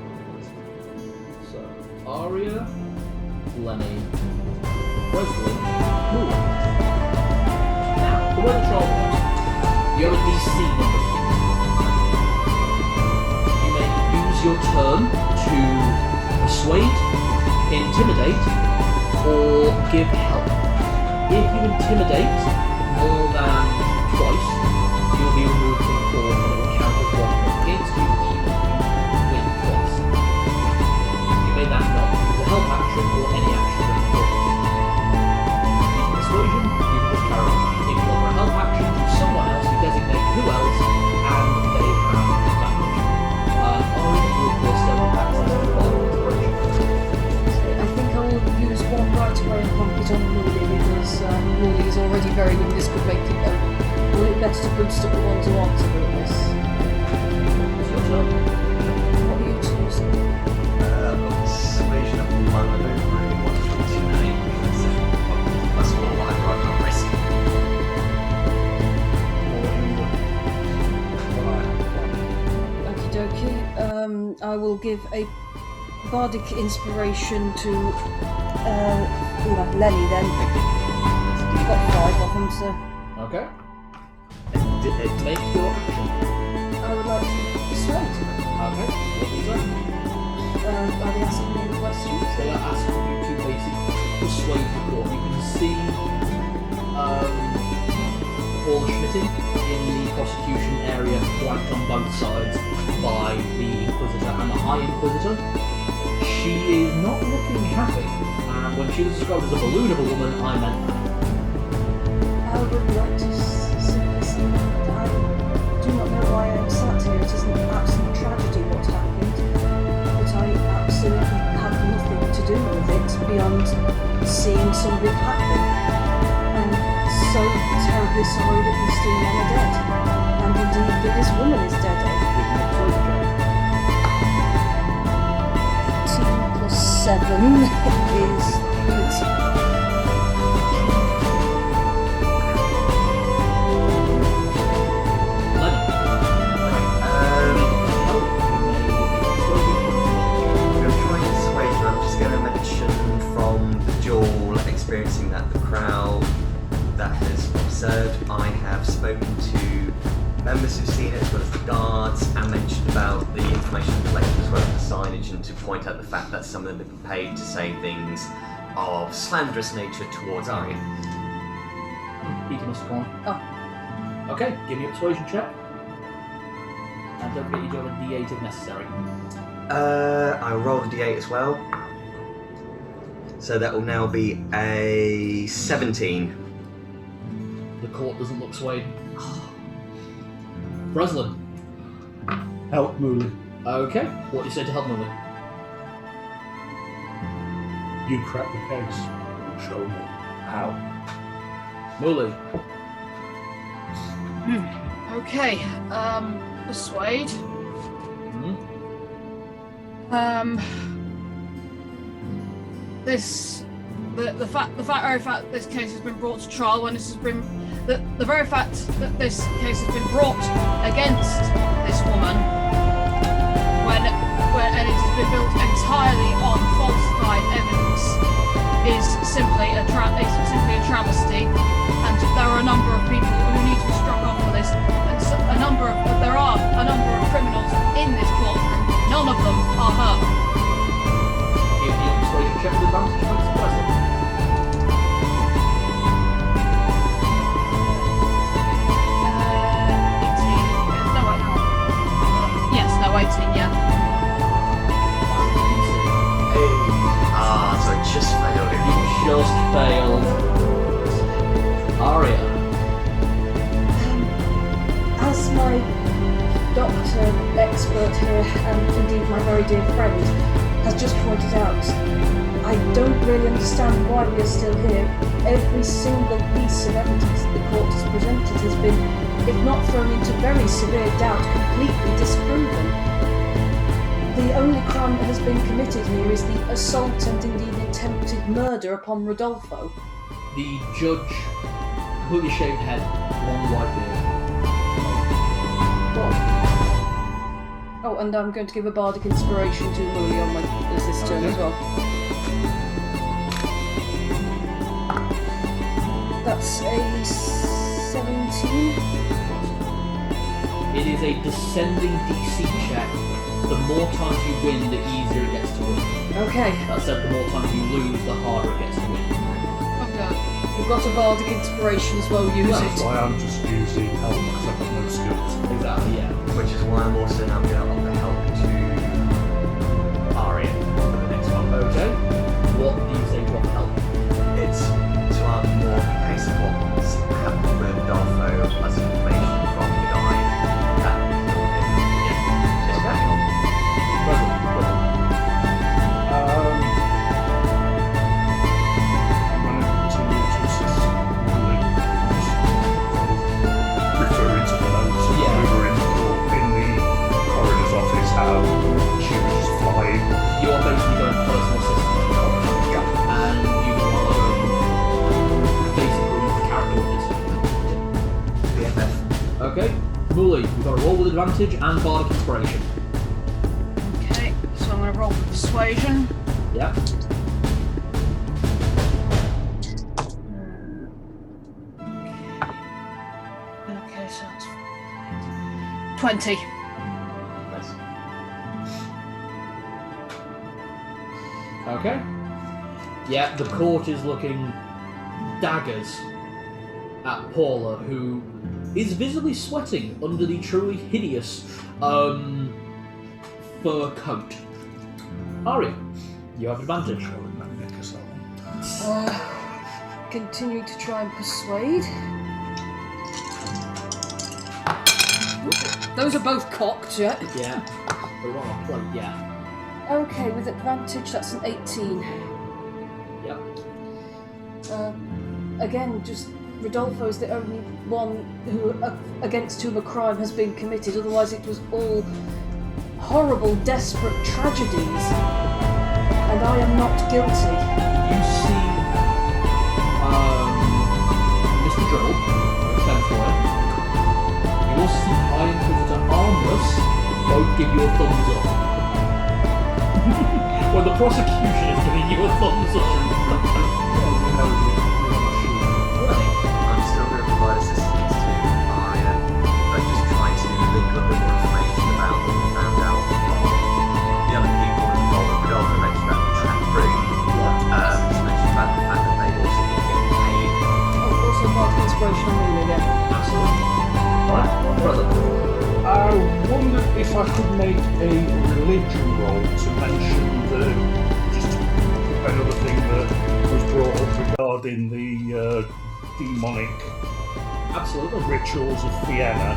So, Aria, Lenny, Wesley, Muli. Now, the way the trial works, you have a DC number. You may use your turn to persuade, intimidate, or give help. If you intimidate more than twice, you'll be removed from court and it will count as 1 point against you even if you win twice. You may then not use a help action or any action during the court. Using persuasion, you can just carry on. If you offer a help action to someone else, you designate who else, and they have advantage. Aria will of course still have access to further inspiration. I think I will use one right away and pump it on Muli because Muli is already very good. This could make it Will it better to boost up the ones who aren't so good at this? It's your turn. What are you choosing? Persuasion of 1, I don't really want to intimidate because that's all I'd rather risk. Okie dokie. I will give a bardic inspiration to Lenny then. You've got 5 of them, so Okay. Make your action. I would like to persuade. Okay. What is that? Are they asking me any questions? They are asking you to basically persuade the court. You can see Paul Schmitting in the prosecution area, flanked on both sides by the Inquisitor and the High Inquisitor. She is not looking happy, and when she was described as a balloon of a woman, I meant that. I would like to simply say that I do not know why I am sat here. It is an absolute tragedy what happened, but I absolutely have nothing to do with it beyond seeing something happen. I'm so terribly sorry that these 2 men are dead, and indeed that this woman is dead. 18 plus 7 is 20. Experiencing that the crowd that has observed, I have spoken to members who've seen it as well as the guards and mentioned about the information collected as well as the signage and to point out the fact that some of them have been paid to say things of slanderous nature towards Arya. He can corner. Oh. Okay, give me a persuasion check. And don't forget you do have a D8 if necessary. I roll the D8 as well. So that will now be a 17. The court doesn't look swayed. Breslin. Help Muli. Okay, what do you say to help Muli? You crack the case. Show me how. Muli. Okay. Persuade. Hmm? The very fact this case has been brought to trial when this has been the very fact that this case has been brought against this woman when and it has been built entirely on falsified evidence is simply a travesty, and there are a number of people who need to be struck off for this, and so there are a number of criminals in this courtroom. None of them are her. Give me a persuasion check with advantage against Breslin. So I just failed it. You just failed. Aria. As my doctor expert here, and indeed my very dear friend, has just pointed out, I don't really understand why we are still here. Every single piece of evidence that the court has presented has been, if not thrown into very severe doubt, completely disproven. The only crime that has been committed here is the assault and indeed attempted murder upon Rodolfo. The judge, completely shaved head, long white beard. Oh, and I'm going to give a bardic inspiration to Muli on this turn as well. That's a 17. It is a descending DC check. The more times you win, the easier it gets to win. Okay. That said, the more times you lose, the harder it gets to win. Okay. You've got a bardic inspiration as well, use That's it. why I'm just using help because I've got no skills. Exactly, yeah. Which is why I'm also now going to offer help to Arya for the next one. Okay. What do you say to offer help? It's to have more case of what's happened with Rodolfo as information from the guy that killed him. Yeah, just hang on. I'm going to continue to assist Muli. Referring to the notes we were in the coroner's office, how she was just flying. You are basically going personal assistant to the cop. And you are basically character witness. BFF. Okay. Muli, you've got to roll with advantage and bardic inspiration. Okay, so I'm going to roll for persuasion. Yeah. Okay, so that's 20. Nice. Okay. Yeah, the court is looking daggers at Paula, who is visibly sweating under the truly hideous fur coat. Aria, you have advantage. Showing that neck aside. Continue to try and persuade. Those are both cocked, yeah? Yeah. They're on a plate, yeah. Okay, with advantage, that's an 18. Yep. Again, just Rodolfo is the only one who, against whom a crime has been committed. Otherwise, it was all horrible, desperate tragedies. And I am not guilty. You see Mr. Dribble, fence lawyer. You also see High Inquisitor Armless both give you a thumbs up. When the prosecution is giving you a thumbs up. I'm still going to provide assistance to Arya, but just trying to link up with more information about what we found out from the other if I could make a religion roll to mention just another thing that was brought up regarding the demonic rituals of Vienna,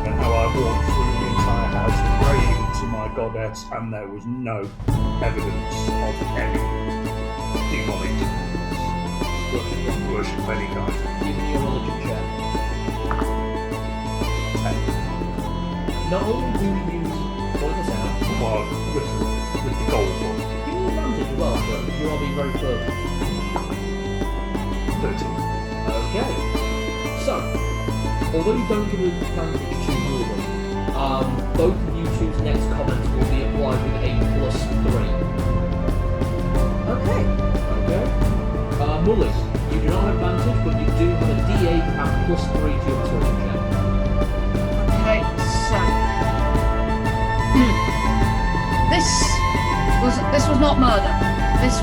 and how I walked through the entire house praying to my goddess, and there was no evidence of any demonic worship of any kind. Give me a religion check. 10. Not only do you point this out, Well, with the gold one. give me advantage as well, actually, because you are being very fervent. 13. Okay. So, although you don't give advantage to Muli, both of you two's next comments will be applied with a +3. Okay. Okay? Muli, you do not have advantage, but you do have a D8 and +3 to your persuasion check. Okay, so this was not murder. This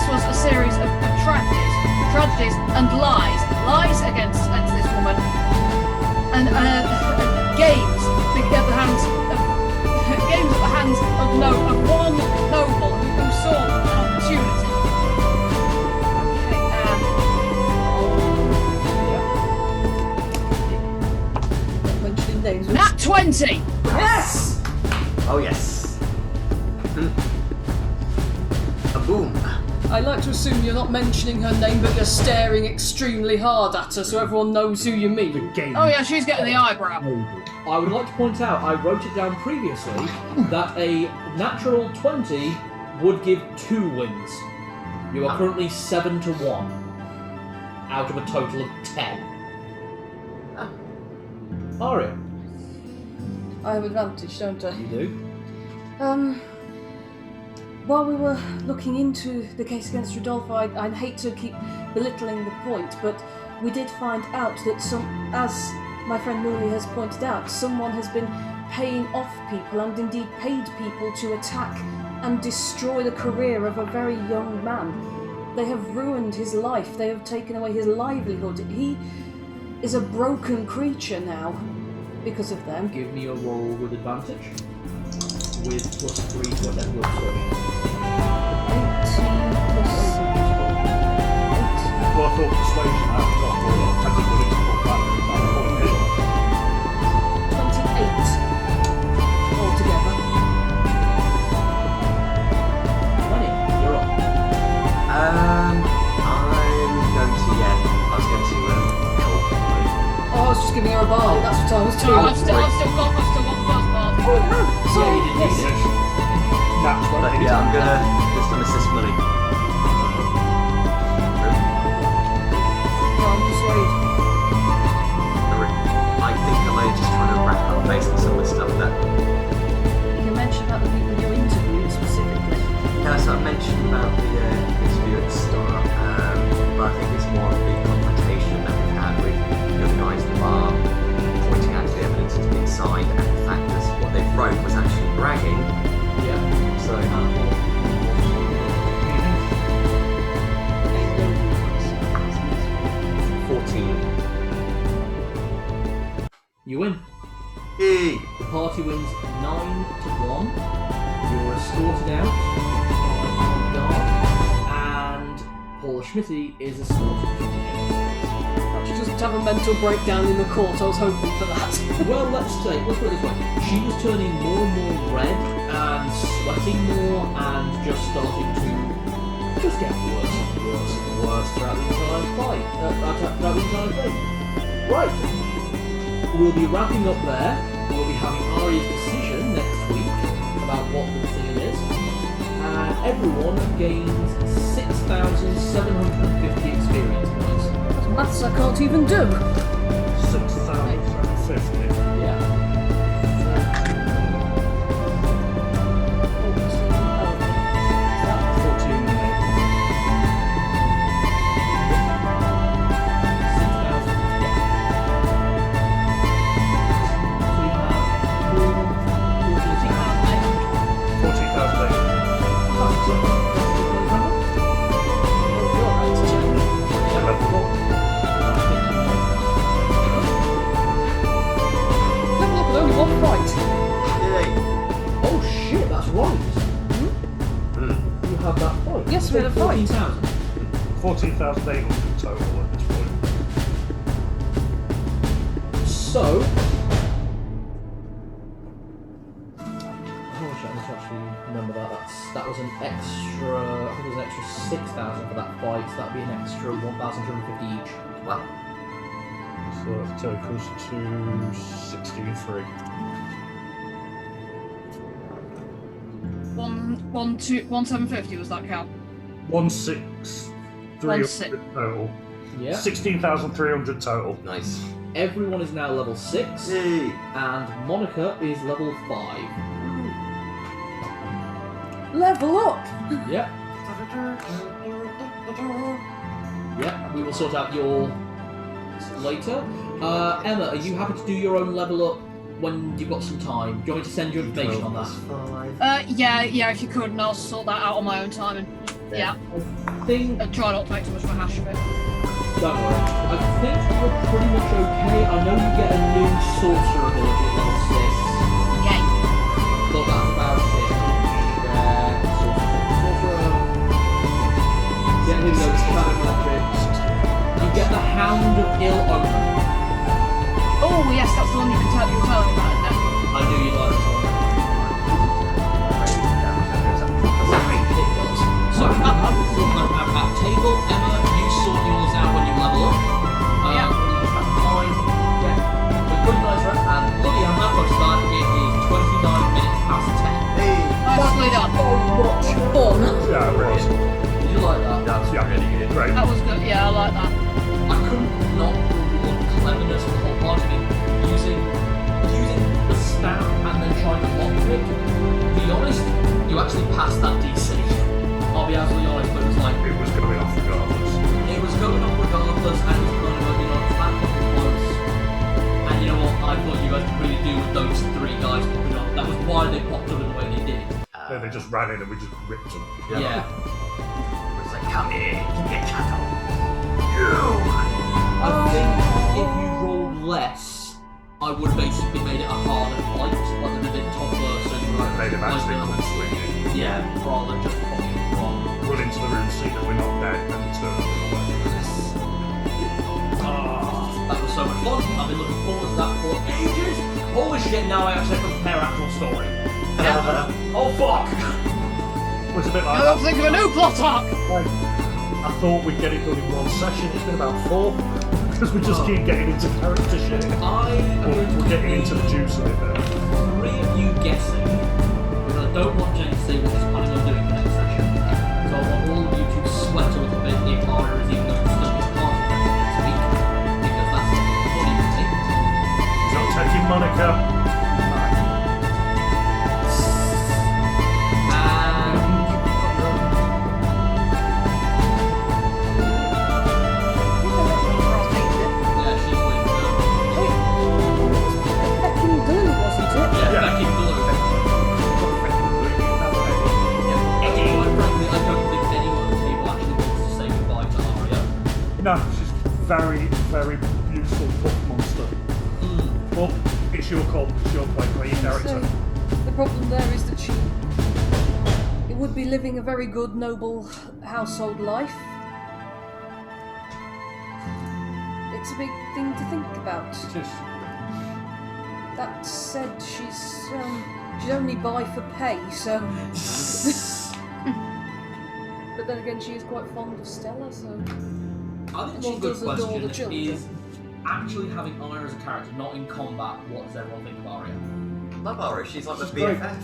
was a series of tragedies and lies against this woman, and games at the hands of one noble who saw an opportunity. Mentioning names. Nat 20. Yes! Oh yes. A boom. I like to assume you're not mentioning her name, but you're staring extremely hard at her so everyone knows who you mean. Game. Oh yeah, she's getting the eyebrow. I would like to point out, I wrote it down previously, that a natural 20 would give 2 wins. You are currently 7-1 out of a total of 10. Aria, I have advantage, don't I? you do? While we were looking into the case against Rodolfo, I'd hate to keep belittling the point, but we did find out that as my friend Muli has pointed out, someone has been paying off people and indeed paid people to attack and destroy the career of a very young man. They have ruined his life, they have taken away his livelihood. He is a broken creature now because of them. Give me a roll with advantage. With +3 to whatever your persuasion. 18 plus 18. Well, I thought persuasion I haven't got all that. I just wanted to put that point in. 28 altogether. 20, you're up. I'm going to I was going to help. Oh, I was just giving her a bar, that's what I was doing. I've still got the first part. Oh, no. So, Yeah, you did, yes. you did. Nat 20. But yeah, I'm gonna just assist Muli. No, I'm persuaded. I think I'm only just trying to wrap up based on some of the stuff that. You can mention about the people you interviewed specifically. Yeah, so I mentioned about the interview at the start, but I think it's more of the confrontation that we've had with the other guys at the bar, pointing out the evidence that's been signed, and the fact that what they wrote was actually bragging. Yeah. So. 14. You win. Yay! The party wins 9-1. You're escorted out by guard, and Paula Schmitty is escorted to the gate. She doesn't have a mental breakdown in the court, I was hoping for that. Well, let's put it this way. She was turning more and more red and sweating more and just starting to just get worse and worse and worse throughout the entire fight. Throughout the entire thing. Right. We'll be wrapping up there. We'll be having Aria's decision next week about what the decision is. And everyone gains 6,750 experience points. That's maths I can't even do. 6,750. Yeah. 14 and 8. have that fight. Yes, we had a fight. 14,000. 14,800 total at this point. So, I need to actually remember that. That was an extra. I think it was an extra 6,000 for that fight. So that'd be an extra 1,250 each. Wow. So that takes us to 16,300. 1,750 was that count? 16,300 total. Yeah. 16,300 total. Nice. Everyone is now level 6, Yay. and Monica is level 5. Level up! Yep. Yeah, we will sort out your later. Emma, are you happy to do your own level up when you've got some time? Do you want me to send you information on that? Yeah, if you could, and I'll sort that out on my own time. And yeah, I think. and try not to make too much of a hash of it. Don't worry. I think you're pretty much okay. I know you get a new sorcerer ability at level 6. Yay. But that's about it. Sorcerer. Yeah, here we go. Shadow Magic. You get the Hound of Ill Omen. Oh yes, that's the one you were telling me about, isn't it? I knew you'd like this one. So, at that table, Emma, you sort yours out when you level up. Yeah. Fine. Yeah. We're good, nice rest. And bloody hell, that much time. It is 29 minutes past 10. Nicely done. So much fun! Yeah, right. Did you like that? That's really good. Great. That was good. Yeah, I like that. I couldn't not reward cleverness for the whole part of it. Using the staff and then trying to lockpick. To be honest, you actually passed that DC. I'll be absolutely honest, but it was like... It was going off regardless. It was going off regardless, and it was going to be like flat close. And you know what? I thought you guys could really do with those 3 guys popping up. That was why they popped up in the way they did. Then they just ran in and we just ripped them. Yeah. It was like, come here, you get cut off. I think if you rolled less, I would have basically made it a harder fight, like a bit tougher, so you might Made them actually come swinging. Yeah, rather than just fucking wrong. Run into the room, see that we're not dead, and turn away. That was so much fun. I've been looking forward to that for ages. Holy shit, now I actually have to prepare actual story. Oh fuck! It was a bit like I don't think of a new plot arc. I thought we'd get it done in one session. It's been about 4 because we just keep getting into character shit. We're getting into the juice of it now. 3 of you guessing, because I don't want James to say what he's planning on doing for next session. So I want all of you to sweat a little bit if Ara is even going to still be part of next week, because that's funny to me. He's not taking Monica. No, she's very, very beautiful buff monster. But it's your call, it's your play, play your character. So, the problem there is that it would be living a very good, noble household life. It's a big thing to think about. It is. That said, she's only by for pay, so. But then again, she is quite fond of Stella, so. I think Well, a good does adore the question children. is actually having Arya as a character, not in combat. What does everyone think of Arya? Love Ara, she's like the She's great. BFF.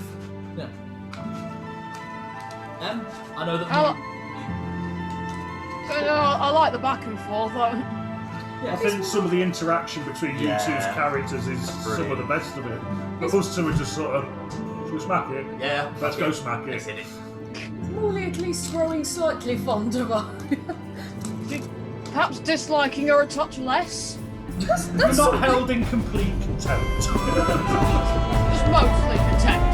Yeah. I know that. I like the back and forth. Yeah, I think some of the interaction between you two's characters is some of the best of it. But us two are just sort of, should we smack it? Yeah. Let's go smack it. Let's hit it. Muli at least growing slightly fond of her. Perhaps disliking her a touch less. You're not held in complete contempt. Just mostly contempt.